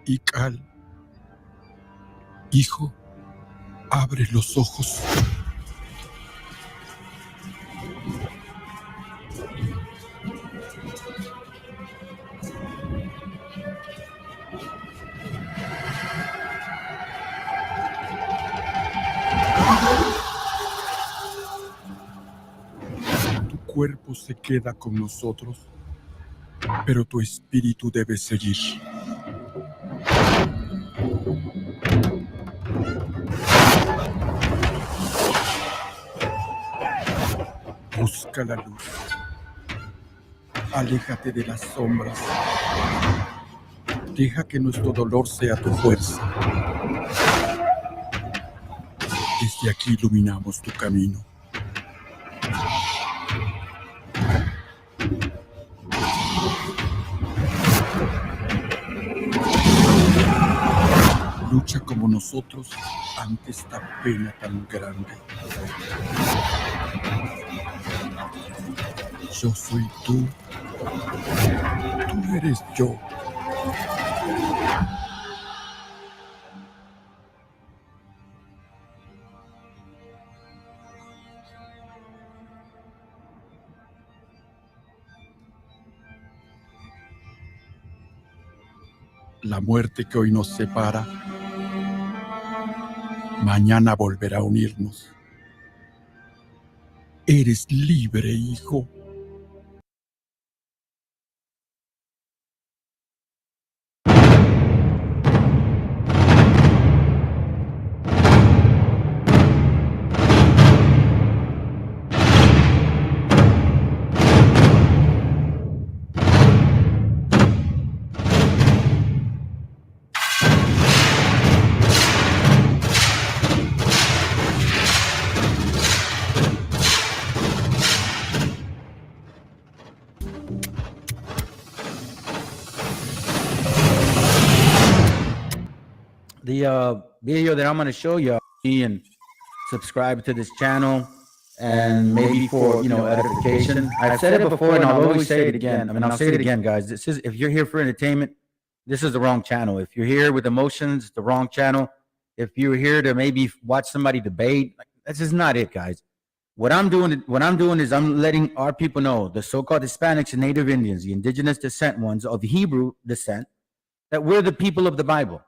y cal. Hijo, abre los ojos. Tu cuerpo se queda con nosotros, pero tu espíritu debe seguir. Busca la luz. Aléjate de las sombras. Deja que nuestro dolor sea tu fuerza. Desde aquí iluminamos tu camino. Lucha como nosotros ante esta pena tan grande. Yo soy tú. Tú eres yo. La muerte que hoy nos separa, mañana volverá a unirnos. Eres libre, hijo. The video that I'm going to show you and subscribe to this channel, and maybe for edification. I've said it before and I'll always say it again. I'll say it again, guys. This is, if you're here for entertainment, this is the wrong channel. If you're here with emotions, the wrong channel. If you're here to maybe watch somebody debate, this is not it, guys. What I'm doing is I'm letting our people know, the so-called Hispanics and Native Indians, the indigenous descent ones of Hebrew descent, that we're the people of the Bible,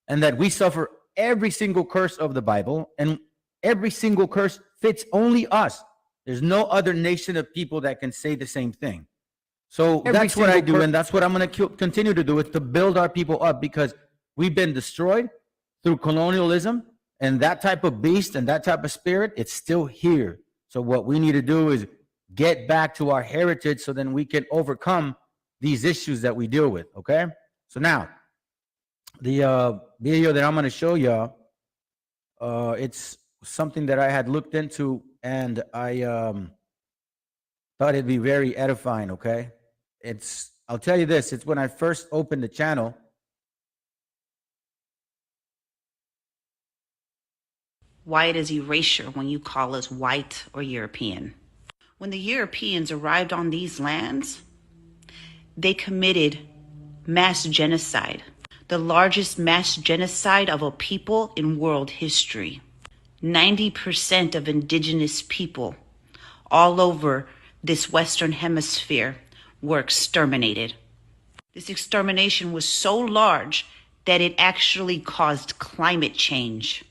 and that we suffer every single curse of the Bible, and every single curse fits only us. There's no other nation of people that can say the same thing. So that's what I do, and that's what I'm going to continue to do, is to build our people up, because we've been destroyed through colonialism, and that type of beast and that type of spirit, it's still here. So what we need to do is get back to our heritage, so then we can overcome these issues that we deal with, okay? So now, the video that I'm going to show y'all, it's something that I had looked into, and I thought it'd be very edifying, okay? I'll tell you this, it's when I first opened the channel. White is erasure when you call us white or European. When the Europeans arrived on these lands, they committed mass genocide, the largest mass genocide of a people in world history. 90% of indigenous people all over this Western hemisphere were exterminated. This extermination was so large that it actually caused climate change.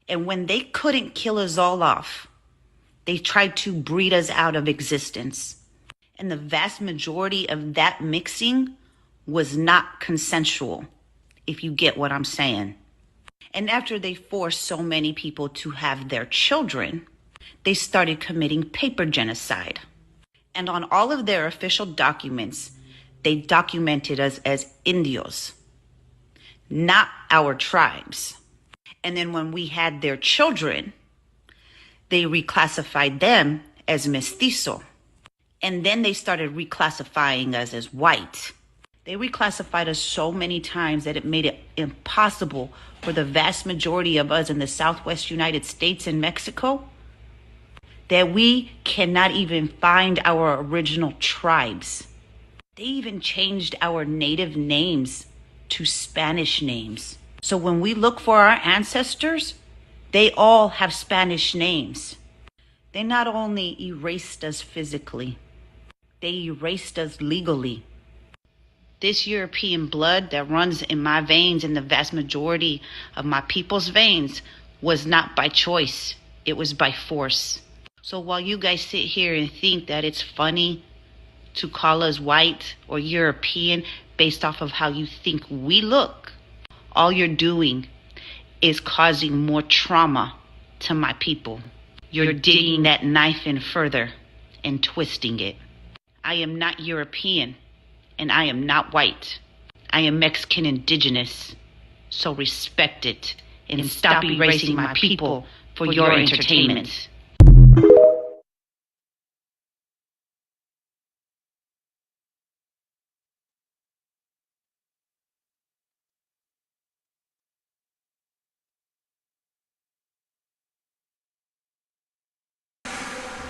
And when they couldn't kill us all off, they tried to breed us out of existence. And the vast majority of that mixing was not consensual, if you get what I'm saying. And after they forced so many people to have their children, they started committing paper genocide. And on all of their official documents, they documented us as Indios, not our tribes. And then when we had their children, they reclassified them as mestizo. And then they started reclassifying us as white. They reclassified us so many times that it made it impossible for the vast majority of us in the Southwest United States and Mexico, that we cannot even find our original tribes. They even changed our native names to Spanish names. So when we look for our ancestors, they all have Spanish names. They not only erased us physically, they erased us legally. This European blood that runs in my veins and the vast majority of my people's veins was not by choice. It was by force. So while you guys sit here and think that it's funny to call us white or European based off of how you think we look, all you're doing is causing more trauma to my people. You're digging that knife in further and twisting it. I am not European and I am not white. I am Mexican indigenous. So respect it and stop erasing my people for your entertainment.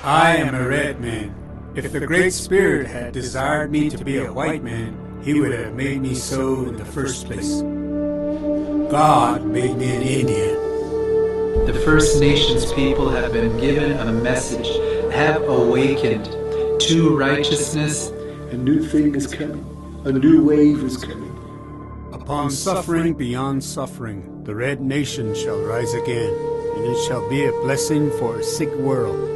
I am a red man. If the Great Spirit had desired me to be a white man, he would have made me so in the first place. God made me an Indian. The First Nations people have been given a message, have awakened to righteousness. A new thing is coming. A new wave is coming. Upon suffering beyond suffering, the red nation shall rise again, and it shall be a blessing for a sick world.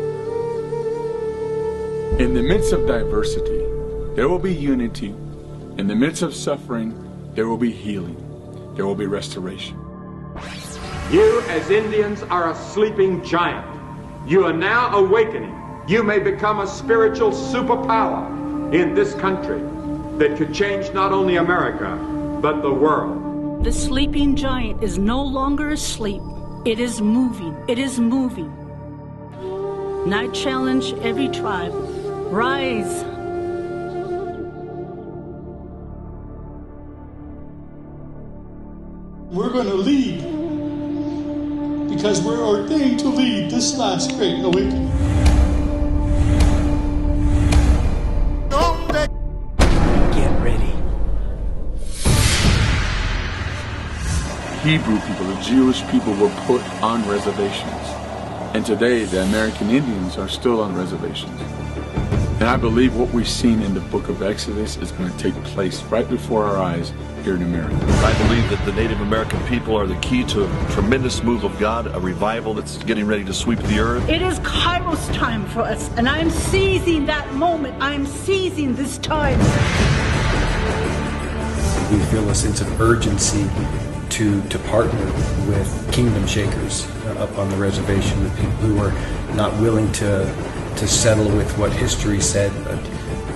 In the midst of diversity, there will be unity. In the midst of suffering, there will be healing. There will be restoration. You, as Indians, are a sleeping giant. You are now awakening. You may become a spiritual superpower in this country that could change not only America, but the world. The sleeping giant is no longer asleep. It is moving. It is moving. And I challenge every tribe, rise. We're going to lead because we're ordained to lead this last great awakening. Get ready. Hebrew people, the Jewish people, were put on reservations. And today, the American Indians are still on reservations. And I believe what we've seen in the book of Exodus is going to take place right before our eyes here in America. I believe that the Native American people are the key to a tremendous move of God, a revival that's getting ready to sweep the earth. It is Kairos time for us, and I'm seizing that moment. I'm seizing this time. We feel a sense of urgency to partner with kingdom shakers up on the reservation, with people who are not willing to settle with what history said, but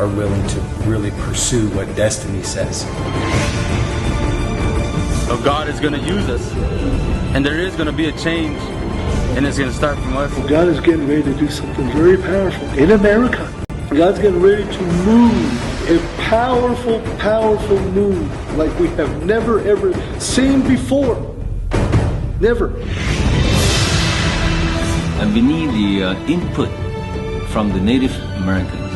are willing to really pursue what destiny says. So God is going to use us, and there is going to be a change, and it's going to start from us. God is getting ready to do something very powerful in America. God's getting ready to move, a powerful, powerful move like we have never, ever seen before. Never. And we need the input from the Native Americans.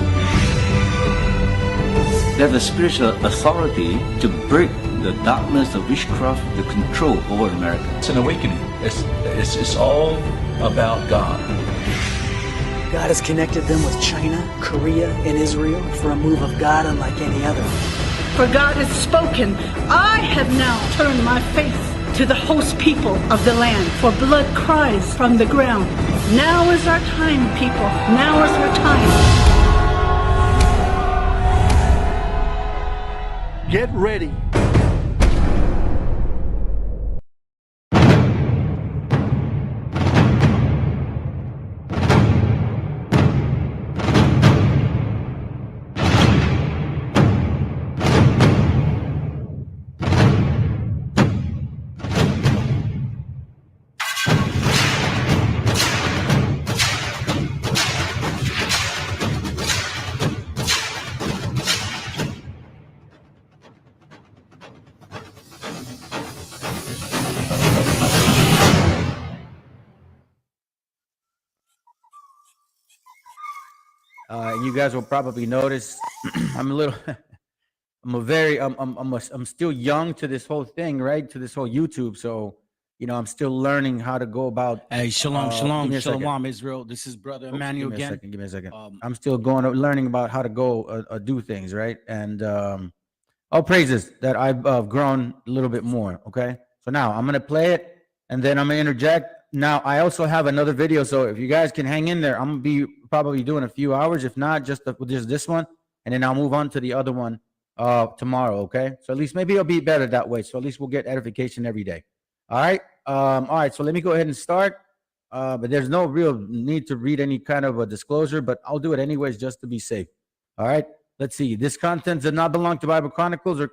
They have the spiritual authority to break the darkness of witchcraft, the control over America. It's an awakening. It's all about God. God has connected them with China, Korea, and Israel for a move of God unlike any other. For God has spoken. I have now turned my face to the host people of the land, for blood cries from the ground. Now is our time, people. Now is our time. Get ready. You guys will probably notice I'm a I'm still young to this whole thing, right? To this whole YouTube. So, I'm still learning how to go about. Hey, shalom, give shalom, me a second. shalom, Israel. This is Brother Emmanuel again. Give me a second. I'm still learning about how to go do things, right? And all praises that I've grown a little bit more. Okay, so now I'm gonna play it, and then I'm gonna interject. Now I also have another video, so if you guys can hang in there, I'm gonna be probably doing a few hours, if not just this one, and then I'll move on to the other one tomorrow. Okay, so at least maybe it'll be better that way. So at least we'll get edification every day. All right. All right. So let me go ahead and start. But there's no real need to read any kind of a disclosure, but I'll do it anyways just to be safe. All right. Let's see. This content does not belong to Bible Chronicles or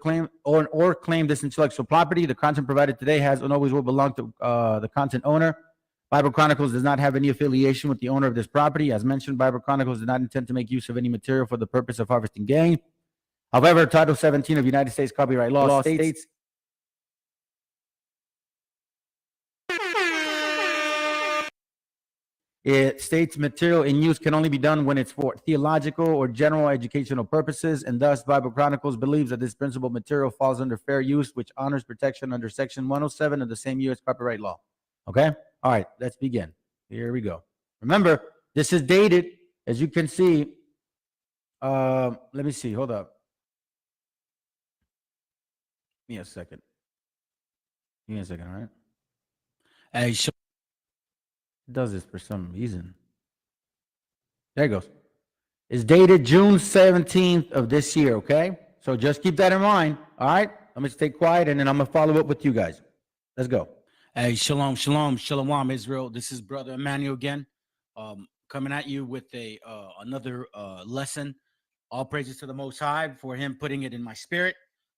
claim this intellectual property. The content provided today has and always will belong to the content owner. Bible Chronicles does not have any affiliation with the owner of this property. As mentioned, Bible Chronicles does not intend to make use of any material for the purpose of harvesting gain. However, Title 17 of United States copyright law states it states material in use can only be done when it's for theological or general educational purposes, and thus Bible Chronicles believes that this principal material falls under fair use, which honors protection under Section 107 of the same U.S. copyright law. Okay? All right, let's begin. Here we go. Remember, this is dated, as you can see. Let me see. Hold up. Give me a second. All right? Hey, it does this for some reason. There it goes. It's dated June 17th of this year, okay? So just keep that in mind, all right? I'm going to stay quiet, and then I'm going to follow up with you guys. Let's go. Hey, shalom, shalom, shalom, Israel. This is Brother Emmanuel again, coming at you with another lesson. All praises to the Most High for him putting it in my spirit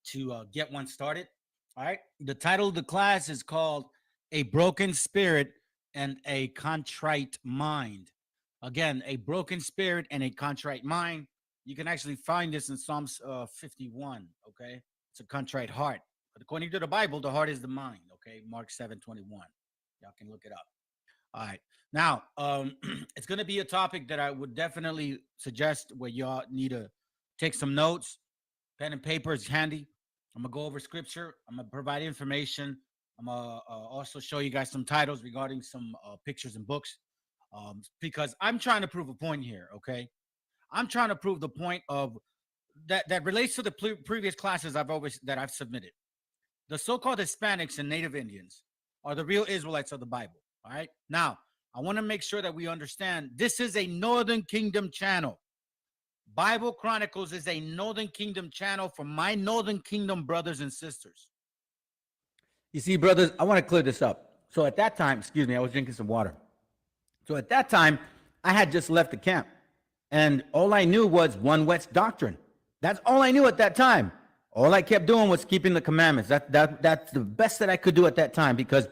to get one started. All right. The title of the class is called A Broken Spirit and a Contrite Mind. Again, a broken spirit and a contrite mind. You can actually find this in Psalms 51. Okay. It's a contrite heart. But according to the Bible, the heart is the mind. Okay. Mark 7:21. Y'all can look it up. All right. Now, it's going to be a topic that I would definitely suggest where y'all need to take some notes. Pen and paper is handy. I'm going to go over scripture. I'm going to provide information. I'm going to also show you guys some titles regarding some pictures and books because I'm trying to prove a point here, okay? I'm trying to prove the point of that relates to the previous classes that I've submitted. The so-called Hispanics and Native Indians are the real Israelites of the Bible, all right? Now, I want to make sure that we understand this is a Northern Kingdom channel. Bible Chronicles is a Northern Kingdom channel for my Northern Kingdom brothers and sisters. You see, brothers, I want to clear this up. So at that time, excuse me, I was drinking some water. So at that time, I had just left the camp. And all I knew was one West doctrine. That's all I knew at that time. All I kept doing was keeping the commandments. That's the best that I could do at that time, because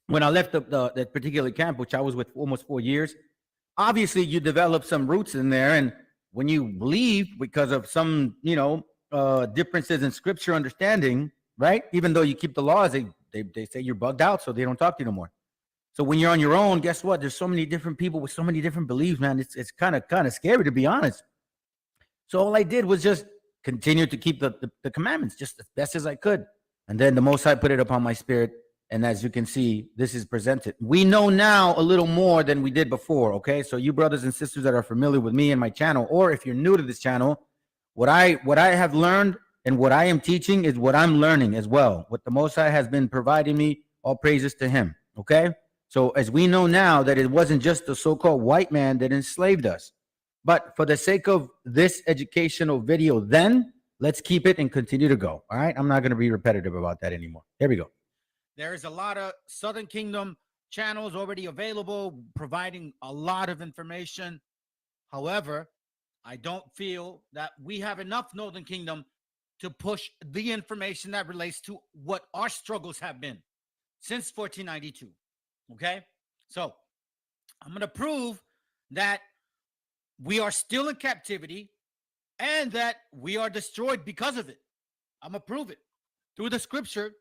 when I left that particular camp, which I was with almost 4 years, obviously you develop some roots in there. And when you leave because of some, differences in scripture understanding, right? Even though you keep the laws, they say you're bugged out, so they don't talk to you no more. So when you're on your own, guess what? There's so many different people with so many different beliefs, man. It's kind of scary, to be honest. So all I did was just continue to keep the commandments just as best as I could. And then the Most High put it upon my spirit. And as you can see, this is presented. We know now a little more than we did before, okay? So you brothers and sisters that are familiar with me and my channel, or if you're new to this channel, what I have learned and what I am teaching is what I'm learning as well. What the Most High has been providing me, all praises to him, okay? So as we know now that it wasn't just the so-called white man that enslaved us. But for the sake of this educational video, then let's keep it and continue to go, all right? I'm not going to be repetitive about that anymore. Here we go. There is a lot of Southern Kingdom channels already available, providing a lot of information. However, I don't feel that we have enough Northern Kingdom to push the information that relates to what our struggles have been since 1492. Okay? So I'm going to prove that we are still in captivity and that we are destroyed because of it. I'm going to prove it through the scripture.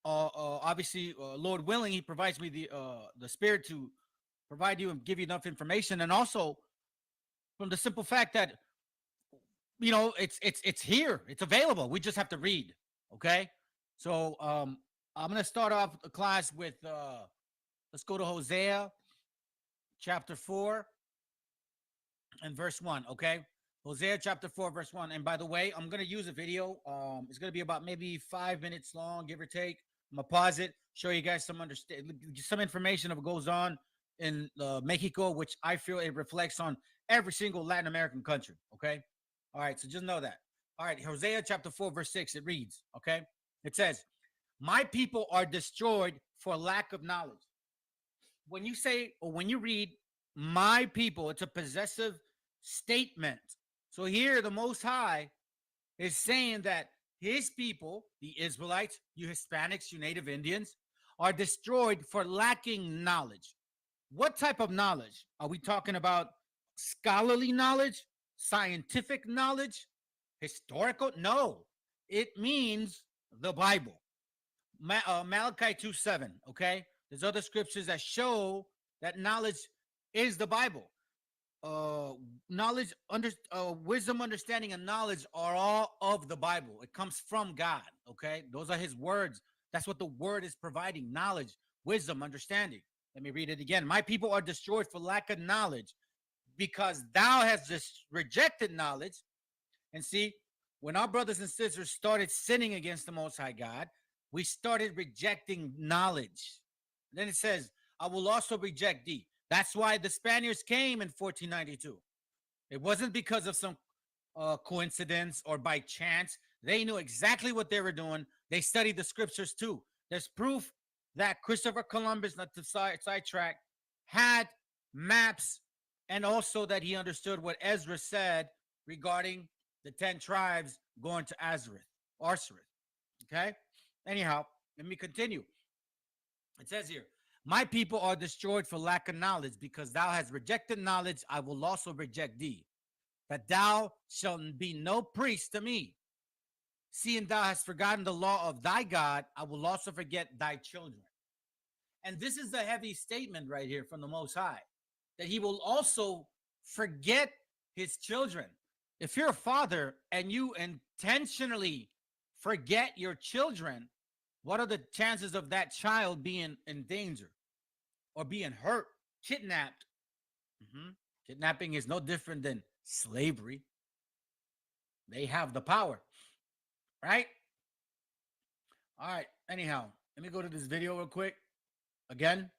Obviously, Lord willing, he provides me the spirit to provide you and give you enough information. And also from the simple fact that you know, it's here. It's available. We just have to read. Okay. So I'm gonna start off the class with let's go to Hosea chapter 4 and verse 1. Okay. Hosea chapter 4, verse 1. And by the way, I'm gonna use a video. It's gonna be about maybe 5 minutes long, give or take. I'm gonna pause it, show you guys some information of what goes on in Mexico, which I feel it reflects on every single Latin American country. Okay. All right. So just know that. All right. Hosea chapter 4, verse 6. It reads, okay. It says, my people are destroyed for lack of knowledge. When you say, or when you read my people, it's a possessive statement. So here the Most High is saying that his people, the Israelites, you Hispanics, you Native Indians, are destroyed for lacking knowledge. What type of knowledge? Are we talking about scholarly knowledge, scientific knowledge, historical? No, it means the Bible. Malachi 2:7, okay? There's other scriptures that show that knowledge is the Bible. Knowledge, wisdom, understanding, and knowledge are all of the Bible. It comes from God, okay? Those are his words. That's what the word is providing: knowledge, wisdom, understanding. Let me read it again. My people are destroyed for lack of knowledge, because thou hast rejected knowledge. And see, when our brothers and sisters started sinning against the Most High God, we started rejecting knowledge. And then it says, I will also reject thee. That's why the Spaniards came in 1492. It wasn't because of some coincidence or by chance. They knew exactly what they were doing. They studied the scriptures too. There's proof that Christopher Columbus, not to sidetrack, had maps, and also that he understood what Ezra said regarding the 10 tribes going to Arsareth. Okay? Anyhow, let me continue. It says here, my people are destroyed for lack of knowledge, because thou hast rejected knowledge, I will also reject thee. That thou shalt be no priest to me. Seeing thou hast forgotten the law of thy God, I will also forget thy children. And this is the heavy statement right here from the Most High, that he will also forget his children. If you're a father and you intentionally forget your children, what are the chances of that child being in danger or being hurt, kidnapped? Kidnapping is no different than slavery. They have the power, right? All right. Anyhow, let me go to this video real quick. Again,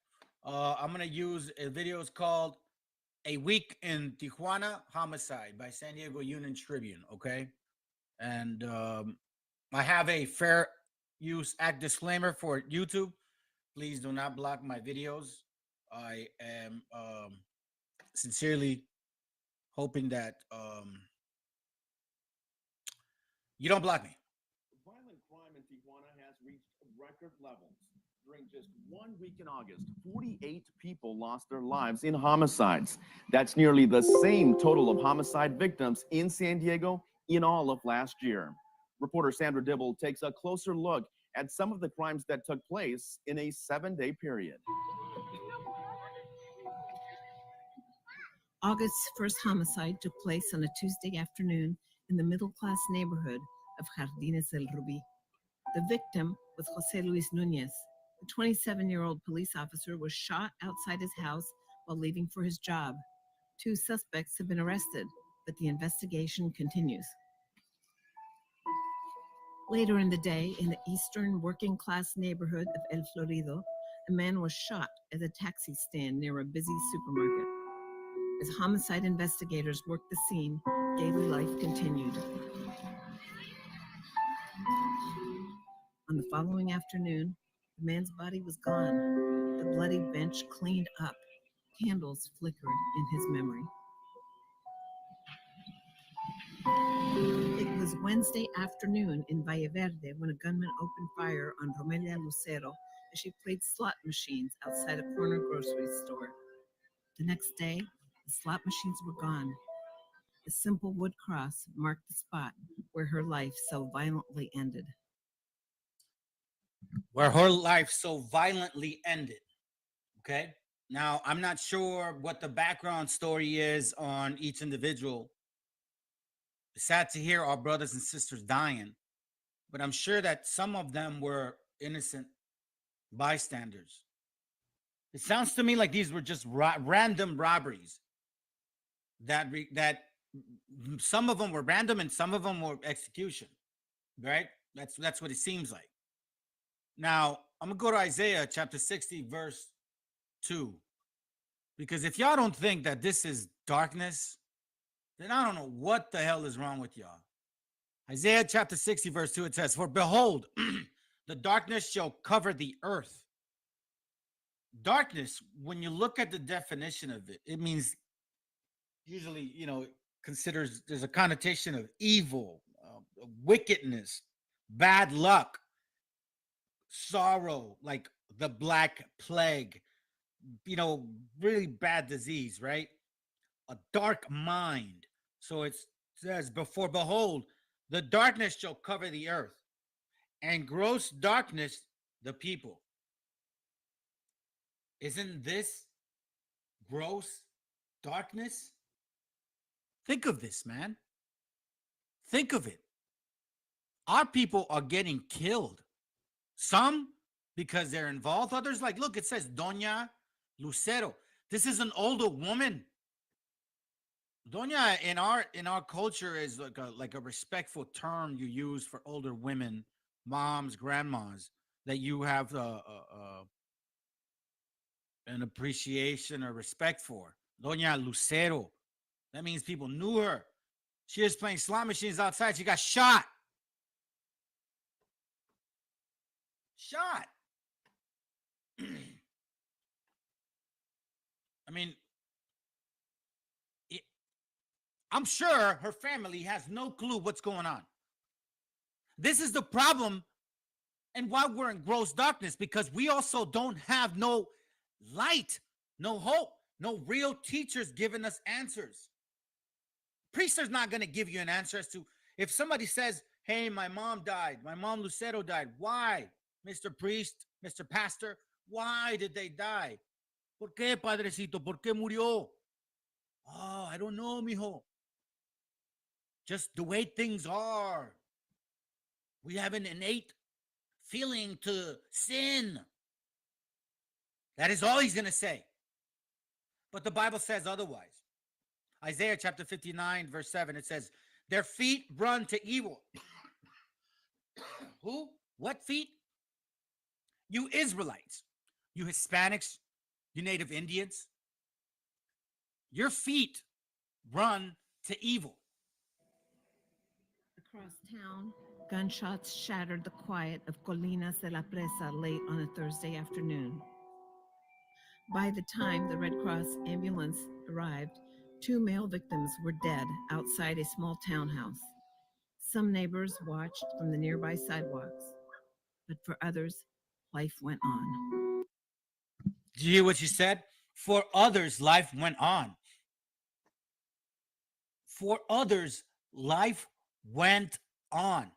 I'm going to use a video. It's called A Week in Tijuana Homicide by San Diego Union Tribune, okay? And I have a fair use act disclaimer for YouTube. Please do not block my videos. I am sincerely hoping that you don't block me. Violent crime in Tijuana has reached record levels. During just 1 week in August, 48 people lost their lives in homicides. That's nearly the same total of homicide victims in San Diego in all of last year. Reporter Sandra Dibble takes a closer look at some of the crimes that took place in a 7-day period. August's first homicide took place on a Tuesday afternoon in the middle-class neighborhood of Jardines del Rubí. The victim was Jose Luis Nunez. The 27-year-old police officer was shot outside his house while leaving for his job. 2 suspects have been arrested, but the investigation continues. Later in the day, in the eastern working-class neighborhood of El Florido, a man was shot at a taxi stand near a busy supermarket. As homicide investigators worked the scene, daily life continued. On the following afternoon, the man's body was gone, the bloody bench cleaned up, candles flickered in his memory. It was Wednesday afternoon in Valle Verde when a gunman opened fire on Romelia Lucero as she played slot machines outside a corner grocery store. The next day, the slot machines were gone. A simple wood cross marked the spot where her life so violently ended. Okay. Now, I'm not sure what the background story is on each individual, It's sad to hear our brothers and sisters dying, but I'm sure that some of them were innocent bystanders. It sounds to me like these were just random robberies. That some of them were random and some of them were execution. Right? That's what it seems like. Now I'm gonna go to Isaiah chapter 60, verse 2, because if y'all don't think that this is darkness, then I don't know what the hell is wrong with y'all. Isaiah chapter 60, verse 2, it says, "For behold, the darkness shall cover the earth." Darkness, when you look at the definition of it, it means usually, considers there's a connotation of evil, wickedness, bad luck, sorrow, like the Black Plague, really bad disease, right? A dark mind. So it says, "Before, behold, the darkness shall cover the earth, and gross darkness the people." Isn't this gross darkness? Think of this, man. Think of it. Our people are getting killed. Some because they're involved. Others, like, look, it says Doña Lucero. This is an older woman. Doña in our culture is like a respectful term you use for older women, moms, grandmas, that you have an appreciation or respect for. Doña Lucero. That means people knew her. She was playing slot machines outside. She got shot. Shot. I mean, I'm sure her family has no clue what's going on. This is the problem, and why we're in gross darkness, because we also don't have no light, no hope, no real teachers giving us answers. Priester's not going to give you an answer as to if somebody says, "Hey, my mom died. My mom Lucero died." Why, Mr. Priest, Mr. Pastor? Why did they die? ¿Por qué, Padrecito? ¿Por qué murió? Oh, I don't know, mijo. Just the way things are. We have an innate feeling to sin. That is all he's going to say. But the Bible says otherwise. Isaiah chapter 59, verse 7, it says, "Their feet run to evil." Who? What feet? You Israelites, you Hispanics, you Native Indians. Your feet run to evil. Across town, gunshots shattered the quiet of Colinas de la Presa late on a Thursday afternoon. By the time the Red Cross ambulance arrived, 2 male victims were dead outside a small townhouse. Some neighbors watched from the nearby sidewalks, but for others, life went on. Did you hear what she said? For others, life went on. For others, life went on.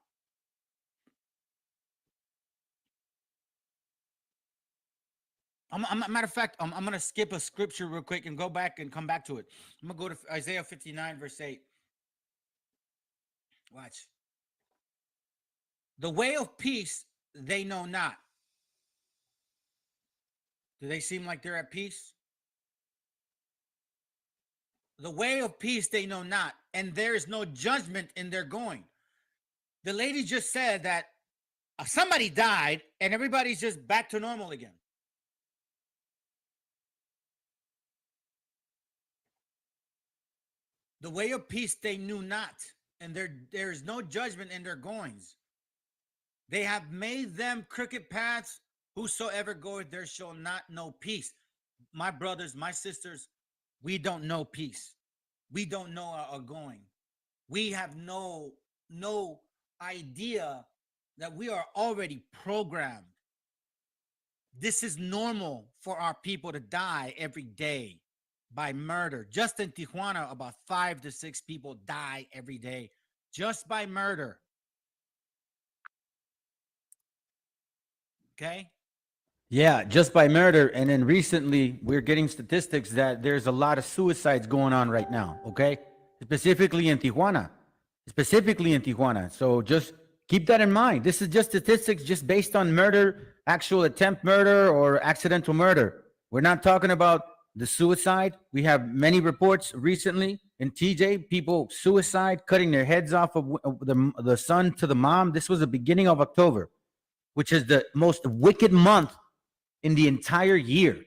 Matter of fact, I'm going to skip a scripture real quick and go back and come back to it. I'm going to go to Isaiah 59, verse 8. Watch. "The way of peace they know not." Do they seem like they're at peace? "The way of peace they know not, and there is no judgment in their going." The lady just said that somebody died and everybody's just back to normal again. "The way of peace they knew not, and there is no judgment in their goings. They have made them crooked paths. Whosoever goeth there shall not know peace." My brothers, my sisters, we don't know peace. We don't know our going. We have no idea that we are already programmed. This is normal for our people to die every day by murder. Just in Tijuana, about 5 to 6 people die every day just by murder. Okay? Yeah, just by murder. And then recently, we're getting statistics that there's a lot of suicides going on right now, okay? Specifically in Tijuana. specifically in Tijuana. So just keep that in mind. This is just statistics just based on murder, actual attempt murder or accidental murder. We're not talking about the suicide. We have many reports recently in TJ, people suicide, cutting their heads off of the son to the mom. This was the beginning of October, which is the most wicked month in the entire year.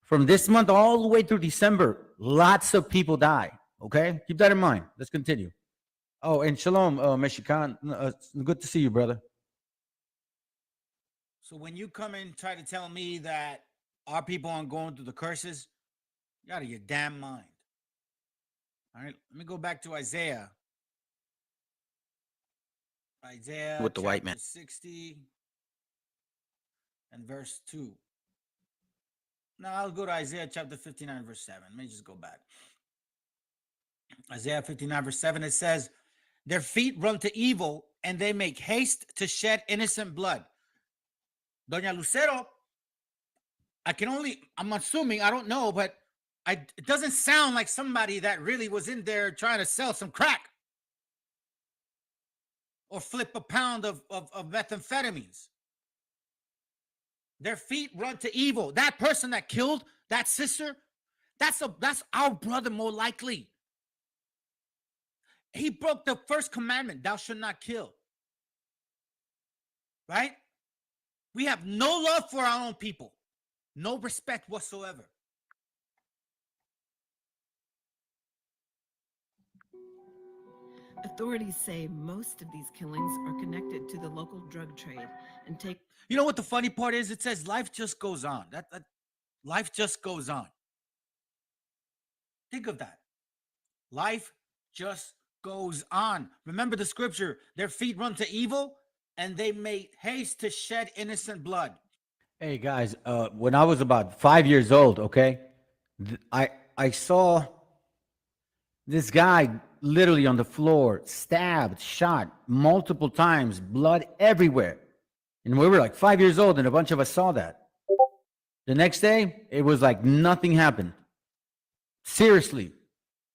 From this month all the way through December, lots of people die. Okay? Keep that in mind. Let's continue. Oh, and shalom, Mexican. Good to see you, brother. So when you come and try to tell me that our people aren't going through the curses, you out of your damn mind. All right, let me go back to Isaiah. Isaiah With the white man. 60 and verse 2. Now I'll go to Isaiah chapter 59, verse 7. Let me just go back. Isaiah 59, verse 7, it says, their feet run to evil and they make haste to shed innocent blood. Doña Lucero, I'm assuming, I don't know, but it doesn't sound like somebody that really was in there trying to sell some crack or flip a pound of methamphetamines. Their feet run to evil. That person that killed that sister, that's our brother more likely. He broke the first commandment, thou shalt not kill. Right? We have no love for our own people. No respect whatsoever. Authorities say most of these killings are connected to the local drug trade and take. You know what the funny part is? It says life just goes on. That life just goes on. Think of that. Life just goes on. Remember the scripture, their feet run to evil and they make haste to shed innocent blood. Hey guys, when I was about 5 years old, okay, I saw this guy literally on the floor, stabbed, shot multiple times, blood everywhere. And we were like 5 years old and a bunch of us saw that. The next day, it was like nothing happened. Seriously.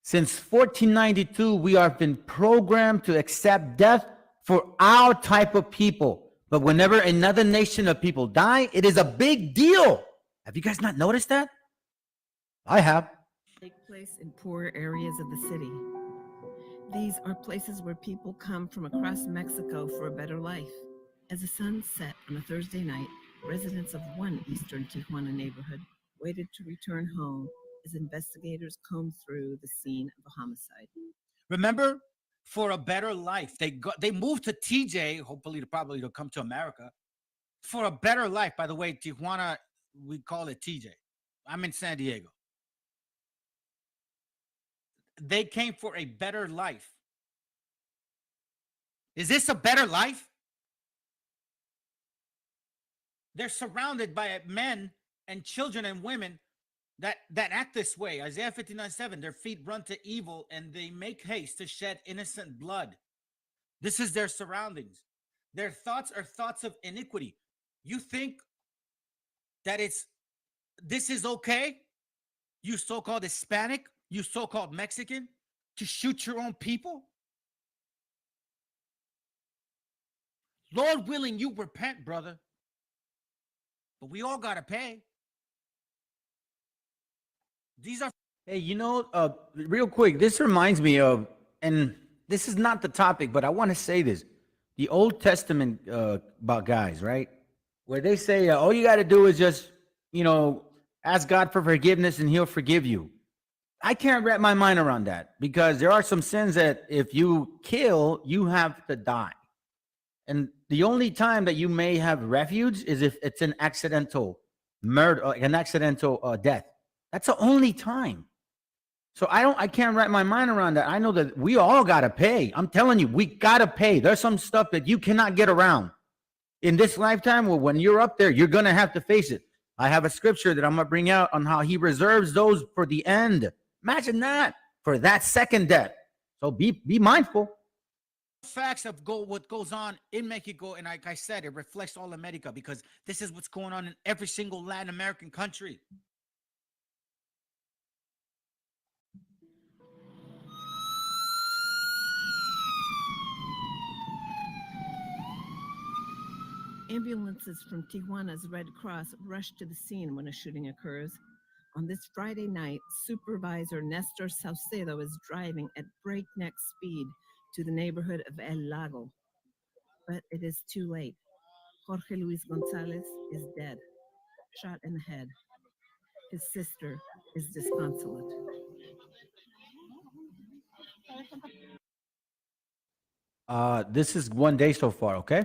Since 1492, we have been programmed to accept death for our type of people. But whenever another nation of people die, it is a big deal. Have you guys not noticed that? I have. Take place in poor areas of the city. These are places where people come from across Mexico for a better life. As the sun set on a Thursday night, residents of one eastern Tijuana neighborhood waited to return home as investigators combed through the scene of a homicide. Remember, for a better life, they moved to TJ. Hopefully, they'll come to America for a better life. By the way, Tijuana, we call it TJ. I'm in San Diego. They came for a better life. Is this a better life? They're surrounded by men and children and women that act this way. Isaiah 59:7, their feet run to evil and they make haste to shed innocent blood. This is their surroundings. Their thoughts are thoughts of iniquity. You think that this is okay? You so-called Hispanic, you so-called Mexican, to shoot your own people? Lord willing, you repent, brother. But we all got to pay. These are... Hey, real quick, this reminds me of, and this is not the topic, but I want to say this. The Old Testament about guys, right? Where they say, all you got to do is just, ask God for forgiveness and he'll forgive you. I can't wrap my mind around that because there are some sins that if you kill, you have to die. And the only time that you may have refuge is if it's an accidental murder, an accidental death. That's the only time. So I can't wrap my mind around that. I know that we all got to pay. I'm telling you, we got to pay. There's some stuff that you cannot get around in this lifetime. Well, when you're up there, you're going to have to face it. I have a scripture that I'm going to bring out on how he reserves those for the end. Imagine that, for that second death. So be mindful. Facts of what goes on in Mexico, and like I said, it reflects all America because this is what's going on in every single Latin American country. Ambulances from Tijuana's Red Cross rush to the scene when a shooting occurs. On this Friday night, Supervisor Nestor Saucedo is driving at breakneck speed to the neighborhood of El Lago. But it is too late. Jorge Luis Gonzalez is dead, shot in the head. His sister is disconsolate. This is one day so far, okay?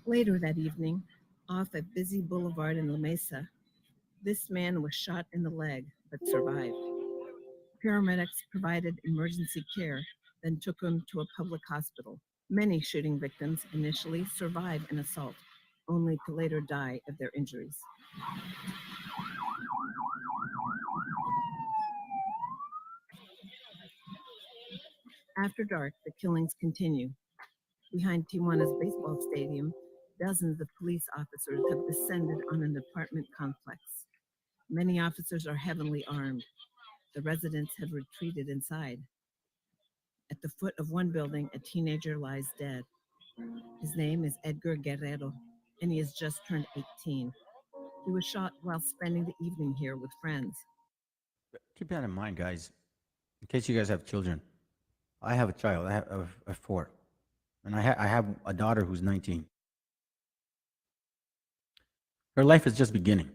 Later that evening, off a busy boulevard in La Mesa, this man was shot in the leg but survived. Paramedics provided emergency care, then took him to a public hospital. Many shooting victims initially survive an assault, only to later die of their injuries. After dark, the killings continue. Behind Tijuana's baseball stadium, dozens of police officers have descended on an apartment complex. Many officers are heavily armed. The residents have retreated inside. At the foot of one building, a teenager lies dead. His name is Edgar Guerrero, and he has just turned 18. He was shot while spending the evening here with friends. Keep that in mind, guys, in case you guys have children. I have a child. I have 4. And I have a daughter who's 19. Her life is just beginning.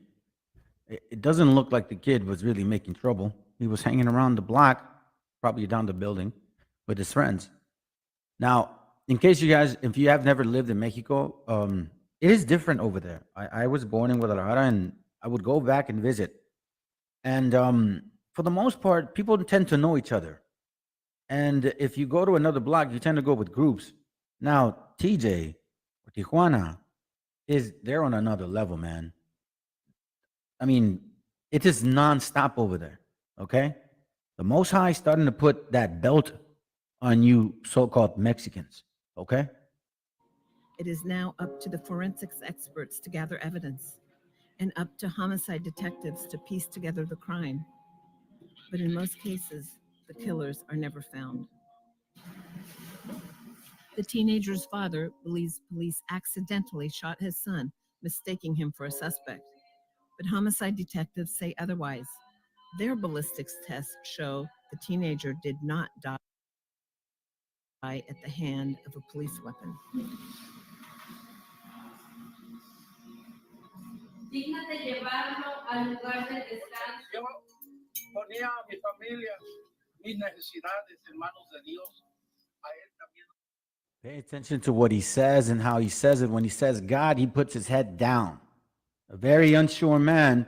It doesn't look like the kid was really making trouble. He was hanging around the block, probably down the building, with his friends. Now, in case you guys, if you have never lived in Mexico, it is different over there. I was born in Guadalajara, and I would go back and visit. And for the most part, people tend to know each other. And if you go to another block, you tend to go with groups. Now, TJ or Tijuana they're on another level, man. I mean, it is nonstop over there, okay? The Most High is starting to put that belt on you so-called Mexicans, okay? It is now up to the forensics experts to gather evidence and up to homicide detectives to piece together the crime. But in most cases, the killers are never found. The teenager's father believes police accidentally shot his son, mistaking him for a suspect. But homicide detectives say otherwise. Their ballistics tests show the teenager did not die at the hand of a police weapon. Yo ponía a mi familia, mis necesidades en manos de Dios. A él también. Pay attention to what he says and how he says it. When he says God, he puts his head down. A very unsure man,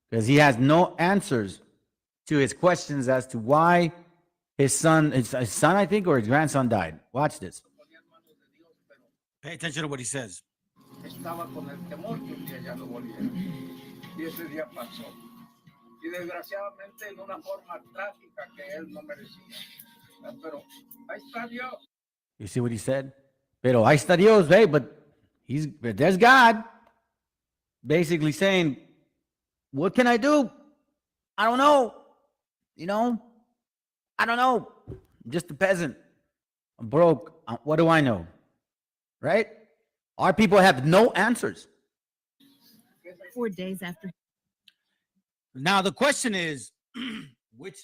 because he has no answers to his questions as to why his son, I think, or his grandson died. Watch this. Pay attention to what he says. Estaba con el temor que un día ya lo volviera. Y ese día pasó. Y desgraciadamente en una forma trágica que él no merecía. Pero ahí está Dios. You see what he said? Pero ahí está Dios, hey, but there's God. Basically saying, what can I do? I don't know. You know? I don't know. I'm just a peasant. I'm broke. What do I know? Right? Our people have no answers. 4 days after. Now the question is, which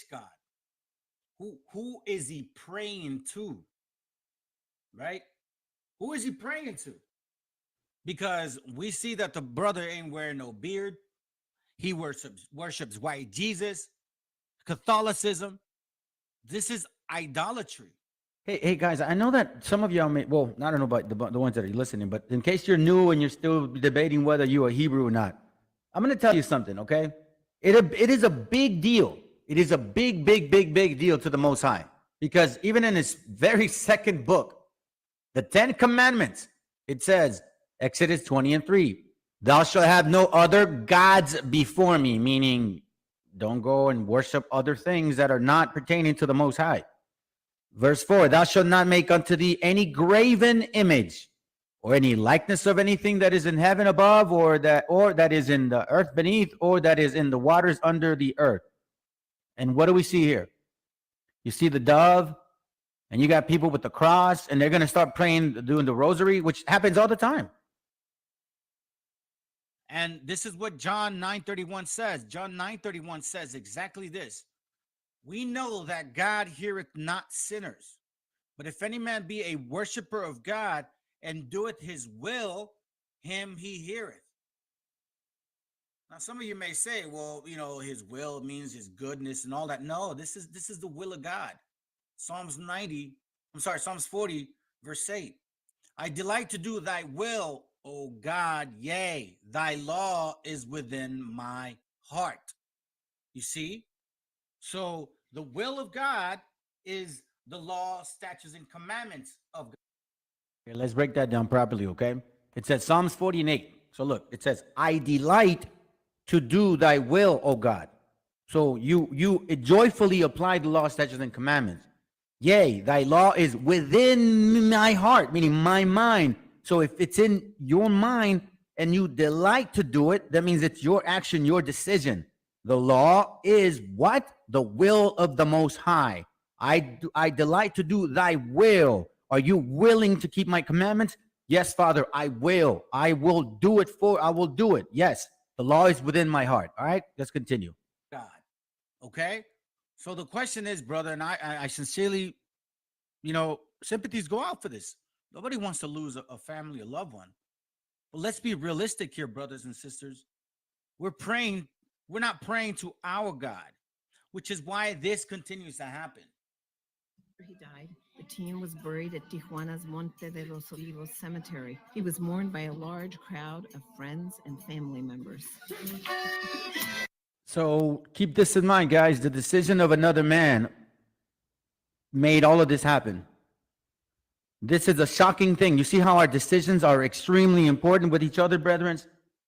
God? Who is he praying to? Right? Who is he praying to? Because we see that the brother ain't wearing no beard. He worships white Jesus, Catholicism. This is idolatry. Hey guys, I know that some of y'all may, well, I don't know about the ones that are listening, but in case you're new and you're still debating whether you are Hebrew or not, I'm going to tell you something, okay? It is a big deal. It is a big deal to the Most High. Because even in his very second book, the 10 Commandments, it says, Exodus 20:3, thou shalt have no other gods before me, meaning don't go and worship other things that are not pertaining to the Most High. Verse 4, thou shalt not make unto thee any graven image or any likeness of anything that is in heaven above, or that is in the earth beneath, or that is in the waters under the earth. And what do we see here? You see the dove, and you got people with the cross, and they're going to start praying, doing the rosary, which happens all the time. And this is what John 9:31 says. John 9:31 says exactly this. We know that God heareth not sinners, but if any man be a worshiper of God and doeth his will, him he heareth. Now, some of you may say, well, you know, his will means his goodness and all that. No, this is the will of God. Psalms 40, verse 8. I delight to do thy will, O God, yea, thy law is within my heart. You see? So the will of God is the law, statutes, and commandments of God. Okay, let's break that down properly, okay? It says Psalms 40:8. So look, it says, I delight to do thy will, O God. So you joyfully apply the law, statutes, and commandments. Yea, thy law is within my heart, meaning my mind. So if it's in your mind and you delight to do it, that means it's your action, your decision. The law is what? The will of the Most High. I delight to do thy will. Are you willing to keep my commandments? Yes, Father, I will. I will do it I will do it. Yes, the law is within my heart. All right, let's continue. God. Okay? So the question is, brother, and I sincerely, you know, sympathies go out for this. Nobody wants to lose a family, a loved one. But let's be realistic here, brothers and sisters. We're not praying to our God, which is why this continues to happen. He died. The teen was buried at Tijuana's Monte de los Olivos cemetery. He was mourned by a large crowd of friends and family members. So keep this in mind, guys. The decision of another man made all of this happen. This is a shocking thing. You see how our decisions are extremely important with each other, brethren?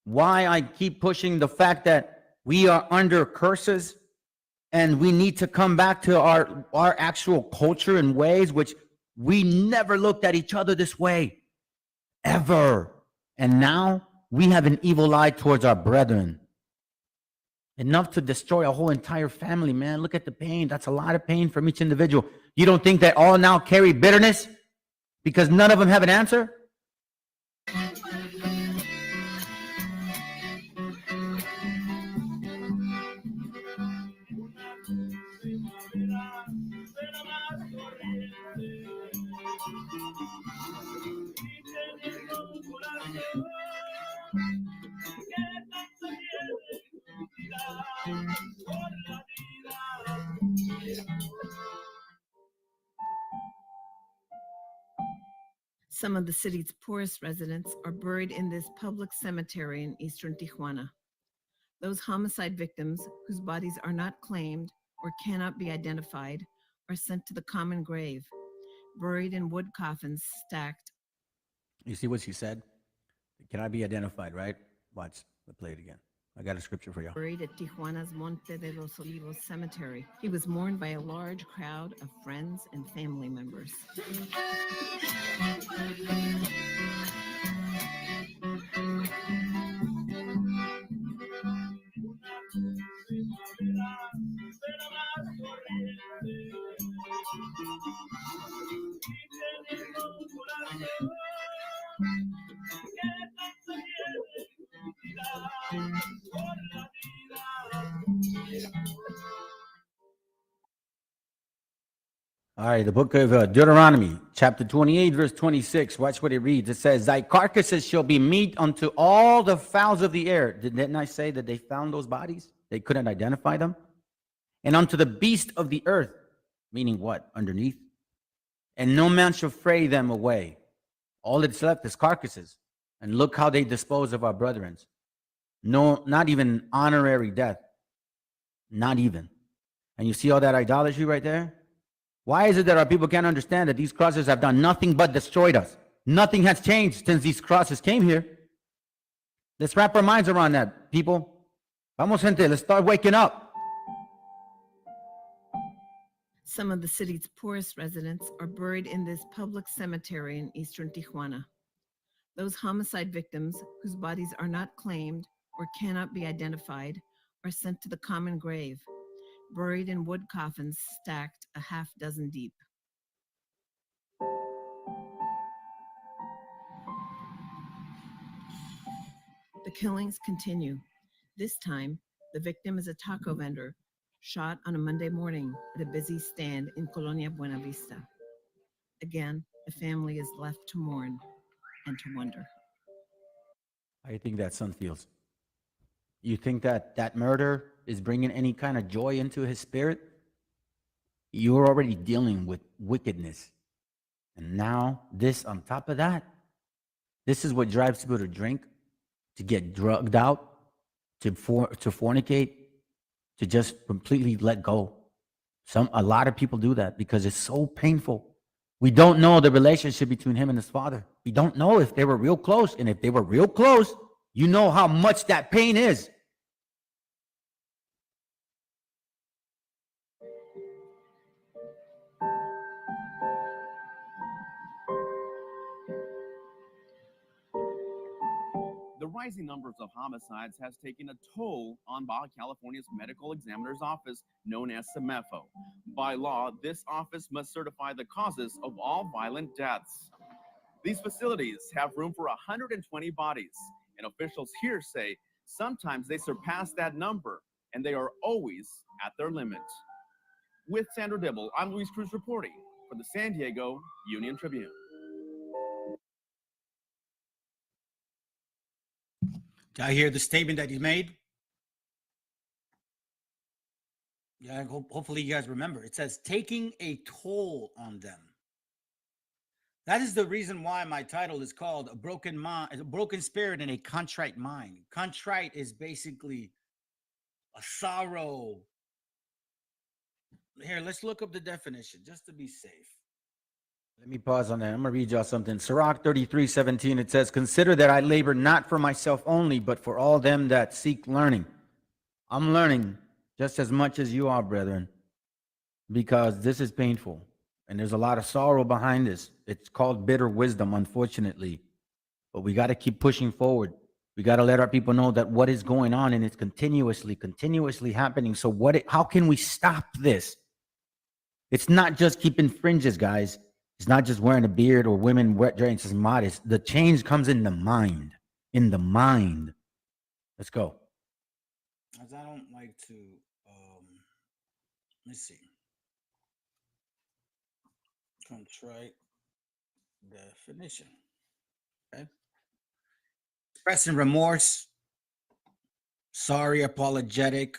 Why I keep pushing the fact that we are under curses and we need to come back to our actual culture and ways, which we never looked at each other this way, ever. And now we have an evil eye towards our brethren. Enough to destroy a whole entire family, man. Look at the pain. That's a lot of pain from each individual. You don't think that all now carry bitterness because none of them have an answer? Some of the city's poorest residents are buried in this public cemetery in eastern Tijuana. Those homicide victims whose bodies are not claimed or cannot be identified are sent to the common grave, buried in wood coffins stacked. You see what she said? Can I be identified, right? Watch. Let's play it again. I got a scripture for you. Buried at Tijuana's Monte de los Olivos cemetery. He was mourned by a large crowd of friends and family members. All right, the book of Deuteronomy, chapter 28, verse 26. Watch what it reads. It says, thy carcasses shall be meat unto all the fowls of the air. Didn't I say that they found those bodies? They couldn't identify them. And unto the beast of the earth, meaning what? Underneath. And no man shall fray them away. All that's left is carcasses. And look how they dispose of our brethren. No, not even honorary death. Not even. And you see all that idolatry right there? Why is it that our people can't understand that these crosses have done nothing but destroyed us? Nothing has changed since these crosses came here. Let's wrap our minds around that, people. Vamos, gente, let's start waking up. Some of the city's poorest residents are buried in this public cemetery in eastern Tijuana. Those homicide victims whose bodies are not claimed or cannot be identified are sent to the common grave, buried in wood coffins stacked a half dozen deep. The killings continue. This time, the victim is a taco vendor, shot on a Monday morning at a busy stand in Colonia Buena Vista. Again, the family is left to mourn and to wonder. How do you think that son feels? You think that that murder is bringing any kind of joy into his spirit? You're already dealing with wickedness. And now this on top of that, this is what drives people to drink, to get drugged out, to fornicate, to just completely let go. A lot of people do that because it's so painful. We don't know the relationship between him and his father. We don't know if they were real close. And if they were real close, you know how much that pain is. The rising numbers of homicides has taken a toll on Baja California's medical examiner's office, known as SEMEFO. By law, this office must certify the causes of all violent deaths. These facilities have room for 120 bodies, and officials here say sometimes they surpass that number, and they are always at their limit. With Sandra Dibble, I'm Luis Cruz reporting for the San Diego Union Tribune. Did I hear the statement that he made? Yeah, hopefully you guys remember. It says, taking a toll on them. That is the reason why my title is called A Broken Mind, a Broken Spirit and a Contrite Mind. Contrite is basically a sorrow. Here, let's look up the definition just to be safe. Let me pause on that. I'm going to read y'all something. Sirach 33:17, it says, consider that I labor not for myself only, but for all them that seek learning. I'm learning just as much as you are, brethren, because this is painful. And there's a lot of sorrow behind this. It's called bitter wisdom, unfortunately. But we got to keep pushing forward. We got to let our people know that what is going on, and it's continuously happening. So how can we stop this? It's not just keeping fringes, guys. It's not just wearing a beard or women dressing modest. The change comes in the mind. In the mind. Let's go. As I don't like to, let's see. Contrite definition. Okay. Expressing remorse, sorry, apologetic,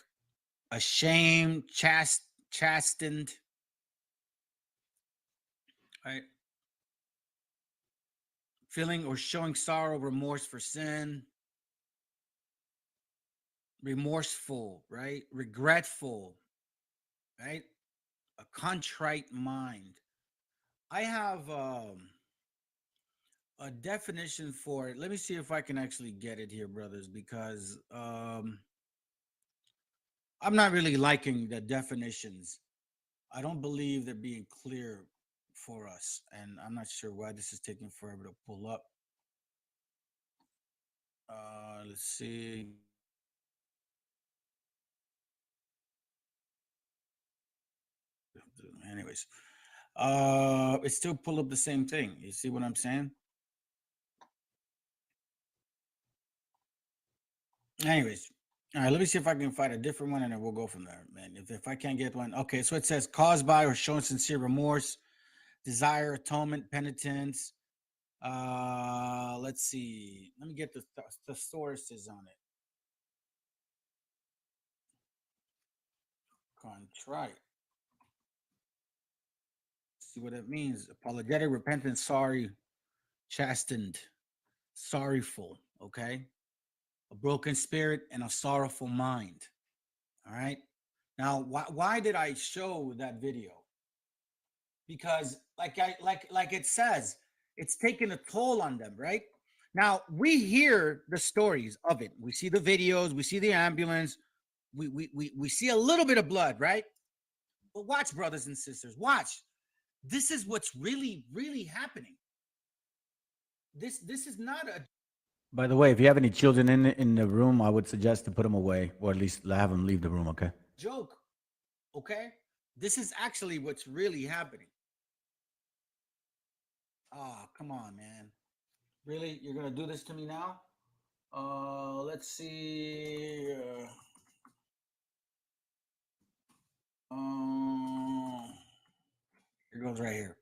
ashamed, chastened. Right? Feeling or showing sorrow, remorse for sin. Remorseful, right? Regretful, right? A contrite mind. I have a definition for it. Let me see if I can actually get it here, brothers, because I'm not really liking the definitions. I don't believe they're being clear for us, and I'm not sure why this is taking forever to pull up. Let's see. Anyways, it still pull up the same thing. You see what I'm saying? Anyways, all right, let me see if I can find a different one, and then we'll go from there, man. If I can't get one. Okay, so it says caused by or showing sincere remorse, desire, atonement, penitence. Let's see. Let me get the sources on it. Contrite. See what it means. Apologetic, repentant, sorry, chastened, sorrowful, okay? A broken spirit and a sorrowful mind. All right. Now, why did I show that video? Because like it says, it's taking a toll on them, right? Now, we hear the stories of it. We see the videos, we see the ambulance, we see a little bit of blood, right? But watch, brothers and sisters, watch. This is what's really, really happening. This is not a... By the way, if you have any children in the room, I would suggest to put them away, or at least have them leave the room, okay? joke. Okay? This is actually what's really happening. Oh, come on, man. Really? You're going to do this to me now? Let's see. It goes right here.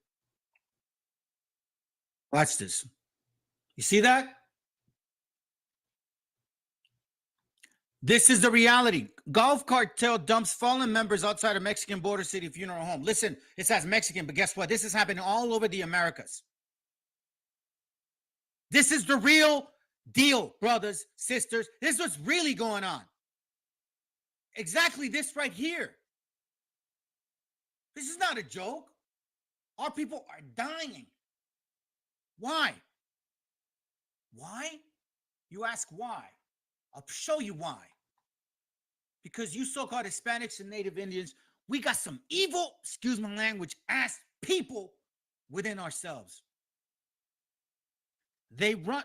Watch this. You see that? This is the reality. Golf cartel dumps fallen members outside of Mexican border city funeral home. Listen, it says Mexican, but guess what? This is happening all over the Americas. This is the real deal, brothers, sisters. This is what's really going on. Exactly this right here. This is not a joke. Our people are dying. Why? Why? You ask why. I'll show you why. Because you so-called Hispanics and Native Indians, we got some evil, excuse my language, ass people within ourselves. They run,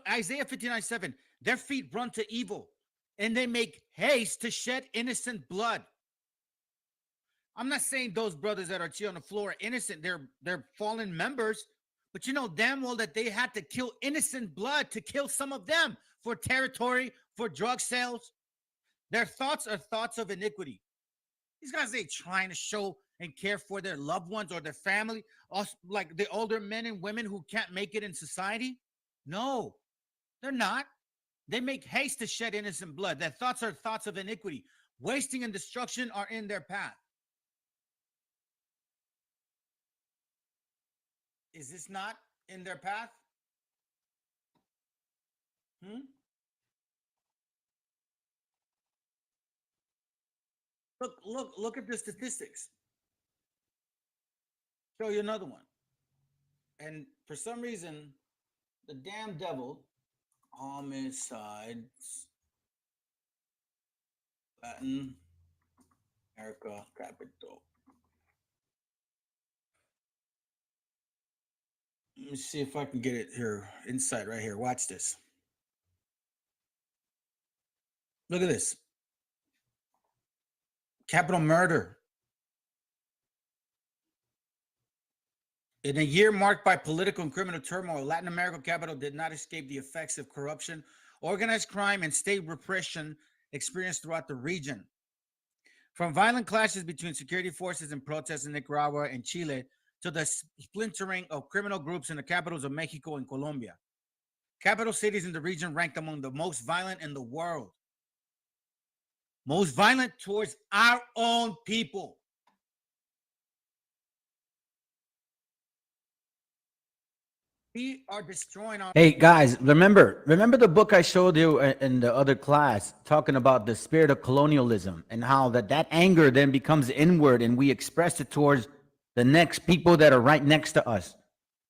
Isaiah 59:7, their feet run to evil, and they make haste to shed innocent blood. I'm not saying those brothers that are here on the floor are innocent. They're fallen members, but you know damn well that they had to kill innocent blood to kill some of them for territory, for drug sales. Their thoughts are thoughts of iniquity. These guys ain't trying to show and care for their loved ones or their family, like the older men and women who can't make it in society. No, they're not. They make haste to shed innocent blood. Their thoughts are thoughts of iniquity. Wasting and destruction are in their path. Is this not in their path? Look at the statistics. Show you another one. And for some reason, the damn devil, homicides, Latin America capital. Let me see if I can get it here inside right here. Watch this. Look at this. Capital murder. In a year marked by political and criminal turmoil, Latin American capital did not escape the effects of corruption, organized crime, and state repression experienced throughout the region. From violent clashes between security forces and protests in Nicaragua and Chile to the splintering of criminal groups in the capitals of Mexico and Colombia. Capital cities in the region ranked among the most violent in the world. Most violent towards our own people. We are destroying our... Hey guys, remember the book I showed you in the other class talking about the spirit of colonialism and how that anger then becomes inward and we express it towards the next people that are right next to us.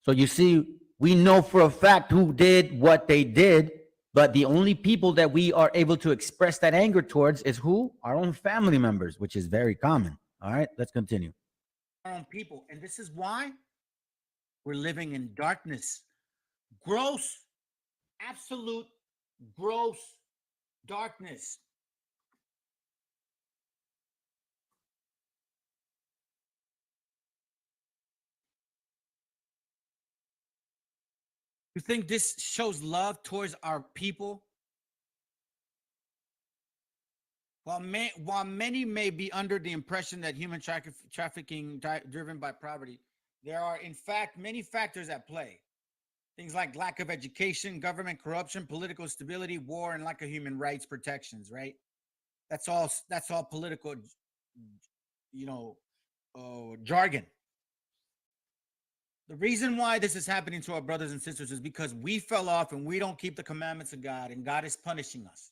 So you see, we know for a fact who did what they did, but the only people that we are able to express that anger towards is who? Our own family members, which is very common. All right, let's continue. Our own people. And this is why we're living in darkness. Gross, absolute gross darkness. You think this shows love towards our people? While many may be under the impression that human trafficking driven by poverty, there are in fact many factors at play. Things like lack of education, government corruption, political instability, war, and lack of human rights protections, right? That's all political, jargon. The reason why this is happening to our brothers and sisters is because we fell off and we don't keep the commandments of God, and God is punishing us.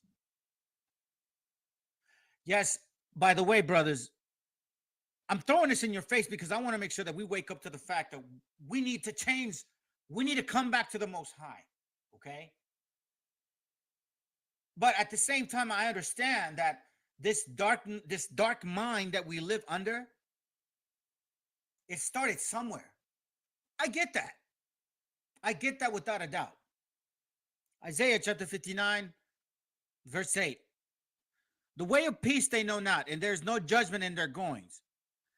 Yes, by the way, brothers, I'm throwing this in your face because I want to make sure that we wake up to the fact that we need to change. We need to come back to the Most High, okay? But at the same time, I understand that this dark mind that we live under, it started somewhere. I get that. I get that without a doubt. Isaiah chapter 59, verse 8. The way of peace they know not, and there's no judgment in their goings.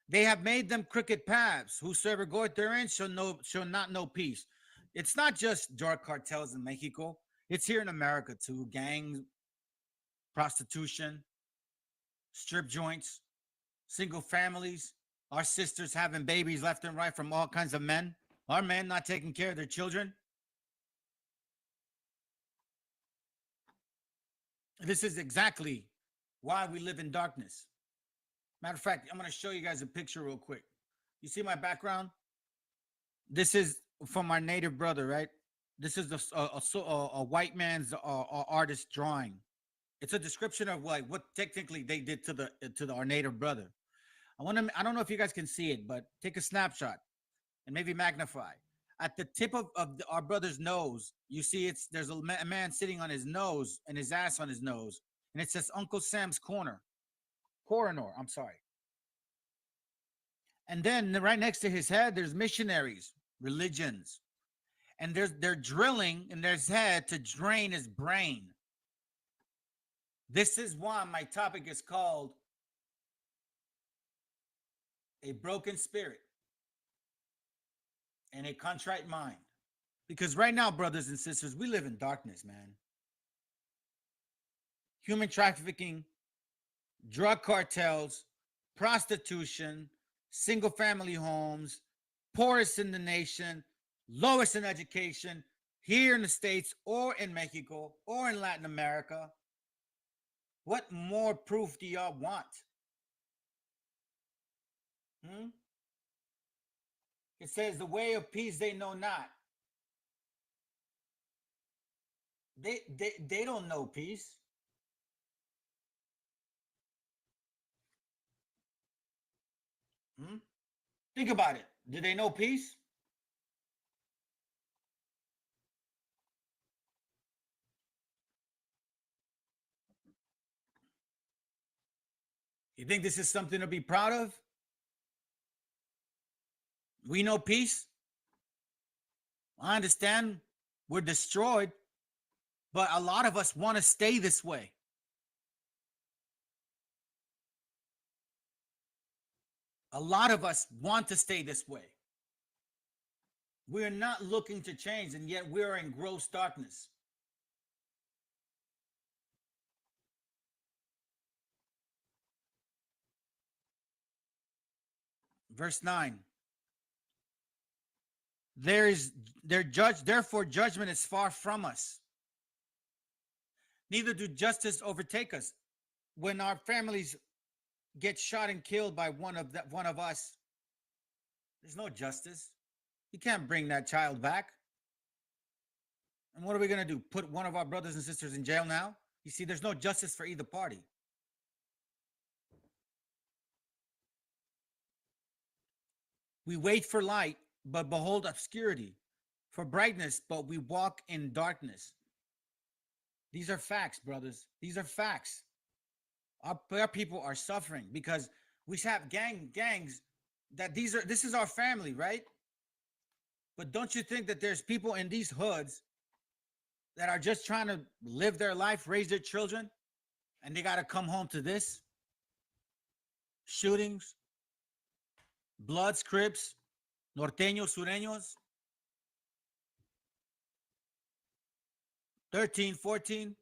They have made them crooked paths. Whosoever goeth therein shall not know peace. It's not just drug cartels in Mexico. It's here in America too. Gangs, prostitution, strip joints, single families, our sisters having babies left and right from all kinds of men, our men not taking care of their children. This is exactly why we live in darkness. Matter of fact, I'm going to show you guys a picture real quick. You see my background? This is from our native brother, right? This is a white man's artist drawing. It's a description of like what technically they did to our native brother. I don't know if you guys can see it, but take a snapshot and maybe magnify. At the tip of our brother's nose, you see there's a man sitting on his nose and his ass on his nose, and it says Uncle Sam's coroner. I'm sorry. And then right next to his head, there's missionaries, religions, and they're drilling in his head to drain his brain. This is why my topic is called a broken spirit and a contrite mind. Because right now, brothers and sisters, we live in darkness, man. Human trafficking, drug cartels, prostitution, single family homes, poorest in the nation, lowest in education, here in the States or in Mexico or in Latin America. What more proof do y'all want? It says the way of peace they know not. They don't know peace. Think about it. Do they know peace? You think this is something to be proud of? We know peace. I understand we're destroyed, but a lot of us want to stay this way. A lot of us want to stay this way. We're not looking to change, and yet we're in gross darkness. Verse 9. Therefore judgment is far from us. Neither do justice overtake us. When our families get shot and killed by one of us, there's no justice. You can't bring that child back. And what are we going to do? Put one of our brothers and sisters in jail now? You see, there's no justice for either party. We wait for light, but behold obscurity. For brightness, but we walk in darkness. These are facts, brothers. These are facts. Our people are suffering because we have gangs that this is our family, right? But don't you think that there's people in these hoods that are just trying to live their life, raise their children, and they got to come home to this? Shootings, Bloods, Crips, Norteños, Sureños, 13, 14.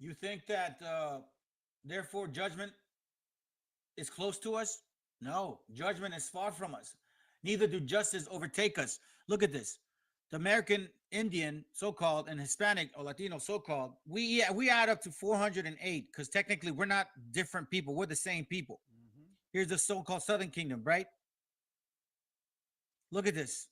You think that therefore judgment is close to us? No, judgment is far from us. Neither do justice overtake us. Look at this. The American Indian, so-called, and Hispanic or Latino, so-called, we add up to 408 because technically we're not different people. We're the same people. Here's the so-called Southern Kingdom, right? Look at this.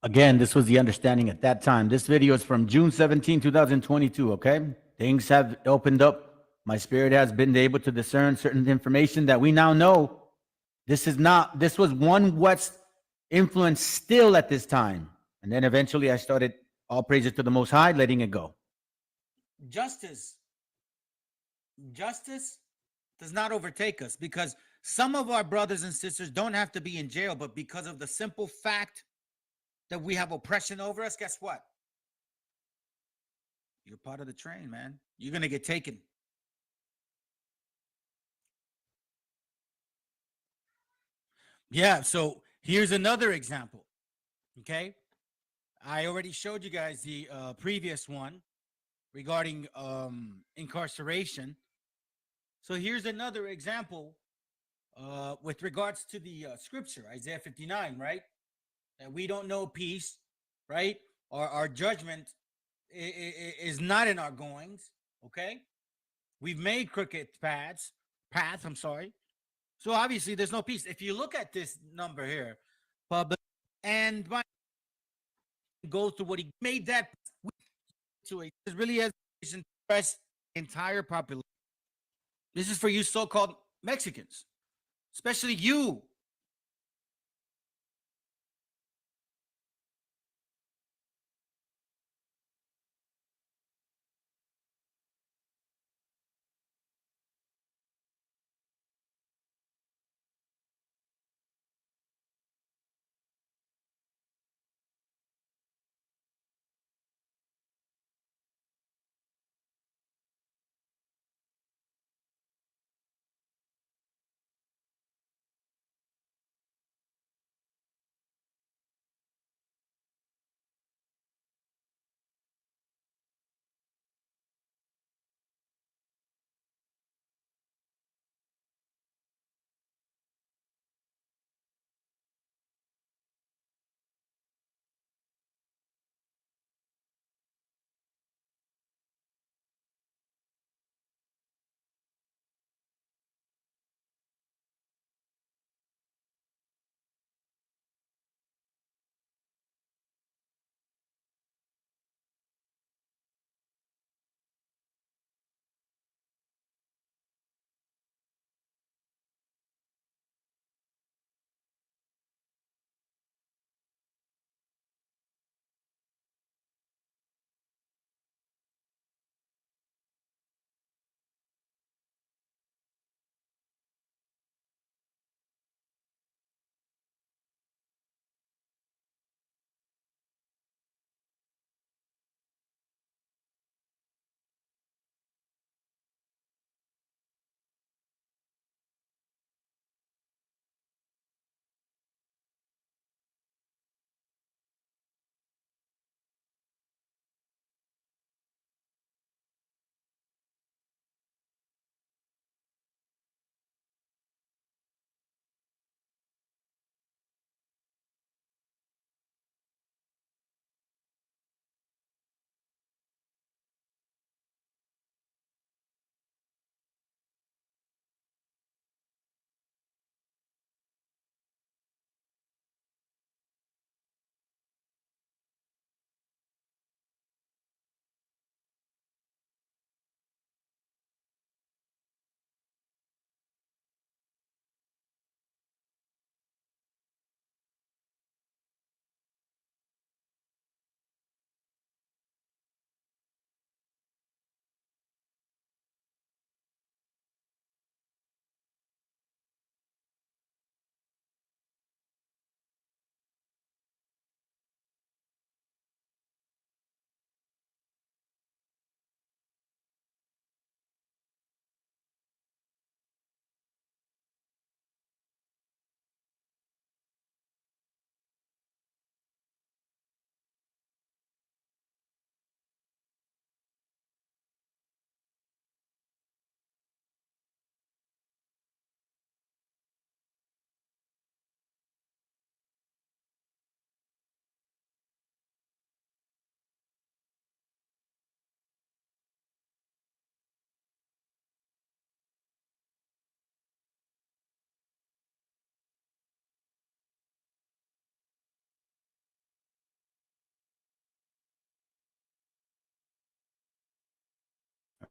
Again, this was the understanding at that time. This video is from June 17, 2022, okay? Things have opened up. My spirit has been able to discern certain information that we now know. This was one West influence still at this time. And then eventually I started, all praises to the Most High, letting it go. Justice does not overtake us because some of our brothers and sisters don't have to be in jail, but because of the simple fact that we have oppression over us, guess what? You're part of the train, man. You're going to get taken. Yeah, so here's another example. Okay. I already showed you guys the previous one regarding incarceration. So here's another example with regards to the scripture, Isaiah 59, right? That we don't know peace, right? Our judgment is not in our goings, okay? We've made crooked paths, I'm sorry. So obviously there's no peace. If you look at this number here, public, and go through what he made that to a really has expressed entire population. This is for you so-called Mexicans, especially you.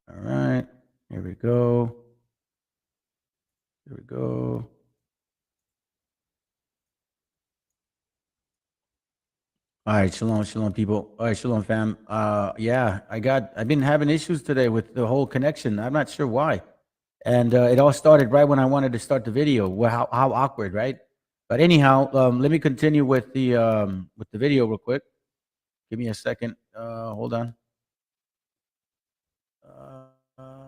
All right, here we go. Here we go. All right, shalom, people. All right, shalom, fam. Yeah, I've been having issues today with the whole connection. I'm not sure why. And it all started right when I wanted to start the video. Well, how awkward, right? But anyhow, let me continue with the video real quick. Give me a second. Hold on.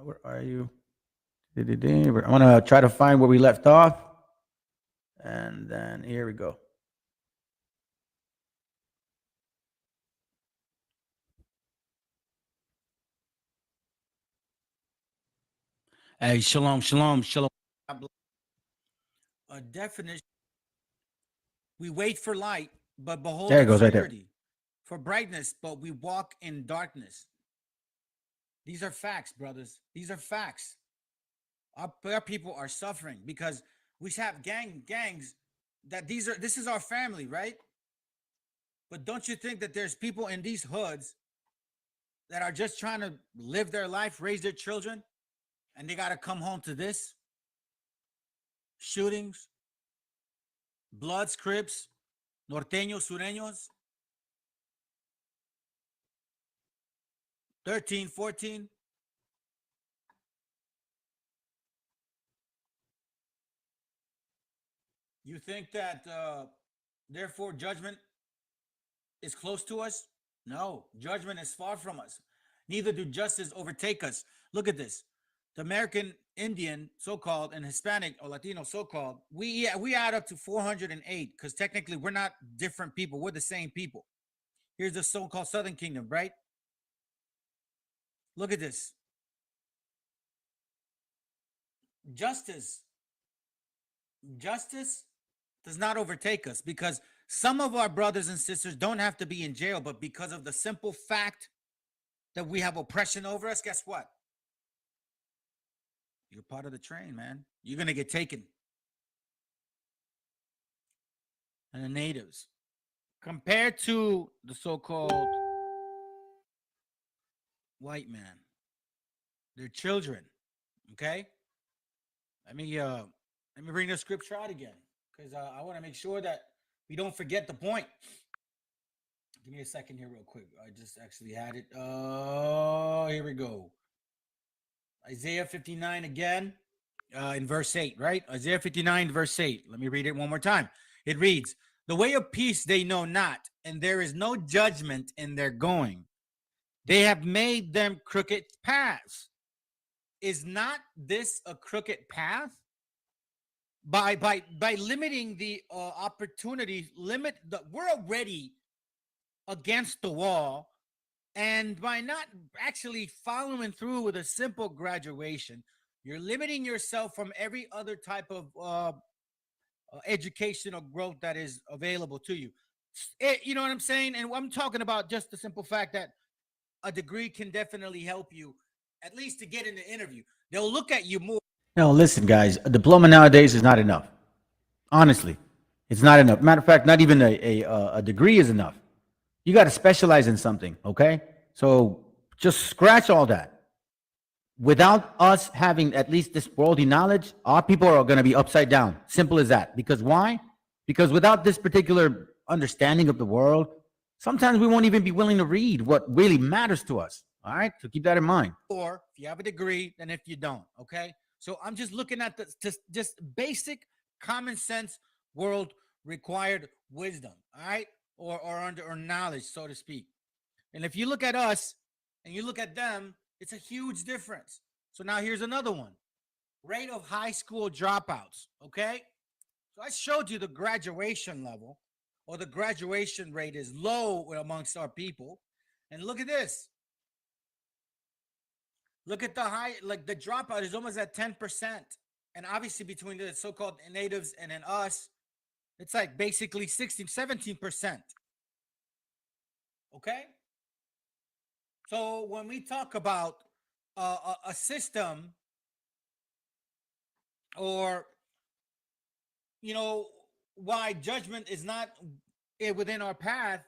Where are you? I'm gonna try to find where we left off, and then here we go. Hey, shalom, shalom, shalom. A definition. We wait for light, but behold There it goes, right there. obscurity. For brightness, but we walk in darkness. These are facts, brothers. These are facts. Our people are suffering because we have gangs that this is our family, right? But don't you think that there's people in these hoods that are just trying to live their life, raise their children, and they got to come home to this? Shootings, Bloods, Crips, Norteños, Sureños, 13, 14. You think that, therefore, judgment is close to us? No, judgment is far from us. Neither do justice overtake us. Look at this. The American Indian, so-called, and Hispanic or Latino, so-called, we add up to 408 because technically we're not different people. We're the same people. Here's the so-called Southern Kingdom, right? Look at this. Justice does not overtake us because some of our brothers and sisters don't have to be in jail, but because of the simple fact that we have oppression over us, guess what? You're part of the train, man. You're going to get taken. And the natives, compared to the so-called white man, their children, okay? Let me bring the scripture out again because I want to make sure that we don't forget the point. Give me a second here real quick. I just actually had it. Oh, here we go. Isaiah 59 again, in verse 8, right? Isaiah 59, verse 8. Let me read it one more time. It reads, "The way of peace they know not, and there is no judgment in their going. They have made them crooked paths." Is not this a crooked path? By limiting the opportunities, we're already against the wall. And by not actually following through with a simple graduation, you're limiting yourself from every other type of educational growth that is available to you. You know what I'm saying? And I'm talking about just the simple fact that a degree can definitely help you, at least to get in the interview. They'll look at you more. No, listen, guys. A diploma nowadays is not enough. Honestly, it's not enough. Matter of fact, not even a degree is enough. You got to specialize in something, okay? So just scratch all that. Without us having at least this worldly knowledge, our people are going to be upside down. Simple as that. Because why? Because without this particular understanding of the world, sometimes we won't even be willing to read what really matters to us. All right? So keep that in mind. Or if you have a degree than if you don't, okay? So I'm just looking at the just basic common sense world required wisdom, all right? Or knowledge, so to speak. And if you look at us and you look at them, it's a huge difference. So now here's another one. Rate of high school dropouts, okay? So I showed you the graduation level, or the graduation rate is low amongst our people. And look at this. Look at the high, like the dropout is almost at 10%. And obviously between the so-called natives and then us, it's like basically 16, 17%. Okay? So when we talk about a system, or, you know, why judgment is not within our path,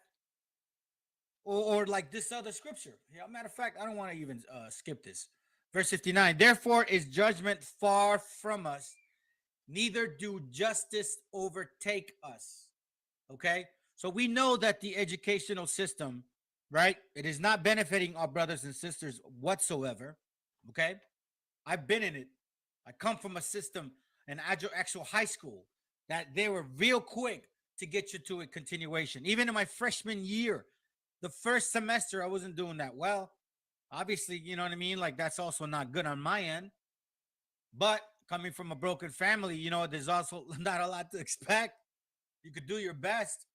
or like this other scripture. Yeah, matter of fact, I don't want to even skip this. Verse 59, "Therefore is judgment far from us, neither do justice overtake us." Okay? So we know that the educational system, right, it is not benefiting our brothers and sisters whatsoever. Okay? I've been in it. I come from a system, an actual high school that they were real quick to get you to a continuation. Even in my freshman year, the first semester, I wasn't doing that well. Obviously, you know what I mean? Like, that's also not good on my end. But coming from a broken family, you know, there's also not a lot to expect. You could do your best.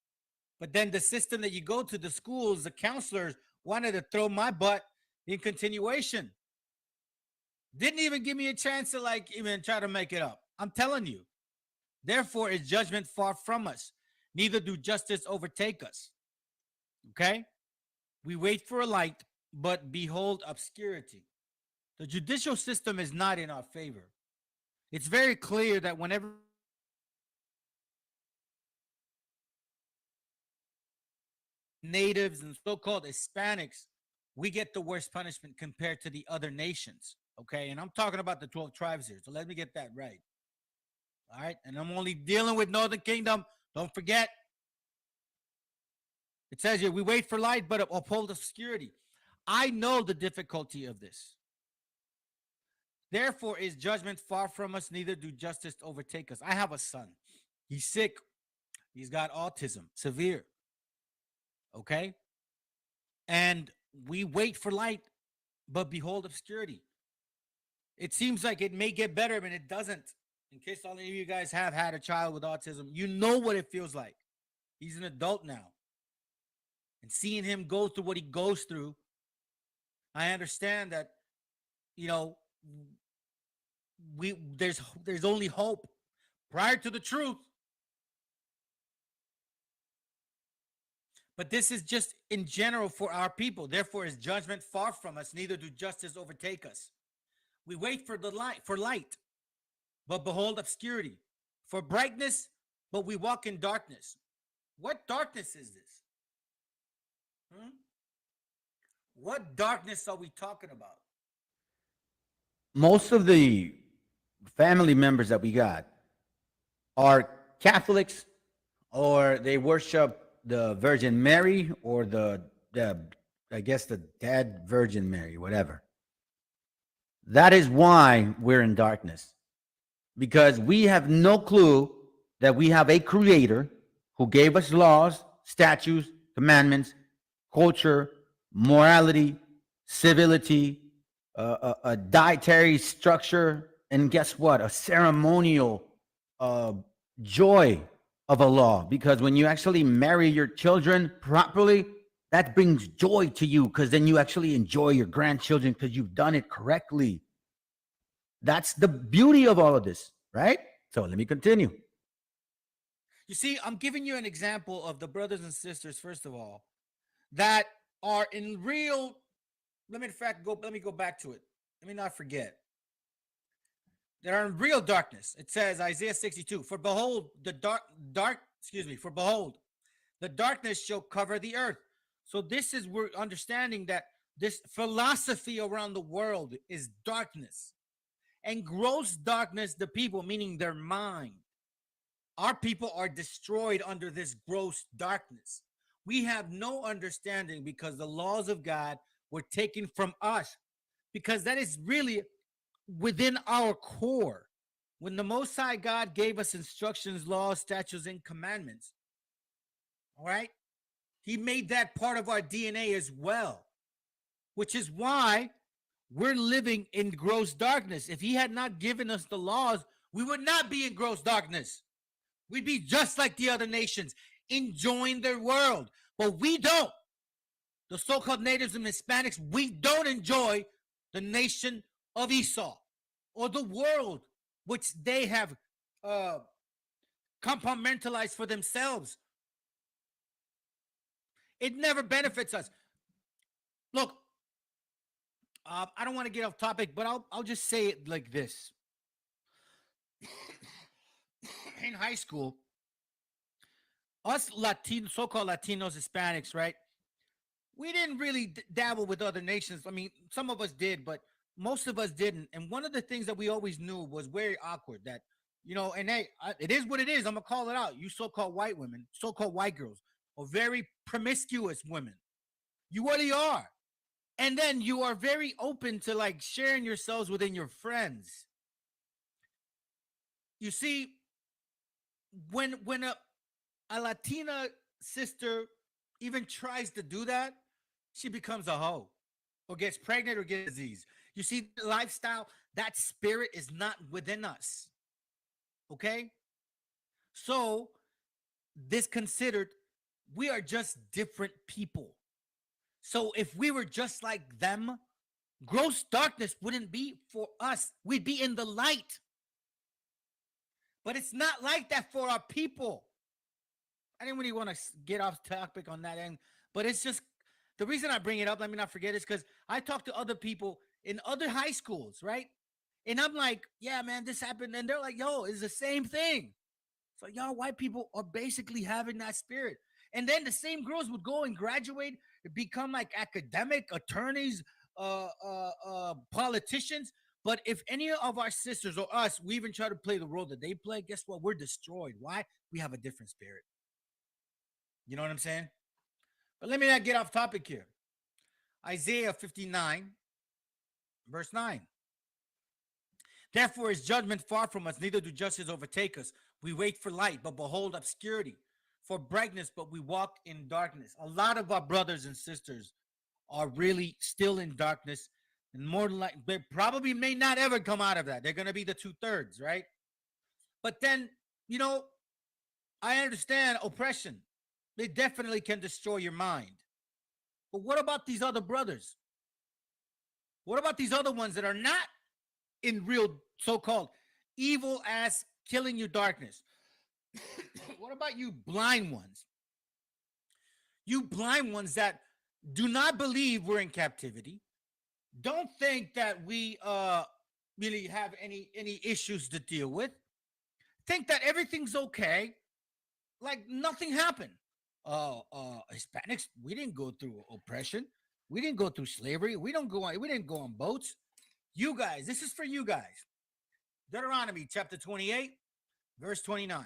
But then the system that you go to, the schools, the counselors wanted to throw my butt in continuation. Didn't even give me a chance to like even try to make it up. I'm telling you. Therefore is judgment far from us. Neither do justice overtake us. Okay? We wait for a light, but behold obscurity. The judicial system is not in our favor. It's very clear that whenever natives and so-called Hispanics, we get the worst punishment compared to the other nations. Okay? And I'm talking about the 12 tribes here. So let me get that right. All right? And I'm only dealing with Northern Kingdom. Don't forget. It says here, we wait for light, but uphold obscurity. I know the difficulty of this. Therefore is judgment far from us, neither do justice overtake us. I have a son. He's sick. He's got autism, severe. Okay? And we wait for light, but behold obscurity. It seems like it may get better, but it doesn't. In case all of you guys have had a child with autism, you know what it feels like. He's an adult now. And seeing him go through what he goes through, I understand that, you know, there's only hope prior to the truth. But this is just in general for our people. Therefore is judgment far from us, neither do justice overtake us. We wait for the light, but behold obscurity. For brightness, but we walk in darkness. What darkness is this? What darkness are we talking about? Most of the family members that we got are Catholics, or they worship the Virgin Mary, or the I guess the dead Virgin Mary, whatever. That is why we're in darkness, because we have no clue that we have a creator who gave us laws, statutes, commandments, culture, morality, civility, a dietary structure, and guess what? A ceremonial joy of a law. Because when you actually marry your children properly, that brings joy to you, because then you actually enjoy your grandchildren because you've done it correctly. That's the beauty of all of this, right? So let me continue. You see, I'm giving you an example of the brothers and sisters, first of all, that are in real, let me go back to it. Let me not forget. That are in real darkness. It says, Isaiah 62, for behold, the darkness shall cover the earth. So this is, we're understanding that this philosophy around the world is darkness. And gross darkness, the people, meaning their mind. Our people are destroyed under this gross darkness. We have no understanding because the laws of God were taken from us, because that is really within our core. When the Most High God gave us instructions, laws, statutes, and commandments, all right, he made that part of our DNA as well, which is why we're living in gross darkness. If he had not given us the laws, we would not be in gross darkness. We'd be just like the other nations, enjoying their world. But we don't. The so-called natives and Hispanics, we don't enjoy the nation of Esau or the world which they have compartmentalized for themselves. It never benefits us. Look, I don't want to get off topic, but I'll just say it like this. In high school, us Latinos, so-called Latinos, Hispanics, right? We didn't really dabble with other nations. I mean, some of us did, but most of us didn't. And one of the things that we always knew was very awkward, that, you know, and hey, it is what it is. I'm going to call it out. You so-called white women, so-called white girls, or very promiscuous women. You really are. And then you are very open to like sharing yourselves within your friends. You see, when a Latina sister even tries to do that, she becomes a hoe or gets pregnant or gets disease. You see, the lifestyle, that spirit is not within us. Okay? So, this considered, we are just different people. So, if we were just like them, gross darkness wouldn't be for us. We'd be in the light. But it's not like that for our people. I didn't really want to get off topic on that end, but it's just the reason I bring it up, let me not forget, is because I talk to other people in other high schools, right? And I'm like, yeah, man, this happened. And they're like, yo, it's the same thing. So y'all white people are basically having that spirit. And then the same girls would go and graduate, become like academic attorneys, politicians. But if any of our sisters or us, we even try to play the role that they play, guess what? We're destroyed. Why? We have a different spirit. You know what I'm saying? But let me not get off topic here. Isaiah 59, verse 9. Therefore is judgment far from us, neither do justice overtake us. We wait for light, but behold obscurity. For brightness, but we walk in darkness. A lot of our brothers and sisters are really still in darkness. And more than likely, they probably may not ever come out of that. They're going to be the 2/3, right? But then, you know, I understand oppression. They definitely can destroy your mind. But what about these other brothers? What about these other ones that are not in real so-called evil ass killing you darkness? What about you blind ones? You blind ones that do not believe we're in captivity. Don't think that we really have any issues to deal with. Think that everything's okay. Like nothing happened. Hispanics, we didn't go through oppression. We didn't go through slavery. We didn't go on boats. You guys, this is for you guys. Deuteronomy chapter 28, verse 29.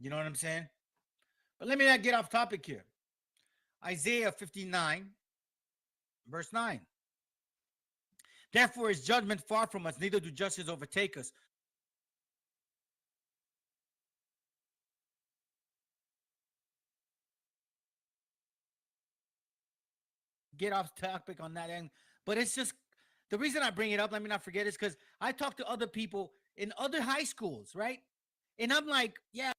You know what I'm saying? But let me not get off topic here. Isaiah 59, verse 9. Therefore is judgment far from us, neither do justice overtake us. Get off topic on that end. But it's just the reason I bring it up, let me not forget, is because I talk to other people in other high schools, right? And I'm like, yeah.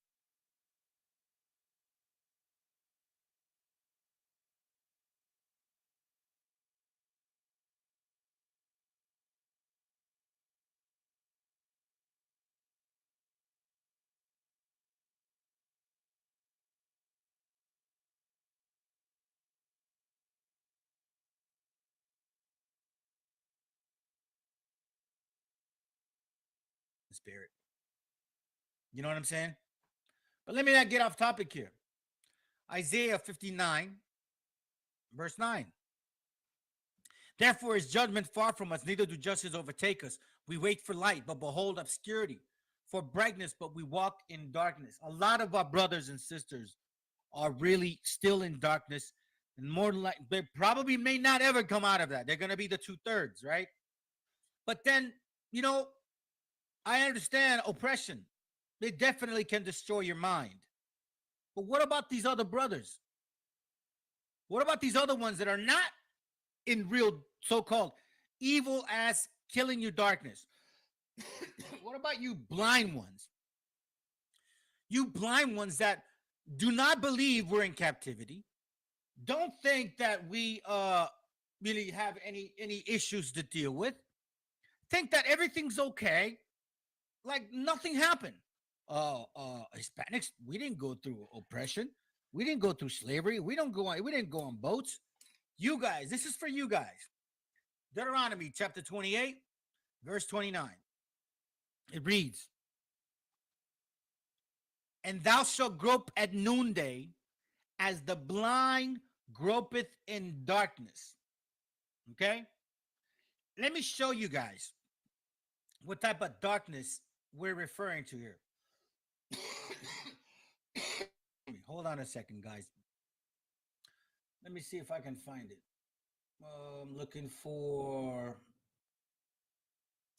Spirit. You know what I'm saying? But let me not get off topic here. Isaiah 59, verse 9. Therefore is judgment far from us, neither do justice overtake us. We wait for light, but behold obscurity. For brightness, but we walk in darkness. A lot of our brothers and sisters are really still in darkness. And more than like they probably may not ever come out of that. They're going to be the 2/3, right? But then, you know, I understand oppression. They definitely can destroy your mind. But what about these other brothers? What about these other ones that are not in real so-called evil ass killing you darkness? What about you blind ones? You blind ones that do not believe we're in captivity. Don't think that we really have any issues to deal with. Think that everything's okay, like nothing happened. Hispanics, we didn't go through oppression. We didn't go through slavery. We didn't go on boats. You guys, this is for you guys. Deuteronomy chapter 28, verse 29. It reads, "And thou shalt grope at noonday as the blind gropeth in darkness." Okay? Let me show you guys what type of darkness we're referring to here. Hold on a second, guys. Let me see if I can find it. I'm looking for,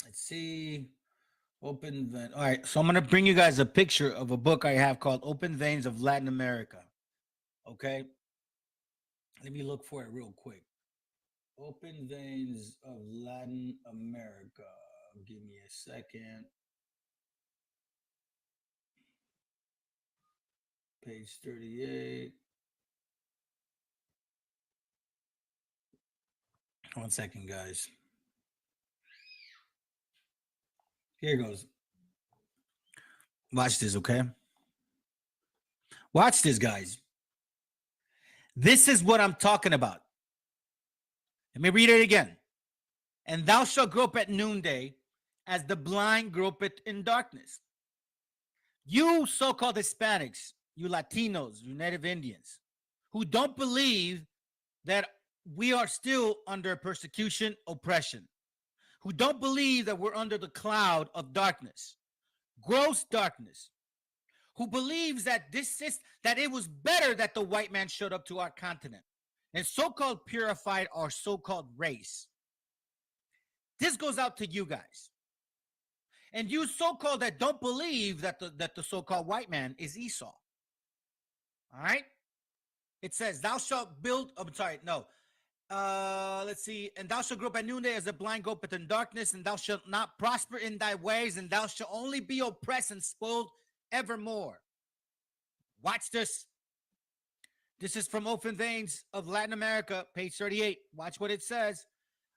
let's see, Open Vein. All right, so I'm going to bring you guys a picture of a book I have called Open Veins of Latin America. Okay? Let me look for it real quick. Open Veins of Latin America. Give me a second. Page 38. One second, guys. Here goes. Watch this, okay? Watch this, guys. This is what I'm talking about. Let me read it again. "And thou shalt grope at noonday as the blind gropeth in darkness." You so-called Hispanics, you Latinos, you Native Indians, who don't believe that we are still under persecution, oppression, who don't believe that we're under the cloud of darkness, gross darkness, who believes that that it was better that the white man showed up to our continent and so-called purified our so-called race. This goes out to you guys. And you so-called that don't believe that the so-called white man is Esau. All right? It says, "Thou shalt build," let's see. "And thou shalt grope at noonday as a blind gropeth in darkness, and thou shalt not prosper in thy ways, and thou shalt only be oppressed and spoiled evermore." Watch this. This is from Open Veins of Latin America, page 38. Watch what it says.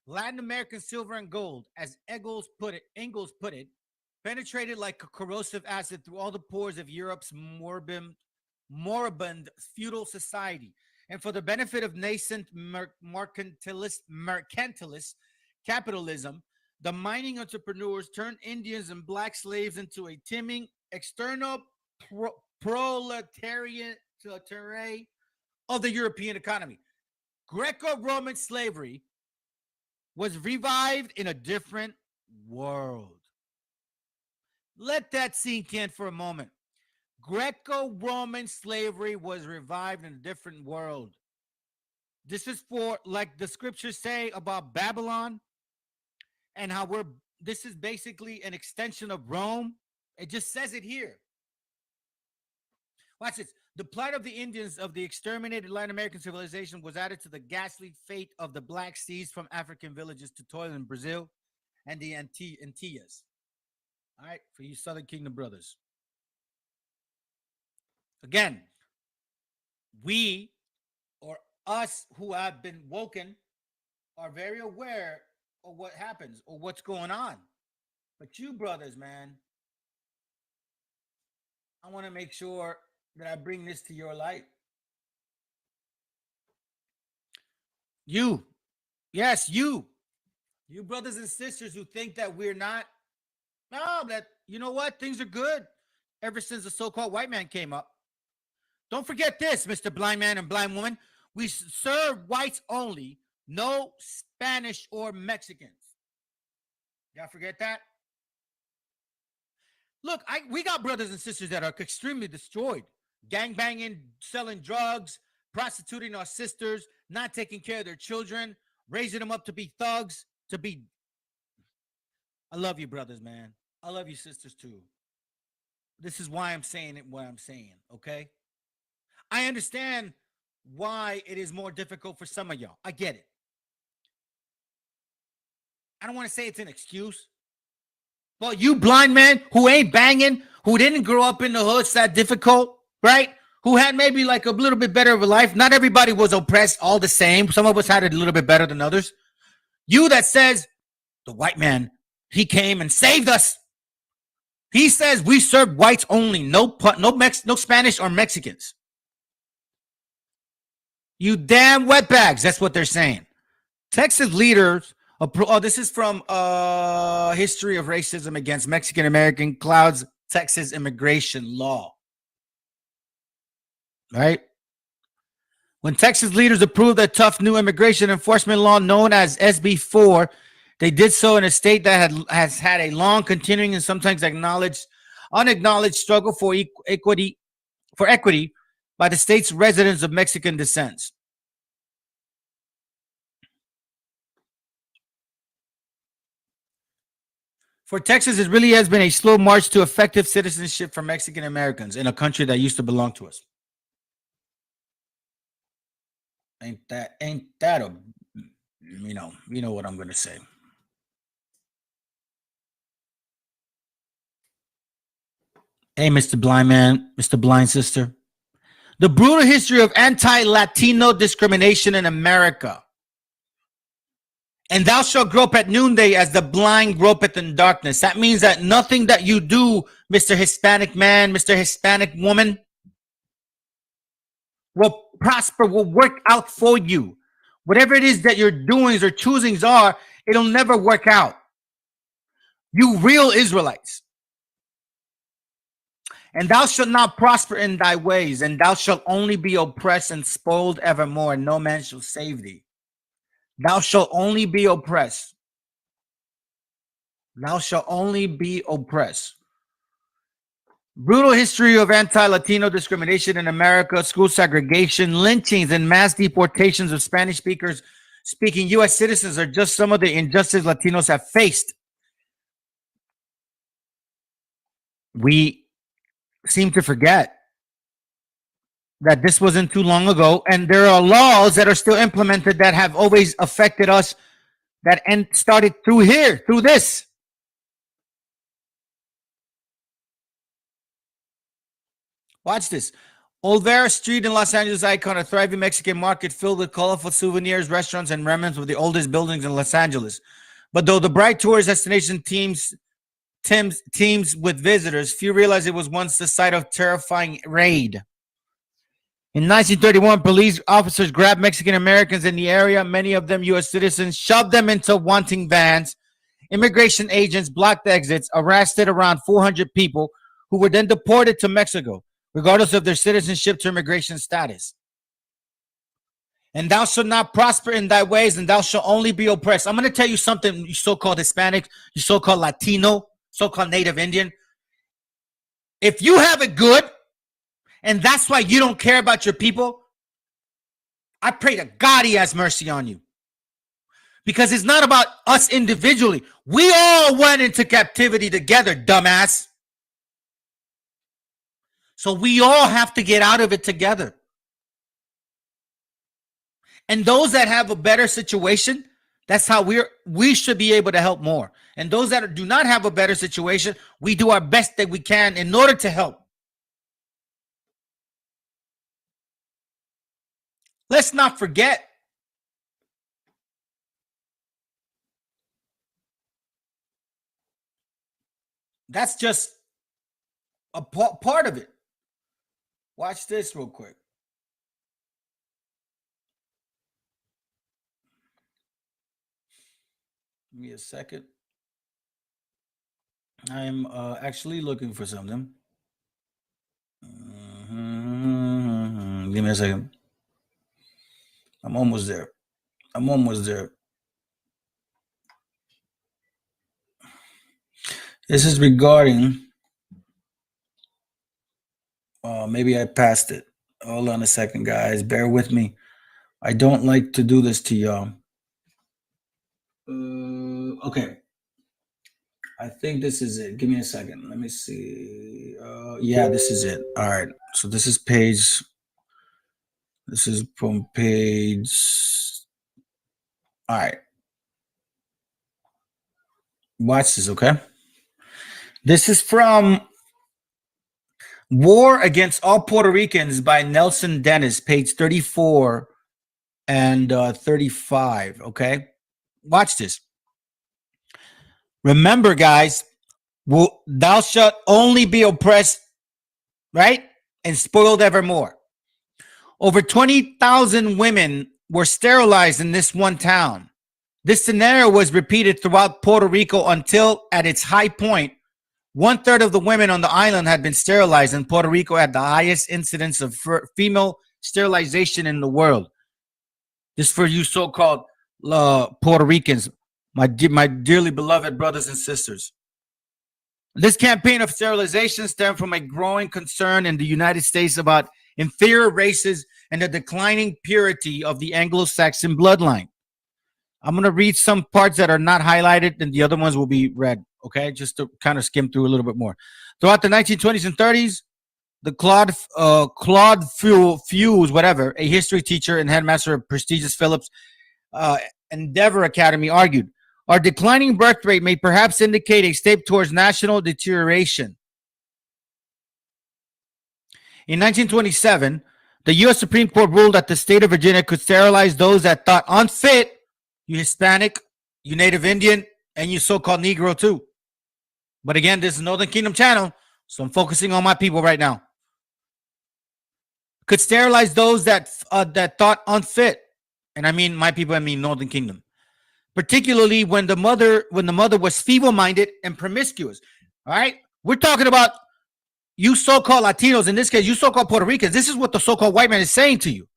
"Latin American silver and gold, as Engels put it, penetrated like a corrosive acid through all the pores of Europe's moribund feudal society, and for the benefit of nascent mercantilist capitalism, the mining entrepreneurs turned Indians and black slaves into a teeming external proletariat of the European economy. Greco-Roman slavery was revived in a different world." Let that sink in for a moment. Greco-Roman slavery was revived in a different world. This is for, like the scriptures say about Babylon, and how this is basically an extension of Rome. It just says it here. Watch this. "The plight of the Indians of the exterminated Latin American civilization was added to the ghastly fate of the Black Seas from African villages to toil in Brazil and the Antilles." All right, for you Southern Kingdom brothers. Again, we, or us who have been woken, are very aware of what happens or what's going on. But you brothers, man, I want to make sure that I bring this to your light. You, yes, you brothers and sisters who think that we're not, no, that, you know what, things are good ever since the so-called white man came up. Don't forget this, Mr. Blind Man and Blind Woman. We serve whites only, no Spanish or Mexicans. Y'all forget that? Look, we got brothers and sisters that are extremely destroyed. Gangbanging, selling drugs, prostituting our sisters, not taking care of their children, raising them up to be thugs, to be. I love you, brothers, man. I love you, sisters, too. This is why I'm saying it, what I'm saying, okay? I understand why it is more difficult for some of y'all. I get it. I don't want to say it's an excuse. But you blind men who ain't banging, who didn't grow up in the hoods that difficult, right? Who had maybe like a little bit better of a life. Not everybody was oppressed all the same. Some of us had it a little bit better than others. You that says, the white man, he came and saved us. He says we serve whites only, no Spanish or Mexicans. You damn wetbags, that's what they're saying. Texas leaders, this is from History of Racism Against Mexican American Clouds Texas Immigration Law. Right? When Texas leaders approved a tough new immigration enforcement law known as SB 4, they did so in a state that has had a long, continuing, and sometimes unacknowledged struggle for equity by the state's residents of Mexican descent. For Texas, it really has been a slow march to effective citizenship for Mexican Americans in a country that used to belong to us. Ain't that a, you know what I'm going to say. Hey, Mr. Blind Man, Mr. Blind Sister. The brutal history of anti-Latino discrimination in America. And thou shalt grope at noonday as the blind gropeth in darkness. That means that nothing that you do, Mr. Hispanic man, Mr. Hispanic woman, will prosper, will work out for you. Whatever it is that your doings or choosings are, it'll never work out. You real Israelites. And thou shalt not prosper in thy ways, and thou shalt only be oppressed and spoiled evermore, and no man shall save thee. Thou shalt only be oppressed. Thou shalt only be oppressed. Brutal history of anti-Latino discrimination in America, school segregation, lynchings, and mass deportations of Spanish speaking U.S. citizens are just some of the injustices Latinos have faced. We seem to forget that this wasn't too long ago, and there are laws that are still implemented that have always affected us that started through here, through this. Watch this. Olvera Street in Los Angeles icon, a thriving Mexican market filled with colorful souvenirs, restaurants, and remnants of the oldest buildings in Los Angeles. But though the bright tourist destination teams with visitors, few realize it was once the site of terrifying raid. In 1931, police officers grabbed Mexican Americans in the area, many of them U.S. citizens, shoved them into wanting vans. Immigration agents blocked exits, arrested around 400 people who were then deported to Mexico, regardless of their citizenship to immigration status. And thou shalt not prosper in thy ways, and thou shalt only be oppressed. I'm going to tell you something, you so-called Hispanic, you so-called Latino, so-called Native Indian. If you have it good, and that's why you don't care about your people, I pray to God he has mercy on you. Because it's not about us individually. We all went into captivity together, dumbass. So we all have to get out of it together. And those that have a better situation, that's how we should be able to help more. And those that do not have a better situation, we do our best that we can in order to help. Let's not forget. That's just a part of it. Watch this real quick. Give me a second. I'm actually looking for something. Give me a second. I'm almost there. This is regarding, maybe I passed it. Hold on a second, guys. Bear with me. I don't like to do this to y'all. Okay. I think this is it. Give me a second. Let me see. Yeah, this is it. All right. So this is page. This is from page. All right. Watch this, okay? This is from War Against All Puerto Ricans by Nelson Dennis, page 34 and 35, okay? Watch this. Remember, guys, thou shalt only be oppressed, right? And spoiled evermore. Over 20,000 women were sterilized in this one town. This scenario was repeated throughout Puerto Rico until, at its high point, 1/3 of the women on the island had been sterilized, and Puerto Rico had the highest incidence of female sterilization in the world. This for you so-called Puerto Ricans, my dearly beloved brothers and sisters. This campaign of sterilization stemmed from a growing concern in the United States about inferior races and the declining purity of the Anglo-Saxon bloodline. I'm going to read some parts that are not highlighted, and the other ones will be read, okay? Just to kind of skim through a little bit more. Throughout the 1920s and 30s, the Claude Fuse, whatever, a history teacher and headmaster of prestigious Phillips Endeavor Academy, argued, our declining birth rate may perhaps indicate a step towards national deterioration. In 1927, the U.S. Supreme Court ruled that the state of Virginia could sterilize those that thought unfit, you Hispanic, you Native Indian, and you so-called Negro too. But again, this is Northern Kingdom channel, so I'm focusing on my people right now. Could sterilize those that thought unfit, and I mean my people, I mean Northern Kingdom. Particularly when the mother was feeble-minded and promiscuous. All right, we're talking about you so-called Latinos, in this case, you so-called Puerto Ricans. This is what the so-called white man is saying to you.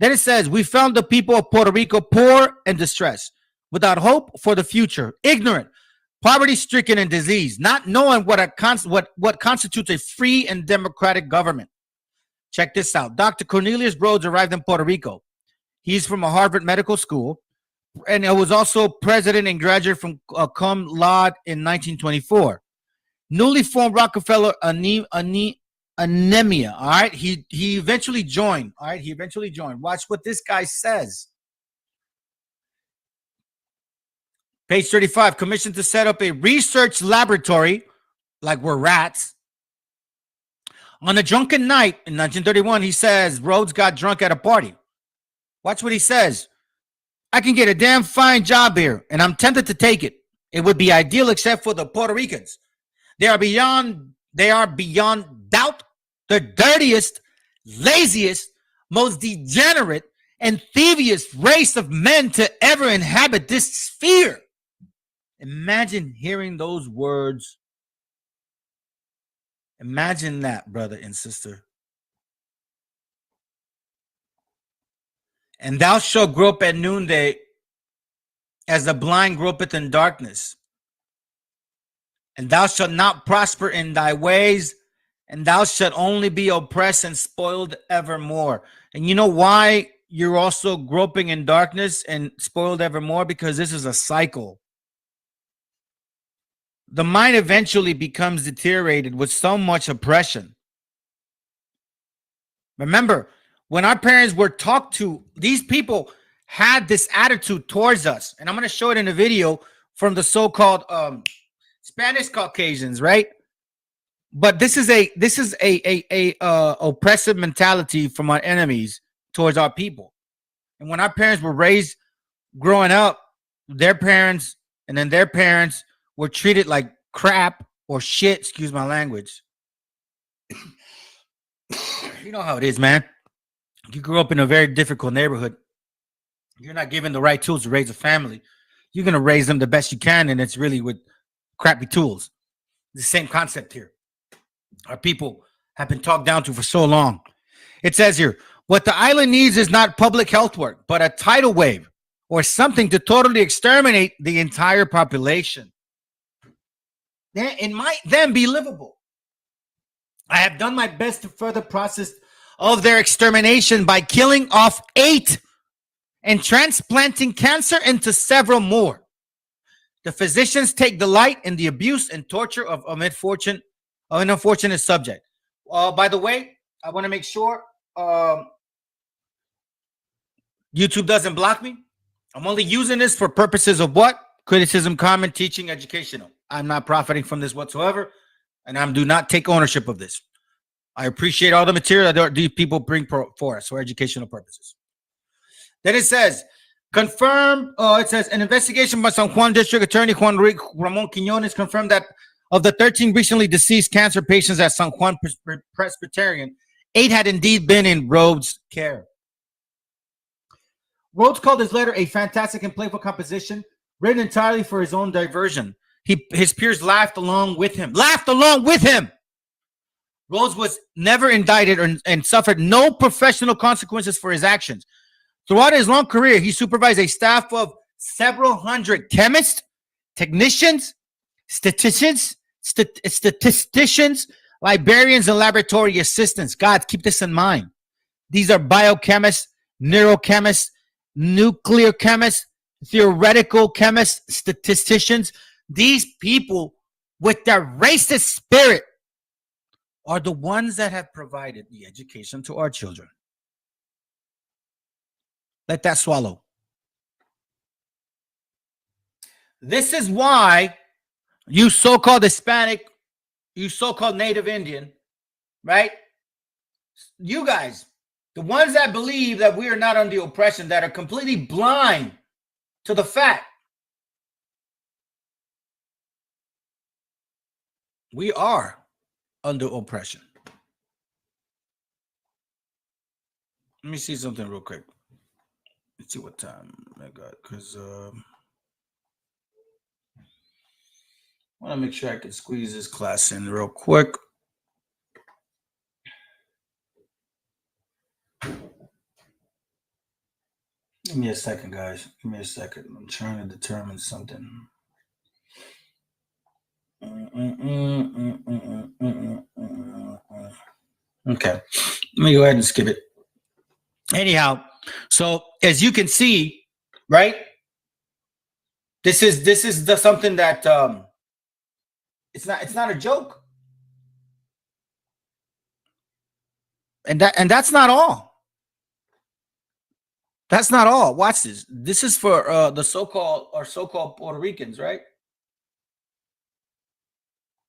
Then it says, we found the people of Puerto Rico poor and distressed, without hope for the future, ignorant, poverty-stricken, and diseased, not knowing what constitutes a free and democratic government. Check this out. Dr. Cornelius Rhodes arrived in Puerto Rico. He's from a Harvard Medical School, and was also president and graduate from cum laude in 1924. Newly formed Rockefeller Anemia. All right, he eventually joined. All right, he eventually joined. Watch what this guy says. Page 35. Commissioned to set up a research laboratory, like we're rats. On a drunken night in 1931, he says Rhodes got drunk at a party. Watch what he says. I can get a damn fine job here, and I'm tempted to take it. It would be ideal except for the Puerto Ricans. They are beyond doubt the dirtiest, laziest, most degenerate, and thieviest race of men to ever inhabit this sphere. Imagine hearing those words. Imagine that, brother and sister. And thou shalt grope at noonday as the blind gropeth in darkness. And thou shalt not prosper in thy ways, and thou shalt only be oppressed and spoiled evermore. And you know why you're also groping in darkness and spoiled evermore? Because this is a cycle. The mind eventually becomes deteriorated with so much oppression. Remember, when our parents were talked to, these people had this attitude towards us. And I'm going to show it in a video from the so-called Spanish Caucasians, right? But this is a oppressive mentality from our enemies towards our people. And when our parents were raised growing up, their parents and then their parents were treated like crap or shit, excuse my language. You know how it is, man. You grew up in a very difficult neighborhood. You're not given the right tools to raise a family. You're going to raise them the best you can, and it's really with crappy tools. The same concept here. Our people have been talked down to for so long. It says here, what the island needs is not public health work, but a tidal wave or something to totally exterminate the entire population. It might then be livable. I have done my best to further process of their extermination by killing off 8 and transplanting cancer into several more. The physicians take delight in the abuse and torture of an unfortunate subject. By the way, I want to make sure YouTube doesn't block me. I'm only using this for purposes of what? Criticism, comment, teaching, educational. I'm not profiting from this whatsoever, and I do not take ownership of this. I appreciate all the material that these people bring for us for educational purposes. Then it says, confirmed, it says, an investigation by San Juan District Attorney Juan Ramon Quiñones confirmed that of the 13 recently deceased cancer patients at San Juan Presbyterian, 8 had indeed been in Rhodes' care. Rhodes called his letter a fantastic and playful composition written entirely for his own diversion. His peers laughed along with him. Rhodes was never indicted and suffered no professional consequences for his actions. Throughout his long career, he supervised a staff of several hundred chemists, technicians, statisticians, librarians, and laboratory assistants. God, keep this in mind. These are biochemists, neurochemists, nuclear chemists, theoretical chemists, statisticians. These people with their racist spirit are the ones that have provided the education to our children. Let that swallow. This is why you so-called Hispanic, you so-called Native Indian, right? You guys, the ones that believe that we are not under oppression, that are completely blind to the fact we are under oppression. Let me see something real quick. Let's see what time I got, because I want to make sure I can squeeze this class in real quick. Give me a second, guys. Give me a second. I'm trying to determine something. Okay. Let me go ahead and skip it. Anyhow, so as you can see, right? This is something that it's not a joke. And that's not all. That's not all. Watch this. This is for the so-called Puerto Ricans, right?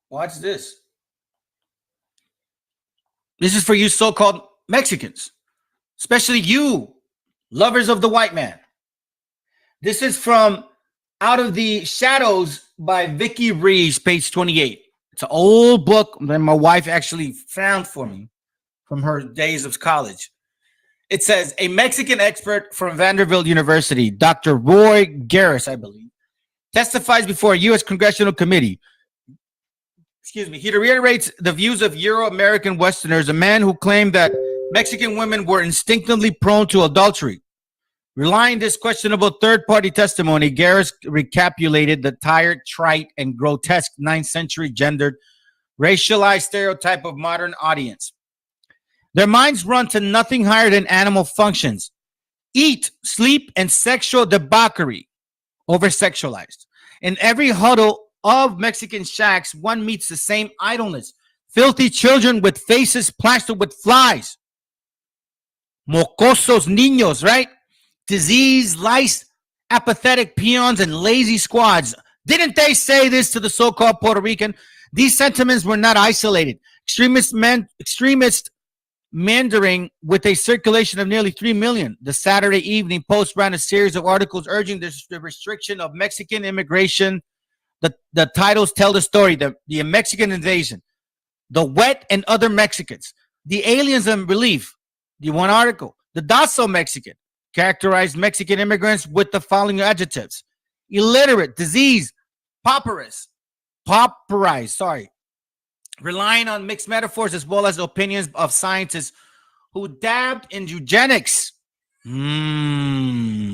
Watch this. This is for you so-called Mexicans, especially you lovers of the white man. This is from Out of the Shadows by Vicky Reeves, page 28. It's an old book that my wife actually found for me from her days of college. It says, a Mexican expert from Vanderbilt University, Dr. Roy Garris, I believe, testifies before a U.S. Congressional Committee. He reiterates the views of Euro-American Westerners, a man who claimed that Mexican women were instinctively prone to adultery. Relying this questionable third-party testimony, Garris recapitulated the tired, trite, and grotesque 9th century gendered, racialized stereotype of modern audience. Their minds run to nothing higher than animal functions. Eat, sleep, and sexual debauchery. Over-sexualized. In every huddle of Mexican shacks, one meets the same idleness. Filthy children with faces plastered with flies. Mocosos niños, right? Disease, lice, apathetic peons, and lazy squads. Didn't they say this to the so-called Puerto Rican? These sentiments were not isolated. Extremist Mandarin with a circulation of nearly 3 million. The Saturday Evening Post ran a series of articles urging the restriction of Mexican immigration. The titles tell the story. The Mexican invasion, the wet and other Mexicans, the aliens in relief. The one article, the docile Mexican, characterized Mexican immigrants with the following adjectives: illiterate, disease, pauperized, relying on mixed metaphors as well as opinions of scientists who dabbed in eugenics.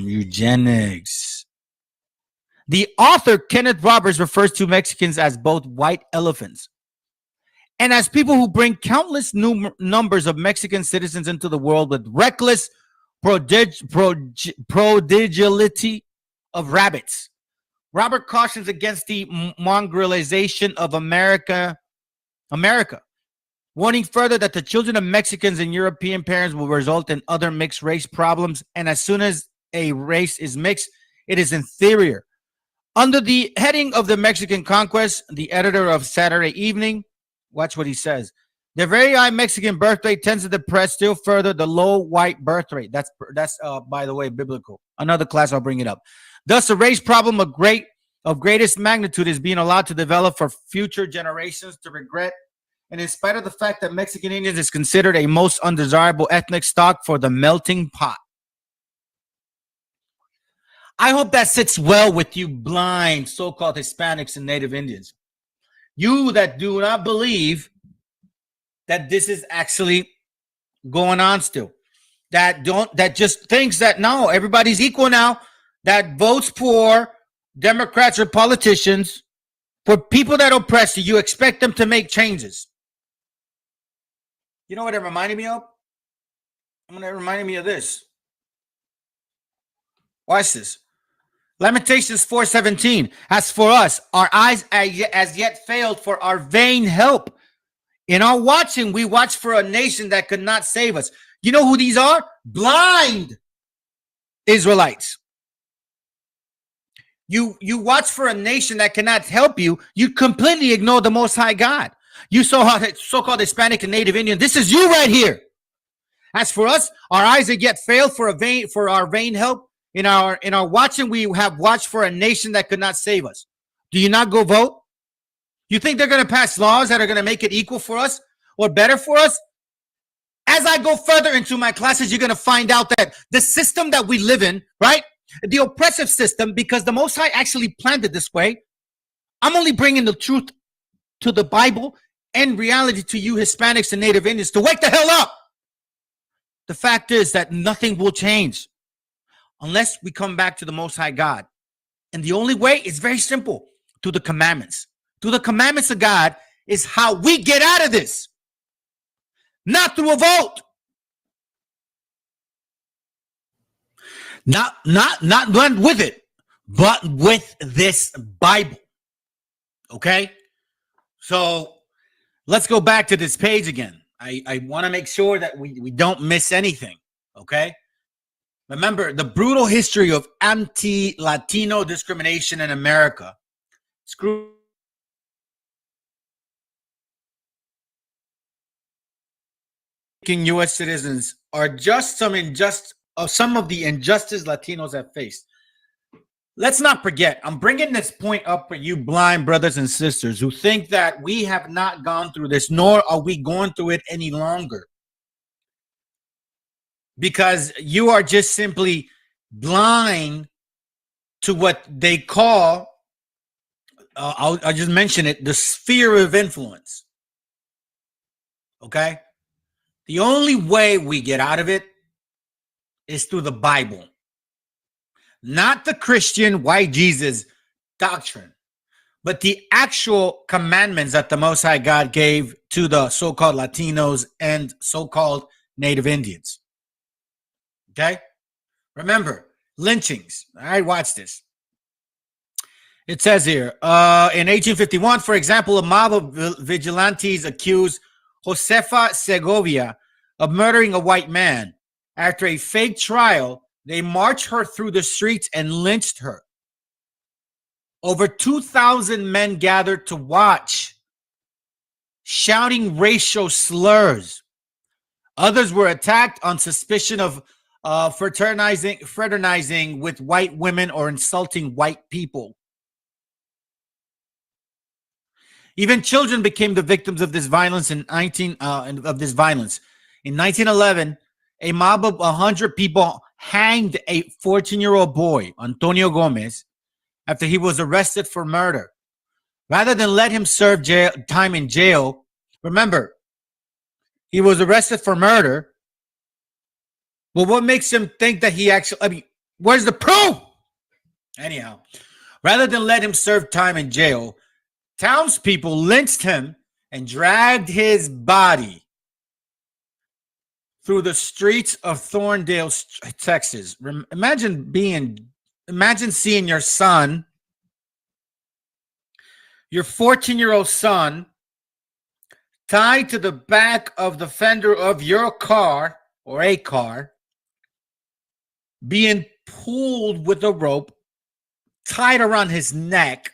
Eugenics. The author, Kenneth Roberts, refers to Mexicans as both white elephants and as people who bring countless numbers of Mexican citizens into the world with reckless prodigality of rabbits. Robert cautions against the mongrelization of America, warning further that the children of Mexicans and European parents will result in other mixed race problems, and as soon as a race is mixed, it is inferior. Under the heading of the Mexican conquest, the editor of Saturday Evening, watch what he says. The very high Mexican birth rate tends to depress still further the low white birth rate. That's by the way, biblical. Another class, I'll bring it up. Thus, a race problem of greatest magnitude is being allowed to develop for future generations to regret. And in spite of the fact that Mexican Indians is considered a most undesirable ethnic stock for the melting pot. I hope that sits well with you blind so-called Hispanics and Native Indians. You that do not believe that this is actually going on still. That just thinks that no, everybody's equal now. That votes for Democrats or politicians, for people that oppress you, you expect them to make changes. You know what it reminded me of? It reminded me of this. Watch this. Lamentations 4:17. As for us, our eyes as yet failed for our vain help. In our watching, we watch for a nation that could not save us. You know who these are? Blind Israelites. You watch for a nation that cannot help you. You completely ignore the Most High God. You saw how the so-called Hispanic and Native Indian. This is you right here. As for us, our eyes have yet failed for our vain help. In our watching, we have watched for a nation that could not save us. Do you not go vote? You think they're going to pass laws that are going to make it equal for us or better for us? As I go further into my classes, you're going to find out that the system that we live in, right? The oppressive system, because the Most High actually planned it this way. I'm only bringing the truth to the Bible and reality to you Hispanics and Native Indians to wake the hell up. The fact is that nothing will change unless we come back to the Most High God. And the only way is very simple, through the commandments. Through the commandments of God is how we get out of this. Not through a vote. Not with it, but with this Bible. Okay? So let's go back to this page again. I want to make sure that we don't miss anything. Okay? Remember, the brutal history of anti-Latino discrimination in America. Screw U.S. citizens are just some of the injustice Latinos have faced. Let's not forget, I'm bringing this point up for you blind brothers and sisters who think that we have not gone through this, nor are we going through it any longer. Because you are just simply blind to what they call, I'll just mention it, the sphere of influence. Okay? The only way we get out of it is through the Bible. Not the Christian white Jesus doctrine, but the actual commandments that the Most High God gave to the so-called Latinos and so-called Native Indians. Okay? Remember, lynchings. All right, watch this. It says here, in 1851, for example, a mob of vigilantes accused Josefa Segovia of murdering a white man. After a fake trial, they marched her through the streets and lynched her. Over 2,000 men gathered to watch, shouting racial slurs. Others were attacked on suspicion of fraternizing with white women or insulting white people. Even children became the victims of this violence In 1911, a mob of 100 people hanged a 14-year-old boy, Antonio Gomez, after he was arrested for murder. Rather than let him serve time in jail, remember, he was arrested for murder. Well, what makes him think that he actually, where's the proof? Anyhow, rather than let him serve time in jail, townspeople lynched him and dragged his body through the streets of Thorndale, Texas. Imagine seeing your son, your 14-year-old son, tied to the back of the fender of your car or a car, being pulled with a rope, tied around his neck,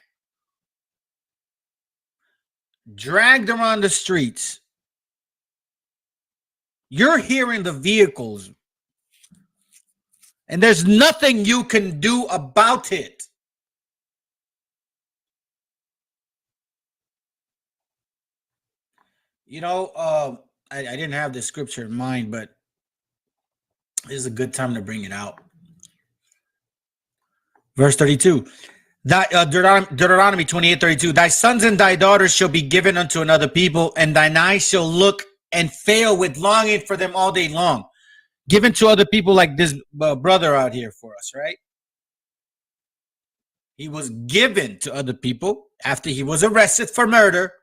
dragged around the streets. You're hearing the vehicles, and there's nothing you can do about it. You know, I didn't have this scripture in mind, but this is a good time to bring it out. Verse 32, Deuteronomy 28:32. Thy sons and thy daughters shall be given unto another people, and thine eyes shall look and fail with longing for them all day long. Given to other people like this brother out here for us, right? He was given to other people after he was arrested for murder.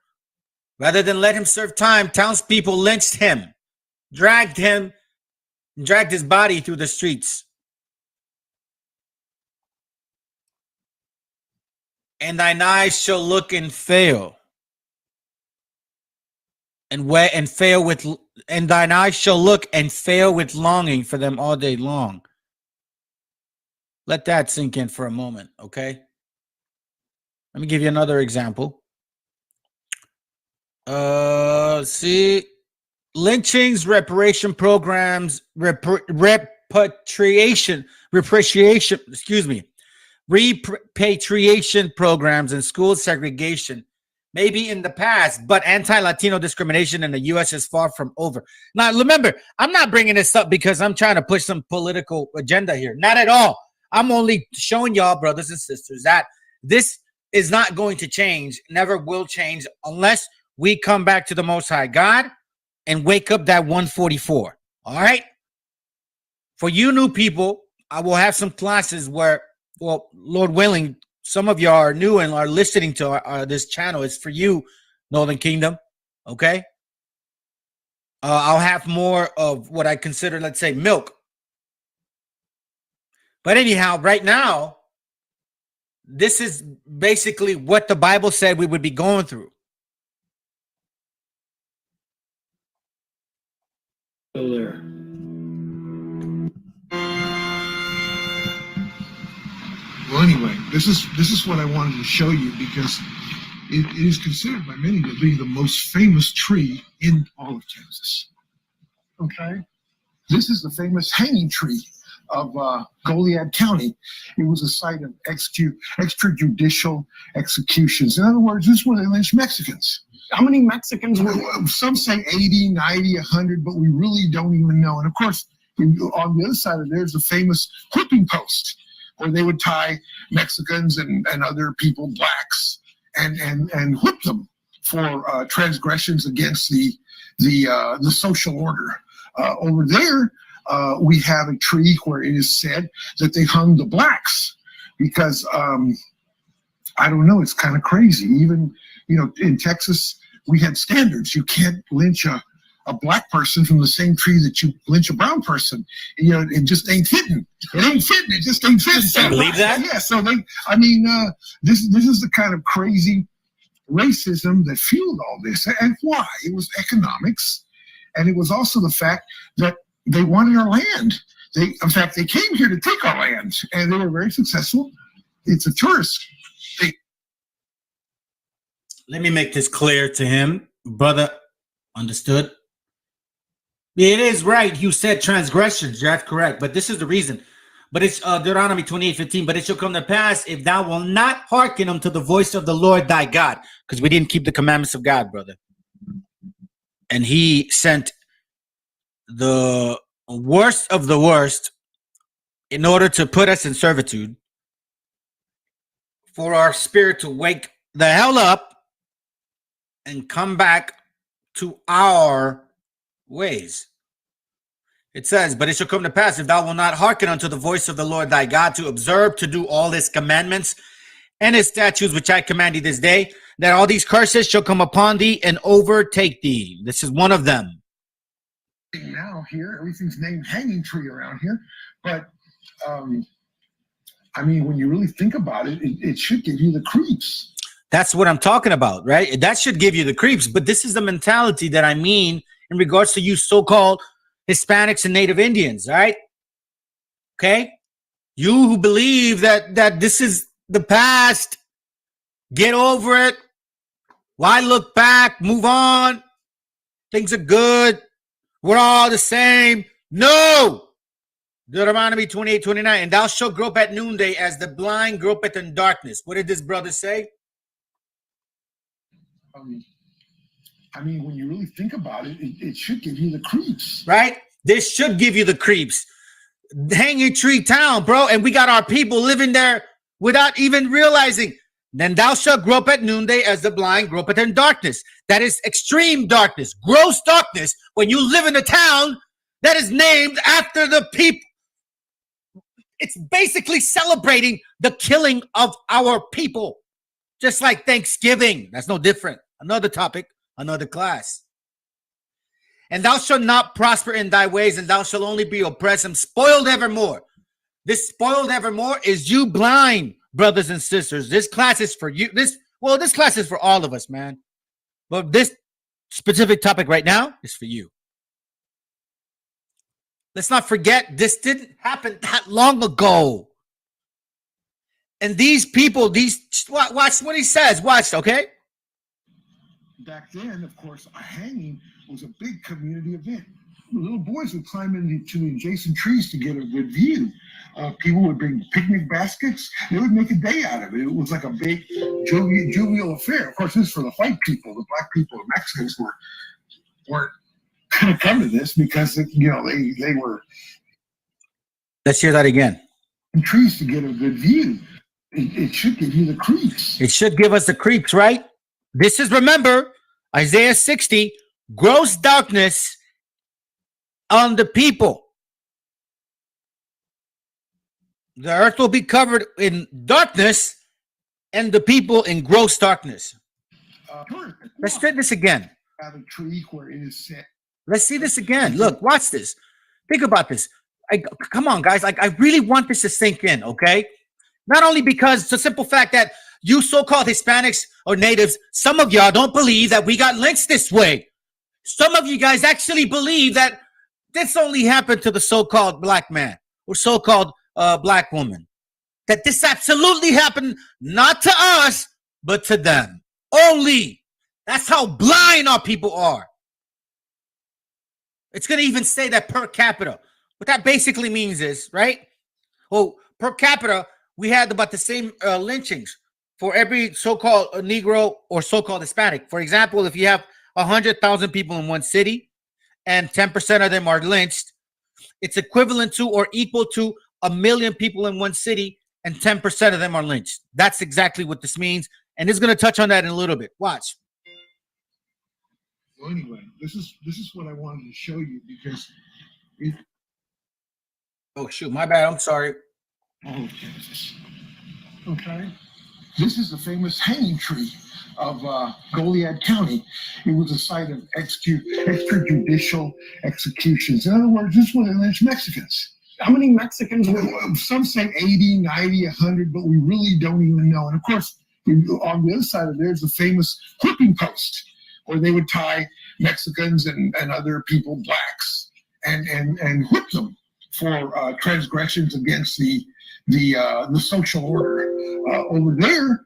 Rather than let him serve time, townspeople lynched him, dragged his body through the streets. And thine eyes shall look and fail, and thine eyes shall look and fail with longing for them all day long. Let that sink in for a moment, okay? Let me give you another example. Lynchings, repatriation programs, repatriation programs, and school segregation maybe in the past, but anti-Latino discrimination in the U.S. is far from over. Now, remember, I'm not bringing this up because I'm trying to push some political agenda here. Not at all. I'm only showing y'all, brothers and sisters, that this is not going to change, never will change, unless we come back to the Most High God and wake up that 144. All right? For you new people, I will have some classes where, well, Lord willing, some of y'all are new and are listening to this channel. It's for you, Northern Kingdom. Okay? I'll have more of what I consider, let's say, milk. But anyhow, right now, this is basically what the Bible said we would be going through. There. Well, anyway, this is what I wanted to show you because it is considered by many to be the most famous tree in all of Texas. Okay, this is the famous hanging tree of Goliad County. It was a site of extrajudicial executions. In other words, this is where they lynched Mexicans. How many Mexicans were? Some say 80, 90, 100, but we really don't even know. And of course, on the other side of there's the famous whipping post, where they would tie Mexicans and other people, blacks, and whip them for transgressions against the social order. Over there, we have a tree where it is said that they hung the blacks because I don't know, it's kind of crazy. Even, you know, in Texas, we had standards. You can't lynch a black person from the same tree that you lynch a brown person. You know, it just ain't fitting. It ain't fitting. It just ain't fitting. You believe that? Yeah. So this is the kind of crazy racism that fueled all this. And why? It was economics, and it was also the fact that they wanted our land. In fact, they came here to take our land, and they were very successful. It's a tourist thing. Let me make this clear to him, brother. Understood? It is right. You said transgressions. That's correct. But this is the reason. But it's Deuteronomy 28:15. But it shall come to pass if thou wilt not hearken unto the voice of the Lord thy God, because we didn't keep the commandments of God, brother. And he sent the worst of the worst in order to put us in servitude, for our spirit to wake the hell up and come back to our ways. It says, but it shall come to pass if thou wilt not hearken unto the voice of the Lord thy God, to observe to do all his commandments and his statutes which I command thee this day, that all these curses shall come upon thee and overtake thee. This is one of them. Now here, everything's named hanging tree around here, but I mean, when you really think about it, it should give you the creeps. That's what I'm talking about, right? That should give you the creeps. But this is the mentality that I mean in regards to you so-called Hispanics and Native Indians, right? Okay? You who believe that this is the past, get over it. Why look back? Move on. Things are good. We're all the same. No! Deuteronomy 28:29. And thou shalt grope at noonday as the blind gropeth in darkness. What did this brother say? I mean, when you really think about it, it should give you the creeps. Right? This should give you the creeps. Hanging tree town, bro. And we got our people living there without even realizing. Then thou shalt grope at noonday as the blind gropeth in darkness. That is extreme darkness, gross darkness, when you live in a town that is named after the people. It's basically celebrating the killing of our people. Just like Thanksgiving. That's no different. Another topic, another class. And thou shalt not prosper in thy ways, and thou shalt only be oppressed and spoiled evermore. This spoiled evermore is you blind, brothers and sisters. This class is for you. This class is for all of us, man. But this specific topic right now is for you. Let's not forget, this didn't happen that long ago. And these people, watch what he says. Watch, okay? Back then, of course, a hanging was a big community event. Little boys would climb into the adjacent trees to get a good view. People would bring picnic baskets. They would make a day out of it. It was like a big jovial affair. Of course, this is for the white people. The black people and Mexicans weren't going to come to this because, they were. Let's hear that again. Trees to get a good view. It should give you the creeps. It should give us the creeps, right? This is, remember, Isaiah 60, gross darkness on the people. The earth will be covered in darkness and the people in gross darkness. Let's try this again. Have a tree where it is set. Let's see this again. Look, watch this. Think about this. Come on, guys. I really want this to sink in, okay? Not only because it's a simple fact that you so-called Hispanics or natives, some of y'all don't believe that we got lynched this way. Some of you guys actually believe that this only happened to the so-called black man or so-called black woman. That this absolutely happened not to us, but to them only. That's how blind our people are. It's going to even say that per capita. What that basically means is, right? Well, per capita, we had about the same lynchings for every so-called Negro or so-called Hispanic. For example, if you have 100,000 people in one city and 10% of them are lynched, it's equivalent to or equal to 1 million people in one city and 10% of them are lynched. That's exactly what this means. And it's going to touch on that in a little bit. Watch. Well, anyway, this is what I wanted to show you because oh shoot, my bad. I'm sorry. Oh, Jesus. Okay. This is the famous hanging tree of Goliad County. It was a site of extrajudicial executions. In other words, this is where they lynched Mexicans. How many Mexicans were? Some say 80, 90, 100, but we really don't even know. And of course, on the other side of there's a famous whipping post where they would tie Mexicans and other people, blacks, and whip them for transgressions against the social order. Over there,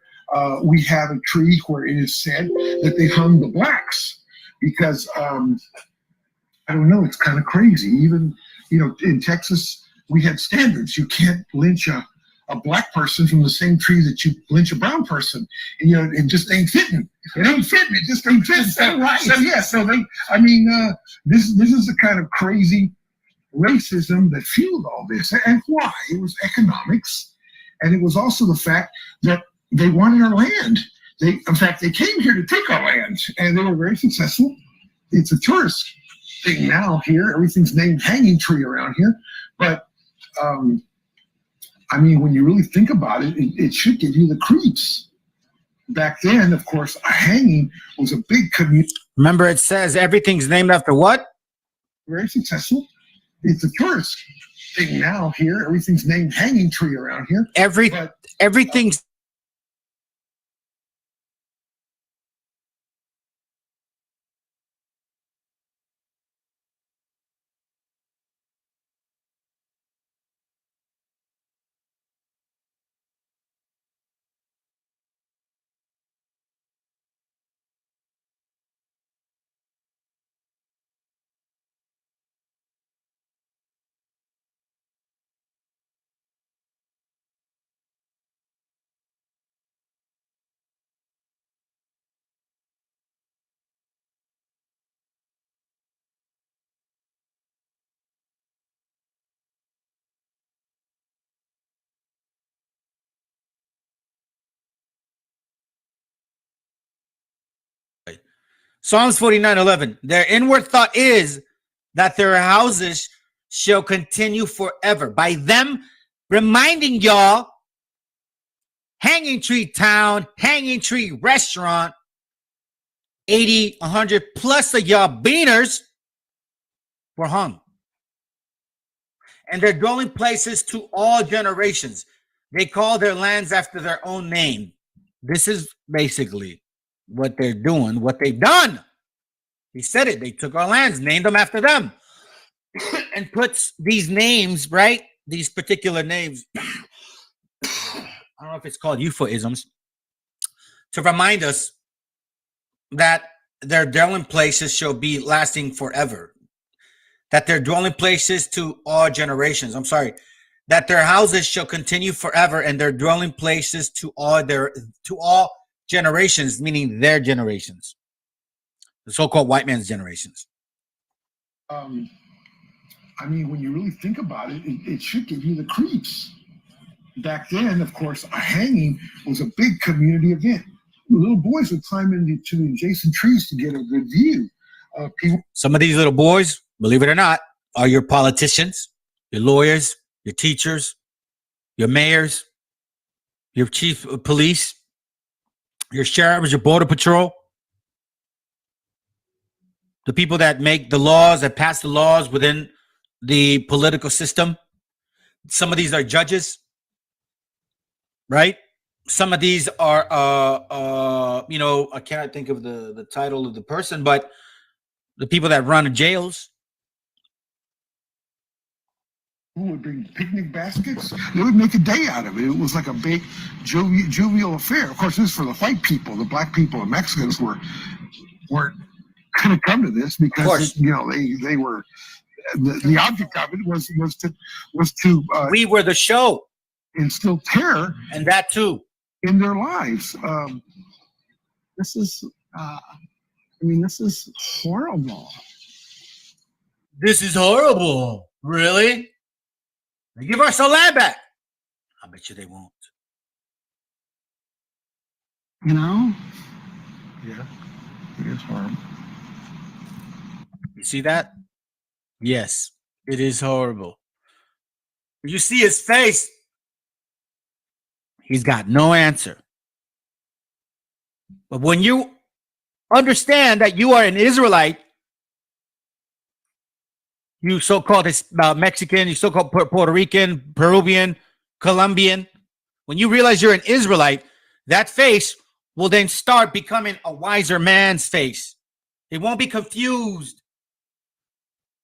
we have a tree where it is said that they hung the blacks because I don't know, it's kind of crazy. Even in Texas, we had standards. You can't lynch a black person from the same tree that you lynch a brown person. And, it just ain't fitting. It ain't fitting. It just ain't fitting. This is the kind of crazy racism that fueled all this. And why? It was economics. And it was also the fact that they wanted our land. In fact, they came here to take our land, and they were very successful. It's a tourist thing now here. Everything's named hanging tree around here. But, when you really think about it, it should give you the creeps. Back then, of course, a hanging was a big community. Remember, it says everything's named after what? Very successful. It's a tourist thing now here. Everything's named hanging tree around here. Everything's Psalms 49:11. Their inward thought is that their houses shall continue forever. By them reminding y'all, Hanging Tree Town, Hanging Tree Restaurant, 80, 100 plus of y'all beaners were hung. And their dwelling places to all generations. They call their lands after their own name. This is basically what they're doing, what they've done. He said it. They took our lands, named them after them, and puts these names, right? These particular names. I don't know if it's called euphemisms, to remind us that their dwelling places shall be lasting forever. That their dwelling places to all generations. I'm sorry. That their houses shall continue forever, and their dwelling places to all generations, meaning their generations. The so-called white man's generations. I mean, when you really think about it, it should give you the creeps. Back then, of course, a hanging was a big community event. The little boys would climb into the adjacent trees to get a good view of people. Some of these little boys, believe it or not, are your politicians, your lawyers, your teachers, your mayors, your chief of police, your sheriffs, your border patrol, the people that make the laws, that pass the laws within the political system. Some of these are judges, right? Some of these are, I can't think of the title of the person, but the people that run jails. Who would bring picnic baskets? They would make a day out of it. It was like a big jovial affair. Of course, this is for the white people. The black people and Mexicans weren't going to come to this because they were the object of it was to we were the show, instill terror, and that too in their lives. This is horrible. This is horrible. Really? They give us our land back. I bet you they won't. Yeah, it is horrible. You see that? Yes, it is horrible. You see his face. He's got no answer. But when you understand that you are an Israelite, you so-called Mexican, you so-called Puerto Rican, Peruvian, Colombian, when you realize you're an Israelite, that face will then start becoming a wiser man's face. It won't be confused.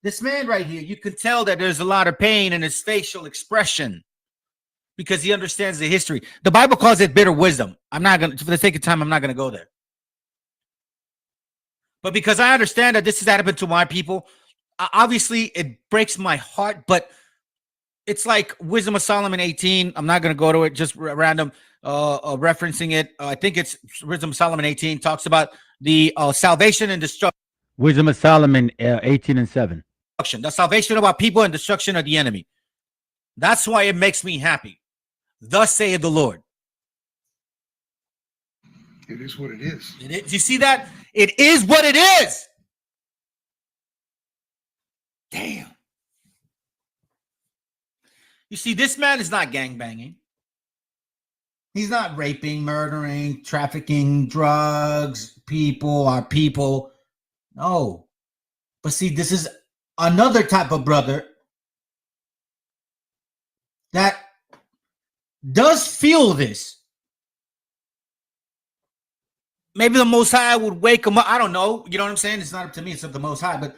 This man right here, you can tell that there's a lot of pain in his facial expression because he understands the history. The Bible calls it bitter wisdom. I'm not going to, for the sake of time, I'm not going to go there. But because I understand that this has happened to my people, obviously it breaks my heart, but it's like Wisdom of Solomon 18. I'm not going to go to it, just random referencing it. I think it's Wisdom of Solomon 18 talks about the salvation and destruction. Wisdom of Solomon 18:7. The salvation of our people and destruction of the enemy. That's why it makes me happy. Thus saith the Lord. It is what it is. It is. You see that? It is what it is. Damn. You see, this man is not gangbanging. He's not raping, murdering, trafficking, drugs, our people. No. But see, this is another type of brother that does feel this. Maybe the Most High would wake him up. I don't know. You know what I'm saying? It's not up to me. It's up to the Most High. But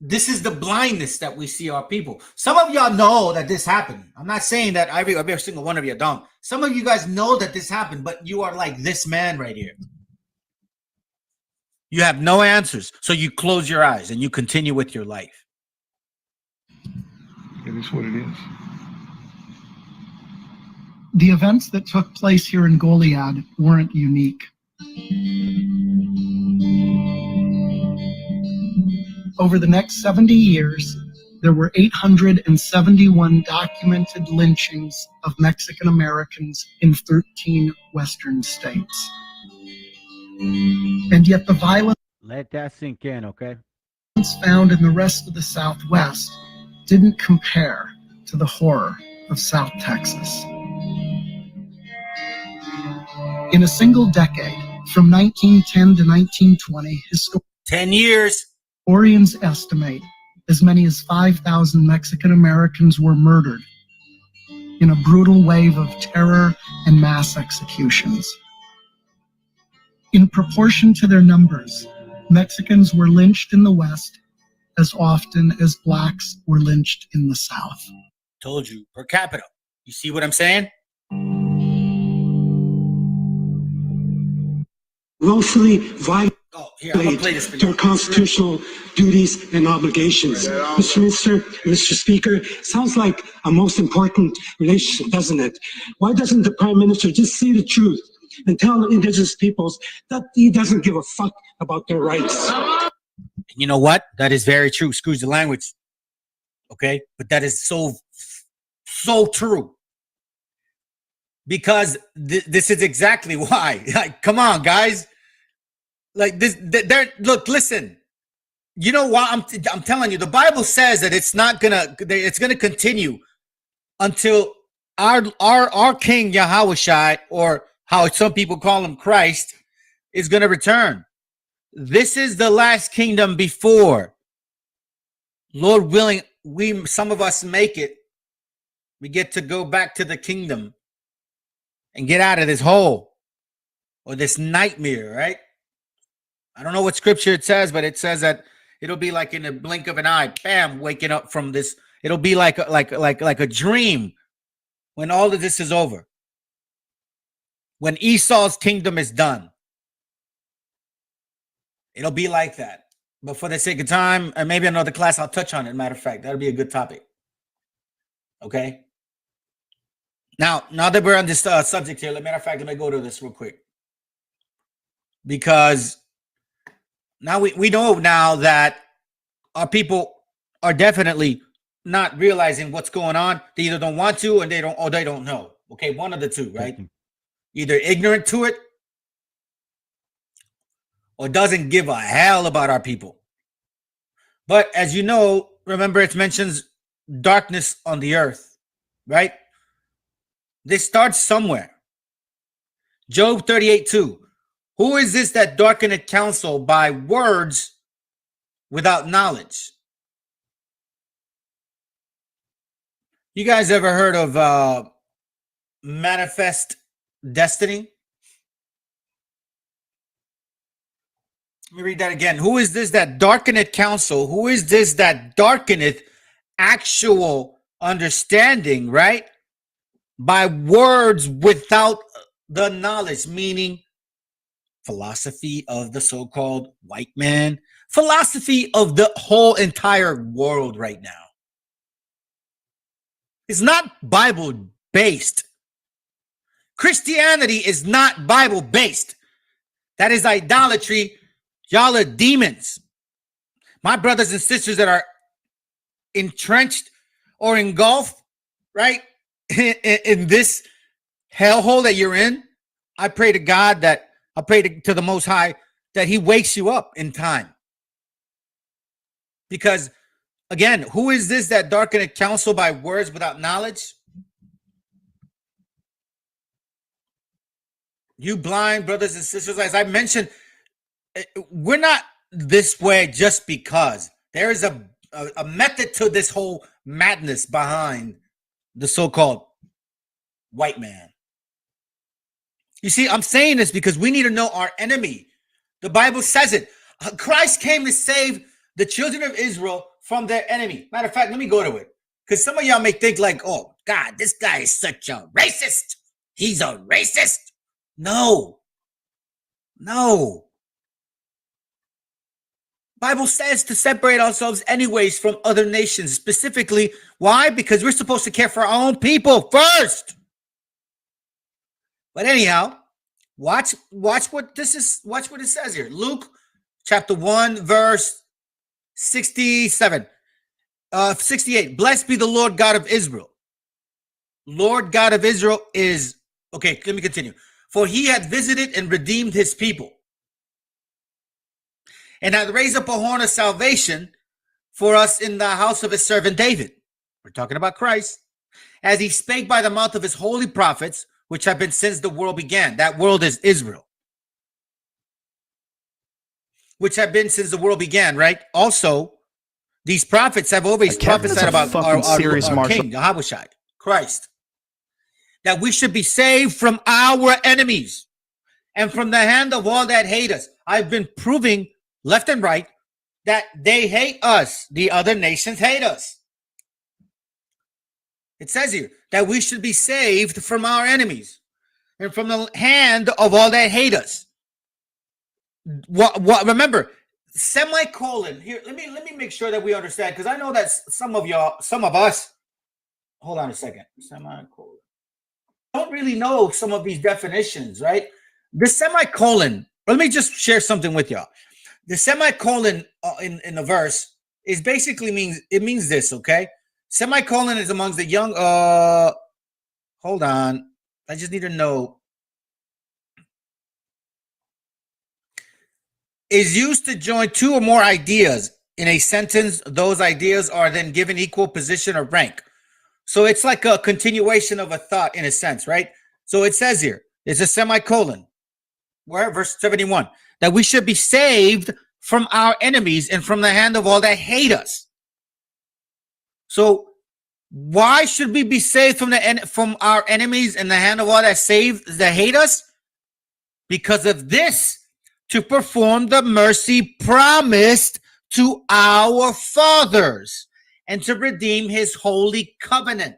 this is the blindness that we see our people. Some of y'all know that this happened. I'm not saying that every single one of you don't. Some of you guys know that this happened, but you are like this man right here. You have no answers. So you close your eyes and you continue with your life. It is what it is. The events that took place here in Goliad weren't unique. Over the next 70 years, there were 871 documented lynchings of Mexican Americans in 13 Western states. And yet the violence Let that sink in, okay? found in the rest of the Southwest didn't compare to the horror of South Texas. In a single decade, from 1910 to 1920, 10 years. Historians estimate as many as 5,000 Mexican Americans were murdered in a brutal wave of terror and mass executions. In proportion to their numbers, Mexicans were lynched in the West as often as blacks were lynched in the South. Told you, per capita. You see what I'm saying? Willfully violate this their constitutional duties and obligations. Mr. Speaker, sounds like a most important relationship, doesn't it? Why doesn't the Prime Minister just say the truth and tell the indigenous peoples that he doesn't give a fuck about their rights? You know what? That is very true. Excuse the language. Okay? But that is so true. Because this is exactly why. Like, come on, guys. Like this, look, listen. You know why I'm telling you, the Bible says that it's gonna continue until our King Yahushua, or how some people call him Christ, is gonna return. This is the last kingdom before, Lord willing, some of us make it. We get to go back to the kingdom and get out of this hole or this nightmare, right? I don't know what scripture it says, but it says that it'll be like in a blink of an eye, bam, waking up from this. It'll be like a dream when all of this is over. When Esau's kingdom is done. It'll be like that. But for the sake of time, and maybe another class, I'll touch on it. Matter of fact, that'll be a good topic. Okay? Now that we're on this subject here, matter of fact, let me go to this real quick. Because now we know now that our people are definitely not realizing what's going on. They either don't want to, or they don't know. Okay, one of the two, right? Either ignorant to it, or doesn't give a hell about our people. But as you know, remember it mentions darkness on the earth, right? This starts somewhere. Job 38:2. Who is this that darkeneth counsel by words without knowledge? You guys ever heard of manifest destiny? Let me read that again. Who is this that darkeneth counsel? Who is this that darkeneth actual understanding, right? By words without the knowledge, meaning philosophy of the so-called white man, philosophy of the whole entire world right now. It's not Bible-based. Christianity is not Bible-based. That is idolatry. Y'all are demons. My brothers and sisters that are entrenched or engulfed, right, in this hellhole that you're in, I pray to God that, I pray to the Most High that he wakes you up in time. Because, again, who is this that darkeneth counsel by words without knowledge? You blind brothers and sisters, as I mentioned, we're not this way just because. There is a method to this whole madness behind the so-called white man. You see, I'm saying this because we need to know our enemy. The Bible says it. Christ came to save the children of Israel from their enemy. Matter of fact, let me go to it. Because some of y'all may think like, oh, God, this guy is such a racist. He's a racist. No. Bible says to separate ourselves anyways from other nations. Specifically, why? Because we're supposed to care for our own people first. But anyhow, watch what this is. Watch what it says here. Luke chapter 1, verse 67. 68. Blessed be the Lord God of Israel. Lord God of Israel is, okay, let me continue. For he hath visited and redeemed his people, and hath raised up a horn of salvation for us in the house of his servant David. We're talking about Christ. As he spake by the mouth of his holy prophets, which have been since the world began. That world is Israel. Which have been since the world began, right? Also, these prophets have always prophesied about our King, Yahushua, Christ. That we should be saved from our enemies and from the hand of all that hate us. I've been proving left and right that they hate us. The other nations hate us. It says here that we should be saved from our enemies and from the hand of all that hate us. What remember, semicolon here. Let me make sure that we understand, because I know that some of us, hold on a second. Semicolon. Don't really know some of these definitions, right? The semicolon, let me just share something with y'all. The semicolon in the verse is basically means this, okay? Semicolon is amongst the young, hold on. I just need to know. Is used to join two or more ideas in a sentence. Those ideas are then given equal position or rank. So it's like a continuation of a thought in a sense, right? So it says here, it's a semicolon. Where? Verse 71. That we should be saved from our enemies and from the hand of all that hate us. So why should we be saved from our enemies and the hand of all that hate us? Because of this, to perform the mercy promised to our fathers and to redeem his holy covenant.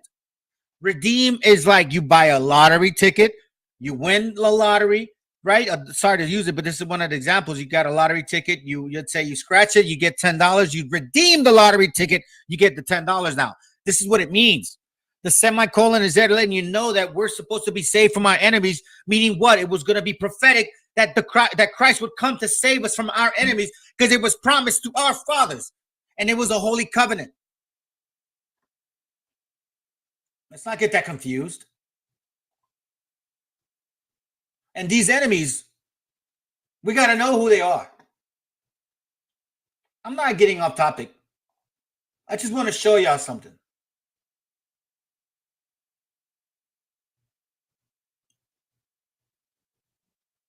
Redeem is like you buy a lottery ticket, you win the lottery, right? Sorry to use it, but this is one of the examples. You got a lottery ticket, you'd say you scratch it, you get $10. You redeem the lottery ticket, you get the $10 now. This is what it means. The semicolon is there to letting you know that we're supposed to be saved from our enemies, meaning what? It was going to be prophetic that Christ would come to save us from our enemies, because it was promised to our fathers, and it was a holy covenant. Let's not get that confused. And these enemies, we got to know who they are. I'm not getting off topic. I just want to show y'all something.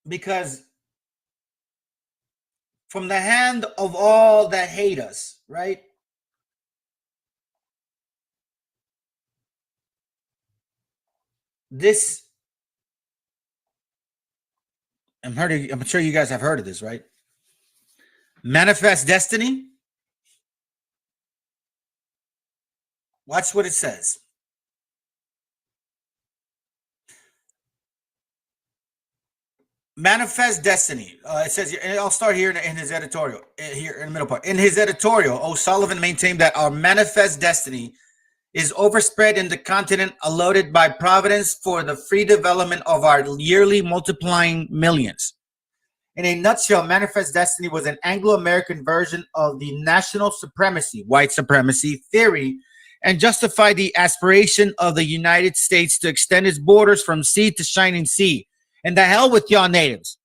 Because from the hand of all that hate us, right? This, I'm sure you guys have heard of this, right? Manifest destiny. Watch what it says. Manifest destiny. It says, and I'll start here in his editorial, here in the middle part. In his editorial, O'Sullivan maintained that our manifest destiny is overspread in the continent allotted by Providence for the free development of our yearly multiplying millions. In a nutshell, manifest destiny was an Anglo-American version of the national supremacy, white supremacy theory, and justified the aspiration of the United States to extend its borders from sea to shining sea. And the hell with y'all natives.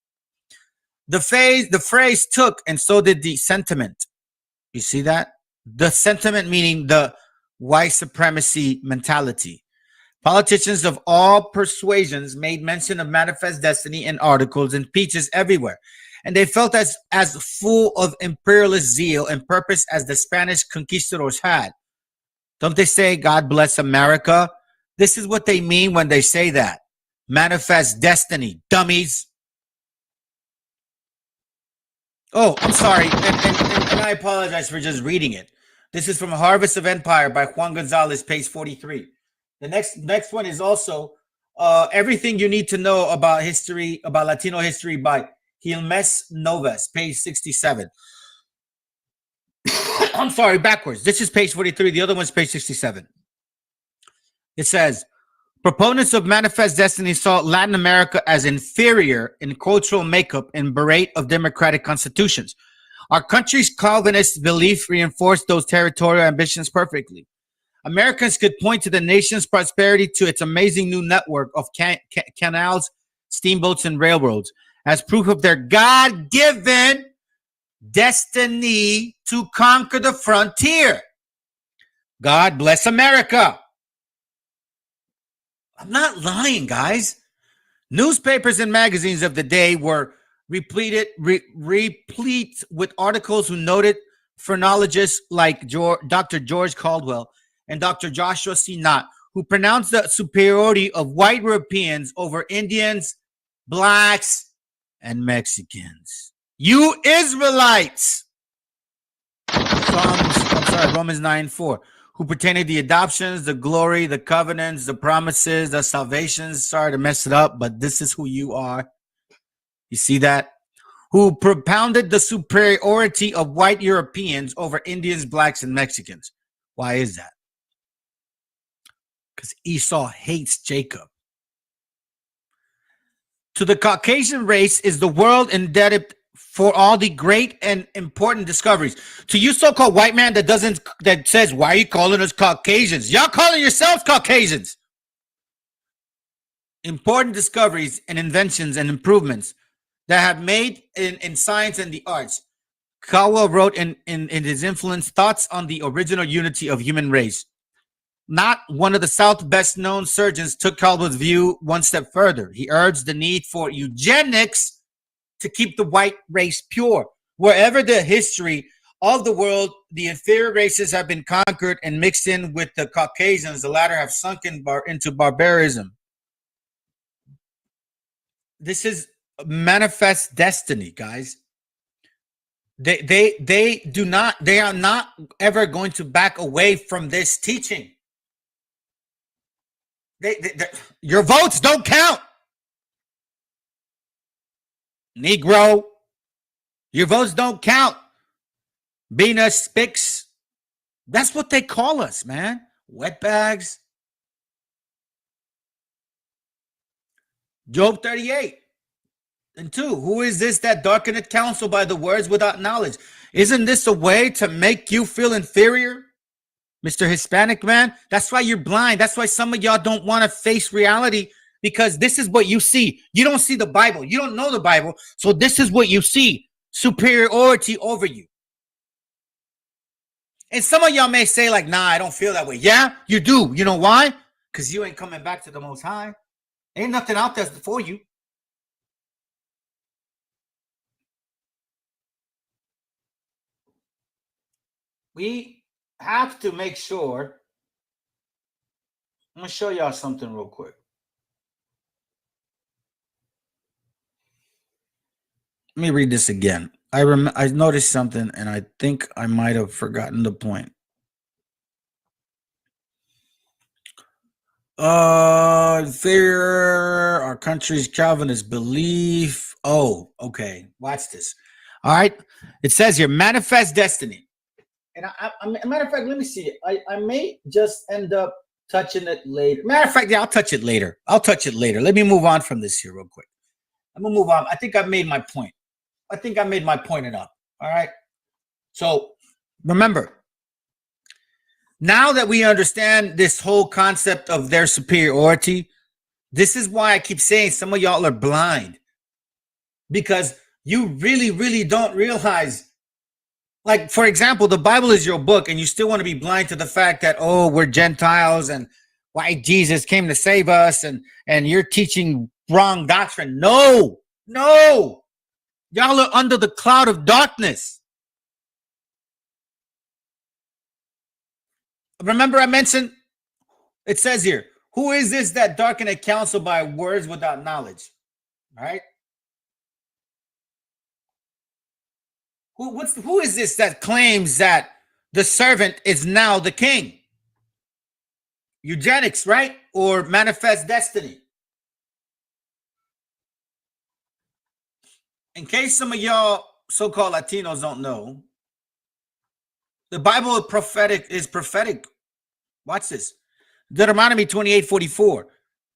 The phrase took, and so did the sentiment. You see that? The sentiment meaning the white supremacy mentality. Politicians of all persuasions made mention of manifest destiny in articles and speeches everywhere, and they felt as full of imperialist zeal and purpose as the Spanish conquistadors had. Don't they say, God bless America? This is what they mean when they say that. Manifest destiny, dummies. Oh, I'm sorry, and I apologize for just reading it. This is from Harvest of Empire by Juan Gonzalez, page 43. The next one is also Everything You Need to Know About History, about Latino History by Gilmes Novas, page 67. I'm sorry, backwards. This is page 43. The other one's page 67. It says, proponents of manifest destiny saw Latin America as inferior in cultural makeup and berate of democratic constitutions. Our country's Calvinist belief reinforced those territorial ambitions perfectly. Americans could point to the nation's prosperity to its amazing new network of canals, steamboats, and railroads as proof of their God-given destiny to conquer the frontier. God bless America. I'm not lying, guys. Newspapers and magazines of the day were replete with articles who noted phrenologists like Dr. George Caldwell and Dr. Joshua C. Knott, who pronounced the superiority of white Europeans over Indians, blacks, and Mexicans. You Israelites! Romans 9:4, who pertaining to the adoptions, the glory, the covenants, the promises, the salvations. Sorry to mess it up, but this is who you are. You see that? Who propounded the superiority of white Europeans over Indians, blacks, and Mexicans. Why is that? Because Esau hates Jacob. To the Caucasian race is the world indebted for all the great and important discoveries. To you so-called white man that says, why are you calling us Caucasians? Y'all calling yourselves Caucasians. Important discoveries and inventions and improvements that have made in science and the arts. Caldwell wrote in his influence thoughts on the original unity of human race. Not one of the South's best-known surgeons took Caldwell's view one step further. He urged the need for eugenics to keep the white race pure. Wherever the history of the world, the inferior races have been conquered and mixed in with the Caucasians. The latter have sunk into barbarism. This is manifest destiny, guys. They are not ever going to back away from this teaching. Your votes don't count. Negro, your votes don't count. Beaners, spicks. That's what they call us, man. Wetbags. Job 38 and 2. Who is this that darkeneth counsel by the words without knowledge? Isn't this a way to make you feel inferior? Mr. Hispanic man, that's why you're blind. That's why some of y'all don't want to face reality, because this is what you see. You don't see the Bible. You don't know the Bible. So this is what you see. Superiority over you. And some of y'all may say like, nah, I don't feel that way. Yeah, you do. You know why? Because you ain't coming back to the Most High. Ain't nothing out there for you. We have to make sure. I'm going to show y'all something real quick. Let me read this again. I noticed something, and I think I might have forgotten the point. Fear our country's Calvinist belief. Oh, okay. Watch this. All right. It says here, manifest destiny. And a matter of fact, let me see it. I may just end up touching it later. Matter of fact, yeah, I'll touch it later. Let me move on from this here real quick. I'm going to move on. I think I've made my point. Enough. All right. So remember, now that we understand this whole concept of their superiority, this is why I keep saying some of y'all are blind, because you really, really don't realize. Like, for example, the Bible is your book, and you still want to be blind to the fact that, oh, we're Gentiles and why Jesus came to save us, and you're teaching wrong doctrine. No, no. Y'all are under the cloud of darkness. Remember I mentioned, it says here, who is this that darkeneth counsel by words without knowledge? All right. Who is this that claims that the servant is now the king? Eugenics, right? Or manifest destiny. In case some of y'all so-called Latinos don't know, the Bible is prophetic. Watch this. Deuteronomy 28:44.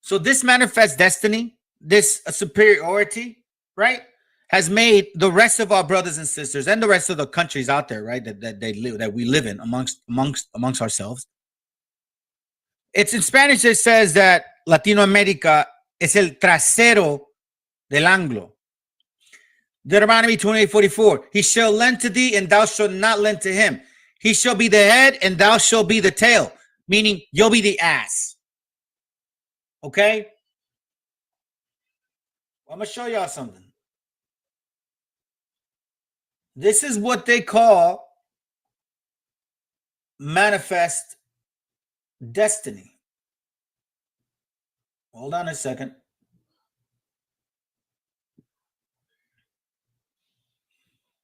So this manifest destiny, this superiority, right, has made the rest of our brothers and sisters and the rest of the countries out there, right, that we live in amongst ourselves. It's in Spanish. It says that Latinoamérica es el trasero del Anglo. Deuteronomy 28:44. He shall lend to thee, and thou shalt not lend to him. He shall be the head, and thou shalt be the tail. Meaning, you'll be the ass. Okay? I'm going to show y'all something. This is what they call manifest destiny. Hold on a second.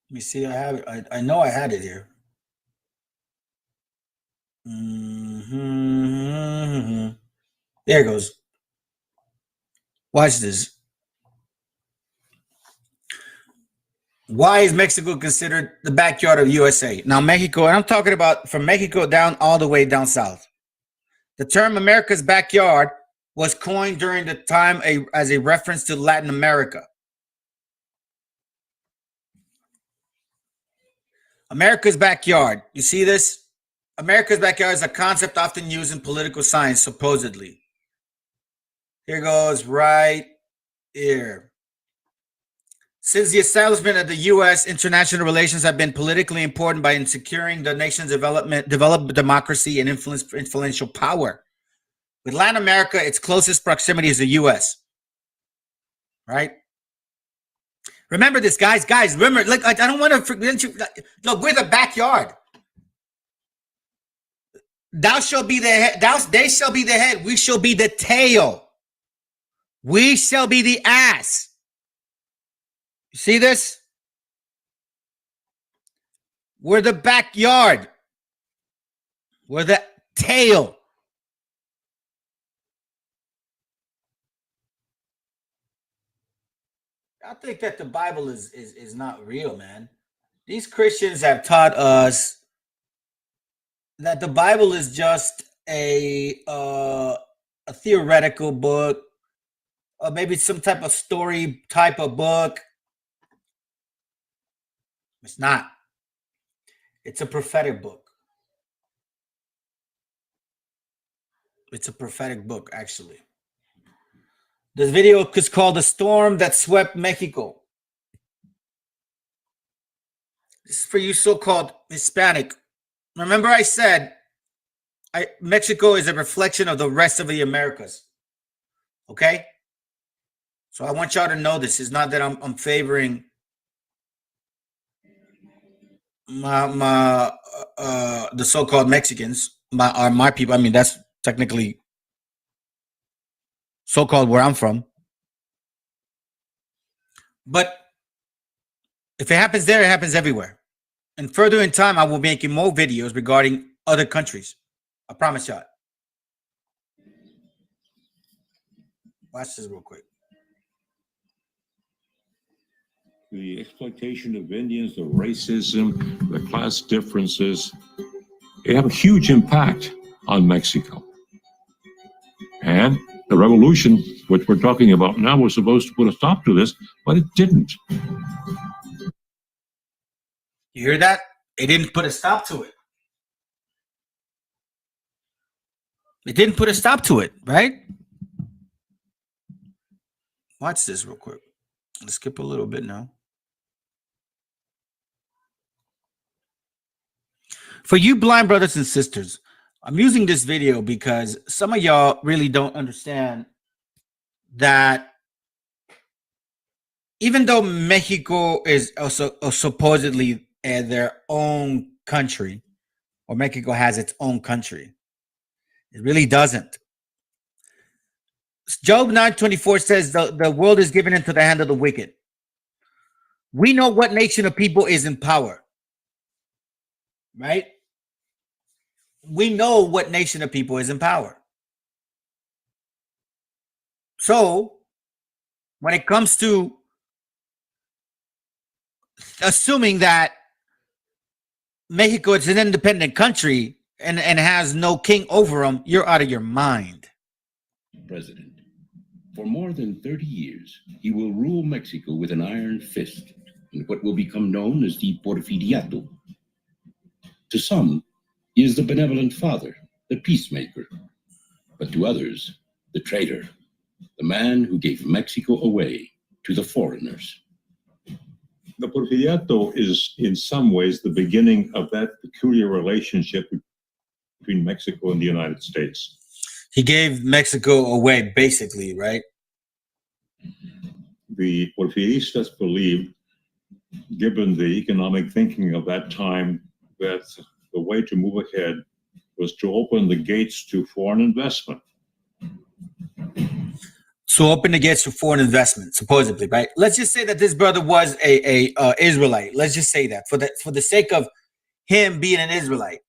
Let me see. I have it. I know I had it here. There it goes. Watch this. Why is Mexico considered the backyard of USA? Now, Mexico, and I'm talking about from Mexico down all the way down south. The term America's backyard was coined during the time as a reference to Latin America. America's backyard. You see this? America's backyard is a concept often used in political science, supposedly. Here goes right here. Since the establishment of the U.S., international relations have been politically important by securing the nation's developed democracy and influential power. With Latin America, its closest proximity is the U.S. Right? Remember this, guys. Guys, remember, like, I don't want to forget you. Look, we're the backyard. Thou shalt be the head. They shall be the head. We shall be the tail. We shall be the ass. You see this? We're the backyard. We're the tail. I think that the Bible is not real, man. These Christians have taught us that the Bible is just a theoretical book, or maybe some type of story type of book. It's not. It's a prophetic book. It's a prophetic book, actually. This video is called The Storm That Swept Mexico. This is for you so-called Hispanic. Remember I said Mexico is a reflection of the rest of the Americas. Okay? So I want y'all to know this. It's not that I'm favoring the so-called Mexicans, my people. I mean, that's technically so-called where I'm from. But if it happens there, it happens everywhere. And further in time, I will be making more videos regarding other countries. I promise y'all. Watch this real quick. The exploitation of Indians, the racism, the class differences, they have a huge impact on Mexico. And the revolution, which we're talking about now, was supposed to put a stop to this, but it didn't. You hear that? It didn't put a stop to it. It didn't put a stop to it, right? Watch this real quick. Let's skip a little bit now. For you blind brothers and sisters, I'm using this video because some of y'all really don't understand that even though Mexico is also supposedly their own country, or Mexico has its own country, it really doesn't. Job 9:24 says the world is given into the hand of the wicked. We know what nation of people is in power, right? We know what nation of people is in power. So when it comes to assuming that Mexico is an independent country and has no king over them, you're out of your mind. President. For more than 30 years, he will rule Mexico with an iron fist in what will become known as the Porfiriato. To some, he is the benevolent father, the peacemaker, but to others, the traitor, the man who gave Mexico away to the foreigners. The Porfiriato is in some ways the beginning of that peculiar relationship between Mexico and the United States. He gave Mexico away, basically, right? The Porfiristas believed, given the economic thinking of that time, that the way to move ahead was to open the gates to foreign investment. So open the gates to foreign investment, supposedly, right? Let's just say that this brother was a Israelite. Let's just say that for the sake of him being an Israelite,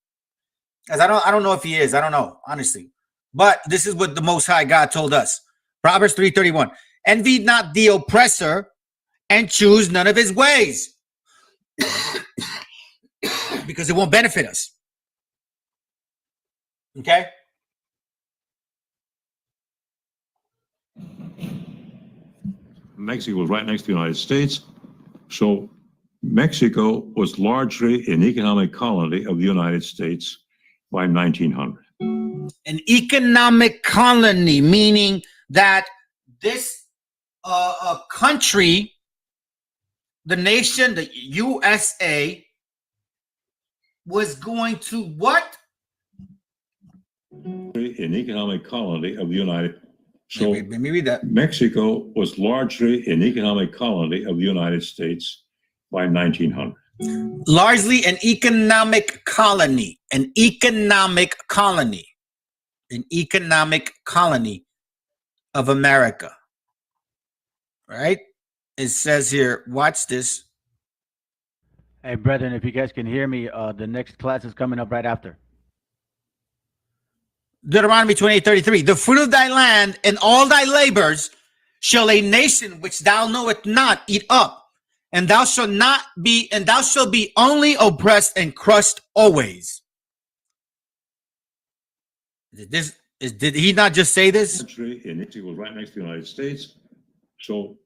because I don't know if he is. I don't know, honestly. But this is what the Most High God told us. Proverbs 3:31. Envy not the oppressor and choose none of his ways. Because it won't benefit us. Okay? Mexico was right next to the United States. So Mexico was largely an economic colony of the United States by 1900. An economic colony, meaning that this country, the nation, the USA, was going to what? An economic colony of the United States. So let me read that. Mexico was largely an economic colony of the United States by 1900. Largely an economic colony, an economic colony of America, right? It says here, watch this. Hey, brethren, if you guys can hear me, the next class is coming up right after. Deuteronomy 28:33. The fruit of thy land and all thy labors shall a nation which thou knowest not eat up, and thou shalt be only oppressed and crushed always. Did he not just say this? Mexico was right next to the United States. So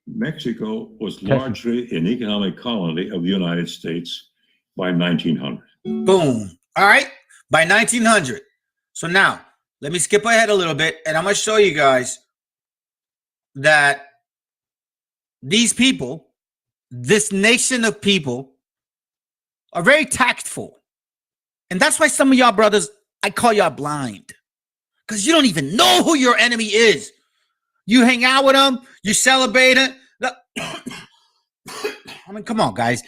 Mexico was largely an economic colony of the United States by 1900. Boom. All right. By 1900. So now, let me skip ahead a little bit, and I'm going to show you guys that these people, this nation of people, are very tactful. And that's why some of y'all brothers, I call y'all blind. Because you don't even know who your enemy is. You hang out with them, you celebrate it. I mean, come on, guys.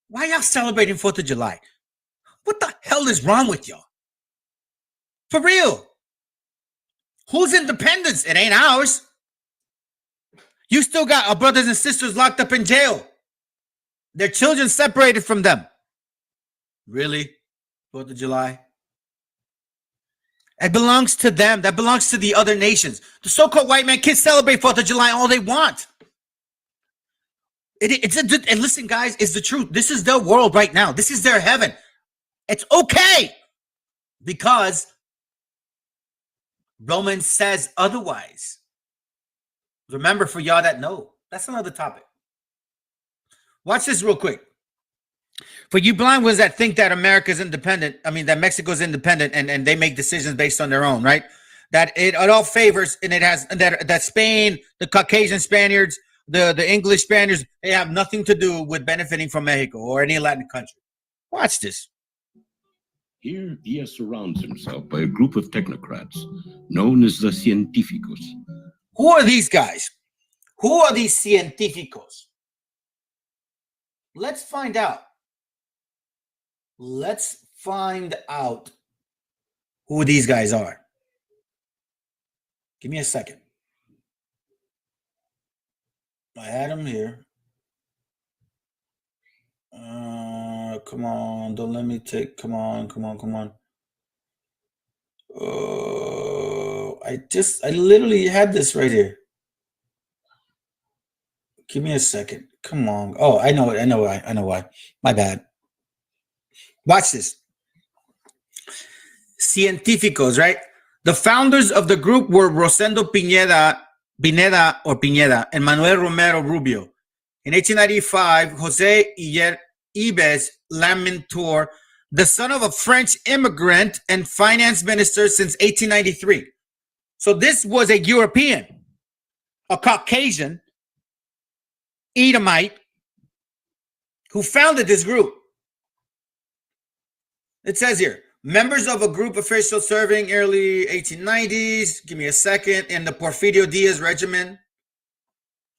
Why y'all celebrating 4th of July? What the hell is wrong with y'all? For real. Whose independence? It ain't ours. You still got our brothers and sisters locked up in jail. Their children separated from them. Really? 4th of July? It belongs to them. That belongs to the other nations. The so-called white man can celebrate 4th of July all they want. And listen, guys, it's the truth. This is their world right now. This is their heaven. It's okay. Because Romans says otherwise. Remember, for y'all that know, that's another topic. Watch this real quick. For you blind ones that think that America's independent, that Mexico's independent and they make decisions based on their own, right? That it all favors, and it has that Spain, the Caucasian Spaniards, the English Spaniards, they have nothing to do with benefiting from Mexico or any Latin country. Watch this. Here, Diaz surrounds himself by a group of technocrats known as the científicos. Who are these guys? Who are these científicos? Let's find out. Let's find out who these guys are. Give me a second. I had them here. Come on, don't let me take. Come on. I literally had this right here. Give me a second. Come on. Oh, I know it. I know why. My bad. Watch this. Científicos, right? The founders of the group were Rosendo Pineda, and Manuel Romero Rubio. In 1895, Jose Ibes Lamintor, the son of a French immigrant and finance minister since 1893. So this was a European, a Caucasian, Edomite, who founded this group. It says here, members of a group official serving early 1890s, give me a second, in the Porfirio Diaz regimen.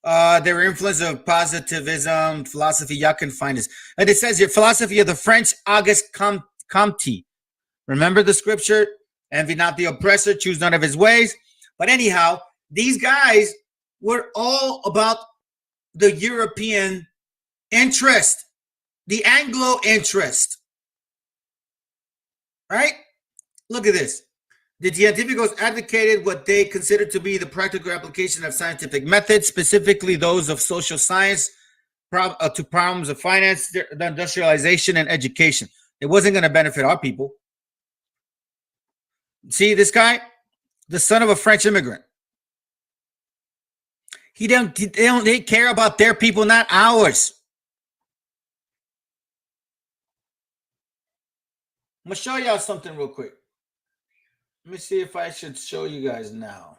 They were influenced of positivism, philosophy. Y'all can find this. And it says here, philosophy of the French Auguste Comte. Remember the scripture? Envy not the oppressor, choose none of his ways. But anyhow, these guys were all about the European interest, the Anglo interest. Right? Look at this. The científicos advocated what they considered to be the practical application of scientific methods, specifically those of social science, to problems of finance, the industrialization, and education. It wasn't going to benefit our people. See this guy? The son of a French immigrant. They care about their people, not ours. I'm going to show y'all something real quick. Let me see if I should show you guys now.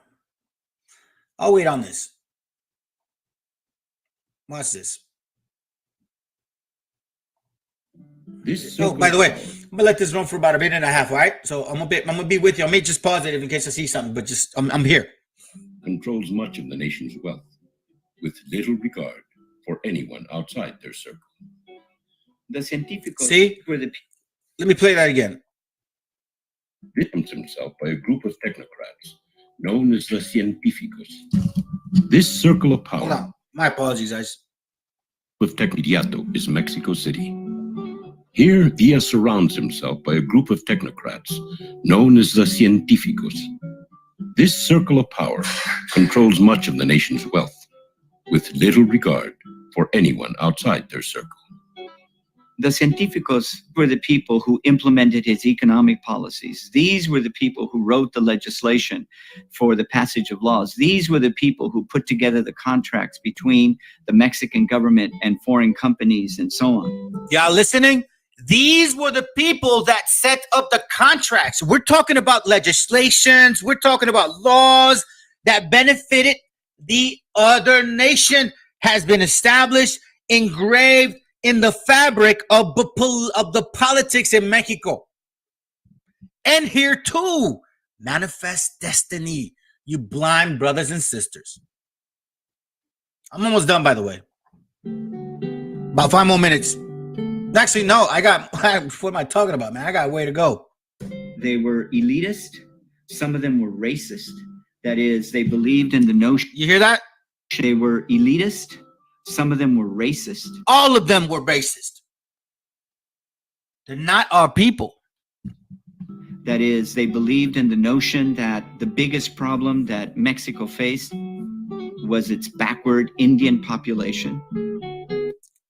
I'll wait on this. Watch this. By the way, I'm gonna let this run for about a minute and a half, all right? So I'm gonna be with you. I may just pause it in case I see something, but just I'm here. Controls much of the nation's wealth, with little regard for anyone outside their circle. The científicos. See? Let me play that again. Victims himself by a group of technocrats known as the científicos. This circle of power. Hold on. My apologies, guys. With Tecnidiato is Mexico City. Here, Diaz surrounds himself by a group of technocrats known as the científicos. This circle of power controls much of the nation's wealth, with little regard for anyone outside their circle. The científicos were the people who implemented his economic policies. These were the people who wrote the legislation for the passage of laws. These were the people who put together the contracts between the Mexican government and foreign companies and so on. Y'all listening? These were the people that set up the contracts. We're talking about legislations. We're talking about laws that benefited the other nation, has been established, engraved in the fabric of the politics in Mexico. And here too, manifest destiny, you blind brothers and sisters. I'm almost done, by the way. About 5 more minutes. Actually, no, what am I talking about, man? I got a way to go. They were elitist. Some of them were racist. That is, they believed in the notion. You hear that? They were elitist. Some of them were racist. All of them were racist. They're not our people. That is, they believed in the notion that the biggest problem that Mexico faced was its backward Indian population.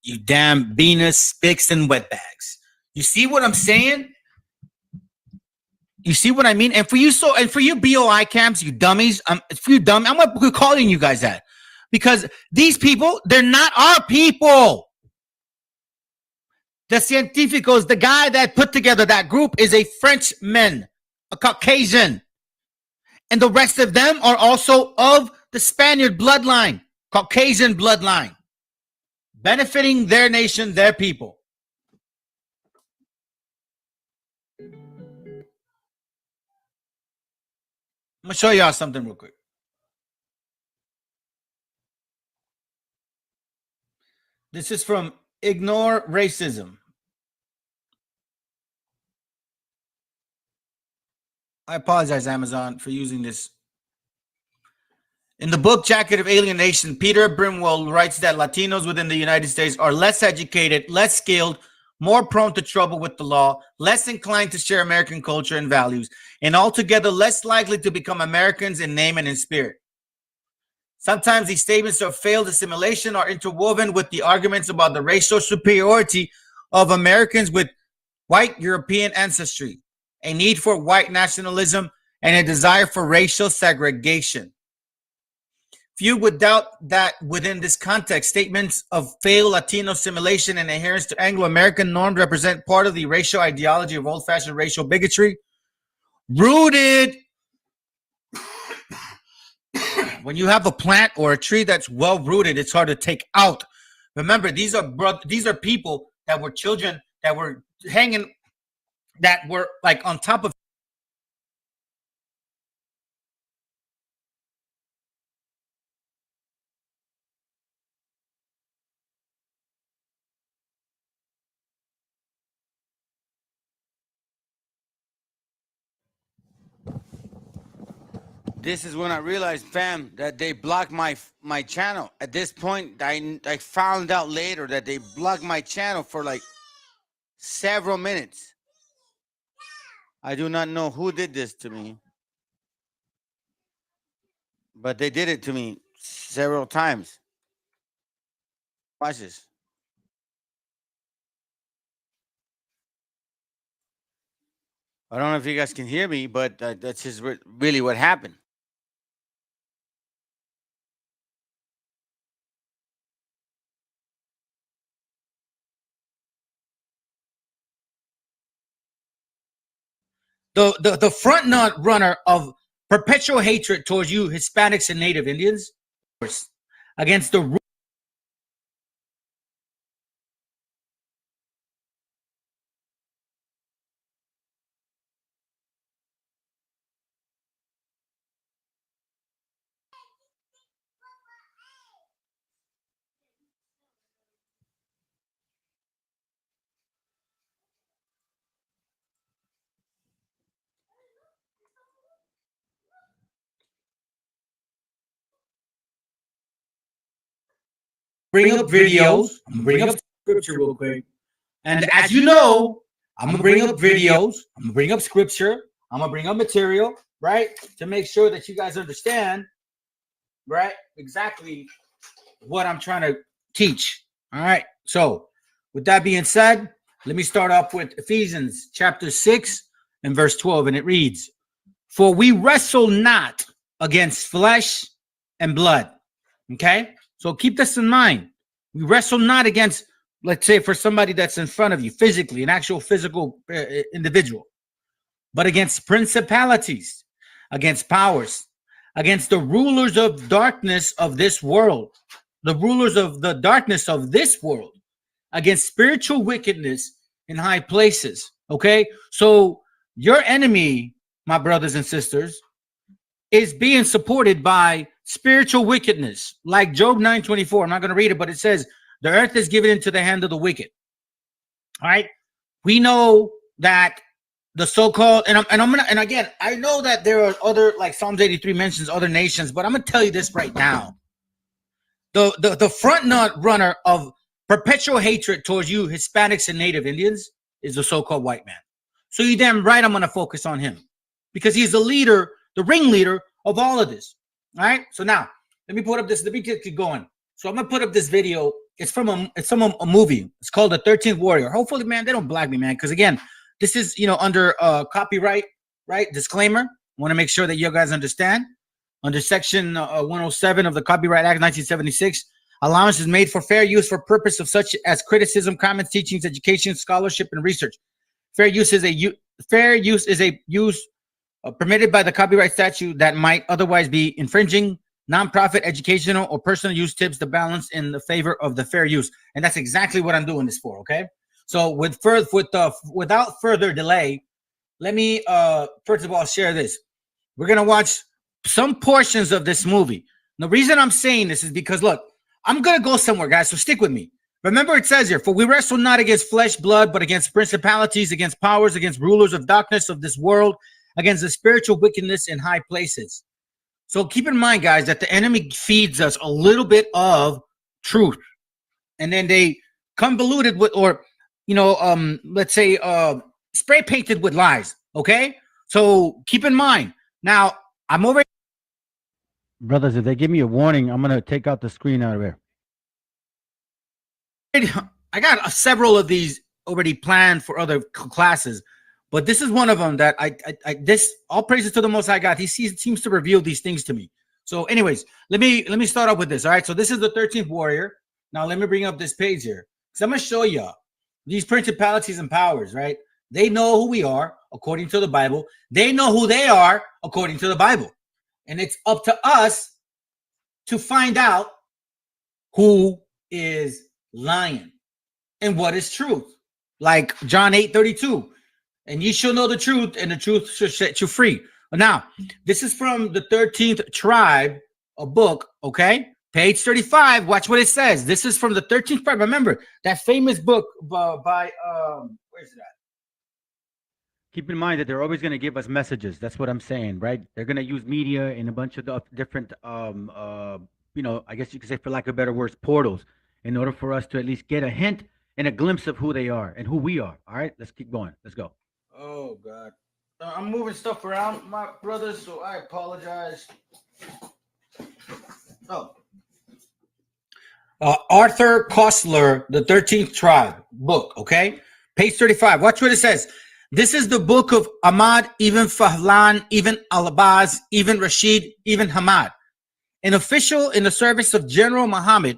You damn Venus, Spicks, and wetbags. You see what I'm saying? You see what I mean? And for you BOI camps, you dummies, I'm calling you guys that. Because these people, they're not our people. The científicos, the guy that put together that group, is a Frenchman, a Caucasian. And the rest of them are also of the Spaniard bloodline, Caucasian bloodline, benefiting their nation, their people. I'm gonna show y'all something real quick. This is from Ignore Racism. I apologize, Amazon, for using this. In the book Jacket of Alienation, Peter Brimwell writes that Latinos within the United States are less educated, less skilled, more prone to trouble with the law, less inclined to share American culture and values, and altogether less likely to become Americans in name and in spirit. Sometimes these statements of failed assimilation are interwoven with the arguments about the racial superiority of Americans with white European ancestry, a need for white nationalism, and a desire for racial segregation. Few would doubt that within this context, statements of failed Latino assimilation and adherence to Anglo-American norms represent part of the racial ideology of old-fashioned racial bigotry, rooted. When you have a plant or a tree that's well rooted, it's hard to take out. Remember, these are people that were children that were hanging, that were like on top of. This is when I realized, fam, that they blocked my channel. At this point, I found out later that they blocked my channel for like several minutes. I do not know who did this to me, but they did it to me several times. Watch this. I don't know if you guys can hear me, but that's just really what happened. The front runner of perpetual hatred towards you Hispanics and Native Indians against the bring up videos, bring up scripture real quick. And as you know, I'm gonna bring up videos, I'm gonna bring up scripture, I'm gonna bring up material, right? To make sure that you guys understand, right, exactly what I'm trying to teach. All right. So with that being said, let me start off with Ephesians chapter 6 and verse 12. And it reads, "For we wrestle not against flesh and blood." Okay. So keep this in mind. We wrestle not against, let's say, for somebody that's in front of you physically, an actual physical individual, but against principalities, against powers, against the rulers of darkness of this world, the rulers of the darkness of this world, against spiritual wickedness in high places. Okay. So your enemy, my brothers and sisters, is being supported by spiritual wickedness, like Job 9:24. I'm not going to read it, but it says the earth is given into the hand of the wicked. All right. We know that the so-called, and again, I know that there are other, like Psalms 83 mentions other nations, but I'm going to tell you this right now. The front runner of perpetual hatred towards you Hispanics and Native Indians is the so-called white man. So you damn right I'm going to focus on him because he's the leader, the ringleader of all of this. All right. So now let me put up this. Let me keep going. So I'm gonna put up this video. It's from a movie. It's called The 13th Warrior. Hopefully, man, they don't block me, man. Because again, this is under copyright, right? Disclaimer. I want to make sure that you guys understand. Under Section 107 of the Copyright Act 1976, allowance is made for fair use for purpose of such as criticism, comments, teachings, education, scholarship, and research. Fair use is a use permitted by the copyright statute that might otherwise be infringing. Nonprofit, educational, or personal use tips the balance in the favor of the fair use, and that's exactly what I'm doing this for. Okay, so without further delay, let me first of all share this. We're gonna watch some portions of this movie. The reason I'm saying this is because, look, I'm going to go somewhere, guys, so stick with me. Remember, it says here, for we wrestle not against flesh, blood, but against principalities, against powers, against rulers of darkness of this world, against the spiritual wickedness in high places. So keep in mind, guys, that the enemy feeds us a little bit of truth. And then they convoluted with, or, let's say, spray painted with lies. Okay? So keep in mind. Now, I'm over. Brothers, if they give me a warning, I'm going to take out the screen out of here. I got several of these already planned for other classes, but this is one of them that this, all praises to the Most High God. He seems to reveal these things to me. So anyways, let me start off with this. All right. So this is the 13th warrior. Now let me bring up this page here. So I'm going to show you these principalities and powers, right? They know who we are according to the Bible. They know who they are according to the Bible. And it's up to us to find out who is lying and what is truth. Like John 8:32, and ye shall know the truth, and the truth shall set you free. Now, this is from the 13th tribe, a book, okay? Page 35. Watch what it says. This is from the 13th tribe. Remember that famous book by where's it at? Keep in mind that they're always going to give us messages. That's what I'm saying, right? They're going to use media and a bunch of different, I guess you could say, for lack of better words, portals, in order for us to at least get a hint and a glimpse of who they are and who we are. All right, let's keep going. Let's go. Oh, God. I'm moving stuff around, my brothers, so I apologize. Oh. Arthur Koestler, the 13th tribe book, okay? Page 35. Watch what it says. This is the book of Ahmad ibn Fahlan, ibn al-Abbas, ibn Rashid, ibn Hamad, an official in the service of General Muhammad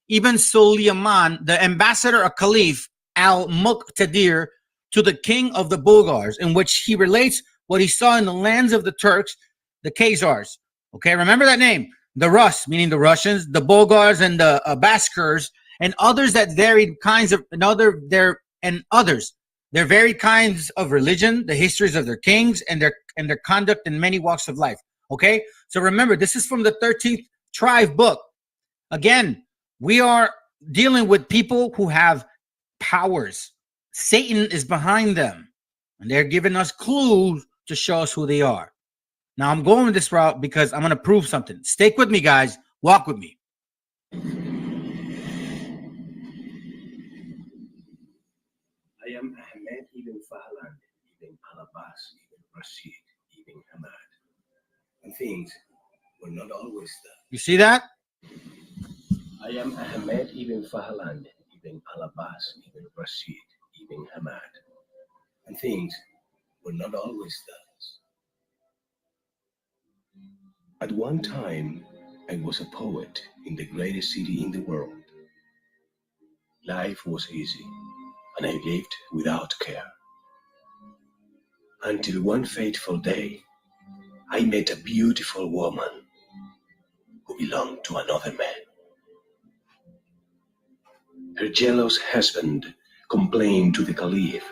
Ibn Sulaiman, the ambassador of Caliph al-Muqtadir to the king of the Bulgars, in which he relates what he saw in the lands of the Turks, the Khazars. Okay, remember that name. The Rus, meaning the Russians, the Bulgars, and the Baskers, and others that varied kinds of, their varied kinds of religion, the histories of their kings, and their conduct in many walks of life. Okay, so remember, this is from the 13th tribe book. Again, we are dealing with people who have powers. Satan is behind them, and they're giving us clues to show us who they are. Now, I'm going this route because I'm going to prove something. Stick with me, guys. Walk with me. I am Ahmed ibn Fahlan, ibn al-Abbas, ibn Rashid, ibn Hamad. And things were not always that. You see that? I am Ahmed ibn Fahlan, ibn al-Abbas, ibn Rashid, ibn Hamad. And things were not always that. At one time, I was a poet in the greatest city in the world. Life was easy, and I lived without care. Until one fateful day, I met a beautiful woman who belonged to another man. Her jealous husband complained to the Caliph,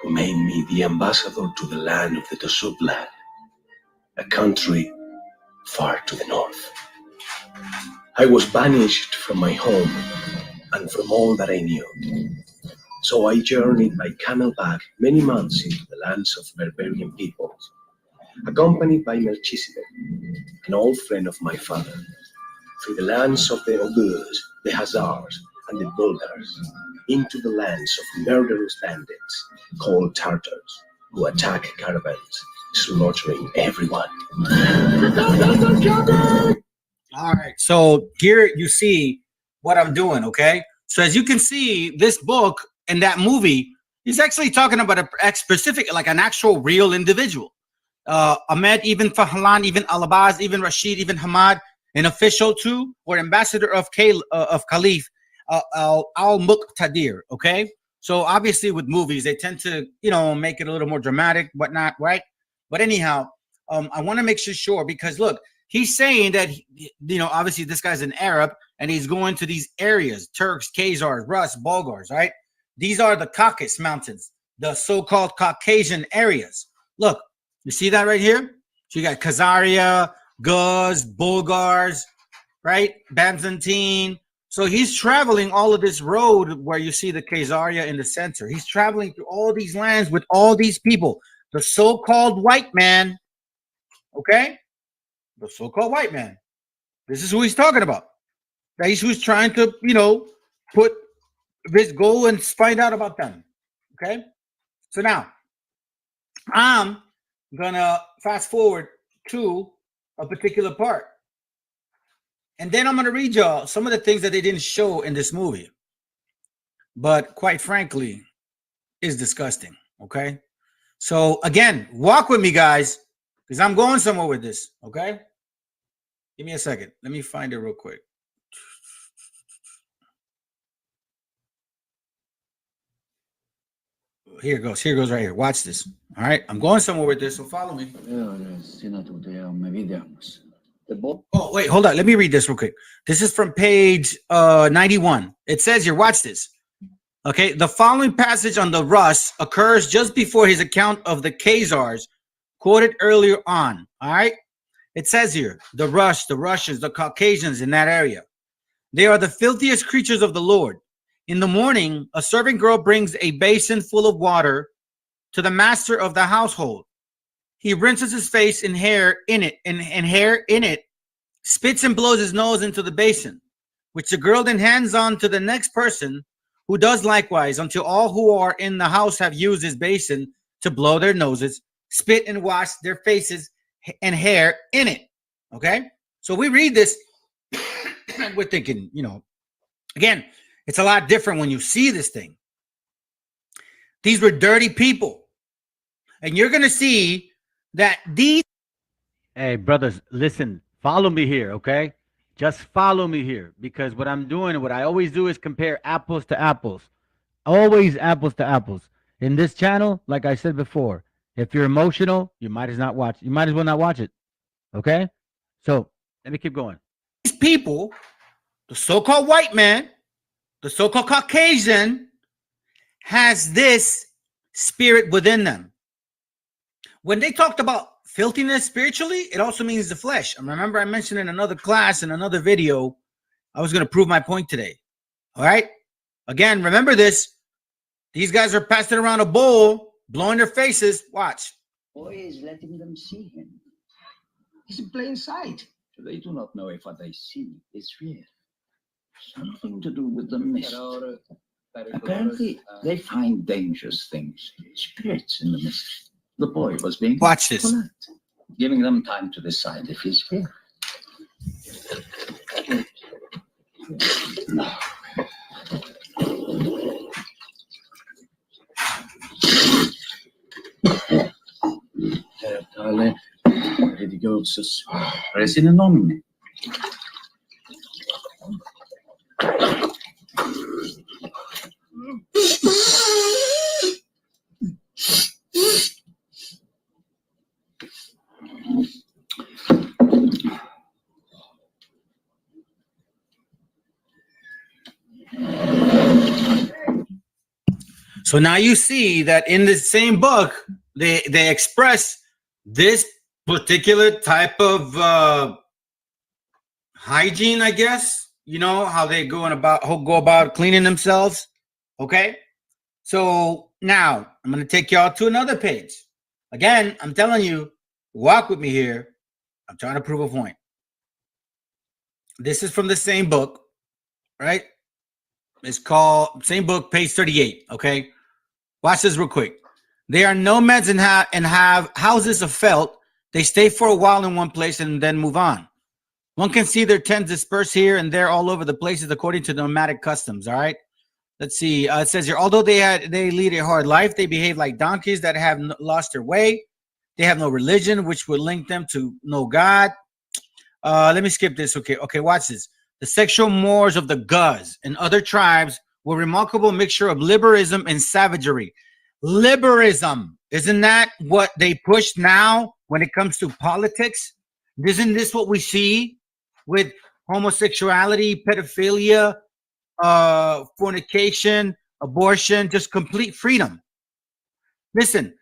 who made me the ambassador to the land of the Tasublan, a country far to the north. I was banished from my home and from all that I knew. So I journeyed by camelback many months into the lands of barbarian peoples, accompanied by Melchizedek, an old friend of my father, through the lands of the Oghuz, the Hazars, and the Bulgars, into the lands of murderous bandits called Tartars, who attack caravans, slaughtering everyone. All right, so here you see what I'm doing, okay? So as you can see, this book and that movie is actually talking about a specific, like an actual real individual. Ahmed ibn Fahlan, ibn al-Abbas, ibn Rashid, ibn Hamad, an official to or ambassador of Caliph al-Muqtadir, okay? So obviously with movies, they tend to, make it a little more dramatic, whatnot, right? But anyhow, I want to make sure because look, he's saying that, obviously this guy's an Arab and he's going to these areas, Turks, Khazars, Rus, Bulgars, right? These are the Caucasus Mountains, the so-called Caucasian areas. Look, you see that right here? So you got Khazaria, Guz, Bulgars, right? Byzantine. So he's traveling all of this road where you see the Khazaria in the center. He's traveling through all these lands with all these people. The so-called white man, okay? The so-called white man. This is who he's talking about. That he's who's trying to, you know, put this goal and find out about them. Okay? So now, I'm gonna fast forward to a particular part. And then I'm gonna read y'all some of the things that they didn't show in this movie. But quite frankly, is disgusting. Okay? So again, walk with me, guys, because I'm going somewhere with this. Okay? Give me a second. Let me find it real quick. Here it goes. Here it goes right here. Watch this. All right. I'm going somewhere with this, so follow me. Oh, wait. Hold on. Let me read this real quick. This is from page 91. It says here, watch this. Okay. The following passage on the Rus occurs just before his account of the Khazars quoted earlier on. All right. It says here, the Rus, the Russians, the Caucasians in that area. They are the filthiest creatures of the Lord. In the morning, a servant girl brings a basin full of water to the master of the household. He rinses his face and hair in it, and hair in it, spits and blows his nose into the basin, which the girl then hands on to the next person, who does likewise, until all who are in the house have used his basin to blow their noses, spit and wash their faces and hair in it. Okay? So we read this, and we're thinking, you know, again, it's a lot different when you see this thing. These were dirty people. And you're going to see that these... Hey, brothers, listen, follow me here, okay? Just follow me here, because what I'm doing, what I always do is compare apples to apples. Always apples to apples. In this channel, like I said before, if you're emotional, you might as well not watch it. Okay? So, let me keep going. These people, the so-called white man, the so-called Caucasian, has this spirit within them. When they talked about filthiness spiritually, it also means the flesh. And remember, I mentioned in another class, in another video, I was going to prove my point today. All right? Again, remember this. These guys are passing around a bowl, blowing their faces. Watch. Boy is letting them see him. He's in plain sight. They do not know if what they see is real. Something to do with the mist. Apparently, they find dangerous things, spirits in the mist. The boy was being watch this, polite, giving them time to decide if he's real. Tale religiosus resine nomine. So now you see that in the same book, they express this particular type of hygiene, I guess. You know how they go about cleaning themselves. Okay. So now I'm going to take y'all to another page. Again, I'm telling you, walk with me here. I'm trying to prove a point. This is from the same book, right? It's called same book, page 38. Okay. Watch this real quick. They are nomads and have houses of felt. They stay for a while in one place and then move on. One can see their tents dispersed here and there all over the places according to nomadic customs. All right. Let's see. It says here, although they lead a hard life, they behave like donkeys that have lost their way. They have no religion, which would link them to no God. Let me skip this. Okay. Watch this. The sexual mores of the Guz and other tribes were a remarkable mixture of liberalism and savagery. Liberalism, isn't that what they push now when it comes to politics? Isn't this what we see with homosexuality, pedophilia, fornication, abortion, just complete freedom? Listen,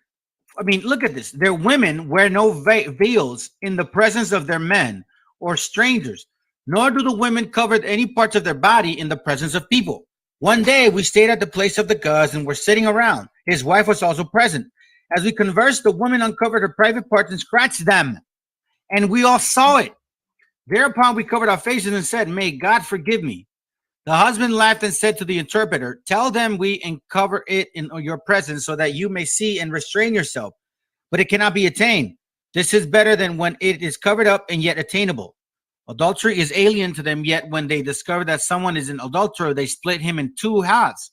I mean, look at this. Their women wear no veils in the presence of their men or strangers, nor do the women cover any parts of their body in the presence of people. One day we stayed at the place of the gods and were sitting around. His wife was also present. As we conversed, the woman uncovered her private parts and scratched them, and we all saw it. Thereupon we covered our faces and said, "May God forgive me." The husband laughed and said to the interpreter, "Tell them we uncover it in your presence so that you may see and restrain yourself, but it cannot be attained. This is better than when it is covered up and yet attainable." Adultery is alien to them, yet when they discover that someone is an adulterer, they split him in two halves.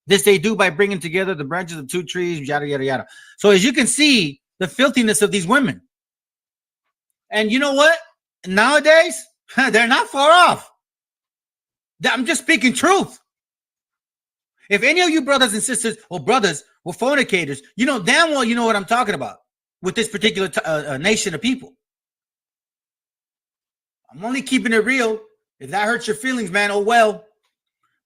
This they do by bringing together the branches of two trees, yada, yada, yada. So as you can see, the filthiness of these women. And you know what? Nowadays, they're not far off. I'm just speaking truth. If any of you brothers and sisters or brothers were fornicators, you know damn well you know what I'm talking about with this particular nation of people. I'm only keeping it real. If that hurts your feelings, man, oh well.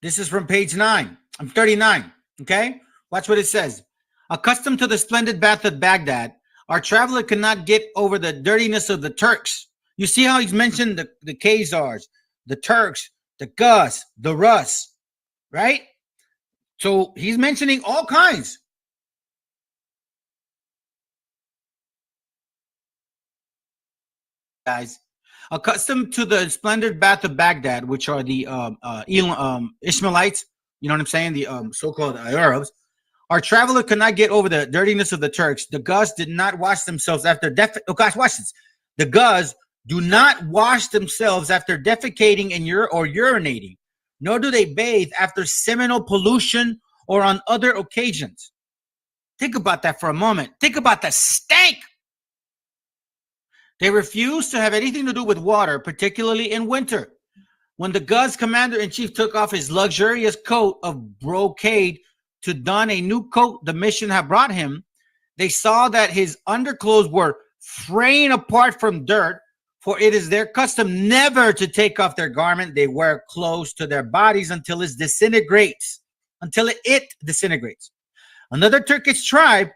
This is from page 9. I'm 39. Okay? Watch what it says. Accustomed to the splendid bath of Baghdad, our traveler could not get over the dirtiness of the Turks. You see how he's mentioned the Khazars, the Turks, the Gus, the Rus, right? So he's mentioning all kinds. Guys, accustomed to the splendid bath of Baghdad, which are the Ishmaelites, you know what I'm saying? The so-called Arabs. Our traveler could not get over the dirtiness of the Turks. The Gus did not wash themselves after oh gosh, watch this. The Gus do not wash themselves after defecating and urinating, nor do they bathe after seminal pollution or on other occasions. Think about that for a moment. Think about the stank. They refuse to have anything to do with water, particularly in winter. When the Gus commander-in-chief took off his luxurious coat of brocade to don a new coat the mission had brought him, they saw that his underclothes were fraying apart from dirt, for it is their custom never to take off their garment. They wear clothes to their bodies until it disintegrates. Another Turkish tribe,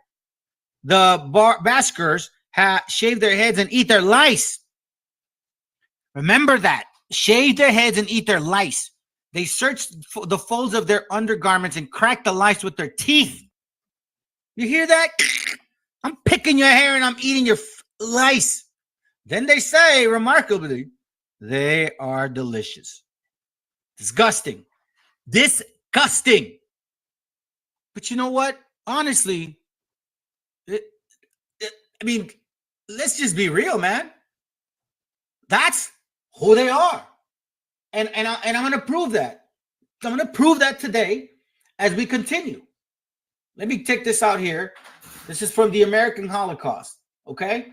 the Baskers, shave their heads and eat their lice. Remember that. Shave their heads and eat their lice. They search the folds of their undergarments and crack the lice with their teeth. You hear that? I'm picking your hair and I'm eating your lice. Then they say, remarkably, they are delicious. Disgusting. Disgusting. But you know what? Honestly, I mean, let's just be real, man. That's who they are. And I'm going to prove that. I'm going to prove that today as we continue. Let me take this out here. This is from the American Holocaust, okay?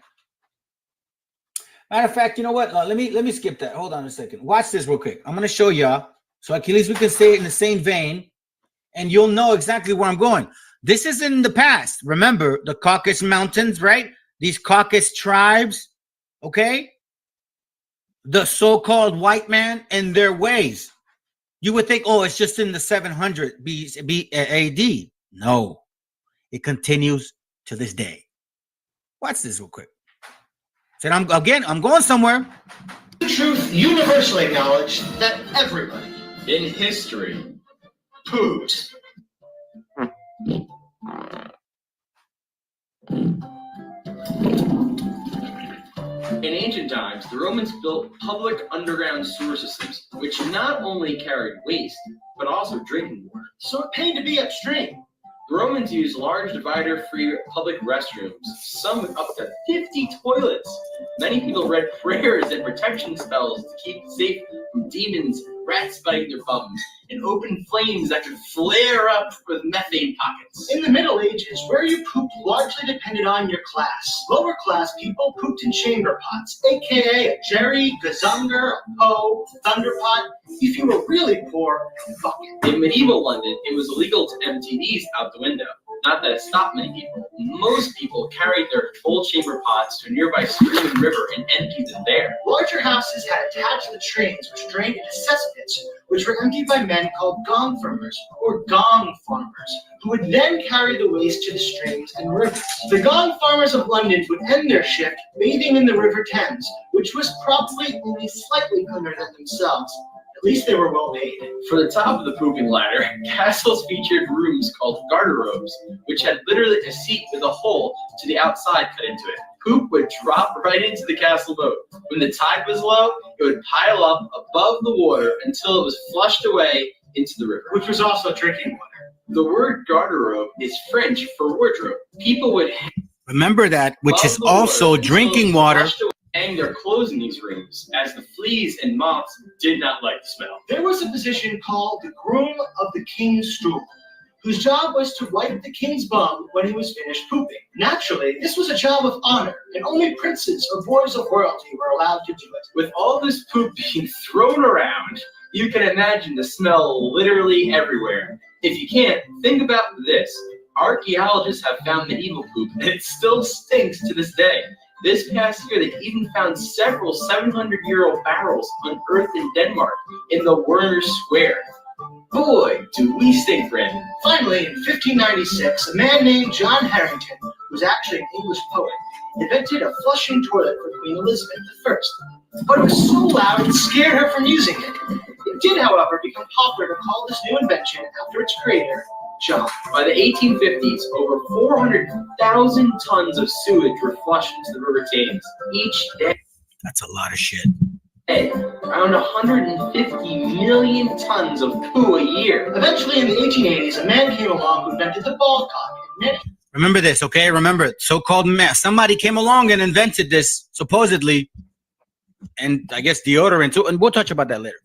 Matter of fact, you know what? Let me skip that. Hold on a second. Watch this real quick. I'm going to show y'all so at least we can stay in the same vein and you'll know exactly where I'm going. This is in the past. Remember the Caucasus Mountains, right? These Caucasus tribes, okay? The so-called white man and their ways. You would think, oh, it's just in the 700 AD. No, it continues to this day. Watch this real quick. Said I'm going somewhere. The truth universally acknowledged that everybody in history pooped. In ancient times, the Romans built public underground sewer systems, which not only carried waste, but also drinking water. So it paid to be upstream. The Romans used large divider-free public restrooms, some with up to 50 toilets. Many people read prayers and protection spells to keep safe from demons, rats biting their bums, and open flames that could flare up with methane pockets. In the Middle Ages, where you pooped largely depended on your class. Lower class people pooped in chamber pots, aka a jerry, gazunger, a hoe, thunderpot. If you were really poor, a bucket. In medieval London, it was illegal to empty these out the window. Not that it stopped many people. Most people carried their full chamber pots to a nearby stream and river and emptied them there. Larger houses had attached latrines which drained into cesspits, which were emptied by men called gong farmers, or gong farmers, who would then carry the waste to the streams and rivers. The gong farmers of London would end their shift bathing in the River Thames, which was probably only slightly cleaner than themselves. At least they were well paid. For the top of the pooping ladder, castles featured rooms called garderobes, which had literally a seat with a hole to the outside cut into it. Poop would drop right into the castle boat. When the tide was low, it would pile up above the water until it was flushed away into the river. Which was also drinking water. The word garderobe is French for wardrobe. People would remember that, which is also drinking water. Hang their clothes in these rooms, as the fleas and moths did not like the smell. There was a position called the groom of the king's stool, whose job was to wipe the king's bum when he was finished pooping. Naturally, this was a job of honor, and only princes or boys of royalty were allowed to do it. With all this poop being thrown around, you can imagine the smell literally everywhere. If you can't, think about this. Archaeologists have found medieval poop, and it still stinks to this day. This past year, they even found several 700-year-old barrels unearthed in Denmark in the Werner Square. Boy, do we stink, Brandon. Finally, in 1596, a man named John Harrington, who was actually an English poet, invented a flushing toilet for Queen Elizabeth I. But it was so loud it scared her from using it. It did, however, become popular to call this new invention after its creator, John. By the 1850s, over 400,000 tons of sewage were flushed into the River Thames each day. That's a lot of shit. Around 150 million tons of poo a year. Eventually, in the 1880s, a man came along who invented the ball cock. Remember this, okay? Remember it. So-called man. Somebody came along and invented this, supposedly, and I guess deodorant too. And we'll touch about that later.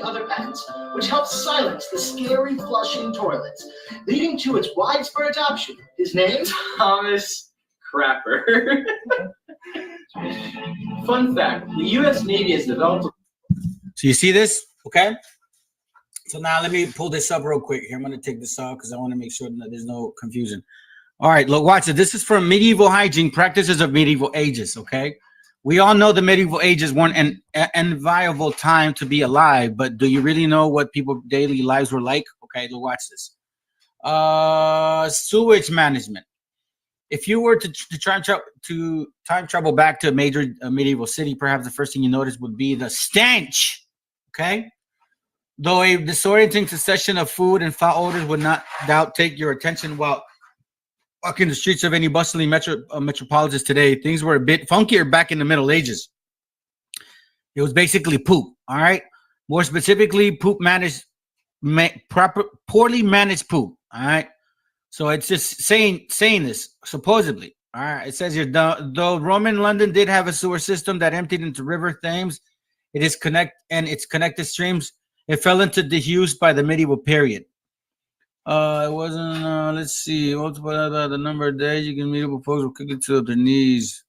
Other patents, which helped silence the scary flushing toilets, leading to its widespread adoption. His name? Thomas Crapper. Fun fact, the U.S. Navy has developed... So you see this, okay? So now let me pull this up real quick here. I'm going to take this off because I want to make sure that there's no confusion. All right, look, watch it. This is from Medieval Hygiene, Practices of Medieval Ages, okay? We all know the medieval ages weren't an enviable time to be alive, but do you really know what people's daily lives were like? Okay, look, watch this. Sewage management. If you were to time travel back to a major medieval city, perhaps the first thing you notice would be the stench, okay? Though a disorienting succession of food and foul odors would not doubt take your attention while walking the streets of any bustling metropolis today, things were a bit funkier back in the Middle Ages. It was basically poop, all right? More specifically, poorly managed poop, all right? So it's just saying this, supposedly, all right? It says here, though Roman London did have a sewer system that emptied into River Thames, its connected streams, it fell into disuse by the medieval period. It wasn't, let's see, multiply the number of days you can meet up with folks who cook it to their knees.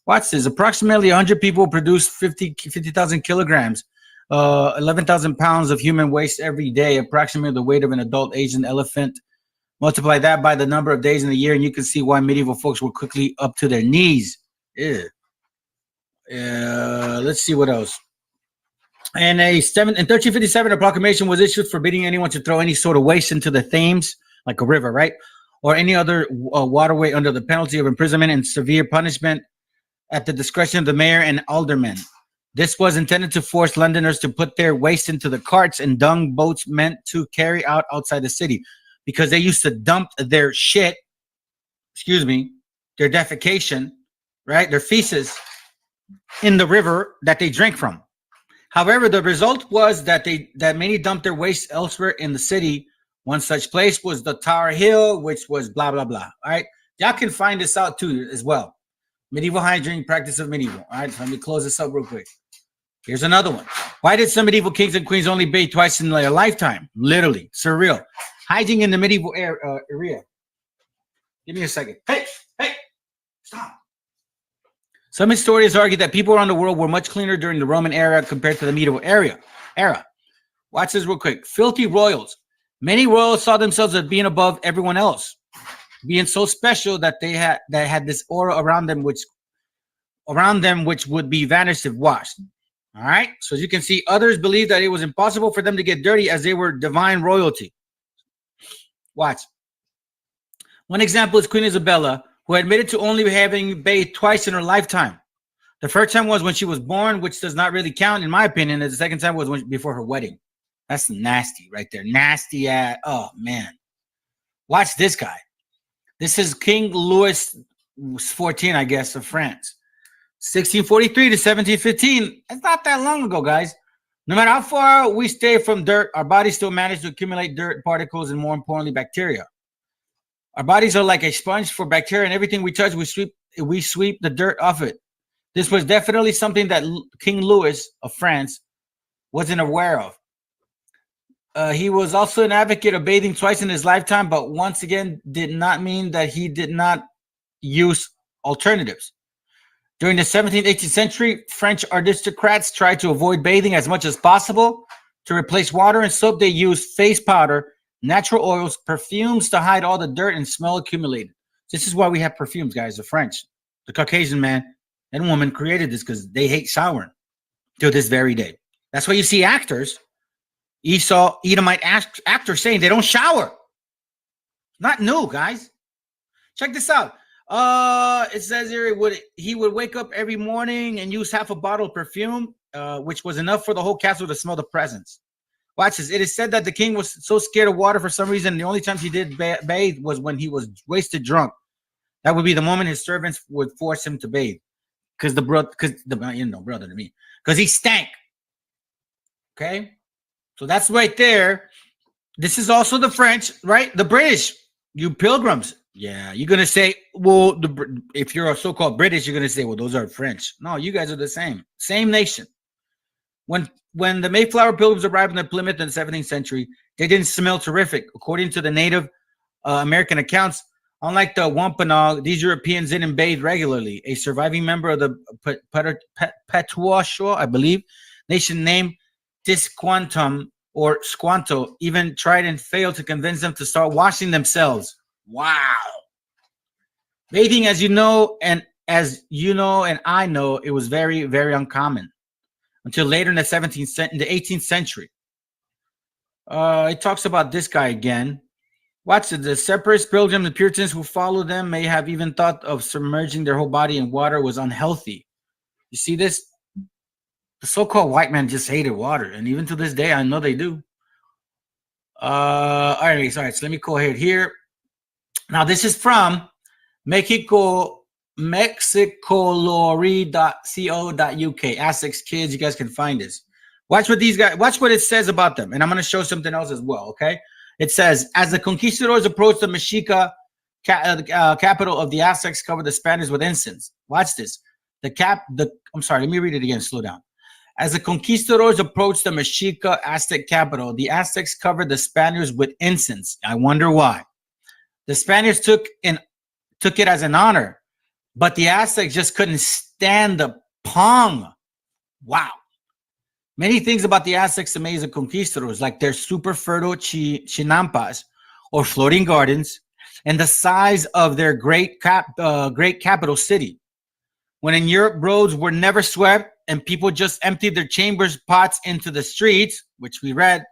Watch this. Approximately 100 people produce 50,000 kilograms, 11,000 pounds of human waste every day, approximately the weight of an adult Asian elephant. Multiply that by the number of days in the year, and you can see why medieval folks were quickly up to their knees. Ew. Let's see what else. In 1357, a proclamation was issued forbidding anyone to throw any sort of waste into the Thames, like a river, right? Or any other waterway under the penalty of imprisonment and severe punishment at the discretion of the mayor and aldermen. This was intended to force Londoners to put their waste into the carts and dung boats meant to carry out outside the city, because they used to dump their shit, their defecation, right? Their feces in the river that they drank from. However, the result was that many dumped their waste elsewhere in the city. One such place was the Tower Hill, which was blah, blah, blah. All right. Y'all can find this out too as well. Medieval hygiene, practice of medieval. All right. So let me close this up real quick. Here's another one. Why did some medieval kings and queens only bathe twice in their lifetime? Literally. Surreal. Hygiene in the medieval area. Give me a second. Hey, stop. Some historians argue that people around the world were much cleaner during the Roman era compared to the medieval era. Watch this real quick. Filthy royals. Many royals saw themselves as being above everyone else. being so special that they had this aura around them, which would be vanished if washed. All right. So as you can see, others believe that it was impossible for them to get dirty as they were divine royalty. Watch. One example is Queen Isabella, who admitted to only having bathed twice in her lifetime. The first time was when she was born, which does not really count in my opinion. And the second time was before her wedding. That's nasty right there. Nasty ass. Oh man. Watch this guy. This is King Louis XIV, I guess, of France. 1643 to 1715. It's not that long ago, guys. No matter how far we stay from dirt, our bodies still manage to accumulate dirt particles and, more importantly, bacteria. Our bodies are like a sponge for bacteria, and everything we touch, we sweep the dirt off it. This was definitely something that King Louis of France wasn't aware of. He was also an advocate of bathing twice in his lifetime, but once again, did not mean that he did not use alternatives. During the 17th, 18th century, French aristocrats tried to avoid bathing as much as possible. To replace water and soap, they used face powder, natural oils, perfumes to hide all the dirt and smell accumulated. This is why we have perfumes, guys. The French, the Caucasian man and woman created this because they hate showering till this very day. That's why you see actors, Edomite actors saying they don't shower. Not new, guys. Check this out. It says here he would wake up every morning and use half a bottle of perfume, which was enough for the whole castle to smell the presents. Watch this. It is said that the king was so scared of water for some reason. The only times he did bathe was when he was wasted drunk. That would be the moment his servants would force him to bathe, because he stank. Okay, so that's right there. This is also the French, right? The British, you pilgrims. Yeah, you're gonna say, well, if you're a so-called British, you're gonna say, well, those are French. No, you guys are the same nation. When the Mayflower Pilgrims arrived in Plymouth in the 17th century, they didn't smell terrific. According to the Native American accounts, unlike the Wampanoag, these Europeans didn't bathe regularly. A surviving member of the Petuashaw, I believe, nation named Tisquantum or Squanto even tried and failed to convince them to start washing themselves. Wow. Bathing, as you know, and I know, it was very, very uncommon until later in the 18th century. It talks about this guy again. Watch it. The separatist pilgrims and Puritans who followed them may have even thought of submerging their whole body in water was unhealthy. You see this? The so-called white man just hated water, and even to this day, I know they do. All right, so let me go ahead here. Now, this is from mexicolori.co.uk. Aztecs kids, you guys can find this. Watch what it says about them. And I'm going to show something else as well, okay? It says, as the conquistadors approached the Mexica capital of the Aztecs, covered the Spaniards with incense. Watch this. I'm sorry, let me read it again, slow down. As the conquistadors approached the Mexica Aztec capital, the Aztecs covered the Spaniards with incense. I wonder why. The Spaniards took it as an honor, but the Aztecs just couldn't stand the pong. Wow. Many things about the Aztecs amaze the conquistadors, like their super fertile chinampas, or floating gardens, and the size of their great capital city. When in Europe, roads were never swept, and people just emptied their chambers pots into the streets, which we read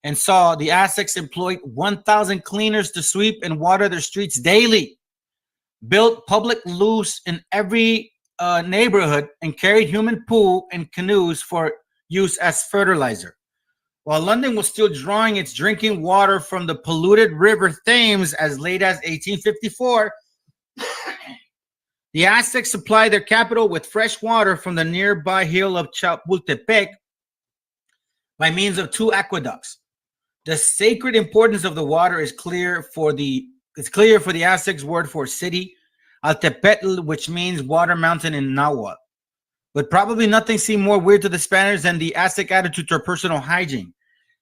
and saw, the Aztecs employed 1,000 cleaners to sweep and water their streets daily, built public loos in every neighborhood, and carried human poo and canoes for use as fertilizer. While London was still drawing its drinking water from the polluted river Thames as late as 1854, the Aztecs supplied their capital with fresh water from the nearby hill of Chapultepec by means of 2 aqueducts. The sacred importance of the water is clear for the Aztecs word for city, Altepetl, which means water mountain in Nahuatl. But probably nothing seemed more weird to the Spaniards than the Aztec attitude to personal hygiene.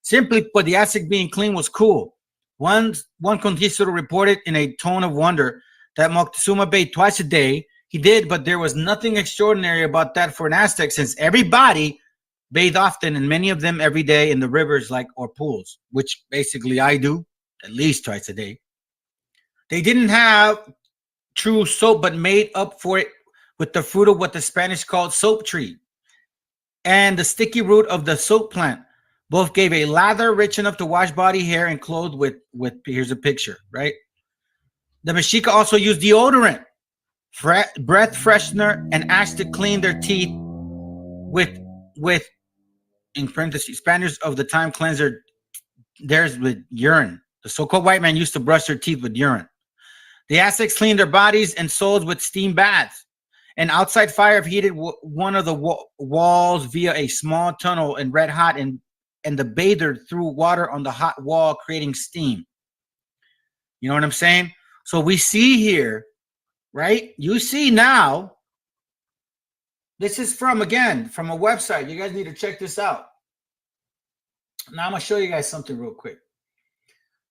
Simply put, the Aztec being clean was cool. One conquistador reported in a tone of wonder that Moctezuma bathed twice a day. He did, but there was nothing extraordinary about that for an Aztec, since everybody bathed often, and many of them every day in the rivers or pools, which basically I do at least twice a day. They didn't have true soap, but made up for it with the fruit of what the Spanish called soap tree and the sticky root of the soap plant. Both gave a lather rich enough to wash body, hair, and clothes with here's a picture, right? The Mexica also used deodorant, breath freshener, and ash to clean their teeth with in parentheses, Spaniards of the time cleansed theirs with urine. The so-called white man used to brush their teeth with urine. The Aztecs cleaned their bodies and souls with steam baths. An outside fire heated one of the walls via a small tunnel and red hot, and the bather threw water on the hot wall, creating steam. You know what I'm saying? So we see here, right? You see now, this is from a website. You guys need to check this out. Now I'm going to show you guys something real quick.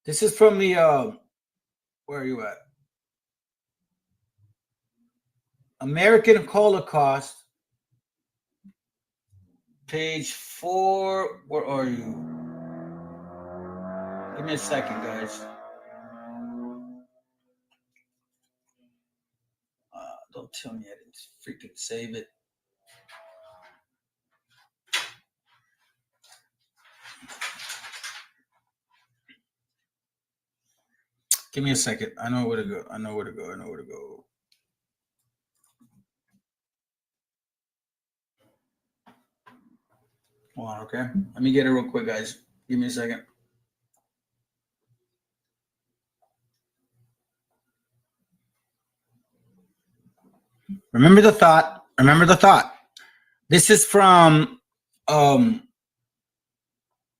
This is from the, where are you at? American Holocaust, page 4. Where are you? Give me a second, guys. Don't tell me I didn't freaking save it. Give me a second. I know where to go. Hold on, okay? Let me get it real quick, guys. Give me a second. Remember the thought. This is from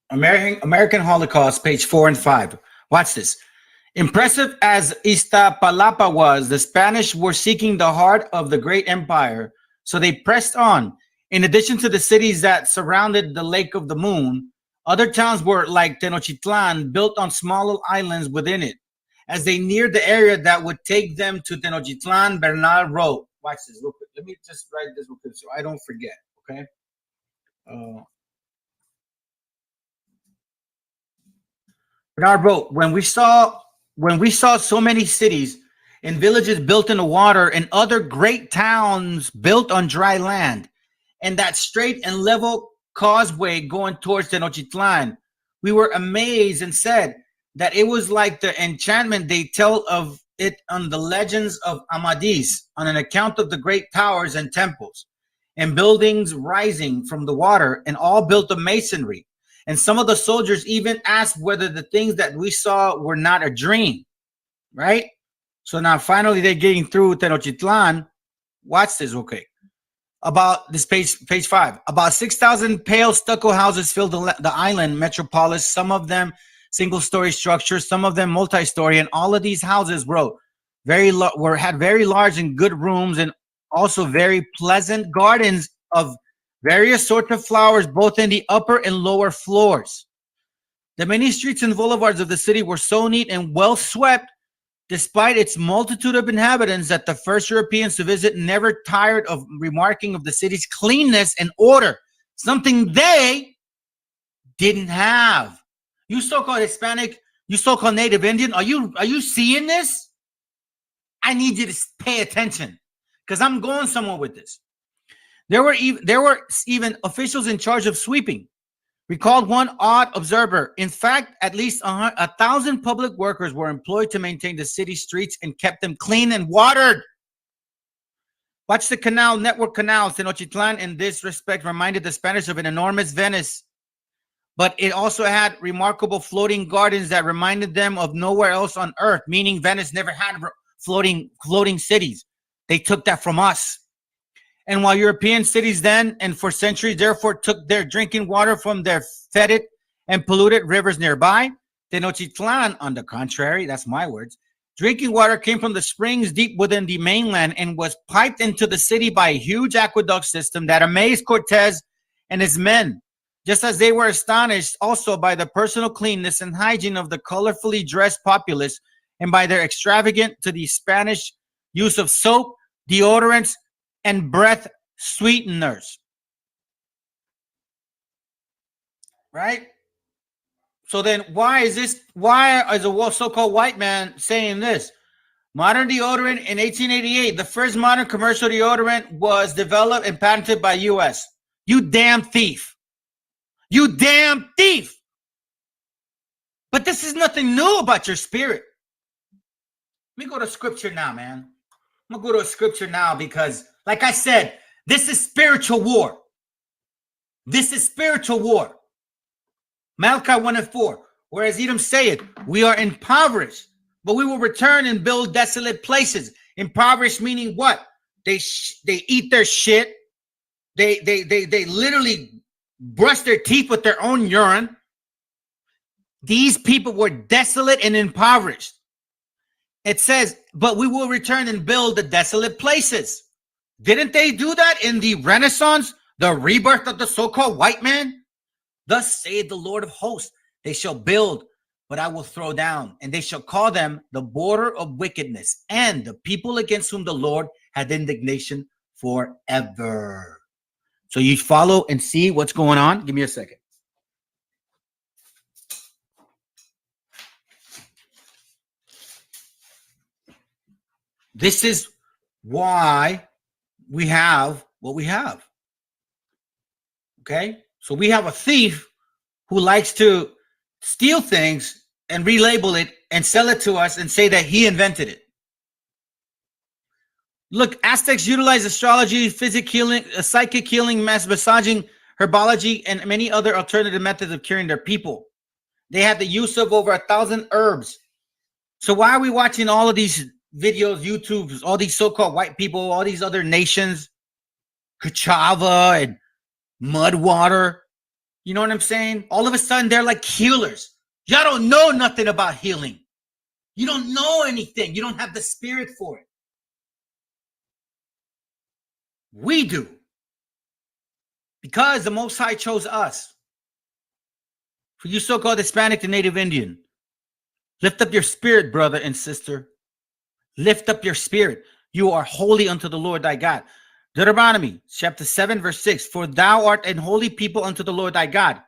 American Holocaust, page 4 and 5. Watch this. Impressive as Iztapalapa was, the Spanish were seeking the heart of the great empire, so they pressed on. In addition to the cities that surrounded the Lake of the Moon, other towns were like Tenochtitlan, built on smaller islands within it. As they neared the area that would take them to Tenochtitlan, Bernal wrote, watch this real quick. Let me just write this real quick so I don't forget, okay? Bernard wrote, when we saw so many cities and villages built in the water and other great towns built on dry land, and that straight and level causeway going towards Tenochtitlan, we were amazed and said that it was like the enchantment they tell of it on the legends of Amadis, on an account of the great towers and temples and buildings rising from the water, and all built of masonry. And some of the soldiers even asked whether the things that we saw were not a dream, right? So now finally they're getting through Tenochtitlan. Watch this, okay. About this page 5. About 6,000 pale stucco houses filled the island metropolis, some of them single-story structures, some of them multi-story, and all of these houses had very large and good rooms, and also very pleasant gardens of various sorts of flowers, both in the upper and lower floors. The many streets and boulevards of the city were so neat and well swept, despite its multitude of inhabitants, that the first Europeans to visit never tired of remarking of the city's cleanness and order, something they didn't have. You so-called Hispanic, you so-called Native Indian, are you seeing this? I need you to pay attention, because I'm going somewhere with this. There were even officials in charge of sweeping. Recalled one odd observer. In fact, at least 1,000 public workers were employed to maintain the city streets and kept them clean and watered. Watch the canal, network canals. Tenochtitlan, in this respect, reminded the Spanish of an enormous Venice. But it also had remarkable floating gardens that reminded them of nowhere else on earth, meaning Venice never had floating cities. They took that from us. And while European cities then and for centuries therefore took their drinking water from their fetid and polluted rivers nearby, Tenochtitlan, on the contrary, that's my words, drinking water came from the springs deep within the mainland and was piped into the city by a huge aqueduct system that amazed Cortez and his men, just as they were astonished also by the personal cleanness and hygiene of the colorfully dressed populace and by their extravagant to the Spanish use of soap, deodorants, and breath sweeteners. Right? So then why is a so-called white man saying this? Modern deodorant in 1888. The first modern commercial deodorant was developed and patented by U.S. You damn thief. You damn thief. But this is nothing new about your spirit. Let me go to scripture now, man. I'm going to go to a scripture now because, like I said, this is spiritual war. This is spiritual war. Malachi 1:4. Whereas Edom saith, we are impoverished, but we will return and build desolate places. Impoverished meaning what? They eat their shit. They literally brush their teeth with their own urine. These people were desolate and impoverished. It says, but we will return and build the desolate places. Didn't they do that in the Renaissance, the rebirth of the so-called white man? Thus saith the Lord of hosts, they shall build, but I will throw down, and they shall call them the border of wickedness, and the people against whom the Lord had indignation forever. So you follow and see what's going on? Give me a second. This is why we have what we have. Okay? So we have a thief who likes to steal things and relabel it and sell it to us and say that he invented it. Look, Aztecs utilized astrology, physic healing, psychic healing, massaging, herbology, and many other alternative methods of curing their people. They had the use of over 1,000 herbs. So why are we watching all of these videos, YouTube, all these so-called white people, all these other nations, Kachava and Mudwater? You know what I'm saying? All of a sudden, they're like healers. Y'all don't know nothing about healing. You don't know anything. You don't have the spirit for it. We do. Because the Most High chose us. For you so-called Hispanic and Native Indian, lift up your spirit, brother and sister. Lift up your spirit. You are holy unto the Lord thy God. Deuteronomy chapter 7 verse 6. For thou art an holy people unto the Lord thy God.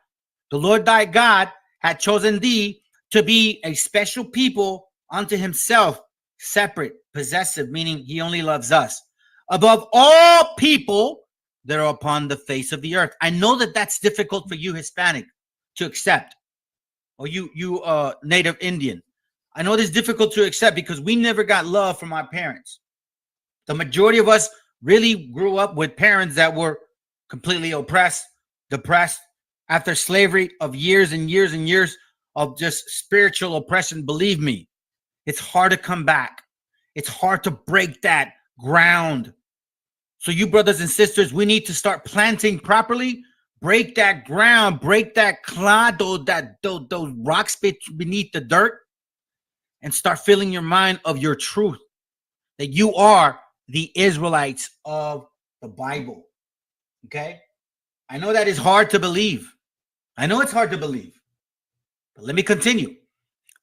The Lord thy God had chosen thee to be a special people unto himself, separate, possessive, meaning he only loves us, above all people that are upon the face of the earth. I know that that's difficult for you Hispanic to accept, or you Native Indian. I know this is difficult to accept because we never got love from our parents. The majority of us really grew up with parents that were completely oppressed, depressed, after slavery of years and years and years of just spiritual oppression. Believe me, it's hard to come back. It's hard to break that ground. So you brothers and sisters, we need to start planting properly, break that ground, break that clod, those rocks beneath the dirt, and start filling your mind of your truth, that you are the Israelites of the Bible. Okay? I know that is hard to believe. I know it's hard to believe. But let me continue.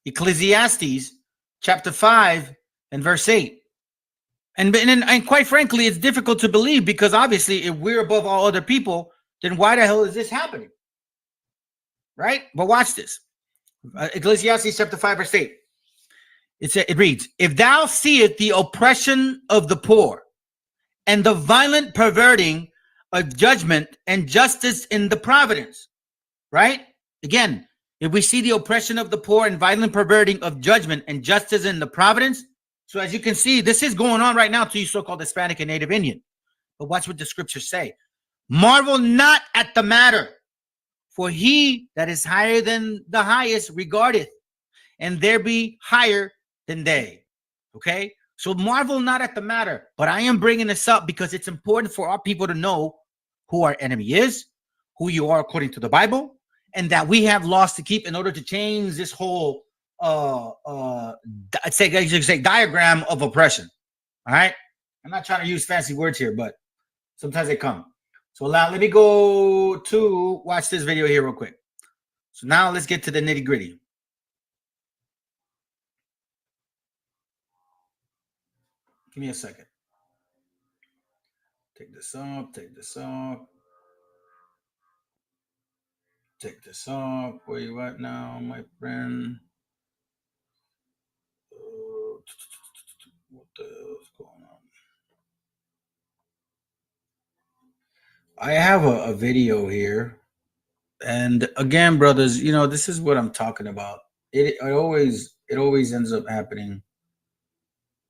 Ecclesiastes chapter 5 and verse 8. And quite frankly, it's difficult to believe because obviously if we're above all other people, then why the hell is this happening? Right? But watch this. Ecclesiastes chapter 5 verse 8. It reads, if thou seest the oppression of the poor and the violent perverting of judgment and justice in the providence, right? Again, if we see the oppression of the poor and violent perverting of judgment and justice in the providence, so as you can see, this is going on right now to you so-called Hispanic and Native Indian. But watch what the scriptures say. Marvel not at the matter, for he that is higher than the highest regardeth, and there be higher than they. Okay? So marvel not at the matter. But I am bringing this up because it's important for our people to know who our enemy is, who you are according to the Bible, and that we have laws to keep in order to change this whole I'd say diagram of oppression. All right? I'm not trying to use fancy words here, but sometimes they come. So now let me go to watch this video here real quick. So now let's get to the nitty-gritty. Give me a second. Take this off, take this off. Take this off. Where you at now, my friend? I have a video here, and again, brothers, you know, this is what I'm talking about. It always ends up happening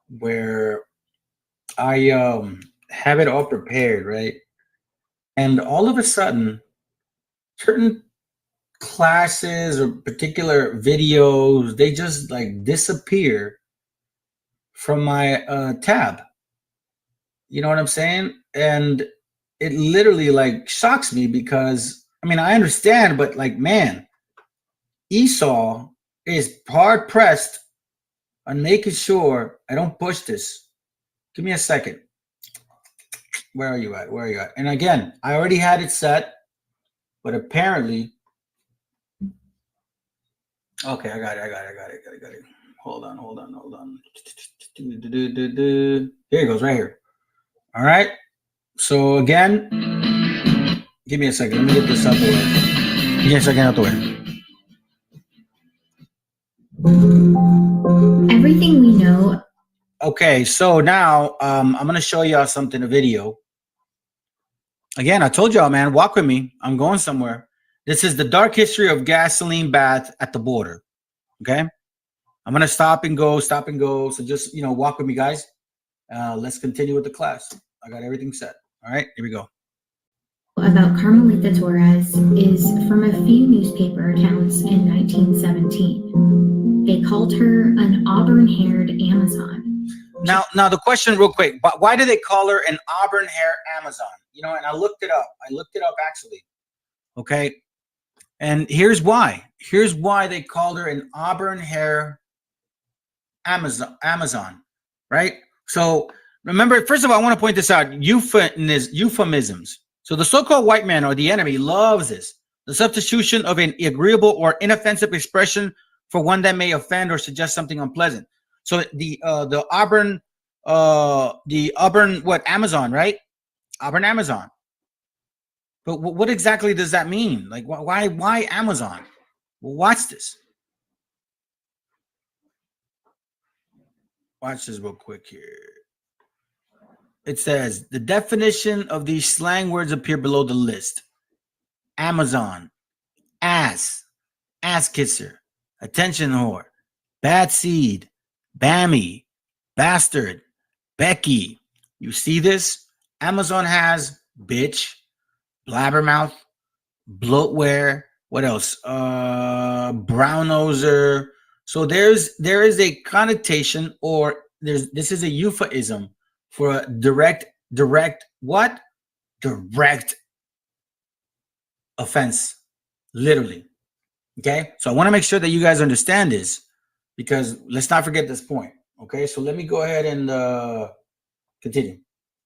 where I have it all prepared, right? And all of a sudden, certain classes or particular videos, they just like disappear from my tab. You know what I'm saying? And it literally like shocks me because I mean, I understand, but like, man, Esau is hard pressed on making sure I don't push this. Give me a second. Where are you at? Where are you at? And again, I already had it set, but apparently, okay, I got it. Hold on. Here it goes, right here. All right. So again, give me a second. Let me get this out the way. Give me a second out the way. Everything we know. Okay, so now I'm gonna show y'all something, a video. Again, I told y'all, man, walk with me. I'm going somewhere. This is the dark history of gasoline bath at the border. Okay, I'm gonna stop and go. So just, you know, walk with me, guys. Let's continue with the class. I got everything set. All right, here we go. About Carmelita Torres is from a few newspaper accounts in 1917. They called her an auburn-haired Amazon. Now the question real quick, but why do they call her an auburn hair Amazon? You know, and I looked it up. Actually. Okay. And here's why. Here's why they called her an auburn hair Amazon, right? So remember, first of all, I want to point this out, euphemisms. So the so-called white man or the enemy loves this. The substitution of an agreeable or inoffensive expression for one that may offend or suggest something unpleasant. So the Auburn, what, Amazon, right? Auburn Amazon. But what exactly does that mean? Like, why Amazon? Well, watch this. Watch this real quick here. It says, the definition of these slang words appear below the list. Amazon, ass kisser, attention whore, bad seed, Bammy, bastard, Becky. You see this? Amazon has bitch, blabbermouth, bloatware, what else? Brown noser. So there is a connotation, or this is a euphemism for a direct offense, literally. Okay, so I want to make sure that you guys understand this, because let's not forget this point. Okay, so let me go ahead and continue.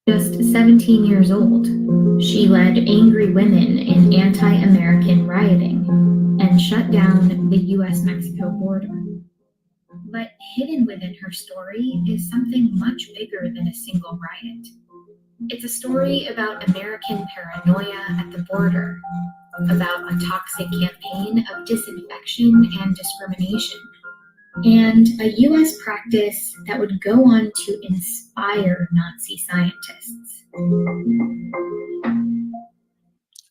Just 17 years old, she led angry women in anti-American rioting and shut down the U.S.-Mexico border. But hidden within her story is something much bigger than a single riot. It's a story about American paranoia at the border, about a toxic campaign of disinfection and discrimination, and a U.S. practice that would go on to inspire Nazi scientists.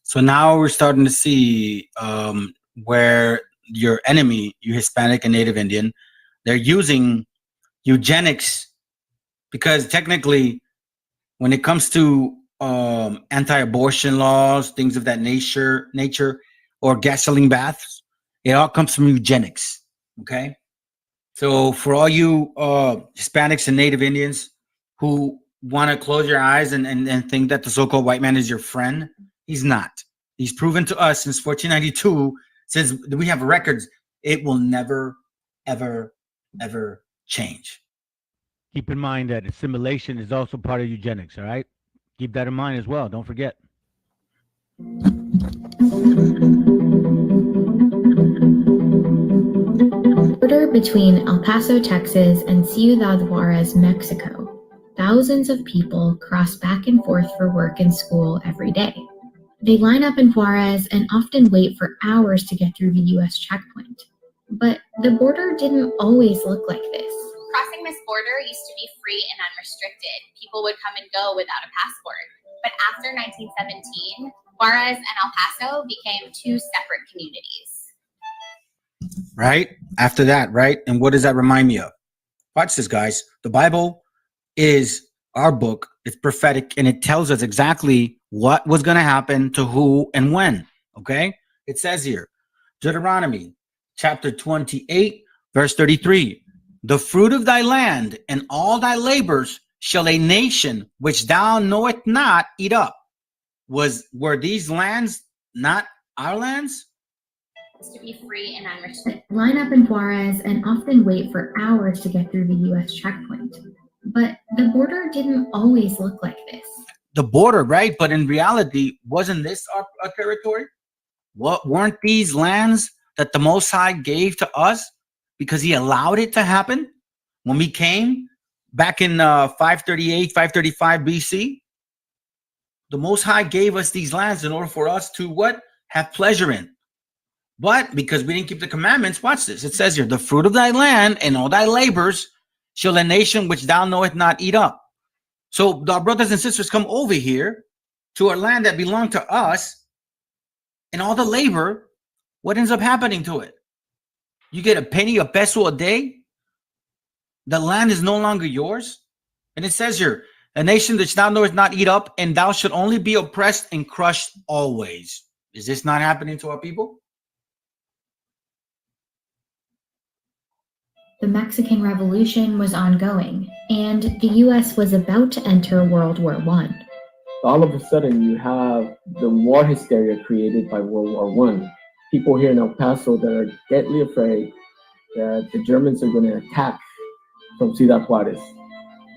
So now we're starting to see where your enemy, you Hispanic and Native Indian, they're using eugenics, because technically when it comes to anti-abortion laws, things of that nature, or gasoline baths, it all comes from eugenics. Okay, so for all you Hispanics and Native Indians who want to close your eyes and think that the so-called white man is your friend, he's not. He's proven to us since 1492, since we have records, it will never, ever change. Keep in mind that assimilation is also part of eugenics, all right? Keep that in mind as well. Don't forget. Border between El Paso, Texas and Ciudad Juarez, Mexico. Thousands of people cross back and forth for work and school every day. They line up in Juarez and often wait for hours to get through the U.S. checkpoint. But the border didn't always look like this. Crossing famous border used to be free and unrestricted. People would come and go without a passport. But after 1917, Juarez and El Paso became two separate communities. Right? After that, right? And what does that remind me of? Watch this, guys. The Bible is our book. It's prophetic, and it tells us exactly what was going to happen to who and when. Okay? It says here, Deuteronomy chapter 28, verse 33. The fruit of thy land and all thy labors shall a nation which thou knowest not eat up. Were these lands not our lands? To be free and unrestricted. Line up in Juarez and often wait for hours to get through the U.S. checkpoint. But the border didn't always look like this. The border, right? But in reality, wasn't this our territory? What weren't these lands that the Most High gave to us because he allowed it to happen when we came back in 538, 535 BC? The Most High gave us these lands in order for us to what? Have pleasure in. But because we didn't keep the commandments, watch this. It says here, the fruit of thy land and all thy labors shall a nation which thou knowest not eat up. So our brothers and sisters come over here to a land that belonged to us, and all the labor, what ends up happening to it? You get a penny, a peso a day. The land is no longer yours. And it says here, a nation which thou knowest not eat up, and thou shalt only be oppressed and crushed always. Is this not happening to our people? The Mexican Revolution was ongoing, and the U.S. was about to enter World War I. All of a sudden, you have the war hysteria created by World War I. People here in El Paso that are deadly afraid that the Germans are going to attack from Ciudad Juarez.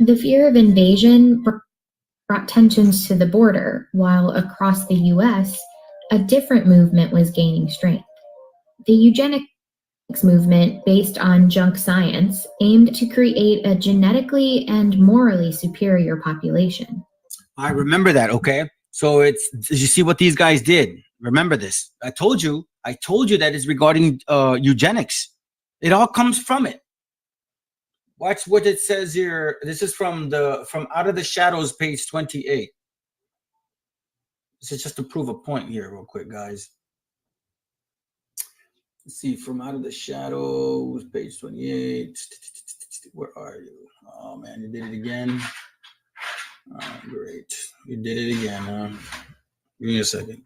The fear of invasion brought tensions to the border, while across the U.S., a different movement was gaining strength. The eugenics movement, based on junk science, aimed to create a genetically and morally superior population. I remember that, okay? So did you see what these guys did? Remember this. I told you that it's regarding eugenics. It all comes from it. Watch what it says here. This is from Out of the Shadows, page 28. This is just to prove a point here real quick, guys. Let's see, from Out of the Shadows, page 28. Where are you? Oh, man, you did it again. Oh, great. You did it again, huh? Give me a second.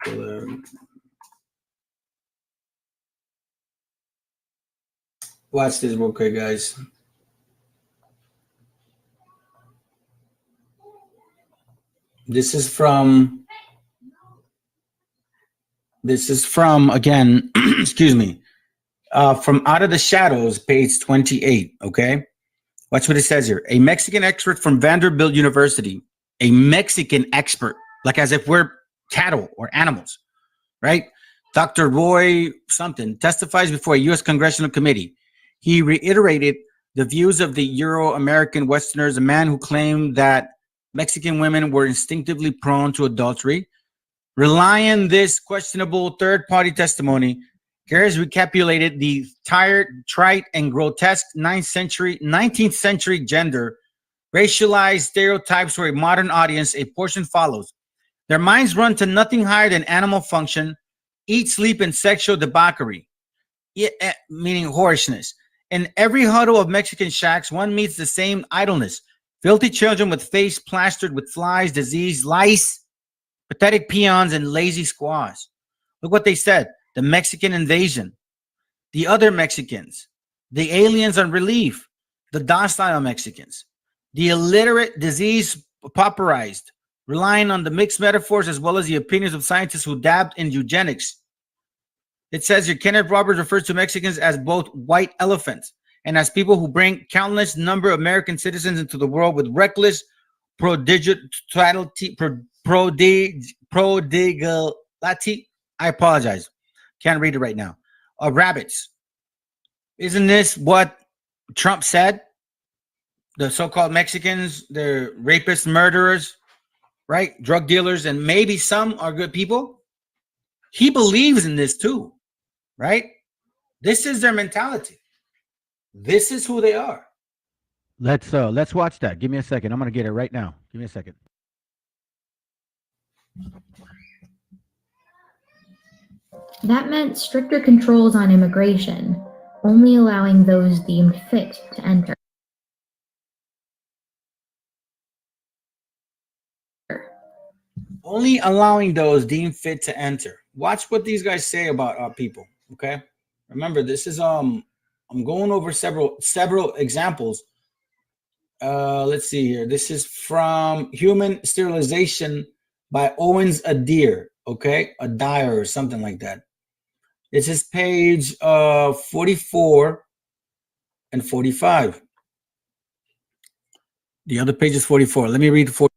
Watch this real quick, guys. This is from again, excuse me, from Out of the Shadows, page 28, okay? Watch what it says here. A Mexican expert from Vanderbilt University, a Mexican expert, like as if we're cattle or animals, right? Dr. Roy something testifies before a U.S. Congressional Committee. He reiterated the views of the Euro-American Westerners, a man who claimed that Mexican women were instinctively prone to adultery. Relying on this questionable third-party testimony, Garris recapitulated the tired, trite, and grotesque 19th century gender racialized stereotypes for a modern audience. A portion follows. Their minds run to nothing higher than animal function, eat, sleep, and sexual debauchery, meaning whorishness. In every huddle of Mexican shacks, one meets the same idleness. Filthy children with face plastered with flies, disease, lice, pathetic peons, and lazy squaws. Look what they said. The Mexican invasion, the other Mexicans, the aliens on relief, the docile Mexicans, the illiterate, disease pauperized, relying on the mixed metaphors as well as the opinions of scientists who dabbed in eugenics. It says here, Kenneth Roberts refers to Mexicans as both white elephants and as people who bring countless number of American citizens into the world with reckless prodigality. I apologize. Can't read it right now. Rabbits. Isn't this what Trump said? The so-called Mexicans, they're rapists, murderers, right? Drug dealers, and maybe some are good people. He believes in this too, right? This is their mentality. This is who they are. Let's watch that. Give me a second. I'm gonna get it right now. Give me a second. That meant stricter controls on immigration, only allowing those deemed fit to enter. Only allowing those deemed fit to enter. Watch what these guys say about our people. Okay, remember this is I'm going over several examples. Let's see here. This is from Human Sterilization by Owens Adair. Okay, Adair or something like that. This is page 44 and 45. The other page is 44. Let me read 40.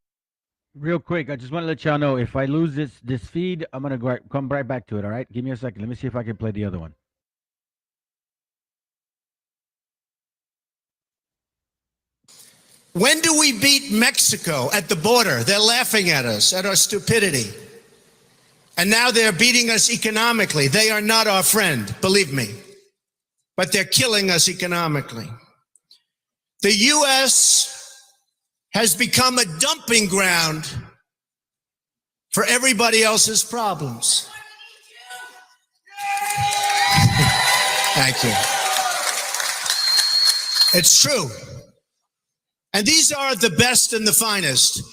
Real quick, I just want to let y'all know if I lose this feed, I'm gonna come right back to it. All right, give me a second. Let me see if I can play the other one. When do we beat Mexico at the border? They're laughing at us, at our stupidity. And now they're beating us economically. They are not our friend, believe me. But they're killing us economically. The U.S. has become a dumping ground for everybody else's problems. Thank you. It's true. And these are the best and the finest.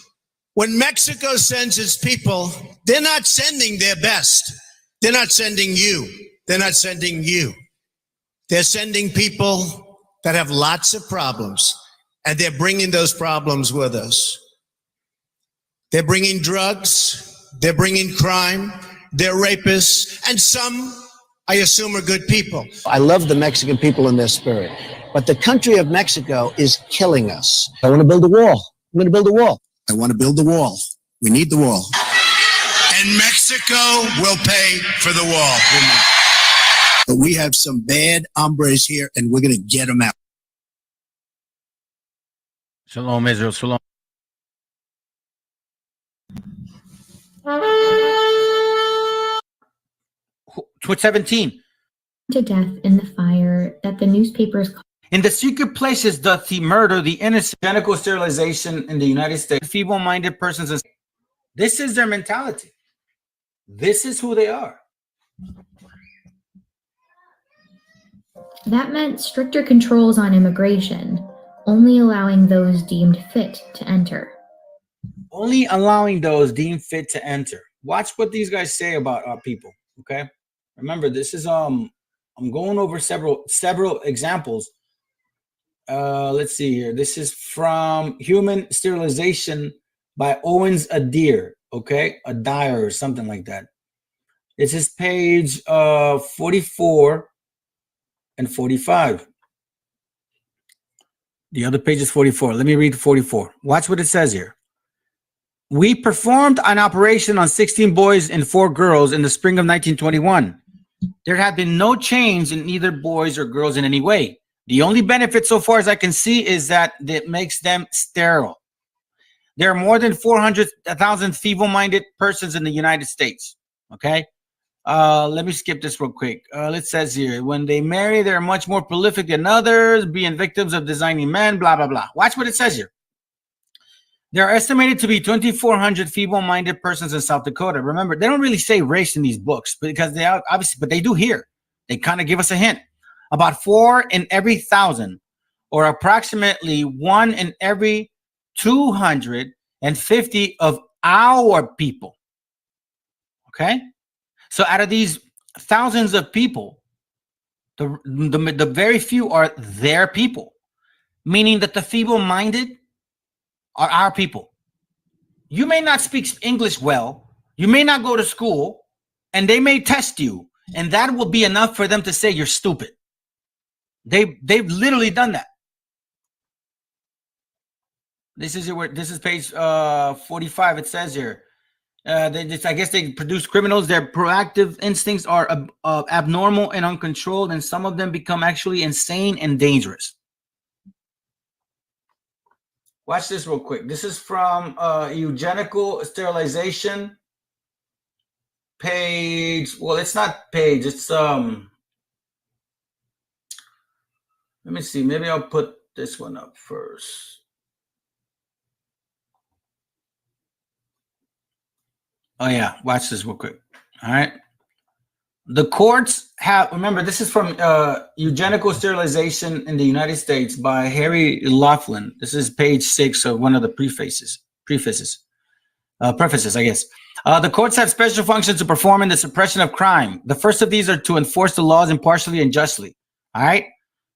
When Mexico sends its people, they're not sending their best. They're not sending you. They're not sending you. They're sending people that have lots of problems, and they're bringing those problems with us. They're bringing drugs, they're bringing crime, they're rapists, and some, I assume, are good people. I love the Mexican people in their spirit, but the country of Mexico is killing us. I want to build a wall. I'm going to build a wall. I want to build the wall. We need the wall. And Mexico will pay for the wall. But we have some bad hombres here, and we're going to get them out. Shalom, Israel. Shalom. Twitch 17. To death in the fire that the newspapers call. In the secret places doth he murder the innocent. Genital sterilization in the United States. Feeble-minded persons. This is their mentality. This is who they are. That meant stricter controls on immigration, only allowing those deemed fit to enter. Only allowing those deemed fit to enter. Watch what these guys say about our people. Okay, remember this is I'm going over several examples. Let's see here. This is from Human Sterilization by Owens Adair. Okay, Adair or something like that. This is page 44 and 45. The other page is 44. Let me read 44. Watch what it says here. We performed an operation on 16 boys and 4 girls in the spring of 1921. There have been no change in either boys or girls in any way. The only benefit so far as I can see is that it makes them sterile. There are more than 400,000 feeble-minded persons in the United States. Okay. Let me skip this real quick. It says here, when they marry, they're much more prolific than others, being victims of designing men, blah, blah, blah. Watch what it says here. There are estimated to be 2,400 feeble-minded persons in South Dakota. Remember, they don't really say race in these books because they obviously, but they do here. They kind of give us a hint. About 4 in every 1,000, or approximately 1 in every 250 of our people. Okay? So out of these thousands of people, the very few are their people, meaning that the feeble-minded are our people. You may not speak English well, you may not go to school, and they may test you, and that will be enough for them to say you're stupid. They've literally done that. This is page 45. It says here. I guess they produce criminals. Their proactive instincts are abnormal and uncontrolled, and some of them become actually insane and dangerous. Watch this real quick. This is from Eugenical Sterilization, page. Well, it's not page. It's let me see. Maybe I'll put this one up first. Oh yeah, watch this real quick. All right. The courts have, remember, this is from Eugenical Sterilization in the United States by Harry Laughlin. This is page 6 of one of the prefaces, I guess. The courts have special functions to perform in the suppression of crime. The first of these are to enforce the laws impartially and justly. All right.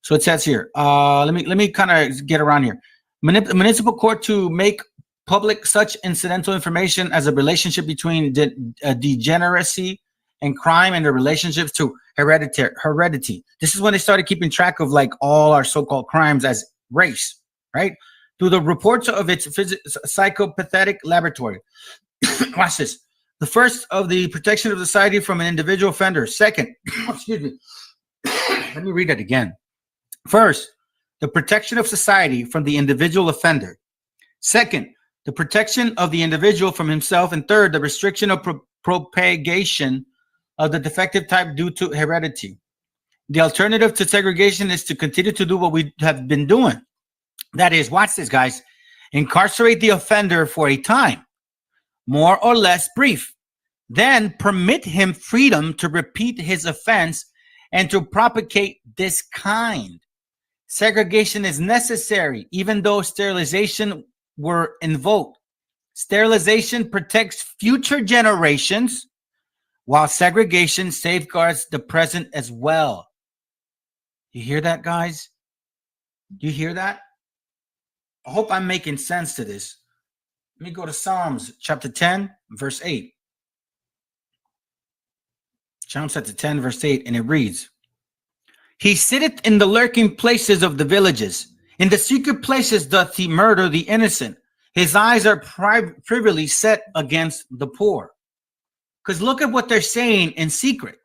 So it says here. Let me kind of get around here. Municipal court to make public such incidental information as a relationship between degeneracy and crime and the relationships to heredity. This is when they started keeping track of like all our so-called crimes as race, right? Through the reports of its psychopathetic laboratory. Watch this. The first of the protection of society from an individual offender. Second, excuse me. Let me read that again. First, the protection of society from the individual offender. Second, the protection of the individual from himself. And third, the restriction of propagation of the defective type due to heredity. The alternative to segregation is to continue to do what we have been doing. That is, watch this, guys. Incarcerate the offender for a time, more or less brief. Then permit him freedom to repeat his offense and to propagate this kind. Segregation is necessary, even though sterilization were invoked. Sterilization protects future generations, while segregation safeguards the present as well. You hear that, guys? You hear that? I hope I'm making sense to this. Let me go to Psalms chapter 10, verse 8. Psalms chapter 10, verse 8, and it reads, He sitteth in the lurking places of the villages. In the secret places doth he murder the innocent. His eyes are privily set against the poor. Because look at what they're saying in secret.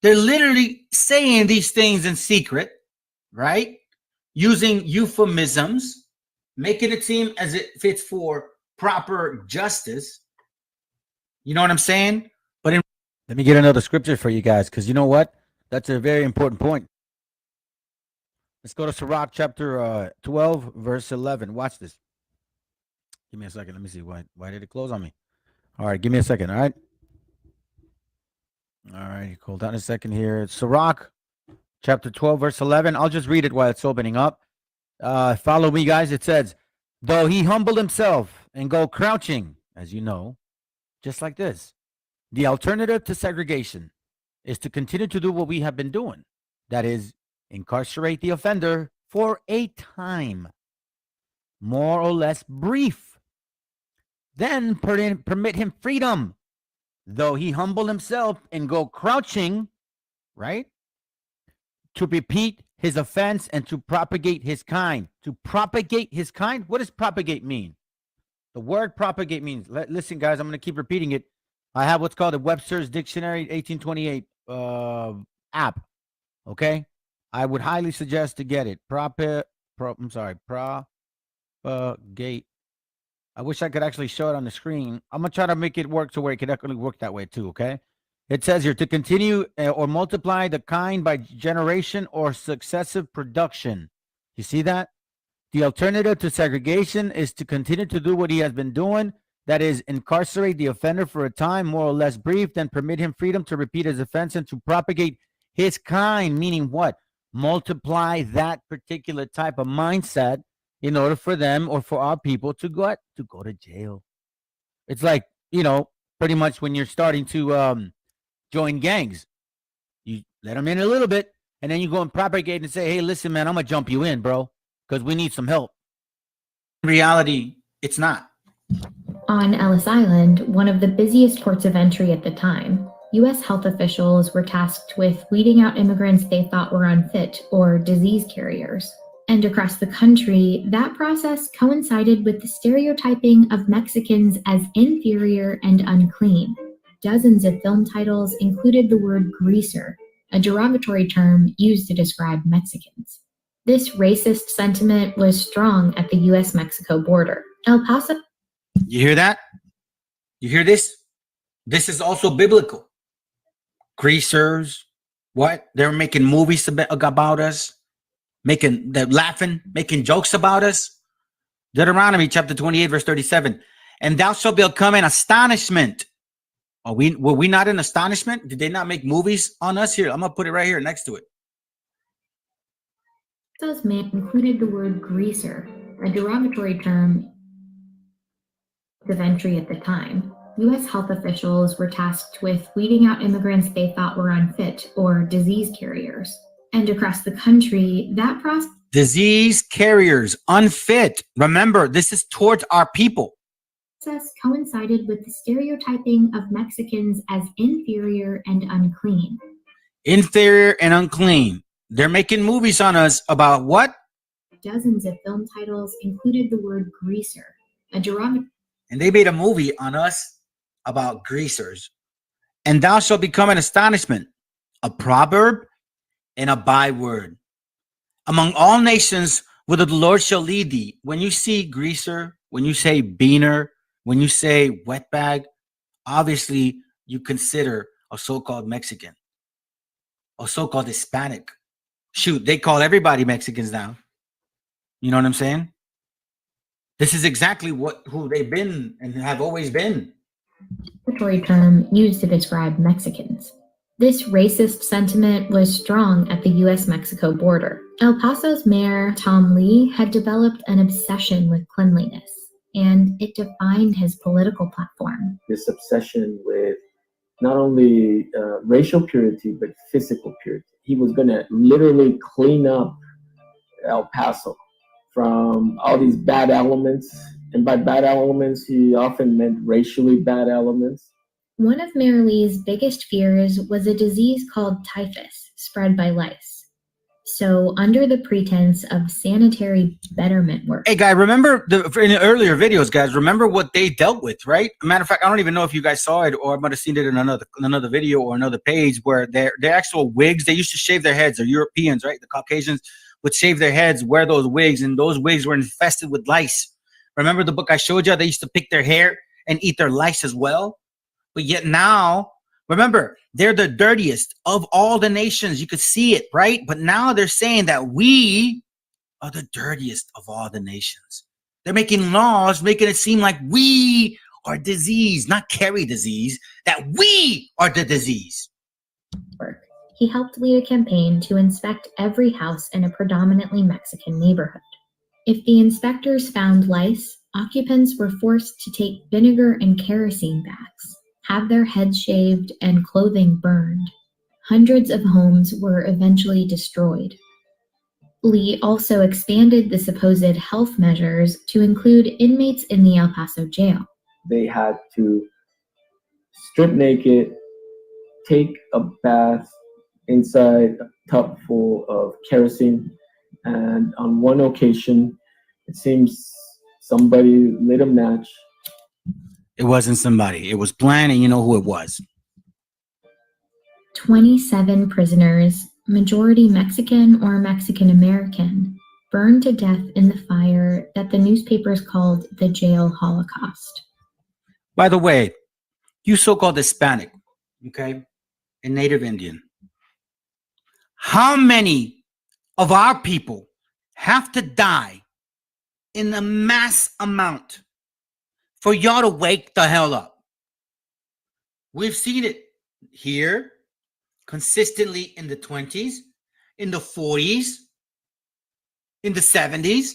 They're literally saying these things in secret, right? Using euphemisms, making it seem as if it's for proper justice. You know what I'm saying? But let me get another scripture for you guys, because you know what? That's a very important point. Let's go to Sirach chapter 12, verse 11. Watch this. Give me a second. Let me see. Why did it close on me? All right, give me a second. All right. All right, hold on a second here. It's Sirach chapter 12, verse 11. I'll just read it while it's opening up. Follow me, guys. It says, though he humble himself and go crouching, as you know, just like this. The alternative to segregation is to continue to do what we have been doing. That is, incarcerate the offender for a time, more or less brief. Then permit him freedom, though he humble himself and go crouching, right? To repeat his offense and to propagate his kind. To propagate his kind? What does propagate mean? The word propagate means, listen, guys, I'm going to keep repeating it. I have what's called a Webster's Dictionary 1828 app. Okay? I would highly suggest to get it. Propagate. I wish I could actually show it on the screen. I'm going to try to make it work to where it could actually work that way too, okay? It says here, to continue or multiply the kind by generation or successive production. You see that? The alternative to segregation is to continue to do what he has been doing. That is, incarcerate the offender for a time, more or less brief, then permit him freedom to repeat his offense and to propagate his kind, meaning what? Multiply that particular type of mindset in order for them or for our people to go to jail. It's like, pretty much when you're starting to join gangs, you let them in a little bit, and then you go and propagate and say, hey, listen, man, I'm going to jump you in, bro, because we need some help. In reality, it's not. On Ellis Island, one of the busiest ports of entry at the time, U.S. health officials were tasked with weeding out immigrants they thought were unfit or disease carriers. And across the country, that process coincided with the stereotyping of Mexicans as inferior and unclean. Dozens of film titles included the word greaser, a derogatory term used to describe Mexicans. This racist sentiment was strong at the U.S.-Mexico border. El Paso. You hear that? You hear this? This is also biblical. Greasers. What? They're making movies about us. laughing, making jokes about us. Deuteronomy chapter 28, verse 37. And thou shalt become an astonishment. Were we not in astonishment? Did they not make movies on us? Here, I'm gonna put it right here next to it. Those men included the word greaser, a derogatory term of entry at the time. U.S. health officials were tasked with weeding out immigrants they thought were unfit or disease carriers. And across the country, that process... Disease carriers, unfit. Remember, this is towards our people. ...coincided with the stereotyping of Mexicans as inferior and unclean. Inferior and unclean. They're making movies on us about what? Dozens of film titles included the word greaser, a derogatory... And they made a movie on us about greasers. And thou shalt become an astonishment, a proverb and a byword. Among all nations, whither the Lord shall lead thee. When you see greaser, when you say beaner, when you say wetbag, obviously you consider a so-called Mexican, a so-called Hispanic. Shoot, they call everybody Mexicans now. You know what I'm saying? This is exactly who they've been and have always been. Term used to describe Mexicans. This racist sentiment was strong at the U.S.-Mexico border. El Paso's mayor, Tom Lee, had developed an obsession with cleanliness, and it defined his political platform. This obsession with not only racial purity, but physical purity. He was going to literally clean up El Paso from all these bad elements. And by bad elements, he often meant racially bad elements. One of Mayor Lee's biggest fears was a disease called typhus, spread by lice. So, under the pretense of sanitary betterment work. Hey, guy, remember in the earlier videos, guys, remember what they dealt with, right? Matter of fact, I don't even know if you guys saw it, or I might have seen it in another video or another page where their actual wigs, they used to shave their heads. They're Europeans, right? The Caucasians would shave their heads, wear those wigs, and those wigs were infested with lice. Remember the book I showed you? They used to pick their hair and eat their lice as well. But yet now, remember, they're the dirtiest of all the nations. You could see it, right? But now they're saying that we are the dirtiest of all the nations. They're making laws, making it seem like we are disease, not carry disease, that we are the disease. He helped lead a campaign to inspect every house in a predominantly Mexican neighborhood. If the inspectors found lice, occupants were forced to take vinegar and kerosene baths, have their heads shaved, and clothing burned. Hundreds of homes were eventually destroyed. Lee also expanded the supposed health measures to include inmates in the El Paso jail. They had to strip naked, take a bath inside a tub full of kerosene, and on one occasion, it seems somebody lit a match. It wasn't somebody. It was planned, and you know who it was. 27 prisoners, majority Mexican or Mexican American, burned to death in the fire that the newspapers called the jail Holocaust. By the way, you so-called Hispanic, okay, and Native Indian, how many of our people have to die in a mass amount for y'all to wake the hell up? We've seen it here consistently in the 20s, in the 40s, in the 70s,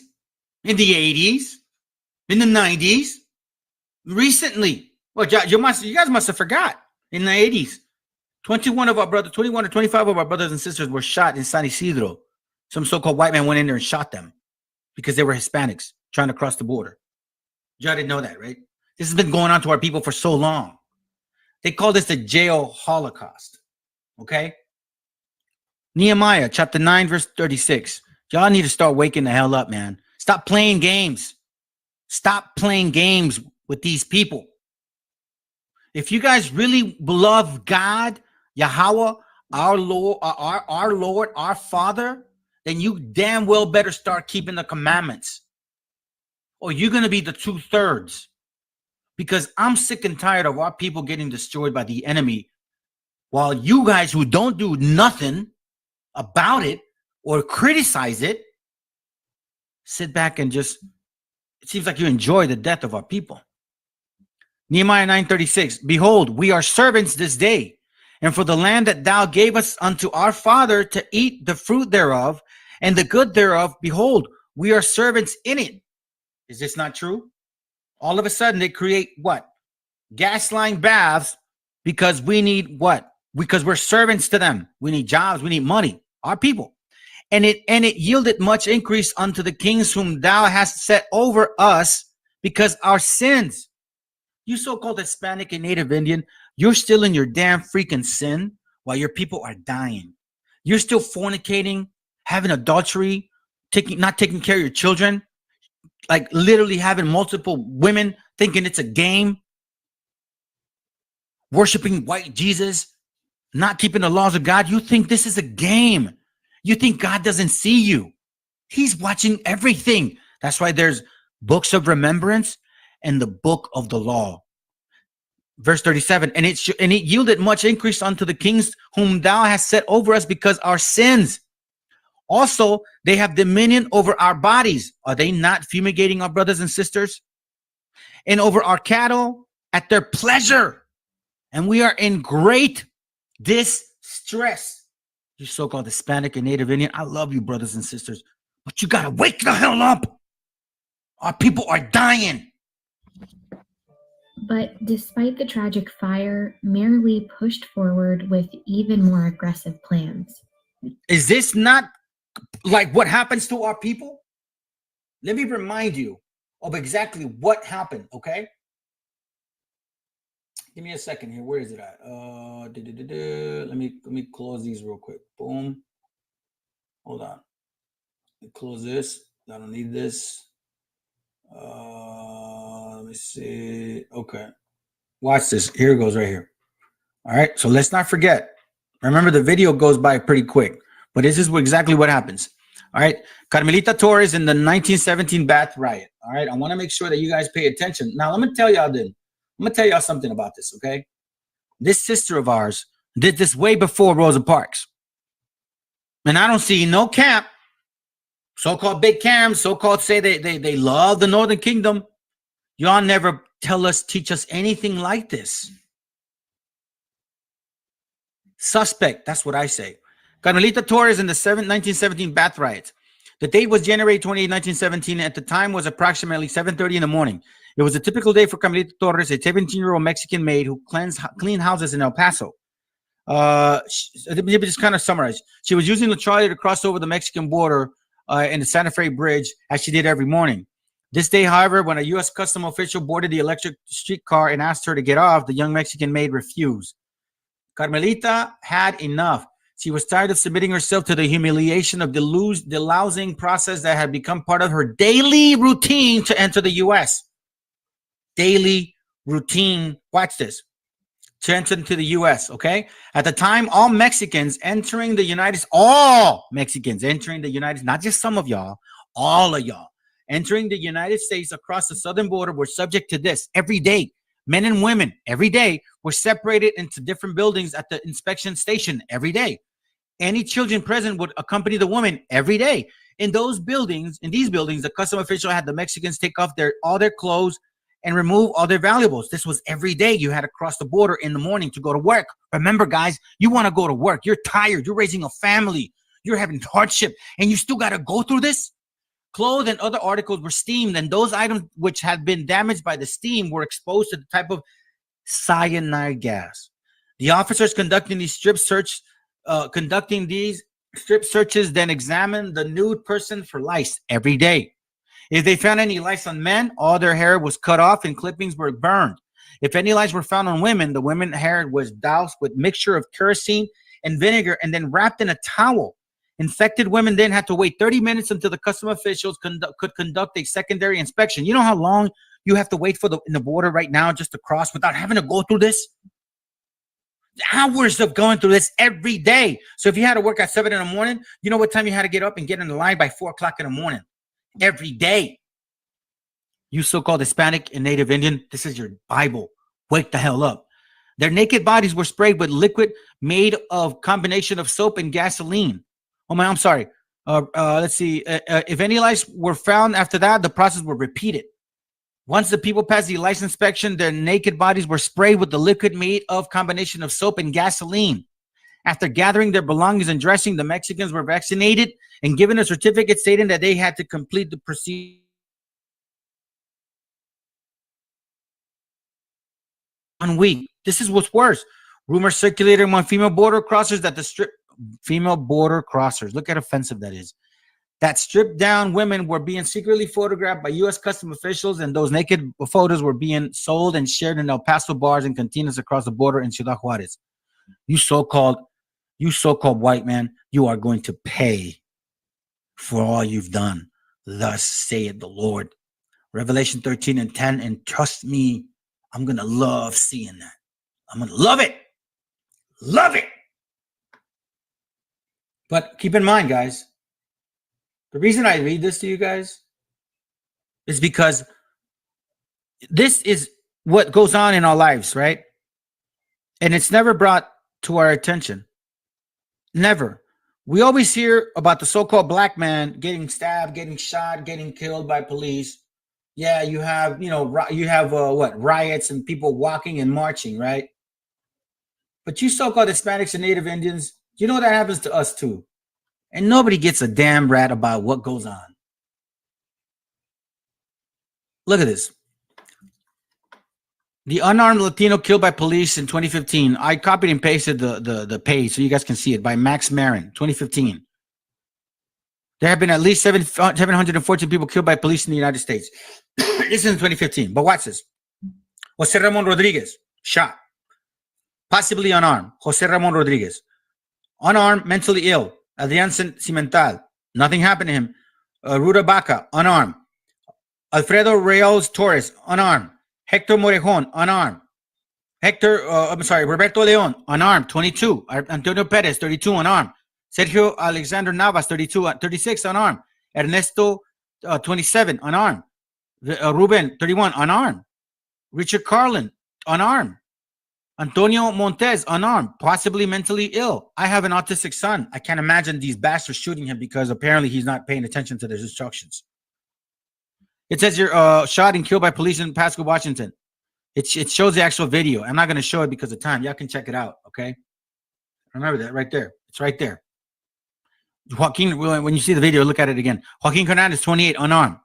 in the 80s, in the 90s, recently. Well, you guys must have forgot. In the 80s, 21 or 25 of our brothers and sisters were shot in San Isidro. Some so-called white man went in there and shot them because they were Hispanics trying to cross the border. Y'all didn't know that, right? This has been going on to our people for so long. They call this the jail Holocaust. Okay? Nehemiah chapter 9, verse 36. Y'all need to start waking the hell up, man. Stop playing games. Stop playing games with these people. If you guys really love God, Yahweh, our Lord, our Father, then you damn well better start keeping the commandments, or you're going to be the 2/3. Because I'm sick and tired of our people getting destroyed by the enemy, while you guys who don't do nothing about it or criticize it, sit back and just, it seems like you enjoy the death of our people. Nehemiah 9:36, behold, we are servants this day, and for the land that thou gave us unto our father to eat the fruit thereof, and the good thereof, behold, we are servants in it. Is this not true? All of a sudden, they create what? Gas line baths because we need what? Because we're servants to them. We need jobs, we need money, our people. And it yielded much increase unto the kings whom thou hast set over us because our sins. You so-called Hispanic and Native Indian, you're still in your damn freaking sin while your people are dying. You're still fornicating, having adultery, not taking care of your children, like literally having multiple women, thinking it's a game, worshiping white Jesus, not keeping the laws of God. You think this is a game. You think God doesn't see you. He's watching everything. That's why there's books of remembrance and the book of the law. Verse 37, and it yielded much increase unto the kings whom thou hast set over us because our sins. Also, they have dominion over our bodies. Are they not fumigating our brothers and sisters? And over our cattle at their pleasure. And we are in great distress. You so-called Hispanic and Native Indian, I love you, brothers and sisters, but you got to wake the hell up. Our people are dying. But despite the tragic fire, Mary Lee pushed forward with even more aggressive plans. Is this not like what happens to our people? Let me remind you of exactly what happened, okay? Give me a second here. Where is it at? Let me close these real quick. Boom. Hold on. Let me close this. I don't need this. Let me see. Okay. Watch this. Here it goes right here. All right. So let's not forget. Remember, the video goes by pretty quick, but this is exactly what happens. All right. Carmelita Torres in the 1917 Bath riot. All right. I want to make sure that you guys pay attention. Now, let me tell y'all then. I'm going to tell y'all something about this, okay? This sister of ours did this way before Rosa Parks. And I don't see no camp, so-called big camps, so-called say they love the Northern Kingdom. Y'all never teach us anything like this. Suspect, that's what I say. Carmelita Torres in the 1917 Bath riots. The date was January 28, 1917. At the time was approximately 7:30 in the morning. It was a typical day for Carmelita Torres, a 17-year-old Mexican maid who cleaned houses in El Paso. Let me just kind of summarize. She was using the trolley to cross over the Mexican border in the Santa Fe Bridge, as she did every morning. This day, however, when a U.S. custom official boarded the electric streetcar and asked her to get off, the young Mexican maid refused. Carmelita had enough. She was tired of submitting herself to the humiliation of the lousing process that had become part of her daily routine to enter the U.S. Daily routine. Watch this. To enter into the U.S., okay? At the time, all Mexicans entering the United States, not just some of y'all, all of y'all, entering the United States across the southern border were subject to this every day. Men and women every day were separated into different buildings at the inspection station every day. Any children present would accompany the woman every day. In these buildings, the custom official had the Mexicans take off all their clothes and remove all their valuables. This was every day. You had to cross the border in the morning to go to work. Remember, guys, you want to go to work. You're tired. You're raising a family. You're having hardship, and you still got to go through this? Clothes and other articles were steamed, and those items which had been damaged by the steam were exposed to the type of cyanide gas. The officers conducting these strip searches then examined the nude person for lice every day. If they found any lice on men, all their hair was cut off and clippings were burned. If any lice were found on women, the women's hair was doused with mixture of kerosene and vinegar and then wrapped in a towel. Infected women then had to wait 30 minutes until the custom officials could conduct a secondary inspection. You know how long you have to wait in the border right now just to cross without having to go through this? Hours of going through this every day. So if you had to work at 7 in the morning, you know what time you had to get up and get in the line by 4 o'clock in the morning. Every day. You so-called Hispanic and Native Indian, this is your Bible. Wake the hell up. Their naked bodies were sprayed with liquid made of combination of soap and gasoline. Oh my, I'm sorry. Let's see. If any lice were found after that, the process were repeated. Once the people passed the lice inspection, their naked bodies were sprayed with the liquid made of combination of soap and gasoline. After gathering their belongings and dressing, the Mexicans were vaccinated and given a certificate stating that they had to complete the procedure. 1 week. This is what's worse. Rumors circulated among female border crossers that female border crossers, look how offensive that is, that stripped down women were being secretly photographed by U.S. custom officials, and those naked photos were being sold and shared in El Paso bars and cantinas across the border in Ciudad Juarez. You so-called white man, you are going to pay for all you've done. Thus saith the Lord. Revelation 13:10, and trust me, I'm going to love seeing that. I'm going to love it. Love it. But keep in mind, guys, the reason I read this to you guys is because this is what goes on in our lives, right? And it's never brought to our attention. Never. We always hear about the so-called black man getting stabbed, getting shot, getting killed by police. Yeah, you have, riots and people walking and marching, right? But you so-called Hispanics and Native Indians, you know that happens to us too. And nobody gives a damn rat about what goes on. Look at this. The unarmed Latino killed by police in 2015. I copied and pasted the page so you guys can see it, by Max Marin, 2015. There have been at least 714 people killed by police in the United States. This is in 2015. But watch this. Jose Ramon Rodriguez, shot. Possibly unarmed. Jose Ramon Rodriguez. Unarmed, mentally ill. Adrián Cimental. Nothing happened to him. Ruda Baca, unarmed. Alfredo Reyes Torres, unarmed. Hector Morejon, unarmed. Roberto Leon, unarmed, 22. Antonio Perez, 32, unarmed. Sergio Alexander Navas, 36, unarmed. Ernesto, 27, unarmed. Ruben, 31, unarmed. Richard Carlin, unarmed. Antonio Montez, unarmed, possibly mentally ill. I have an autistic son. I can't imagine these bastards shooting him because apparently he's not paying attention to their instructions. It says you're shot and killed by police in Pasco, Washington. It shows the actual video. I'm not going to show it because of time. Y'all can check it out, okay? Remember that right there. It's right there. Joaquin, when you see the video, look at it again. Joaquin Hernandez, 28, unarmed.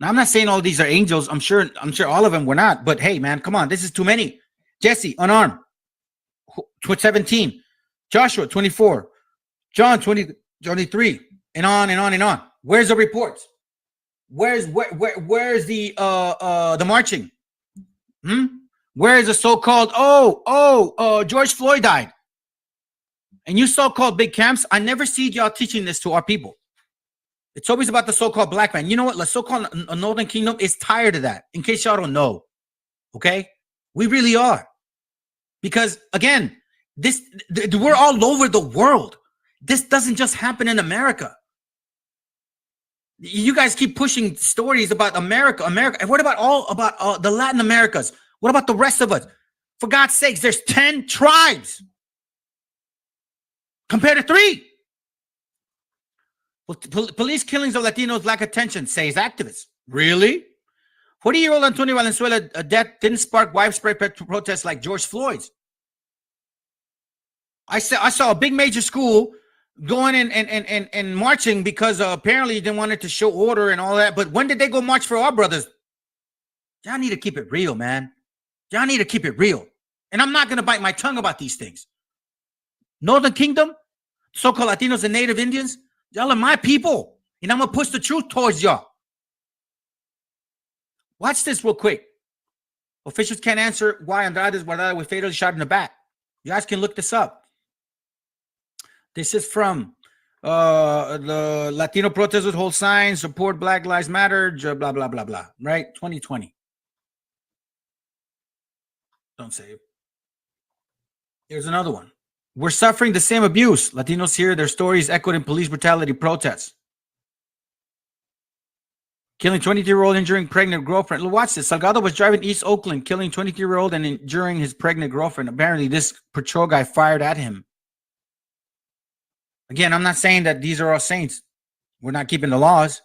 Now, I'm not saying all these are angels. I'm sure all of them were not. But hey, man, come on. This is too many. Jesse, unarmed. 17. Joshua, 24. John, 23. And on and on and on. Where's the reports? Where's the marching? Where is the so-called George Floyd died? And you so-called big camps, I never see y'all teaching this to our people. It's always about the so-called black man. You know what? The so-called Northern Kingdom is tired of that, in case y'all don't know. Okay? We really are. Because, again, we're all over the world. This doesn't just happen in America. You guys keep pushing stories about America. And what about the Latin Americas? What about the rest of us? For God's sakes, there's 10 tribes compared to 3. Well, police killings of Latinos lack attention, says activists. Really? 40-year-old Antonio Valenzuela death didn't spark widespread protests like George Floyd's. I saw a big major school going and marching because apparently they wanted to show order and all that. But when did they go march for our brothers? Y'all need to keep it real, man. Y'all need to keep it real. And I'm not going to bite my tongue about these things. Northern Kingdom, so-called Latinos and Native Indians, y'all are my people. And I'm going to push the truth towards y'all. Watch this real quick. Officials can't answer why Andrade Guardado was fatally shot in the back. You guys can look this up. This is from the Latino protesters hold signs, support Black Lives Matter, blah, blah, blah, blah, right? 2020. Don't say it. Here's another one. We're suffering the same abuse. Latinos hear their stories echoed in police brutality protests. Killing 23-year-old, injuring pregnant girlfriend. Watch this. Salgado was driving East Oakland, killing 23-year-old and injuring his pregnant girlfriend. Apparently, this patrol guy fired at him. Again, I'm not saying that these are all saints. We're not keeping the laws.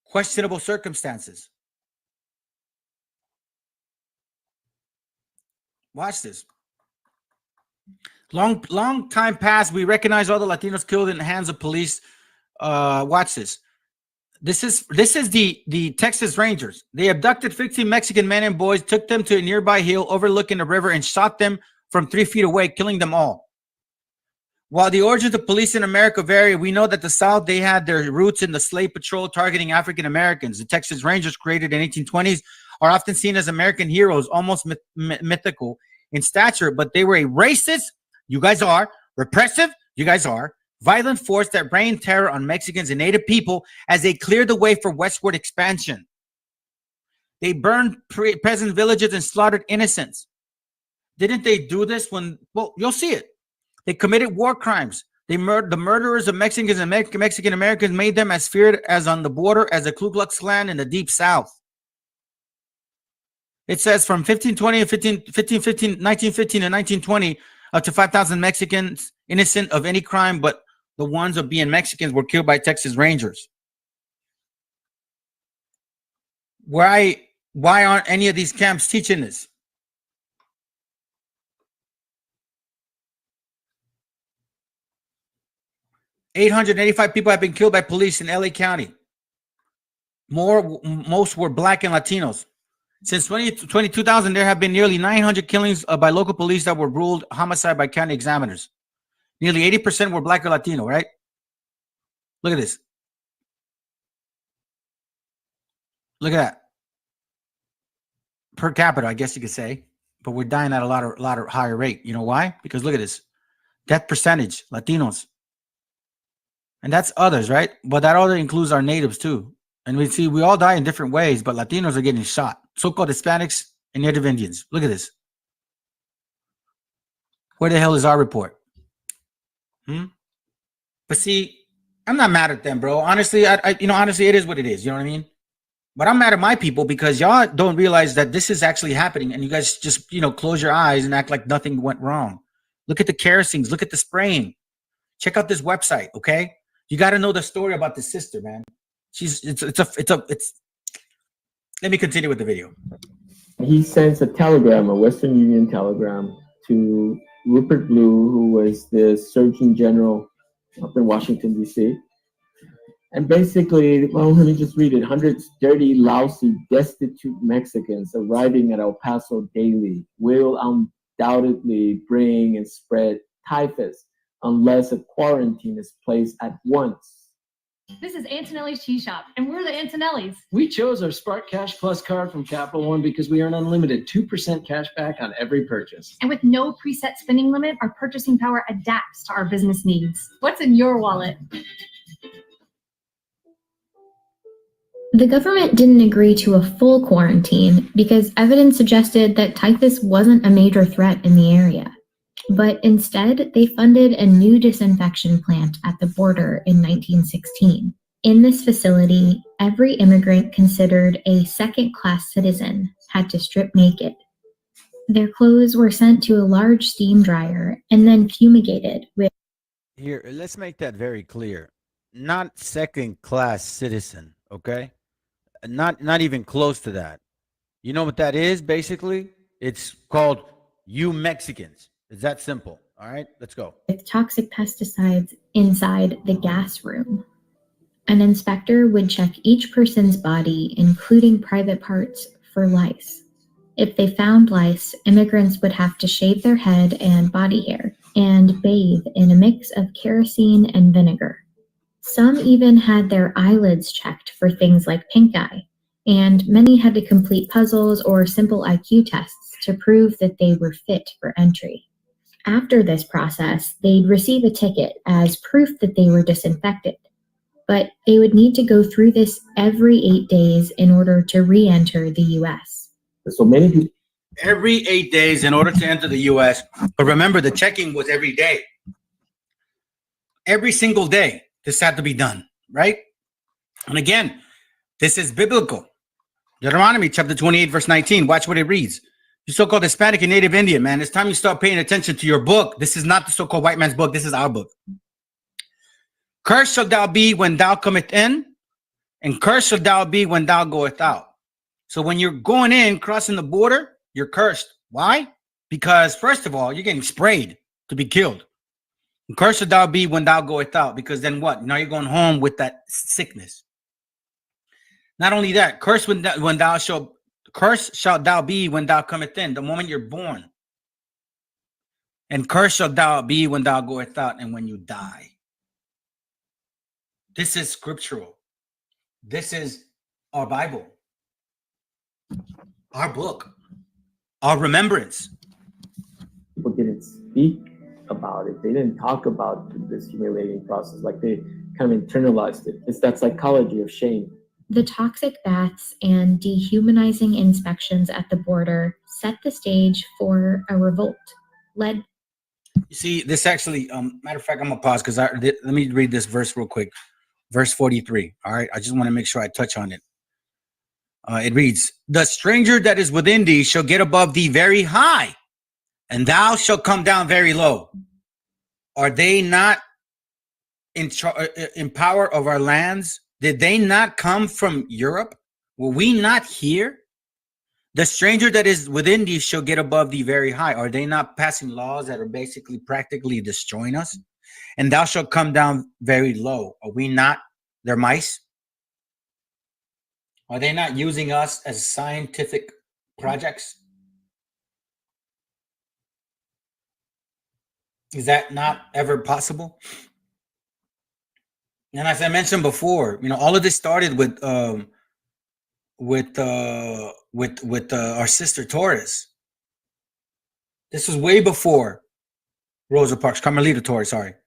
Questionable circumstances. Watch this. Long time passed. We recognize all the Latinos killed in the hands of police. Watch this. This is the Texas Rangers. They abducted 15 Mexican men and boys, took them to a nearby hill overlooking the river, and shot them from 3 feet away, killing them all. While the origins of police in America vary, we know that the South, they had their roots in the slave patrol targeting African Americans. The Texas Rangers, created in 1820s, are often seen as American heroes, almost mythical in stature, but they were a racist, you guys are, repressive, you guys are, violent force that rained terror on Mexicans and Native people as they cleared the way for westward expansion. They burned peasant villages and slaughtered innocents. Didn't they do this when, well, you'll see it. They committed war crimes. The murderers of Mexicans and Mexican Americans made them as feared as on the border as the Ku Klux Klan in the Deep South. It says from 1915 to 1920, up to 5,000 Mexicans innocent of any crime but the ones of being Mexicans were killed by Texas Rangers. Why aren't any of these camps teaching this? $885 people have been killed by police in LA County. Most were black and Latinos. Since 2000, there have been nearly 900 killings by local police that were ruled homicide by county examiners. Nearly 80% were black or Latino, right? Look at this. Look at that. Per capita, I guess you could say, but we're dying at a lot of higher rate. You know why? Because look at this. Death percentage, Latinos. And that's others, right? But that other includes our natives too. And we all die in different ways, but Latinos are getting shot. So-called Hispanics and Native Indians. Look at this. Where the hell is our report? But see, I'm not mad at them, bro. Honestly, honestly, it is what it is. You know what I mean? But I'm mad at my people because y'all don't realize that this is actually happening, and you guys just, close your eyes and act like nothing went wrong. Look at the kerosene. Look at the spraying. Check out this website, okay? You got to know the story about this sister, man. Let me continue with the video. He sends a telegram, a Western Union telegram, to Rupert Blue, who was the Surgeon General up in Washington, D.C. And basically, well, let me just read it. Hundreds dirty, lousy, destitute Mexicans arriving at El Paso daily will undoubtedly bring and spread typhus unless a quarantine is placed at once. This is Antonelli's Tea Shop, and we're the Antonellis. We chose our Spark Cash Plus card from Capital One because we earn unlimited 2% cash back on every purchase. And with no preset spending limit, our purchasing power adapts to our business needs. What's in your wallet? The government didn't agree to a full quarantine because evidence suggested that typhus wasn't a major threat in the area. But instead, they funded a new disinfection plant at the border in 1916. In this facility, every immigrant considered a second-class citizen had to strip naked. Their clothes were sent to a large steam dryer and then fumigated with... Here, let's make that very clear. Not second-class citizen, okay? Not even close to that. You know what that is, basically? It's called you Mexicans. It's that simple. All right, let's go. With toxic pesticides inside the gas room. An inspector would check each person's body, including private parts, for lice. If they found lice, immigrants would have to shave their head and body hair and bathe in a mix of kerosene and vinegar. Some even had their eyelids checked for things like pink eye, and many had to complete puzzles or simple IQ tests to prove that they were fit for entry. After this process, they'd receive a ticket as proof that they were disinfected, but they would need to go through this every 8 days in order to re-enter the U.S. So many people... Every 8 days in order to enter the U.S. But remember, the checking was every day. Every single day, this had to be done, right? And again, this is biblical. Deuteronomy chapter 28, verse 19. Watch what it reads. You so-called Hispanic and Native Indian, man. It's time you start paying attention to your book. This is not the so-called white man's book. This is our book. Cursed shall thou be when thou cometh in, and cursed shall thou be when thou goeth out. So when you're going in, crossing the border, you're cursed. Why? Because first of all, you're getting sprayed to be killed. And cursed shall thou be when thou goeth out, because then what? Now you're going home with that sickness. Not only that, cursed shalt thou be when thou cometh in, the moment you're born. And cursed shalt thou be when thou goeth out, and when you die. This is scriptural. This is our Bible, our book, our remembrance. People didn't speak about it. They didn't talk about this humiliating process. Like they kind of internalized it. It's that psychology of shame. The toxic baths and dehumanizing inspections at the border set the stage for a revolt led. You see, this actually, matter of fact, I'm gonna pause because let me read this verse real quick. Verse 43. All right, I just want to make sure I touch on it. It reads, "The stranger that is within thee shall get above thee very high, and thou shalt come down very low. Are they not in power of our lands? Did they not come from Europe? Were we not here? The stranger that is within thee shall get above thee very high." Are they not passing laws that are basically practically destroying us? "And thou shalt come down very low." Are we not their mice? Are they not using us as scientific projects? Is that not ever possible? And as I mentioned before, you know, all of this started with our sister Torres. This was way before Rosa Parks, Carmelita Torres, sorry. It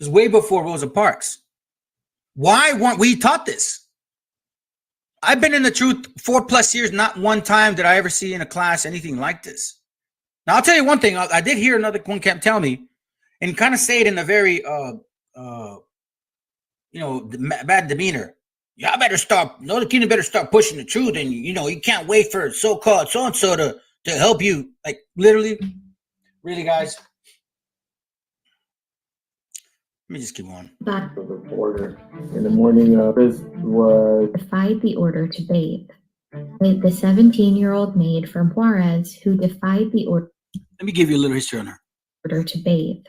was way before Rosa Parks. Why weren't we taught this? I've been in the truth 4+ years. Not one time did I ever see in a class anything like this. Now, I'll tell you one thing. I did hear another one camp tell me and kind of say it in a very, bad demeanor. Y'all better start, Northern Kingdom better start pushing the truth. And, you know, you can't wait for so-called so-and-so to help you. Like, literally, really, guys. Let me just keep on. The border in the morning of this was defied the order to bathe. The 17-year-old maid from Juarez who defied the order. Let me give you a little history on her. Order to bathe.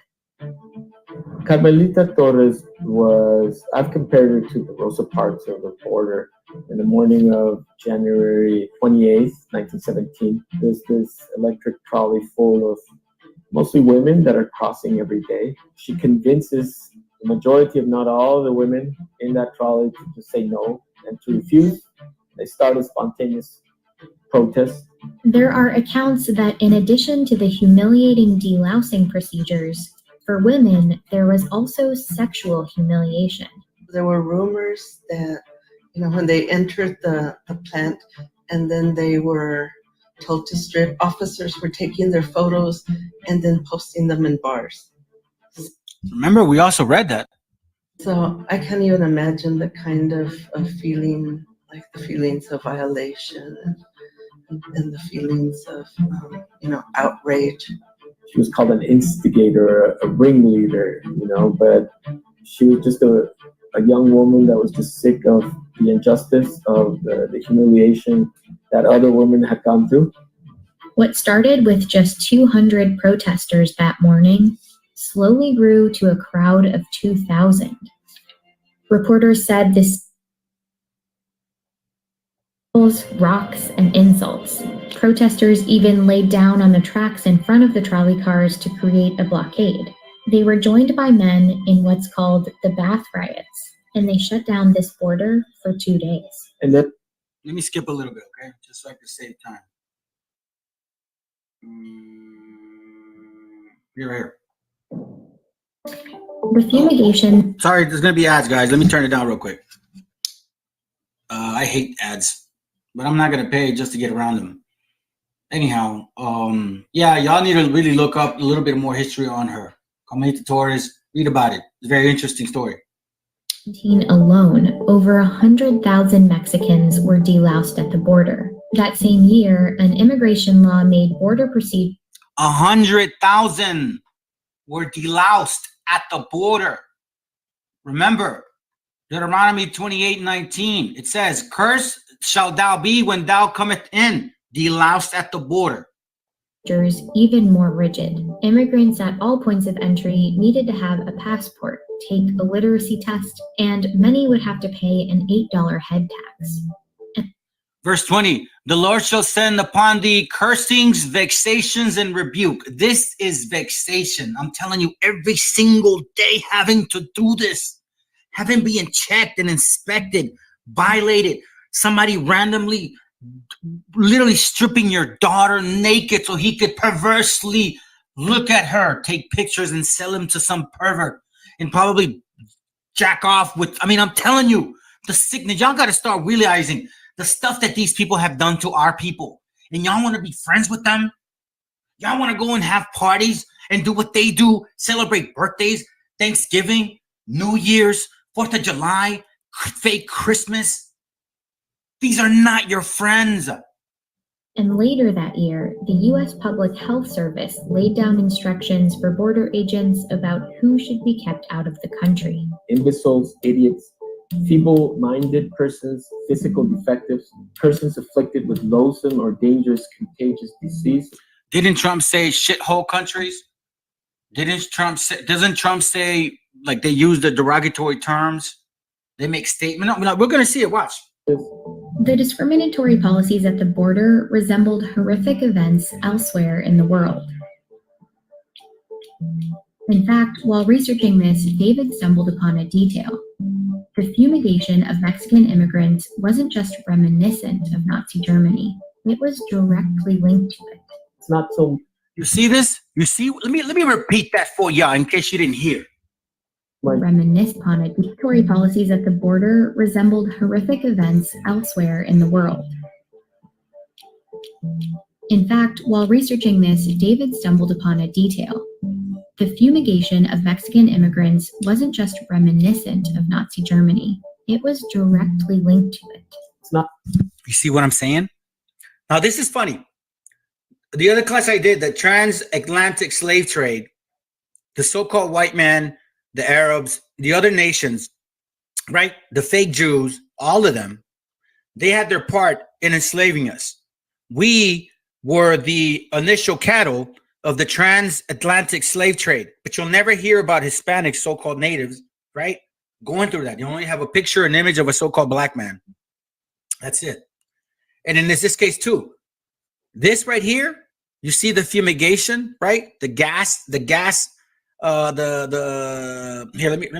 Carmelita Torres was, I've compared her to the Rosa Parks of the border. In the morning of January 28th, 1917, there's this electric trolley full of mostly women that are crossing every day. She convinces the majority, if not all, the women in that trolley to just say no and to refuse. They start a spontaneous protest. There are accounts that in addition to the humiliating delousing procedures, for women, there was also sexual humiliation. There were rumors that, you know, when they entered the plant and then they were told to strip, officers were taking their photos and then posting them in bars. Remember, we also read that. So I can't even imagine the kind of feeling, like the feelings of violation and the feelings of, outrage. She was called an instigator, a ringleader, but she was just a young woman that was just sick of the injustice, of the humiliation that other women had gone through. What started with just 200 protesters that morning slowly grew to a crowd of 2,000. Reporters said this rocks and insults. Protesters even laid down on the tracks in front of the trolley cars to create a blockade. They were joined by men in what's called the Bath Riots, and they shut down this border for 2 days. And then, let me skip a little bit, okay? Just so I can save time. Here. The fumigation. Sorry, there's gonna be ads, guys. Let me turn it down real quick. I hate ads, but I'm not gonna pay just to get around them. Anyhow, yeah, y'all need to really look up a little bit more history on her. Carmelita Torres, read about it. It's a very interesting story. Alone, over 100,000 Mexicans were deloused at the border. That same year, an immigration law made border procedure 100,000 were deloused at the border. Remember, Deuteronomy 28:19. It says, "Cursed shall thou be when thou comest in," deloused at the border. even more rigid. Immigrants at all points of entry needed to have a passport, take a literacy test, and many would have to pay an $8 head tax. Verse 20, "The Lord shall send upon thee cursings, vexations, and rebuke." This is vexation. I'm telling you, every single day having to do this, having being checked and inspected, violated, somebody randomly, literally stripping your daughter naked so he could perversely look at her, take pictures and sell them to some pervert and probably jack off with, I'm telling you, the sickness, y'all got to start realizing the stuff that these people have done to our people. And y'all want to be friends with them? Y'all want to go and have parties and do what they do, celebrate birthdays, Thanksgiving, New Year's, 4th of July, fake Christmas. These are not your friends. And later that year, the U.S. Public Health Service laid down instructions for border agents about who should be kept out of the country. Imbeciles, idiots, feeble-minded persons, physical defectives, persons afflicted with loathsome or dangerous contagious disease. Didn't Trump say shithole countries? Doesn't Trump say, like, they use the derogatory terms? They make statements. We're going to see it. Watch. The discriminatory policies at the border resembled horrific events elsewhere in the world. In fact, while researching this, David stumbled upon a detail. The fumigation of Mexican immigrants wasn't just reminiscent of Nazi Germany. It was directly linked to it. It's not so. You see this? You see? Let me repeat that for y'all in case you didn't hear. Reminisce upon it. Discriminatory policies at the border resembled horrific events elsewhere in the world. In fact, while researching this, David stumbled upon a detail. The fumigation of Mexican immigrants wasn't just reminiscent of Nazi Germany. It was directly linked to it. It's not. You see what I'm saying? Now, this is funny. The other class I did, the transatlantic slave trade, the so-called white man, the Arabs, the other nations, right? The fake Jews, all of them, they had their part in enslaving us. We were the initial cattle of the transatlantic slave trade, but you'll never hear about Hispanic so-called natives, right? Going through that. You only have a picture, an image of a so-called black man. That's it. And in this case too, this right here, you see the fumigation, right? The gas, here, let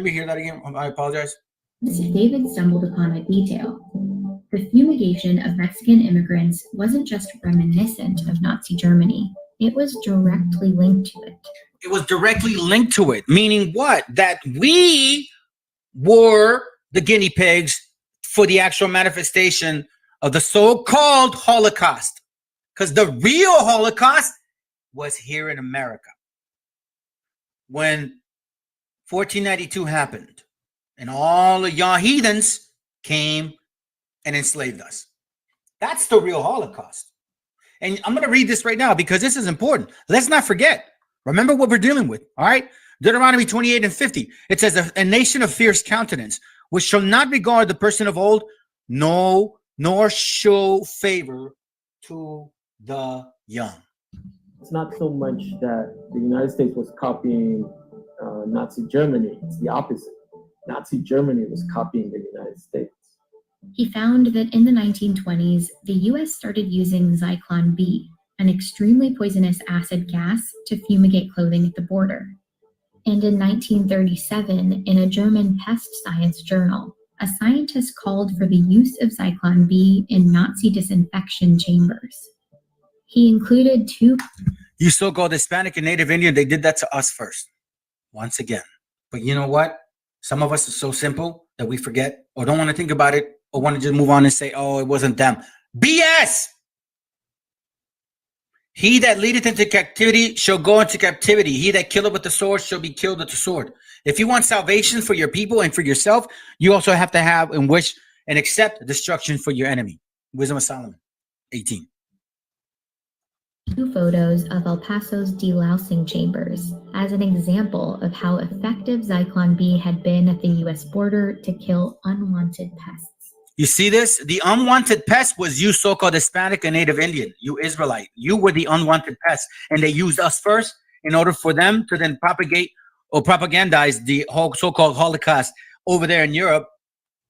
me hear that again. I apologize. David stumbled upon a detail. The fumigation of Mexican immigrants wasn't just reminiscent of Nazi Germany. It was directly linked to it. It was directly linked to it, meaning what? That we were the guinea pigs for the actual manifestation of the so-called Holocaust. Because the real Holocaust was here in America. When 1492 happened and all of y'all heathens came and enslaved us. That's the real Holocaust. And I'm going to read this right now because this is important. Let's not forget. Remember what we're dealing with, all right? Deuteronomy 28:50. It says, a nation of fierce countenance, which shall not regard the person of old, no, nor show favor to the young. It's not so much that the United States was copying Nazi Germany. It's the opposite. Nazi Germany was copying the United States. He found that in the 1920s, the U.S. started using Zyklon B, an extremely poisonous acid gas, to fumigate clothing at the border. And in 1937, in a German pest science journal, a scientist called for the use of Zyklon B in Nazi disinfection chambers. He included two. You so-called Hispanic and Native Indian, they did that to us first, once again. But you know what? Some of us are so simple that we forget or don't want to think about it or want to just move on and say, oh, it wasn't them. BS! He that leadeth into captivity shall go into captivity. He that killeth with the sword shall be killed with the sword. If you want salvation for your people and for yourself, you also have to have and wish and accept destruction for your enemy. Wisdom of Solomon. 18. Two photos of El Paso's delousing chambers as an example of how effective Zyklon B had been at the U.S. border to kill unwanted pests. You see this? The unwanted pest was you, so-called Hispanic and Native Indian, you Israelite. You were the unwanted pest, and they used us first in order for them to then propagate or propagandize the whole so-called Holocaust over there in Europe,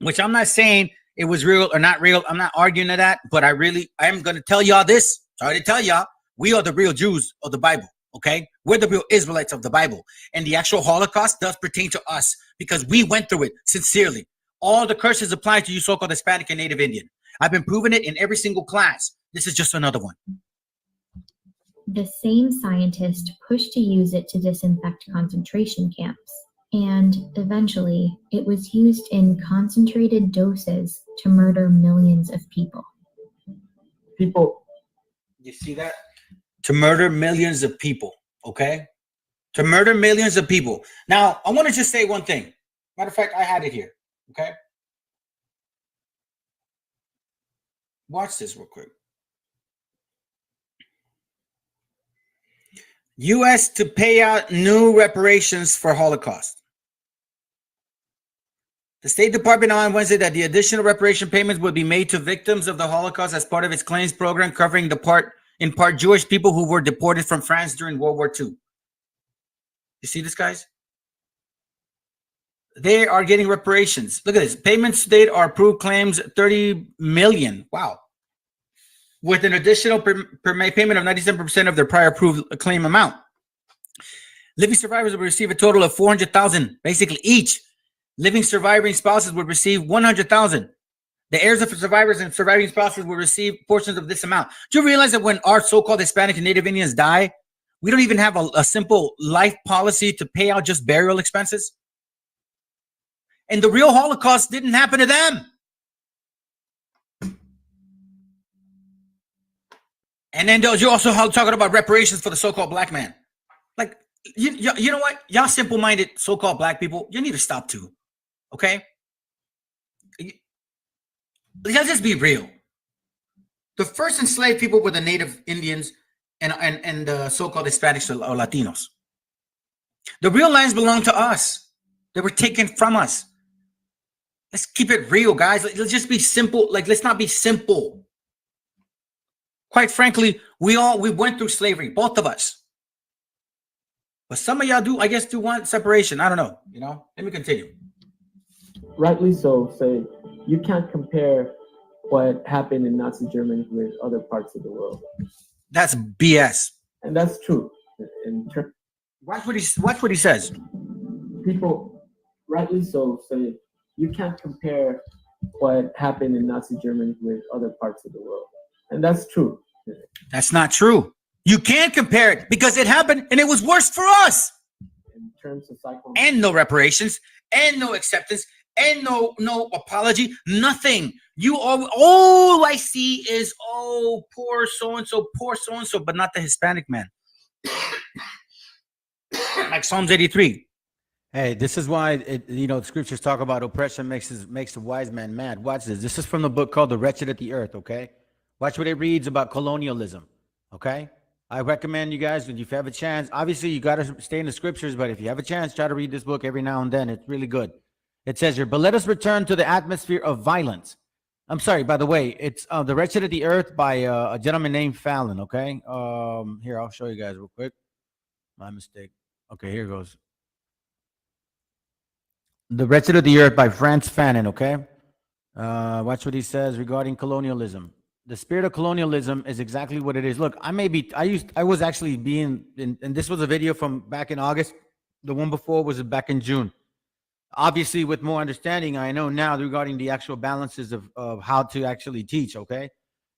which I'm not saying it was real or not real. I'm not arguing to that, but I am going to tell y'all this. Sorry to tell y'all. We are the real Jews of the Bible, okay? We're the real Israelites of the Bible. And the actual Holocaust does pertain to us because we went through it sincerely. All the curses apply to you so-called Hispanic and Native Indian. I've been proving it in every single class. This is just another one. The same scientist pushed to use it to disinfect concentration camps. And eventually, it was used in concentrated doses to murder millions of people. You see that? To murder millions of people, okay? To murder millions of people. Now, I want to just say one thing. Matter of fact, I had it here, okay? Watch this real quick. U.S. to pay out new reparations for Holocaust. The State Department on Wednesday that the additional reparation payments would be made to victims of the Holocaust as part of its claims program covering in part Jewish people who were deported from France during World War II. You see this, guys? They are getting reparations. Look at this. Payments date are approved claims 30 million. Wow. With an additional payment of 97% of their prior approved claim amount. Living survivors will receive a total of 400,000, basically each. Living surviving spouses would receive 100,000. The heirs of survivors and surviving spouses will receive portions of this amount. Do you realize that when our so-called Hispanic and Native Indians die, we don't even have a simple life policy to pay out just burial expenses? And the real Holocaust didn't happen to them. And then you're also talking about reparations for the so-called black man. Like, you know what? Y'all simple-minded so-called black people, you need to stop too. Okay? Let's just be real. The first enslaved people were the Native Indians and the so-called Hispanics or Latinos. The real lands belong to us. They were taken from us. Let's keep it real, guys. Let's just be simple. Like, let's not be simple. Quite frankly, we went through slavery, both of us. But some of y'all do want separation. I don't know. Let me continue. Rightly so, say you can't compare what happened in Nazi Germany with other parts of the world. That's BS. And that's true. Watch what he says. People, rightly so, say you can't compare what happened in Nazi Germany with other parts of the world. And that's true. That's not true. You can't compare it because it happened and it was worse for us. In terms of cyclone. And no reparations, and no acceptance, and no apology, nothing. All I see is, poor so-and-so, but not the Hispanic man. Like Psalms 83. Hey, this is why the scriptures talk about oppression makes the wise man mad. Watch this. This is from the book called The Wretched at the Earth, okay? Watch what it reads about colonialism, okay? I recommend you guys, if you have a chance, obviously you got to stay in the scriptures, but if you have a chance, try to read this book every now and then. It's really good. It says here, but let us return to the atmosphere of violence. I'm sorry, by the way, it's The Wretched of the Earth by a gentleman named Fallon, okay? Here, I'll show you guys real quick. My mistake. Okay, here goes. The Wretched of the Earth by Frantz Fanon, okay? Watch what he says regarding colonialism. The spirit of colonialism is exactly what it is. Look, I was actually and this was a video from back in August. The one before was back in June. Obviously, with more understanding, I know now regarding the actual balances of how to actually teach, okay?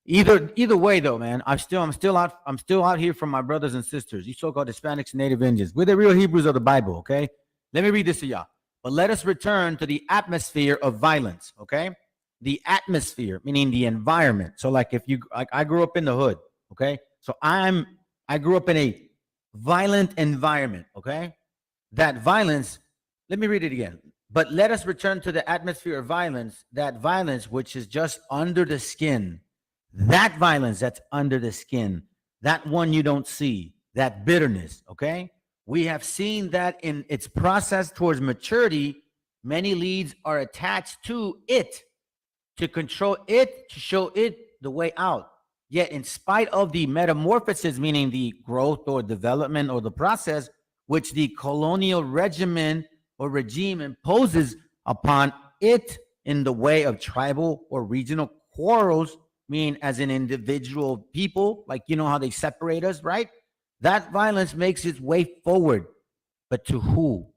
Either way though, man, I'm still out here from my brothers and sisters, you so-called Hispanics and Native Indians. We're the real Hebrews of the Bible, okay? Let me read this to y'all. But let us return to the atmosphere of violence, okay? The atmosphere, meaning the environment. So like I grew up in the hood, okay? So I grew up in a violent environment, okay? That violence, let me read it again. But let us return to the atmosphere of violence, that violence which is just under the skin, That violence that's under the skin, that one you don't see, that bitterness, okay? We have seen that in its process towards maturity, many leads are attached to it to control it, to show it the way out. Yet, in spite of the metamorphosis, meaning the growth or development or the process, which the colonial regimen or regime imposes upon it in the way of tribal or regional quarrels, meaning as an individual people, like you know how they separate us, right? That violence makes its way forward. But to who?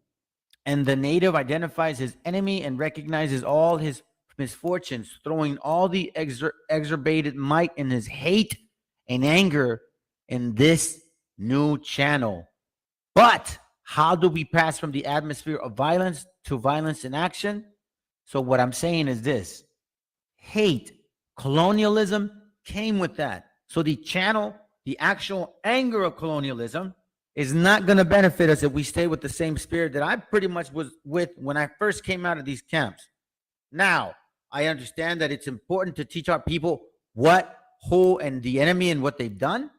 And the native identifies his enemy and recognizes all his misfortunes, throwing all the exacerbated might in his hate and anger in this new channel. But how do we pass from the atmosphere of violence to violence in action? So what I'm saying is this: hate, colonialism came with that. So the channel, the actual anger of colonialism, is not going to benefit us if we stay with the same spirit that I pretty much was with when I first came out of these camps. Now, I understand that it's important to teach our people what, who, and the enemy and what they've done.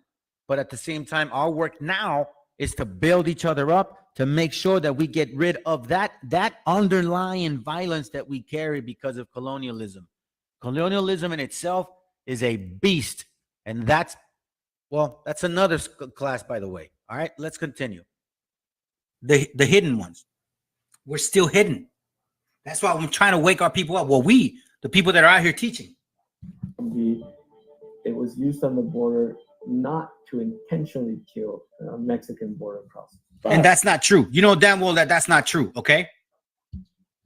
But at the same time, our work now is to build each other up, to make sure that we get rid of that underlying violence that we carry because of colonialism. Colonialism in itself is a beast. And that's another class, by the way. All right, let's continue. The hidden ones. We're still hidden. That's why I'm trying to wake our people up. Well, the people that are out here teaching. It was used on the border not to intentionally kill Mexican border crossers. And that's not true. You know damn well that that's not true, okay?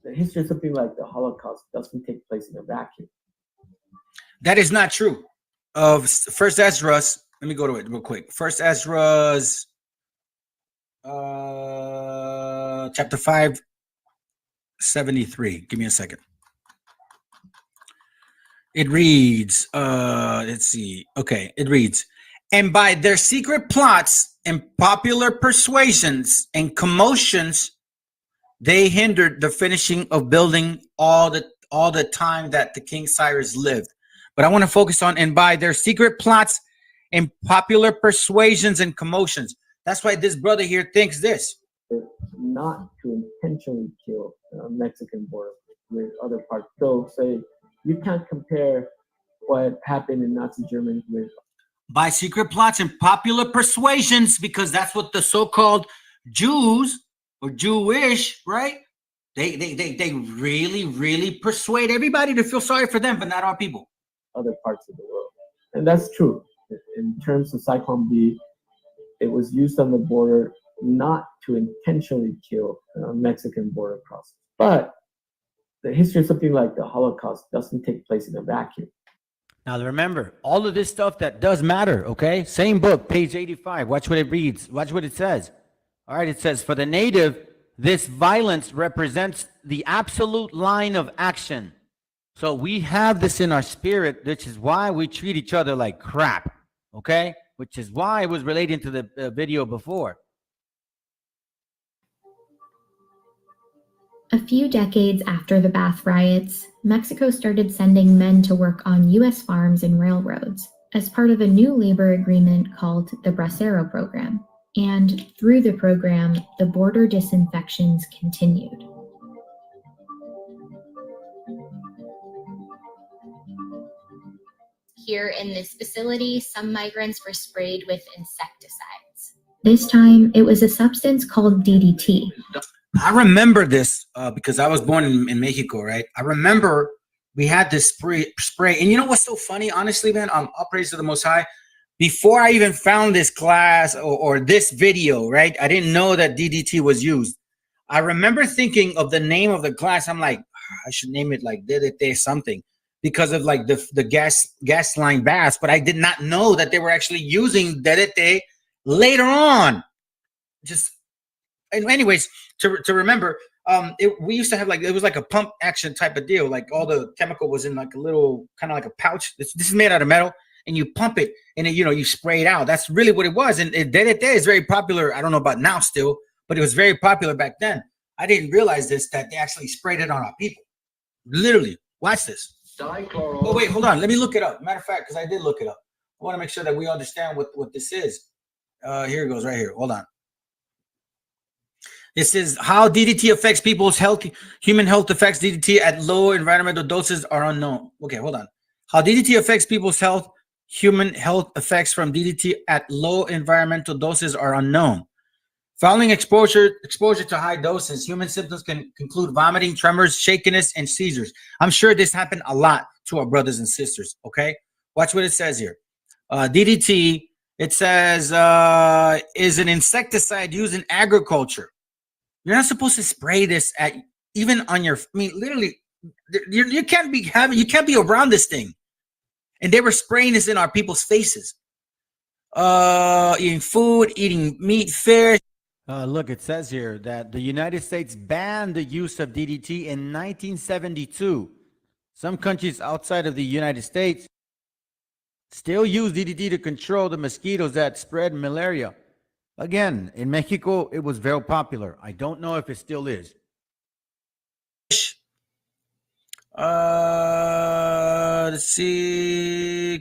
The history of something like the Holocaust doesn't take place in a vacuum. That is not true. Of First Ezra's, let me go to it real quick. First Ezra's chapter 5, 73. Give me a second. It reads, let's see. Okay, it reads, and by their secret plots and popular persuasions and commotions, they hindered the finishing of building all the time that the King Cyrus lived. But I want to focus on, and by their secret plots and popular persuasions and commotions. That's why this brother here thinks this. Not to intentionally kill Mexican border with other parts. So say you can't compare what happened in Nazi Germany with by secret plots and popular persuasions, because that's what the so-called Jews or Jewish, right? They really persuade everybody to feel sorry for them, but not our people. Other parts of the world. And that's true. In terms of Cyclone B, it was used on the border not to intentionally kill Mexican border crossers. But the history of something like the Holocaust doesn't take place in a vacuum. Now remember, all of this stuff that does matter, okay? Same book, page 85. Watch what it reads. Watch what it says. All right, it says, for the native, this violence represents the absolute line of action. So we have this in our spirit, which is why we treat each other like crap, okay? Which is why it was relating to the video before. A few decades after the Bath riots, Mexico started sending men to work on U.S. farms and railroads as part of a new labor agreement called the Bracero Program. And through the program, the border disinfections continued. Here in this facility, some migrants were sprayed with insecticides. This time, it was a substance called DDT. I remember this because I was born in Mexico, right? I remember we had this spray. And you know what's so funny? Honestly, man, all praise to the Most High. Before I even found this class or this video, right? I didn't know that DDT was used. I remember thinking of the name of the class. I'm like, I should name it like DDT something because of like the gas line baths. But I did not know that they were actually using DDT later on. And anyways, to remember, we used to have like, it was like a pump action type of deal. Like all the chemical was in like a little, kind of like a pouch. This is made out of metal, and you pump it, and you spray it out. That's really what it was. And DDT is very popular. I don't know about now still, but it was very popular back then. I didn't realize that they actually sprayed it on our people. Literally, watch this. Oh, wait, hold on. Let me look it up. Matter of fact, because I did look it up. I want to make sure that we understand what this is. Here it goes right here. Hold on. This is how DDT affects people's health. Human health effects DDT at low environmental doses are unknown. Okay, hold on. How DDT affects people's health. Human health effects from DDT at low environmental doses are unknown. Following exposure to high doses, human symptoms can include vomiting, tremors, shakiness, and seizures. I'm sure this happened a lot to our brothers and sisters, okay? Watch what it says here. DDT, it says, is an insecticide used in agriculture. You're not supposed to spray this at, even on your, I mean, literally, you can't be around this thing. And they were spraying this in our people's faces. Eating food, eating meat, fish. Look, it says here that the United States banned the use of DDT in 1972. Some countries outside of the United States still use DDT to control the mosquitoes that spread malaria. Again, in Mexico, it was very popular. I don't know if it still is. Let's see.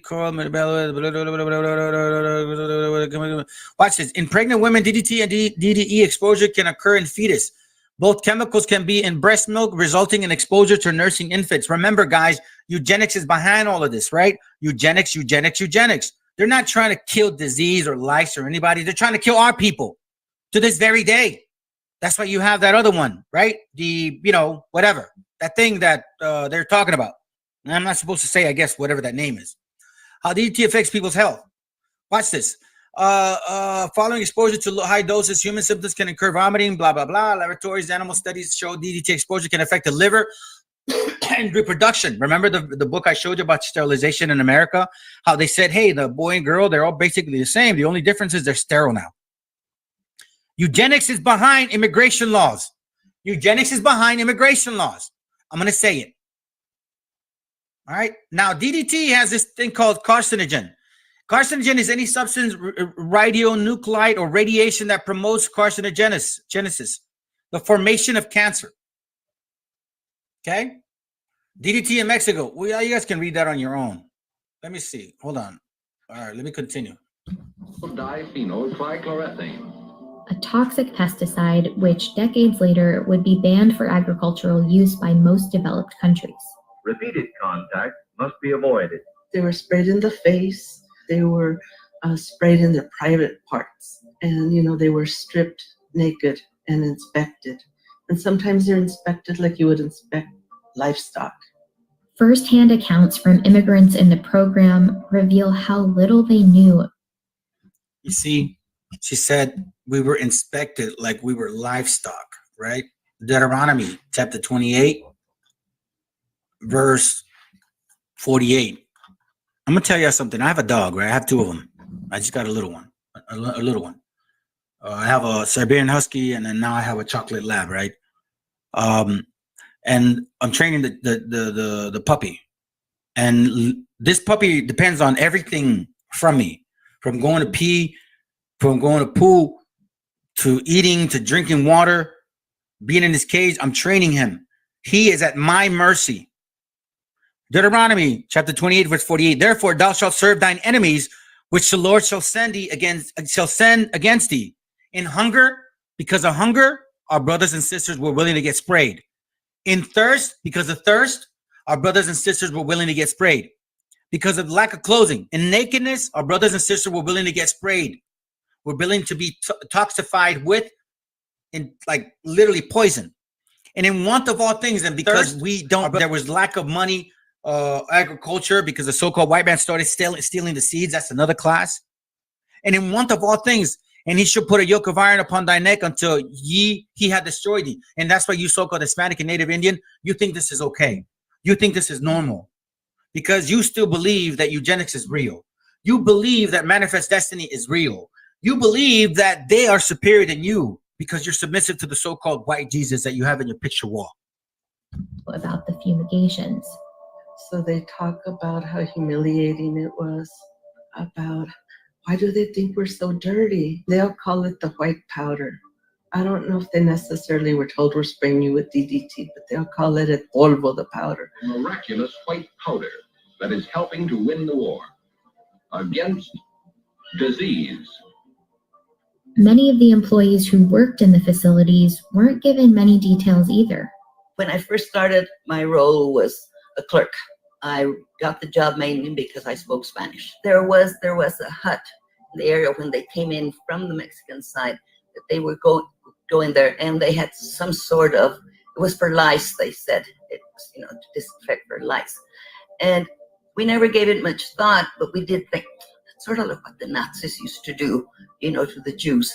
Watch this. In pregnant women, DDT and DDE exposure can occur in fetus. Both chemicals can be in breast milk, resulting in exposure to nursing infants. Remember, guys, eugenics is behind all of this, right? Eugenics. They're not trying to kill disease or lice or anybody. They're trying to kill our people to this very day. That's why you have that other one, right? The, whatever. That thing that they're talking about. And I'm not supposed to say, I guess, whatever that name is. How DDT affects people's health. Watch this. Following exposure to high doses, human symptoms can incur vomiting, blah, blah, blah. Laboratories, animal studies show DDT exposure can affect the liver and reproduction. Remember the book I showed you about sterilization in America? How they said, hey, the boy and girl, they're all basically the same. The only difference is they're sterile now. Eugenics is behind immigration laws. Eugenics is behind immigration laws. I'm going to say it. All right. Now, DDT has this thing called carcinogen. Carcinogen is any substance, radionuclide, or radiation that promotes carcinogenesis, the formation of cancer. Okay. DDT in Mexico. Well, you guys can read that on your own. Let me see. Hold on. All right. Let me continue. Diphenyltrichloroethane, a toxic pesticide which decades later would be banned for agricultural use by most developed countries. Repeated contact must be avoided. They were sprayed in the face. They were sprayed in their private parts. And, they were stripped naked and inspected. And sometimes they're inspected like you would inspect livestock. First-hand accounts from immigrants in the program reveal how little they knew. You see, she said we were inspected like we were livestock, right? Deuteronomy chapter 28, verse 48. I'm going to tell you something. I have a dog, right? I have two of them. I just got a little one, a little one. I have a Siberian Husky, and then now I have a chocolate lab, right? And I'm training the puppy. And this puppy depends on everything from me, from going to pee, from going to poo, to eating, to drinking water, being in his cage. I'm training him. He is at my mercy. Deuteronomy chapter 28, verse 48. Therefore, thou shalt serve thine enemies, which the Lord shall send against thee. In hunger, because of hunger, our brothers and sisters were willing to get sprayed. In thirst, because of thirst, our brothers and sisters were willing to get sprayed. Because of lack of clothing. In nakedness, our brothers and sisters were willing to get sprayed. We're willing to be toxified with, literally poison. And in want of all things, and because there was lack of money, agriculture, because the so-called white man started stealing the seeds. That's another class. And in want of all things, and he should put a yoke of iron upon thy neck until he had destroyed thee. And that's why you so-called Hispanic and Native Indian, you think this is okay. You think this is normal because you still believe that eugenics is real. You believe that manifest destiny is real. You believe that they are superior than you because you're submissive to the so-called white Jesus that you have in your picture wall. About the fumigations. So they talk about how humiliating it was, about why do they think we're so dirty? They'll call it the white powder. I don't know if they necessarily were told we're spraying you with DDT, but they'll call it a polvo, the powder. Miraculous white powder that is helping to win the war against disease. Many of the employees who worked in the facilities weren't given many details either. When I first started, my role was a clerk. I got the job mainly because I spoke Spanish. There was a hut in the area when they came in from the Mexican side that they were going there, and they had some sort of, it was for lice, they said. It was, to disinfect for lice. And we never gave it much thought, but we did think, that's sort of like what the Nazis used to do, to the Jews.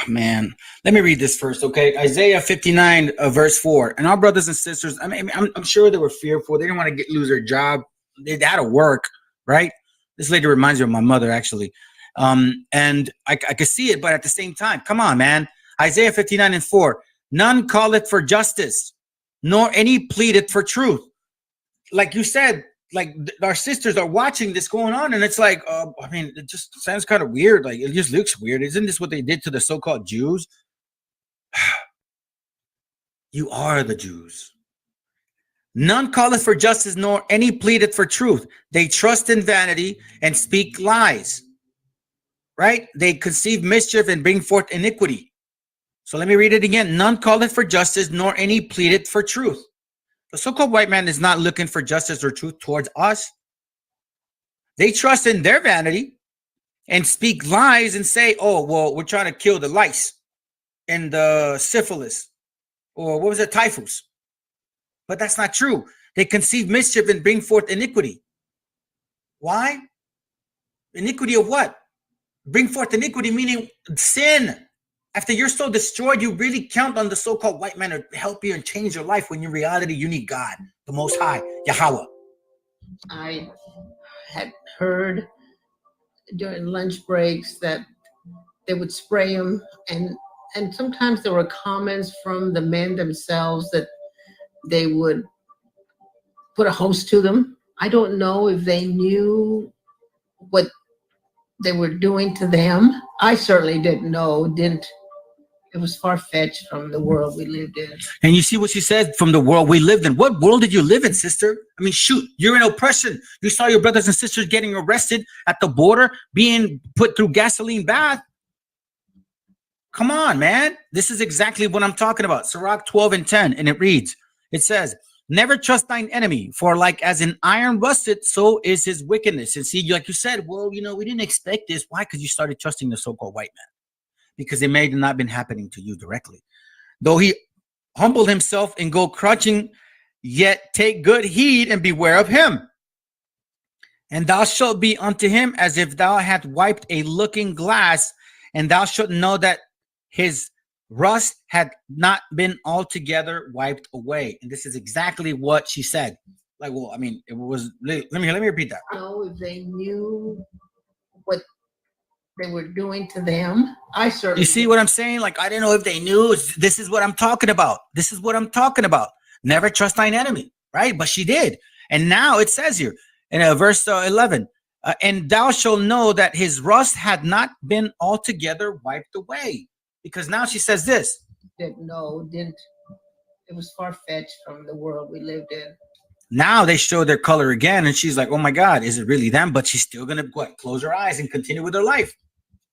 Man, let me read this first, okay? Isaiah 59, verse 4. And our brothers and sisters, I'm sure they were fearful. They didn't want to lose their job. They had to work, right? This lady reminds me of my mother, actually. And I could see it, but at the same time, come on, man. Isaiah 59 and 4. None calleth for justice, nor any pleadeth for truth. Like you said, like our sisters are watching this going on, and it's like, it just sounds kind of weird. Like, it just looks weird. Isn't this what they did to the so-called Jews? You are the Jews. None calleth for justice, nor any pleadeth for truth. They trust in vanity and speak lies. Right? They conceive mischief and bring forth iniquity. So let me read it again. None calleth for justice, nor any pleadeth for truth. The so-called white man is not looking for justice or truth towards us. They trust in their vanity and speak lies and say, oh, well, we're trying to kill the lice and the syphilis, or what was it, typhus. But that's not true. They conceive mischief and bring forth iniquity. Why? Iniquity of what? Bring forth iniquity, meaning sin. After you're so destroyed, you really count on the so-called white man to help you and change your life, when in reality, you need God, the Most High, Yahweh. I had heard during lunch breaks that they would spray them, and sometimes there were comments from the men themselves that they would put a hose to them. I don't know if they knew what they were doing to them. I certainly didn't know, it was far-fetched from the world we lived in. And you see what she said, from the world we lived in. What world did you live in, sister? I mean, shoot, you're in oppression. You saw your brothers and sisters getting arrested at the border, being put through gasoline bath. Come on, man. This is exactly what I'm talking about. Sirach 12 and 10, and it reads, it says, never trust thine enemy, for like as an iron rusted, so is his wickedness. And see, like you said, well, we didn't expect this. Why? Because you started trusting the so-called white man. Because it may have not been happening to you directly. Though he humbled himself and go crouching, yet take good heed and beware of him. And thou shalt be unto him as if thou hadst wiped a looking glass, and thou shalt know that his rust had not been altogether wiped away. And this is exactly what she said. Like, well, it was, let me repeat that. I don't know if they knew what they were doing to them. I certainly. You see what I'm saying? Like, I didn't know if they knew. This is what I'm talking about. This is what I'm talking about. Never trust thine enemy, right? But she did. And now it says here in verse 11, and thou shalt know that his rust had not been altogether wiped away. Because now she says this. It was far-fetched from the world we lived in. Now they show their color again, and she's like, oh my God, is it really them? But she's still going to close her eyes and continue with her life.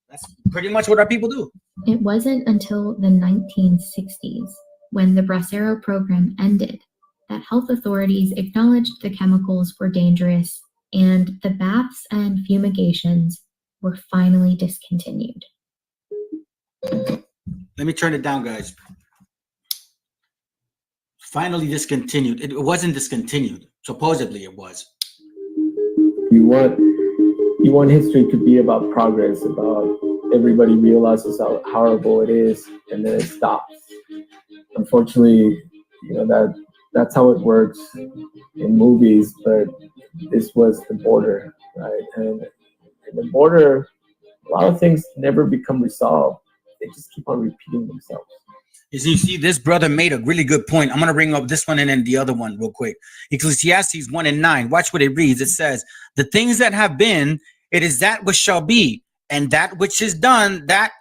That's pretty much what our people do. It wasn't until the 1960s, when the Bracero program ended, that health authorities acknowledged the chemicals were dangerous, and the baths and fumigations were finally discontinued. Let me turn it down, guys. Finally discontinued. It wasn't discontinued. Supposedly it was. You want history to be about progress, about everybody realizes how horrible it is, and then it stops. Unfortunately, that's how it works in movies, but this was the border, right? And the border, a lot of things never become resolved. They just keep on repeating themselves. As you see, this brother made a really good point. I'm going to bring up this one and then the other one real quick. Ecclesiastes 1 and 9. Watch what it reads. It says, the things that have been, it is that which shall be, and that which is done, that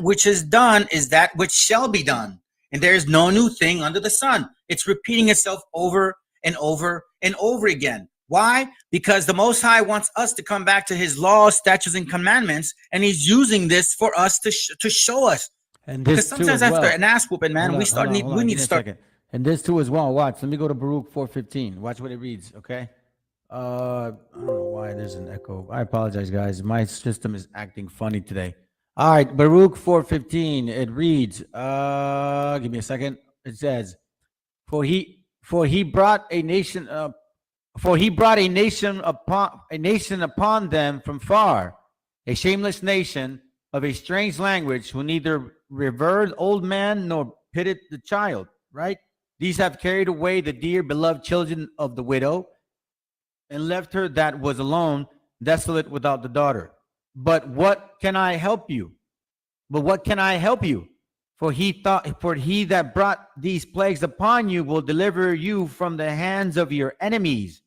which is done is that which shall be done. And there is no new thing under the sun. It's repeating itself over and over and over again. Why? Because the Most High wants us to come back to his laws, statutes, and commandments, and he's using this for us to show us. And Because this too sometimes as after well. an ass whooping, man, we need to start. And this too as well. Watch. Let me go to Baruch 4:15. Watch what it reads. Okay. I don't know why there's an echo. I apologize, guys. My system is acting funny today. All right, Baruch 4:15. It reads. Give me a second. It says, "For he brought a nation upon them from far, a shameless nation of a strange language, who neither revered old man nor pitied the child." Right? These have carried away the dear beloved children of the widow, and left her that was alone, desolate without the daughter. But what can I help you? For he that brought these plagues upon you will deliver you from the hands of your enemies.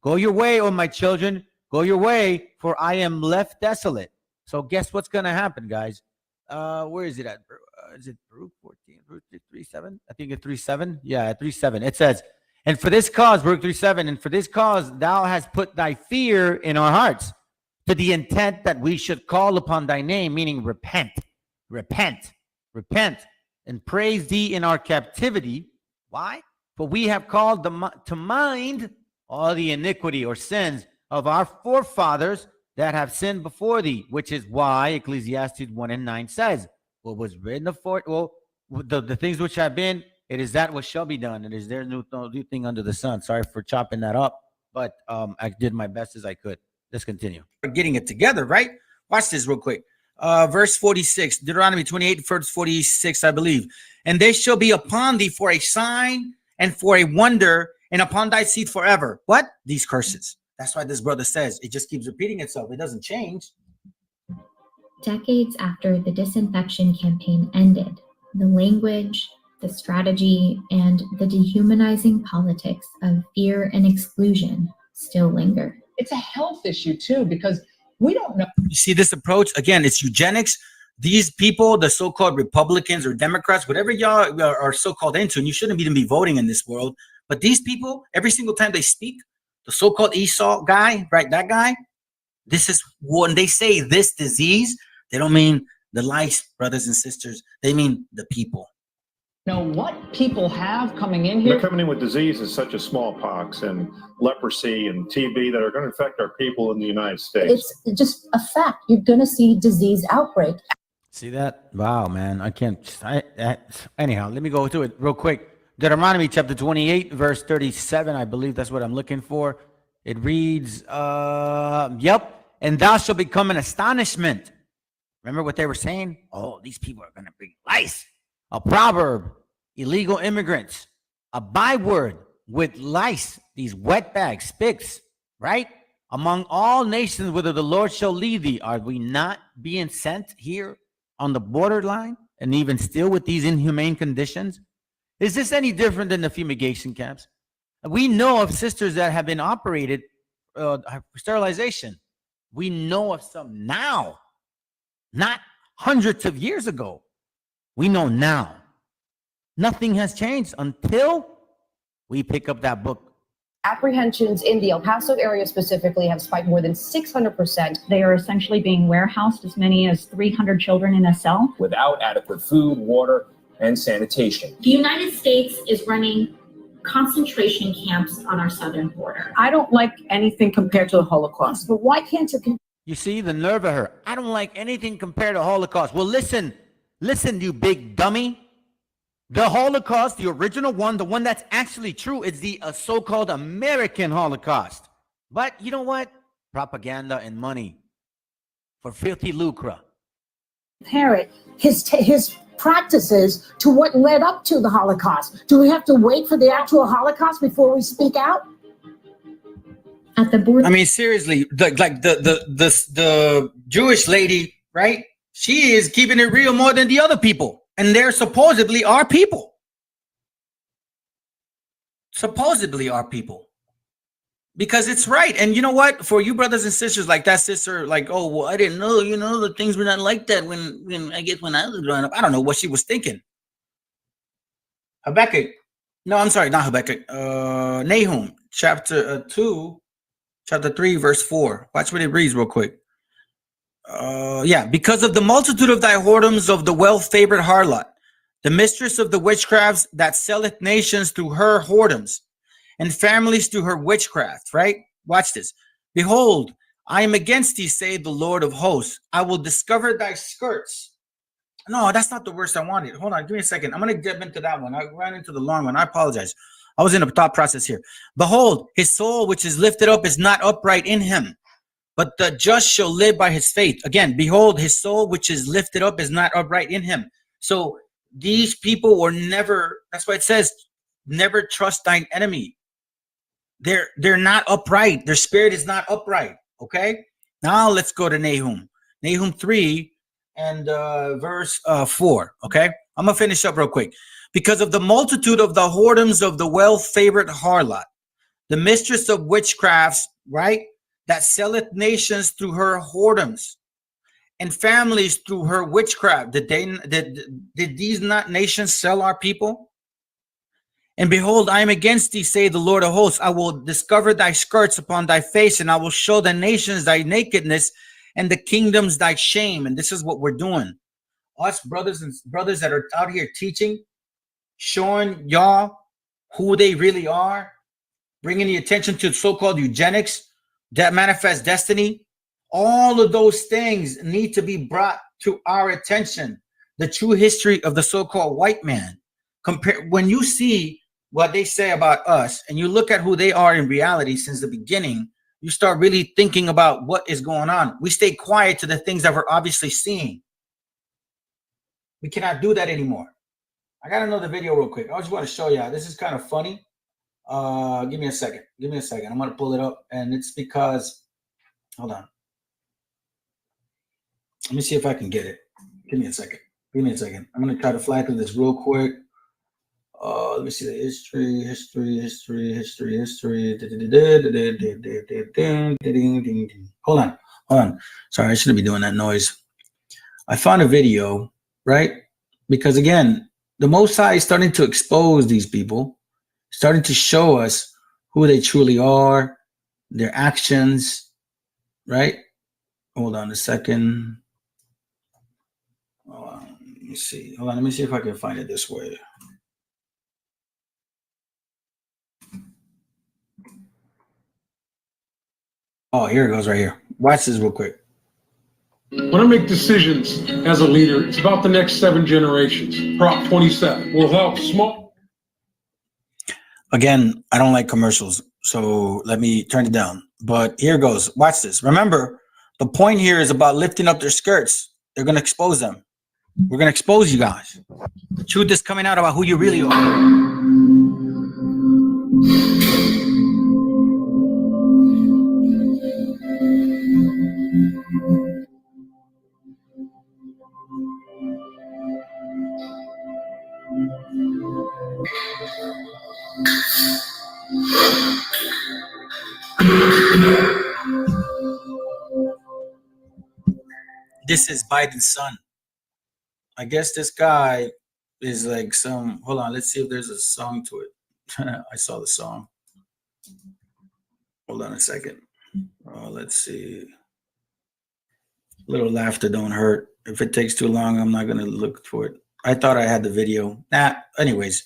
Go your way, O my children, go your way, for I am left desolate. So guess what's going to happen, guys? Where is it at? Is it Baruch 14, Baruch 3:7? I think it's 3:7. Yeah, 3:7. It says, "And for this cause," Baruch 3:7, "and for this cause thou hast put thy fear in our hearts, to the intent that we should call upon thy name," meaning repent, and praise thee in our captivity. Why? "For we have called to mind all the iniquity or sins of our forefathers that have sinned before thee," which is why Ecclesiastes 1:9 says, "What was written the things which have been, it is that which shall be done. It is there no new thing under the sun." Sorry for chopping that up, but I did my best as I could. Let's continue. We're getting it together, right? Watch this real quick. Verse 46, Deuteronomy 28, verse 46, I believe. "And they shall be upon thee for a sign and for a wonder, and upon thy seed forever." What? These curses. That's why this brother says it just keeps repeating itself. It doesn't change. Decades after the disinfection campaign ended, the language, the strategy, and the dehumanizing politics of fear and exclusion still linger. It's a health issue too, because we don't know. You see this approach? Again, it's eugenics. These people, the so-called Republicans or Democrats, whatever y'all are so-called into, and you shouldn't even be voting in this world, but these people, every single time they speak, the so-called Esau guy, right, that guy, this is when they say this disease, they don't mean the lice, brothers and sisters. They mean the people. Know what people have coming in here. They're coming in with diseases such as smallpox and leprosy and TB that are going to affect our people in the United States. It's just a fact. You're going to see disease outbreak. See that? Wow, man. I can't. Anyhow, let me go to it real quick. Deuteronomy chapter 28, verse 37. I believe that's what I'm looking for. It reads, yep. "And thou shalt become an astonishment." Remember what they were saying? Oh, these people are going to bring lice. "A proverb, illegal immigrants, a byword with lice," these wetbags, spics, right? "Among all nations, whither the Lord shall lead thee." Are we not being sent here on the borderline and even still with these inhumane conditions? Is this any different than the fumigation camps? We know of sisters that have been operated for sterilization. We know of some now, not hundreds of years ago. We know now. Nothing has changed until we pick up that book. Apprehensions in the El Paso area specifically have spiked more than 600%. They are essentially being warehoused, as many as 300 children in a cell. Without adequate food, water, and sanitation. The United States is running concentration camps on our southern border. I don't like anything compared to the Holocaust, but why can't you? You see the nerve of her. I don't like anything compared to Holocaust. Well, listen, you big dummy. The Holocaust, the original one, the one that's actually true, is the so-called American Holocaust. But you know what? Propaganda and money for filthy lucre. Compare his practices to what led up to the Holocaust. Do we have to wait for the actual Holocaust before we speak out? At the border. I mean, seriously, the Jewish lady, right? She is keeping it real more than the other people, and they're supposedly our people. Supposedly our people. because it's right. And you know what? For you brothers and sisters, like that sister, like, oh, well, I didn't know, you know, the things were not like that when I guess when I was growing up. I don't know what she was thinking. Habakkuk. No, I'm sorry, not Habakkuk. Nahum, chapter 2, chapter 3, verse 4. Watch what it reads real quick. Yeah, because of the multitude of thy whoredoms of the well-favored harlot, the mistress of the witchcrafts that selleth nations through her whoredoms, and families through her witchcraft, right? Watch this. Behold, I am against thee, saith the Lord of hosts. I will discover thy skirts. No, that's not the worst I wanted. Hold on, give me a second. I'm going to get into that one. I ran into the long one. I apologize. I was in a thought process here. Behold, his soul which is lifted up is not upright in him, but the just shall live by his faith. Again, behold, his soul which is lifted up is not upright in him. So these people were never, that's why it says, never trust thine enemy. They're not upright. Their spirit is not upright. Okay. Now let's go to Nahum. Nahum 3 and verse 4. Okay. I'm gonna finish up real quick. Because of the multitude of the whoredoms of the well-favored harlot, the mistress of witchcrafts, right, that selleth nations through her whoredoms, and families through her witchcraft. Did these not nations sell our people? And behold, I am against thee, say the Lord of hosts. I will discover thy skirts upon thy face, and I will show the nations thy nakedness, and the kingdoms thy shame. And this is what we're doing. Us brothers that are out here teaching, showing y'all who they really are, bringing the attention to so-called eugenics, that manifest destiny. All of those things need to be brought to our attention. The true history of the so-called white man. When you see what they say about us and you look at who they are in reality since the beginning, you start really thinking about what is going on. We stay quiet to the things that we're obviously seeing. We cannot do that anymore. I got another video real quick. I just want to show you. This is kind of funny. Give me a second. Give me a second. I'm going to pull it up. And it's because, hold on. Let me see if I can get it. Give me a second. Give me a second. I'm going to try to fly through this real quick. Let me see the history. Hold on. Sorry, I shouldn't be doing that noise. I found a video, right? Because again, the Most High is starting to expose these people, starting to show us who they truly are, their actions, right? Hold on a second. Let me see. Hold on, let me see if I can find it this way. Oh, here it goes right here. Watch this real quick. When I make decisions as a leader, it's about the next 7 generations. Prop 27 will help small. Again, I don't like commercials, so let me turn it down. But here goes. Watch this. Remember, the point here is about lifting up their skirts. They're going to expose them. We're going to expose you guys. The truth is coming out about who you really are. This is Biden's son. I guess this guy is like some, hold on, let's see if there's a song to it. I saw the song. Hold on a second. Let's see. A little laughter don't hurt. If it takes too long, I'm not going to look for it. I thought I had the video. Anyways,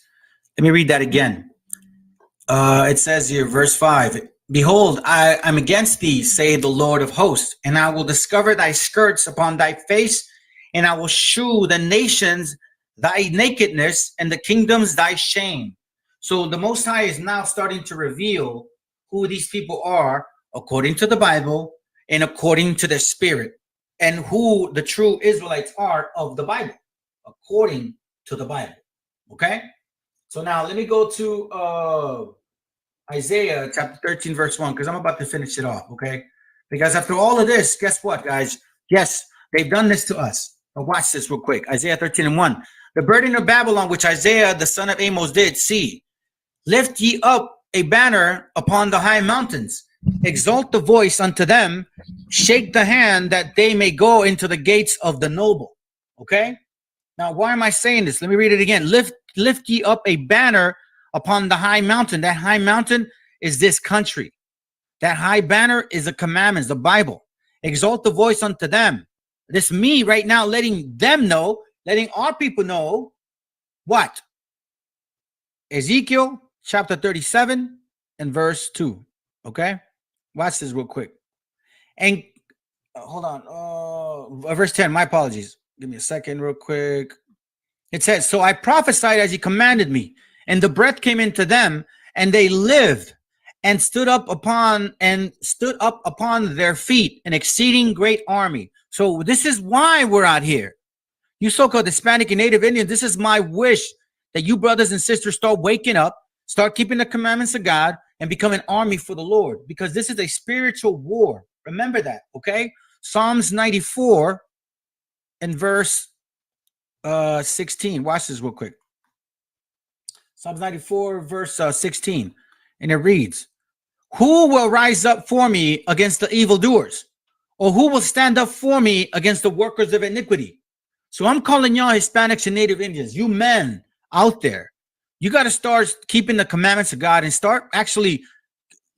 let me read that again. It says here, verse 5. Behold, I am against thee, saith the Lord of hosts, and I will discover thy skirts upon thy face, and I will shew the nations thy nakedness, and the kingdoms thy shame. So the Most High is now starting to reveal who these people are according to the Bible and according to their spirit, and who the true Israelites are of the Bible, according to the Bible. Okay? So now let me go to Isaiah chapter 13, verse 1, because I'm about to finish it off, okay? Because after all of this, guess what, guys? Yes, they've done this to us. But watch this real quick. Isaiah 13 and 1. The burden of Babylon, which Isaiah, the son of Amos, did, see. Lift ye up a banner upon the high mountains, exalt the voice unto them, shake the hand that they may go into the gates of the noble. Okay? Now, why am I saying this? Let me read it again. Lift ye up a banner upon the high mountain. That high mountain is this country. That high banner is the commandments, the Bible. Exalt the voice unto them. This me right now letting them know, letting our people know what? Ezekiel chapter 37 and verse 2. Okay? Watch this real quick. And hold on. Verse 10, my apologies. Give me a second real quick. It says, so I prophesied as he commanded me, and the breath came into them, and they lived and stood up upon their feet, an exceeding great army. So this is why we're out here. You so-called Hispanic and Native Indians, this is my wish that you brothers and sisters start waking up, start keeping the commandments of God, and become an army for the Lord, because this is a spiritual war. Remember that, okay? Psalms 94 and verse 16. Watch this real quick. Psalms 94 verse 16. And it reads, who will rise up for me against the evildoers? Or who will stand up for me against the workers of iniquity? So I'm calling y'all Hispanics and Native Indians, you men out there. You got to start keeping the commandments of God and start actually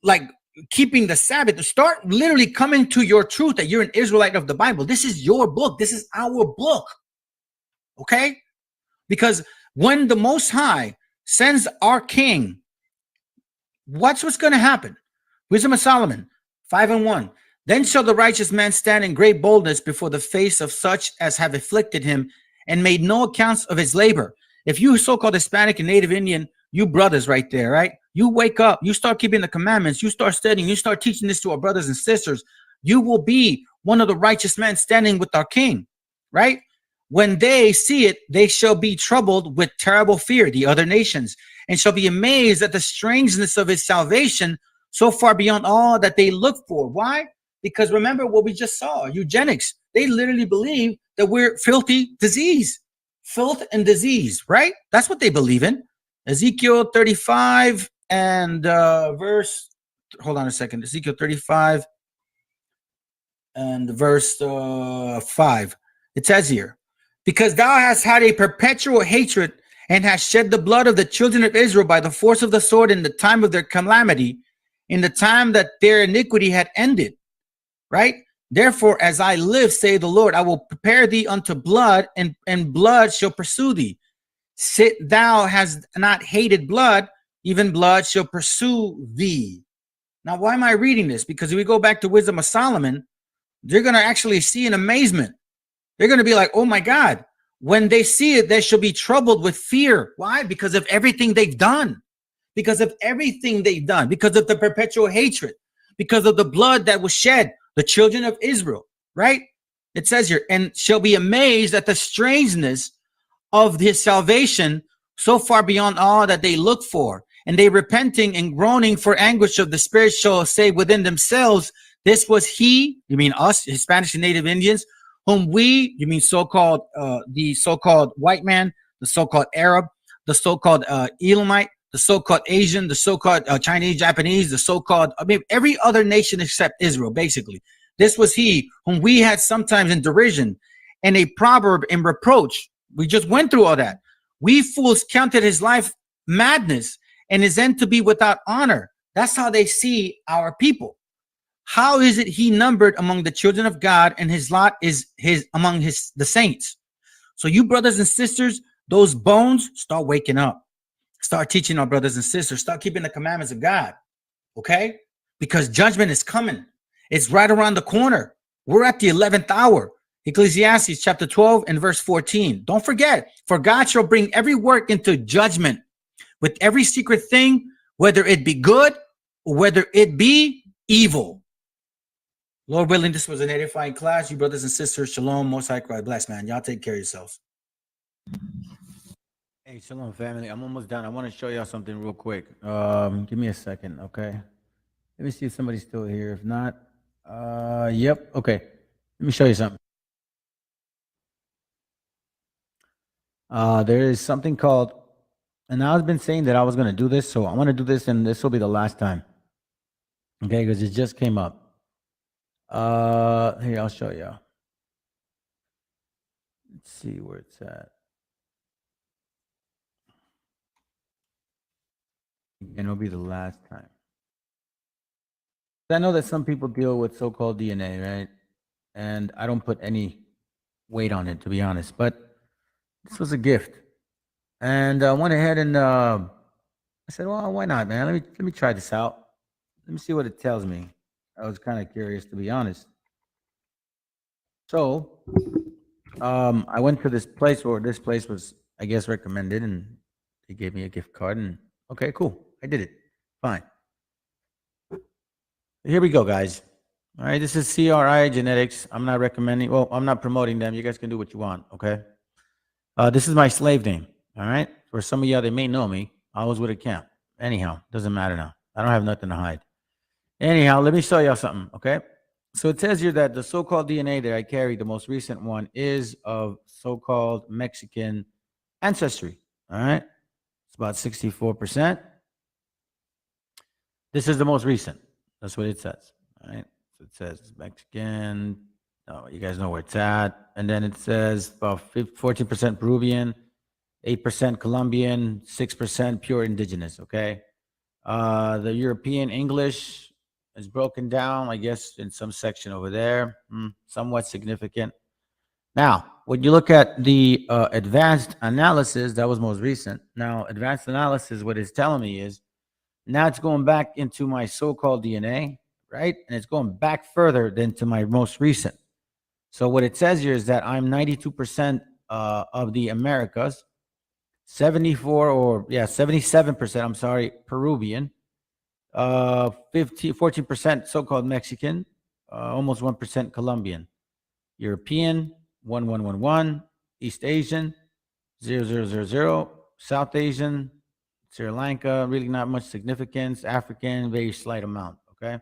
like keeping the Sabbath, to start literally coming to your truth that you're an Israelite of the Bible. This is your book. This is our book. Okay? Because when the Most High sends our king, watch what's going to happen. Wisdom of Solomon 5:1. Then shall the righteous man stand in great boldness before the face of such as have afflicted him and made no accounts of his labor. If you so-called Hispanic and Native Indian, you brothers right there, right? You wake up, you start keeping the commandments, you start studying, you start teaching this to our brothers and sisters, you will be one of the righteous men standing with our king, right? When they see it, they shall be troubled with terrible fear, the other nations, and shall be amazed at the strangeness of his salvation, so far beyond all that they look for. Why? Because remember what we just saw, eugenics. They literally believe that we're filthy disease, filth and disease, right? That's what they believe in. Ezekiel 35 and verse, hold on a second. Ezekiel 35 and verse 5. It says here, because thou hast had a perpetual hatred and hast shed the blood of the children of Israel by the force of the sword in the time of their calamity, in the time that their iniquity had ended. Right? Therefore, as I live, say the Lord, I will prepare thee unto blood, and blood shall pursue thee. Sit thou hast not hated blood, even blood shall pursue thee. Now, why am I reading this? Because if we go back to Wisdom of Solomon, they're going to actually see an amazement. They're going to be like, oh my God. When they see it, they shall be troubled with fear. Why? Because of everything they've done. Because of everything they've done. Because of the perpetual hatred. Because of the blood that was shed. The children of Israel, right? It says here, and shall be amazed at the strangeness of his salvation, so far beyond all that they look for. And they repenting and groaning for anguish of the spirit shall say within themselves, this was he, you mean us, Hispanic and Native Indians, whom we, you mean so-called, the so-called white man, the so-called Arab, the so-called Elamite, the so-called Asian, the so-called Chinese, Japanese, the so-called, I mean, every other nation except Israel, basically. This was he whom we had sometimes in derision and a proverb in reproach. We just went through all that. We fools counted his life madness and his end to be without honor. That's how they see our people. How is it he numbered among the children of God and his lot is among the saints? So you brothers and sisters, those bones, start waking up. Start teaching our brothers and sisters. Start keeping the commandments of God. Okay? Because judgment is coming. It's right around the corner. We're at the 11th hour. Ecclesiastes chapter 12 and verse 14. Don't forget, for God shall bring every work into judgment with every secret thing, whether it be good or whether it be evil. Lord willing, this was an edifying class. You brothers and sisters, shalom, most high God bless, man. Y'all take care of yourselves. Hey, shalom, family. I'm almost done. I want to show y'all something real quick. Give me a second, okay? Let me see if somebody's still here. If not, yep, okay. Let me show you something. There is something called And I've been saying that I was going to do this, so I want to do this, and this will be the last time. Okay, because it just came up. Here, I'll show you. Let's see where it's at. And it'll be the last time. I know that some people deal with so-called DNA, right? And I don't put any weight on it, to be honest. But this was a gift, and I went ahead and I said, "Well, why not, man? Let me try this out. Let me see what it tells me." I was kind of curious, to be honest. So, I went to this place, or this place was, I guess, recommended, and they gave me a gift card. And okay, cool, I did it. Fine. Here we go, guys. All right, this is CRI Genetics. I'm not recommending, well, I'm not promoting them. You guys can do what you want, okay? This is my slave name, all right? For some of y'all, they may know me. I was with a camp. Anyhow, doesn't matter now. I don't have nothing to hide. Anyhow, let me show y'all something, okay? So it says here that the so-called DNA that I carry, the most recent one, is of so-called Mexican ancestry, all right? It's about 64%. This is the most recent. That's what it says, all right? So it says Mexican. Oh, you guys know where it's at. And then it says about 14% Peruvian, 8% Colombian, 6% pure indigenous, okay? The European English is broken down, I guess, in some section over there, somewhat significant. Now, when you look at the advanced analysis, that was most recent. Now, advanced analysis, what it's telling me is, now it's going back into my so-called DNA, right? And it's going back further than to my most recent. So what it says here is that I'm 92% of the Americas, 77%, I'm sorry, Peruvian, 14% so-called Mexican, almost 1% Colombian, European, 1111, East Asian, 0000, South Asian, Sri Lanka, really not much significance, African, very slight amount, okay?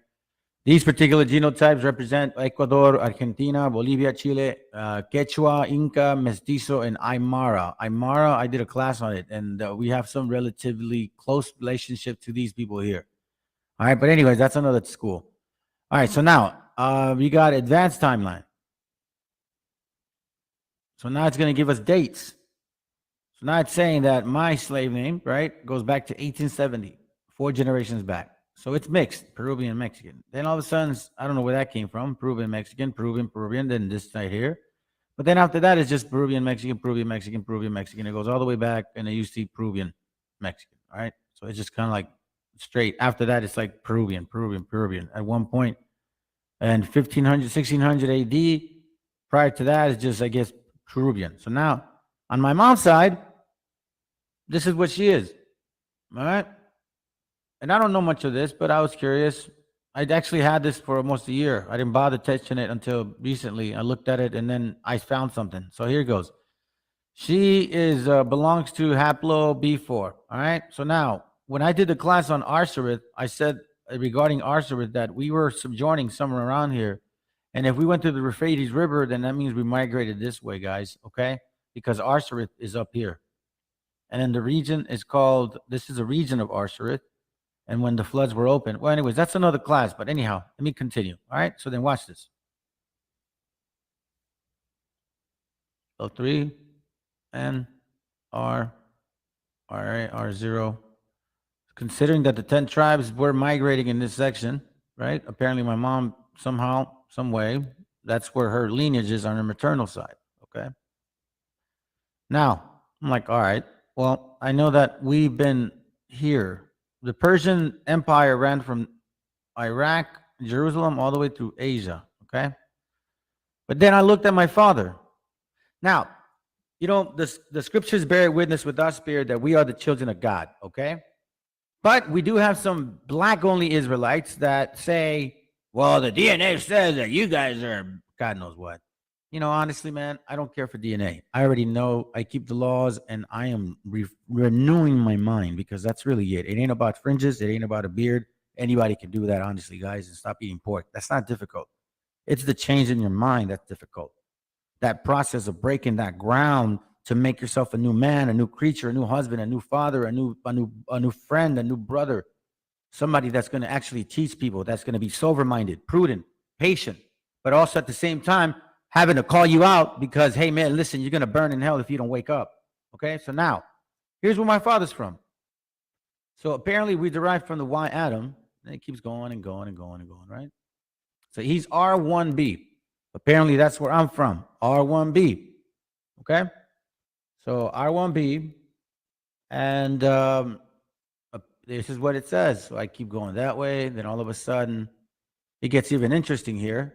These particular genotypes represent Ecuador, Argentina, Bolivia, Chile, Quechua, Inca, Mestizo, and Aymara. Aymara, I did a class on it, and we have some relatively close relationship to these people here. All right, but anyways, that's another school. All right, so now we got advanced timeline. So now it's going to give us dates. So now it's saying that my slave name, right, goes back to 1870, 4 generations back. So it's mixed, Peruvian, Mexican. Then all of a sudden, I don't know where that came from, Peruvian, Mexican, Peruvian, then this right here. But then after that, it's just Peruvian, Mexican, Peruvian, Mexican, Peruvian, Mexican. It goes all the way back, and then you see Peruvian, Mexican, all right? So it's just kind of like straight. After that, it's like Peruvian, Peruvian, Peruvian at one point. And 1500, 1600 AD, prior to that, it's just, I guess, Peruvian. So now, on my mom's side, this is what she is, all right? And I don't know much of this, but I was curious. I'd actually had this for almost a year. I didn't bother touching it until recently. I looked at it, and then I found something. So here it goes. She is belongs to haplo B4, all right? So now, when I did the class on Arsarith, I said regarding Arsarith that we were subjoining somewhere around here. And if we went to the Euphrates River, then that means we migrated this way, guys, okay? Because Arsarith is up here. And then the region is called, this is a region of Arsarith. And when the floods were open. Well, anyways, that's another class. But anyhow, let me continue. All right, so then watch this. L3, N, R, RA, R0. Considering that the 10 tribes were migrating in this section, right? Apparently my mom somehow, some way, that's where her lineage is on her maternal side, okay? Now, I'm like, all right, well, I know that we've been here. The Persian Empire ran from Iraq, Jerusalem, all the way through Asia, okay? But then I looked at my father. Now, you know, the scriptures bear witness with our spirit that we are the children of God, okay? But we do have some black-only Israelites that say, well, the DNA says that you guys are God knows what. You know, honestly, man, I don't care for DNA. I already know. I keep the laws, and I am renewing my mind because that's really it. It ain't about fringes. It ain't about a beard. Anybody can do that, honestly, guys, and stop eating pork. That's not difficult. It's the change in your mind that's difficult. That process of breaking that ground to make yourself a new man, a new creature, a new husband, a new father, a new friend, a new brother, somebody that's going to actually teach people, that's going to be sober-minded, prudent, patient, but also at the same time having to call you out because, hey man, listen, you're going to burn in hell if you don't wake up. Okay, so now here's where my father's from. So apparently we derived from the Y Adam, and it keeps going and going and going and going, right? So he's R1B. Apparently that's where I'm from, R1B. Okay, so R1B, and this is what it says. So I keep going that way. Then all of a sudden, it gets even interesting here.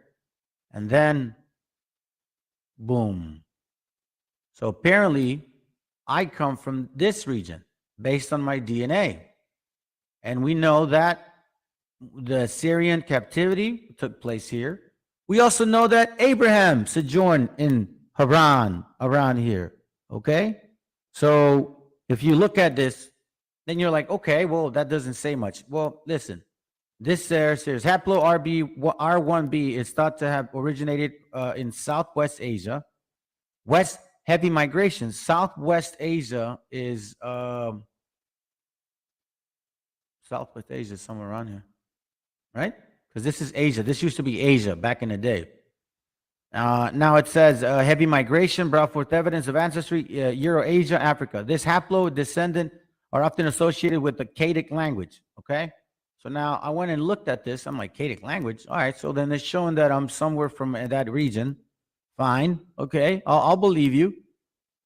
And then, boom. So apparently, I come from this region based on my DNA. And we know that the Assyrian captivity took place here. We also know that Abraham sojourned in Haran, around here. Okay? So if you look at this, then you're like, okay, well, that doesn't say much. Well, listen, this says Haplo R1B is thought to have originated in Southwest Asia. West heavy migration. Southwest Asia is Southwest Asia, somewhere around here, right? Because this is Asia. This used to be Asia back in the day. Now it says heavy migration brought forth evidence of ancestry, Euro-Asia, Africa. This haplo descendant are often associated with the Cadic language, okay? So now I went and looked at this. I'm like, Cadic language? All right, so then it's showing that I'm somewhere from that region. Fine, okay, I'll believe you.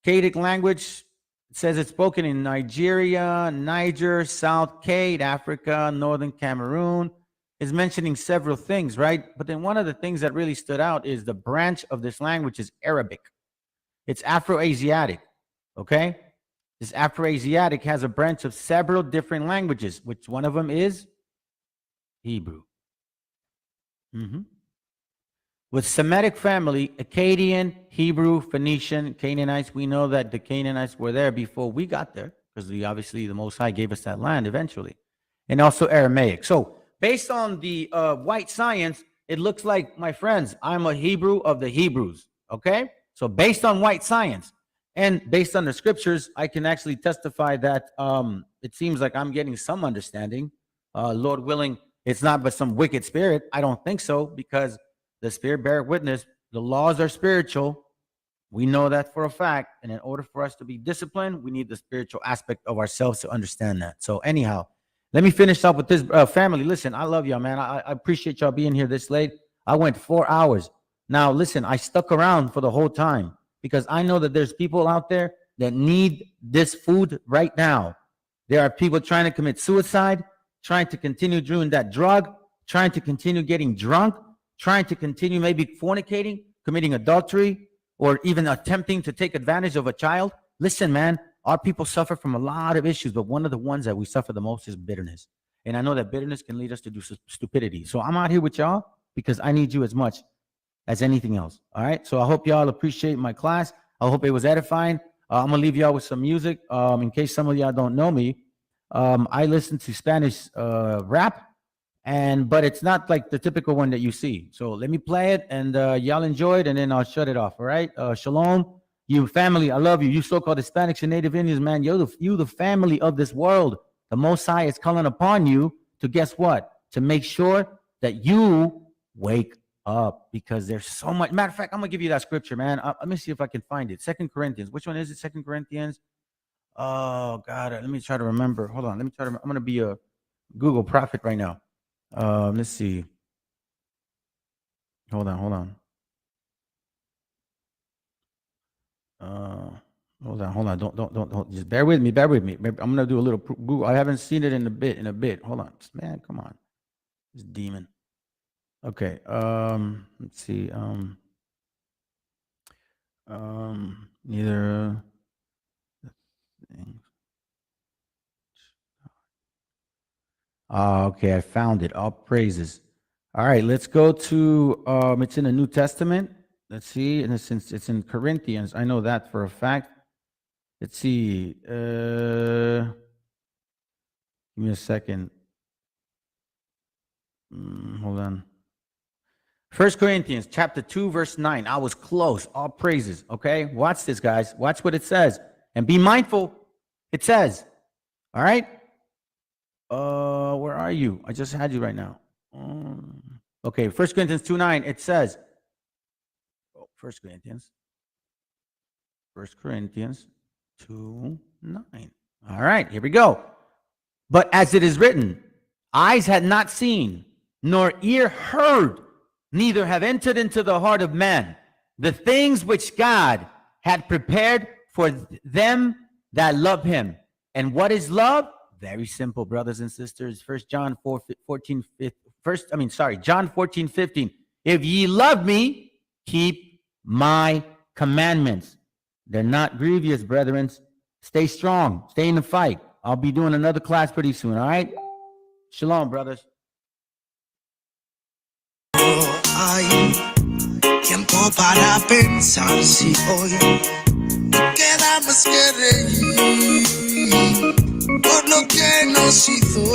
Cadic language, it says it's spoken in Nigeria, Niger, South Cade, Africa, Northern Cameroon. Is mentioning several things, right? But then one of the things that really stood out is the branch of this language is Arabic. It's Afro-Asiatic, okay? This Afro-Asiatic has a branch of several different languages, which one of them is Hebrew. With Semitic family, Akkadian, Hebrew, Phoenician, Canaanites. We know that the Canaanites were there before we got there, because obviously the Most High gave us that land eventually. And also Aramaic. So based on the white science, it looks like, my friends, I'm a Hebrew of the Hebrews, okay? So based on white science and based on the scriptures, I can actually testify that it seems like I'm getting some understanding. Lord willing, it's not but some wicked spirit. I don't think so, because the spirit bear witness. The laws are spiritual. We know that for a fact. And in order for us to be disciplined, we need the spiritual aspect of ourselves to understand that. So anyhow, let me finish up with this family. Listen, I love y'all, man. I appreciate y'all being here this late. I went 4 hours. Now, listen, I stuck around for the whole time because I know that there's people out there that need this food right now. There are people trying to commit suicide, trying to continue doing that drug, trying to continue getting drunk, trying to continue maybe fornicating, committing adultery, or even attempting to take advantage of a child. Listen, man. Our people suffer from a lot of issues, but one of the ones that we suffer the most is bitterness. And I know that bitterness can lead us to do stupidity. So I'm out here with y'all because I need you as much as anything else. All right. So I hope y'all appreciate my class. I hope it was edifying. I'm going to leave y'all with some music. In case some of y'all don't know me, I listen to Spanish rap, but it's not like the typical one that you see. So let me play it and y'all enjoy it, and then I'll shut it off. All right. Shalom. You family, I love you. You so-called Hispanics and Native Indians, man, you the family of this world. The Most High is calling upon you to guess what? To make sure that you wake up, because there's so much. Matter of fact, I'm gonna give you that scripture, man. Let me see if I can find it. 2 Corinthians. Which one is it? 2 Corinthians. Oh God, let me try to remember. Hold on. Let me try to. I'm gonna be a Google prophet right now. Let's see. Hold on. Hold on. Don't. Just bear with me. I'm gonna do a little Google. I haven't seen it in a bit. Hold on, man. Come on, this demon. Okay. Let's see. Neither. Okay, I found it. All praises. All right, let's go to. It's in the New Testament. Let's see, and since it's in Corinthians, I know that for a fact. Let's see. Give me a second. Hold on. 1 Corinthians chapter 2, verse 9. I was close. All praises. Okay. Watch this, guys. Watch what it says. And be mindful. It says, all right. Where are you? I just had you right now. Okay. 1 Corinthians 2, 9. It says, 1 Corinthians 2, 9. All right. Here we go. But as it is written, eyes had not seen, nor ear heard, neither have entered into the heart of man the things which God had prepared for them that love him. And what is love? Very simple, brothers and sisters. John 14, 15. If ye love me, keep my commandments. They're not grievous, brethren. Stay strong. Stay in the fight. I'll be doing another class pretty soon, all right? Shalom, brothers. Hay tiempo para pensar si hoy queda más que reír por lo que nos hizo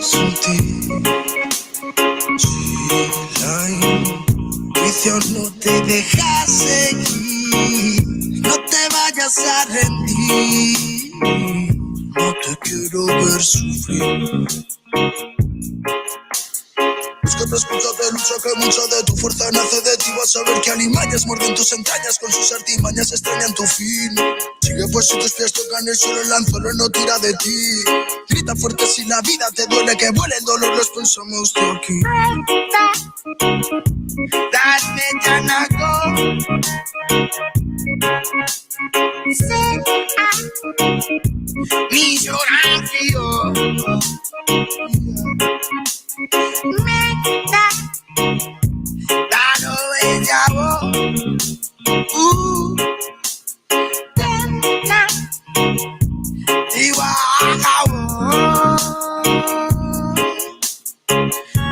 sentir. Si la intuición no te deja seguir, no te vayas a rendir. No te quiero ver sufrir. Es que responsable lucha que mucha de tu fuerza nace de ti. Vas a ver que alimañas muerden tus entrañas, con sus artimañas extrañan tu fin. Sigue pues si tus pies tocan el suelo, el anzuelo no tira de ti. Grita fuerte si la vida te duele, que vuele el dolor, los pensamos de aquí. Dame Janago. Mi llorafio Dalo ella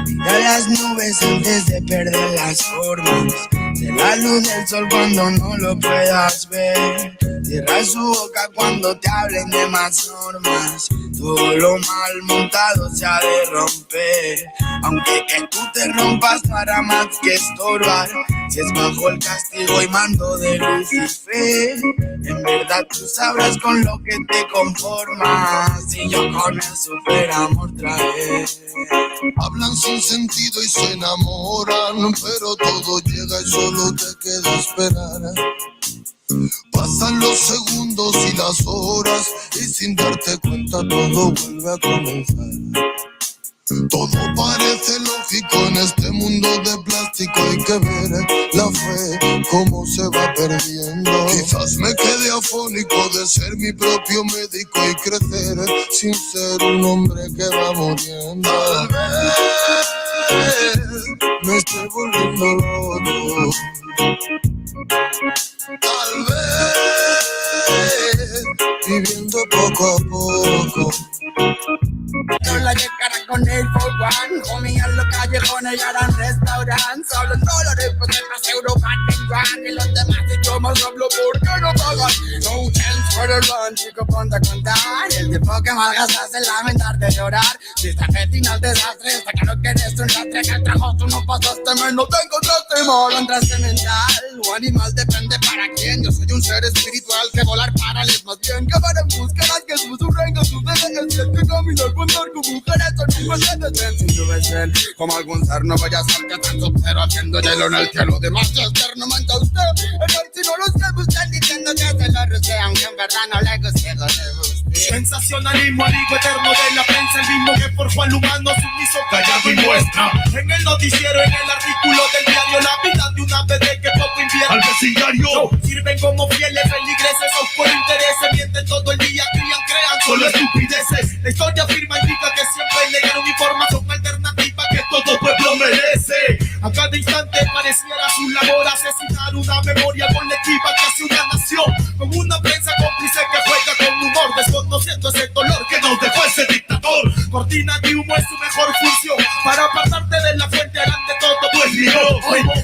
Mira las nubes antes de perder las formas. De la luz del sol cuando no lo puedas ver. Cierra su boca cuando te hablen de más normas. Todo lo mal montado se ha de romper. Aunque que tú te rompas no hará más que estorbar. Si es bajo el castigo y mando de Lucifer, en verdad tú sabrás con lo que te conformas. Y yo con el super amor traeré. Hablan sin sentido y se enamoran, pero todo llega y solo te queda esperar. Pasan los segundos y las horas y sin darte cuenta todo vuelve a comenzar. Todo parece lógico en este mundo de plástico. Hay que ver la fe cómo se va perdiendo. Quizás me quede afónico de ser mi propio médico y crecer sin ser un hombre que va muriendo. Tal vez me estoy volviendo loco. Tal vez viviendo poco a poco. No la llegará con el for one. Comían los callejones y harán restaurantes. Solo en dólares, pues detrás Europa y los demás idiomas hablo porque no pagan. No chance for the run, chico, ponte a contar. El tipo que más gastas en lamentar de llorar. Si estás destinado al desastre, está claro que eres un lastre. Que el trabajo tú no pasaste, me no te encontraste mal. Entraste mental, o animal, depende para quién. Yo soy un ser espiritual que volar para les más bien. Que van en búsqueda que susurren, sus deseos. Y el que camina al andar con mujeres son un se deten sin tu besén. Como algún ser no vaya a ser que tan sub-cero haciendo hielo en el que lo demás es eternamente usted. Si no los que están diciendo que se lo rusea, aunque en verdad no le guste, no le guste. Sensacionalismo, amigo eterno de la prensa, el mismo que forjó al humano sumiso, callado y muestra. En el noticiero, en el artículo del diario, la vida de una bebé que poco invierte. Al vecindario sirven como fieles feligreses, o por intereses, mienten todo el día, crean solo estupideces. La historia afirma, indica que siempre negaron información alternativa que todo pueblo merece. A cada instante pareciera su labor asesinar una memoria colectiva que hace una nación, con una prensa cómplice que juega con humor, desconociendo ese dolor que nos dejó ese dictador. Cortina de humo es su mejor función, para apartarte de la fuente harán de todo tu enemigo.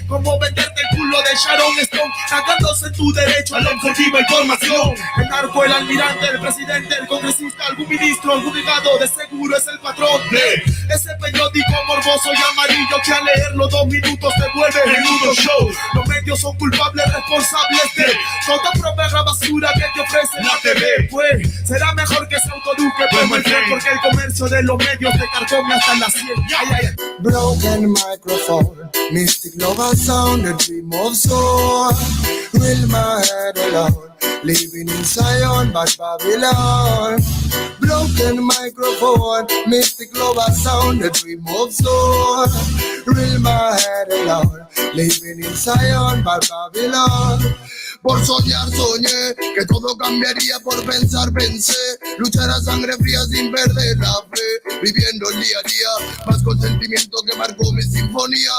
Como venderte el culo de Sharon Stone, cagándose en tu derecho a la objetiva información. El narco, el almirante, el presidente, el congresista, algún ministro, algún delegado, de seguro es el patrón de ese periódico morboso y amarillo que al leerlo 2 minutos te vuelve menudo show. Los medios son culpables, responsables de toda propaganda basura que te ofrece la TV. Pues será mejor que se autoeduque, pues my friend, porque el comercio de los medios te carcome hasta la 100. Broken microphone, mystic lover sound, a dream of soul. Will my head alone, living in Zion, but Babylon. Broken microphone, mystic lover sound, a dream of soul. Will my head alone, living in Zion, but Babylon. Por soñar soñé que todo cambiaría, por pensar pensé, luchar a sangre fría sin perder la fe, viviendo el día a día, más con sentimiento que marcó mi sinfonía.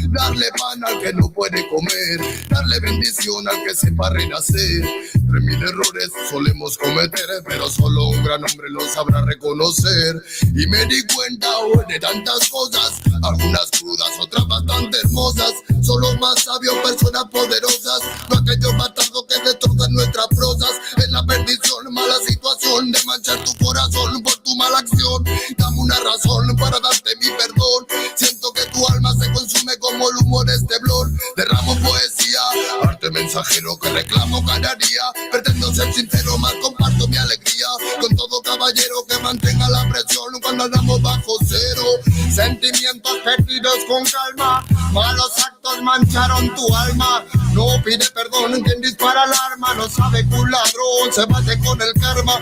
Darle pan al que no puede comer, darle bendición al que sepa renacer. 3000 errores solemos cometer, pero solo un gran hombre lo sabrá reconocer. Y me di cuenta hoy de tantas cosas, algunas crudas, otras bastante hermosas. Son los más sabios, personas poderosas, no aquellos bastardos que destrozan nuestras prosas. Es la perdición, mala situación de manchar tu corazón por tu mala acción. Dame una razón para darte mi perdón. Siento que tu alma se consume como el humo de este blon. Derramo poesía, arte mensajero que reclamo cada día. Pretendo ser sincero, más comparto mi alegría con todo caballero que mantenga la presión cuando andamos bajo cero. Sentimientos perdidos con calma, malos actos mancharon tu alma. No pide perdón quien dispara el arma, no sabe que un ladrón se bate con el karma.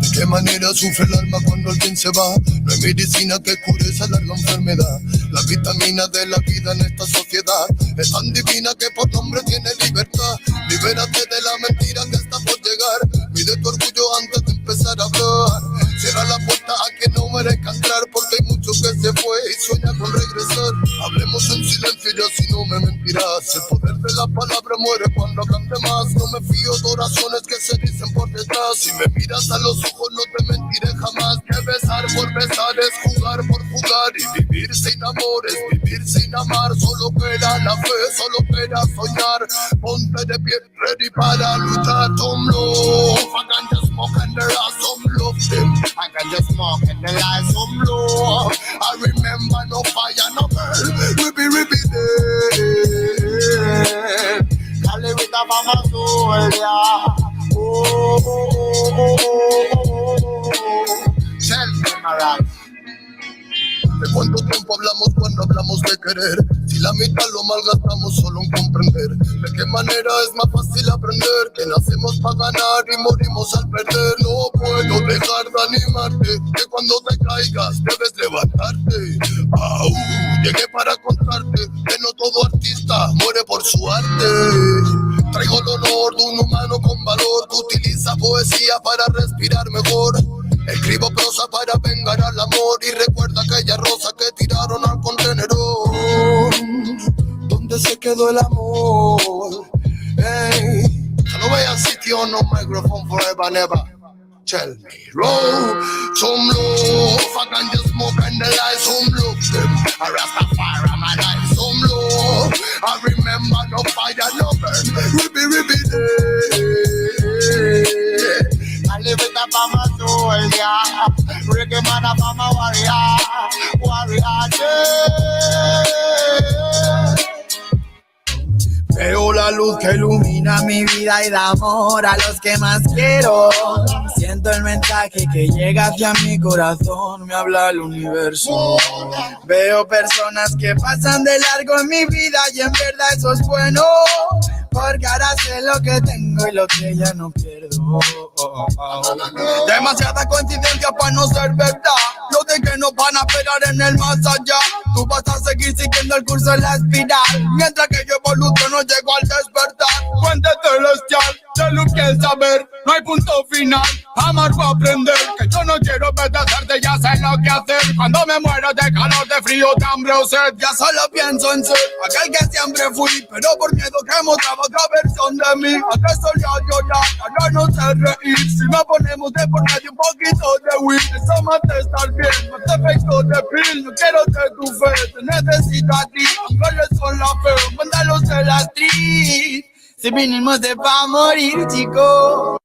¿De qué manera sufre el alma cuando alguien se va? No hay medicina que cure esa larga enfermedad. La vitamina de la vida en esta sociedad es tan divina que por nombre tiene libertad. Libérate de la mentira que está por llegar. Mide tu orgullo antes de empezar a hablar. Cierra la puerta a quien no merezca entrar, porque hay mucho que se fue y sueña con regresar. Hablemos en silencio y así no me mentirás. El poder de la palabra muere cuando hablan de más. No me fío de oraciones que se dicen por detrás. Si me miras a los ojos no te mentiré jamás. Que besar por besar es jugar por jugar. Y vivir sin amor es vivir sin amar. Solo queda la fe, solo queda soñar. Ponte de pie, ready para luchar. Some love, I can just smoke and there are some love them. I can just smoke and there are some love. I remember no fire, no burn. Ribby dead. Cali with a mama soul, yeah. Tell me, Mariah. ¿De cuánto tiempo hablamos cuando hablamos de querer? Si la mitad lo malgastamos solo en comprender. ¿De qué manera es más fácil aprender? Que nacemos para ganar y morimos al perder. No puedo dejar de animarte, que cuando te caigas debes levantarte. Llegué para contarte que no todo artista muere por su arte. Traigo el honor de un humano con valor que utiliza poesía para respirar mejor. Escribo prosa para vengar al amor y recuerda aquella rosa que tiraron al contenedor. ¿Dónde se quedó el amor? Hey, no veas sitio, no microphone forever and ever. Tell me, roll some love. I can just smoke and the light, some love them. I Rastafari, my life, some love. I remember no fire, no burn. Ribby day. I live with a mama soul, yeah. Reggae man, a mama warrior, warrior day. Veo la luz que ilumina mi vida y da amor a los que más quiero. Siento el mensaje que llega hacia mi corazón, me habla el universo. Veo personas que pasan de largo en mi vida y en verdad eso es bueno, porque ahora sé lo que tengo y lo que ya no pierdo. Demasiada coincidencia para no ser verdad. Lo de que no van a esperar en el más allá. Tú vas a seguir siguiendo el curso en la espiral, mientras que yo evoluciono, llego al despertar. Fuente celestial, de luz que saber, no hay punto final. Amar para aprender, que yo no quiero obedecerte, ya sé lo que hacer. Cuando me muero de calor, de frío, de hambre o sed, ya solo pienso en ser aquel que siempre fui, pero por miedo que mostraba otra versión de mí. ¿A qué solía llorar? Ahora no sé reír. Si me ponemos de por medio un poquito de weed, eso me hace estar bien, más efecto de pill. No quiero ser tu fe, te necesito a ti. Aunque la fe cuando lo soy la actriz. Si vinimos de pa' morir, chicos.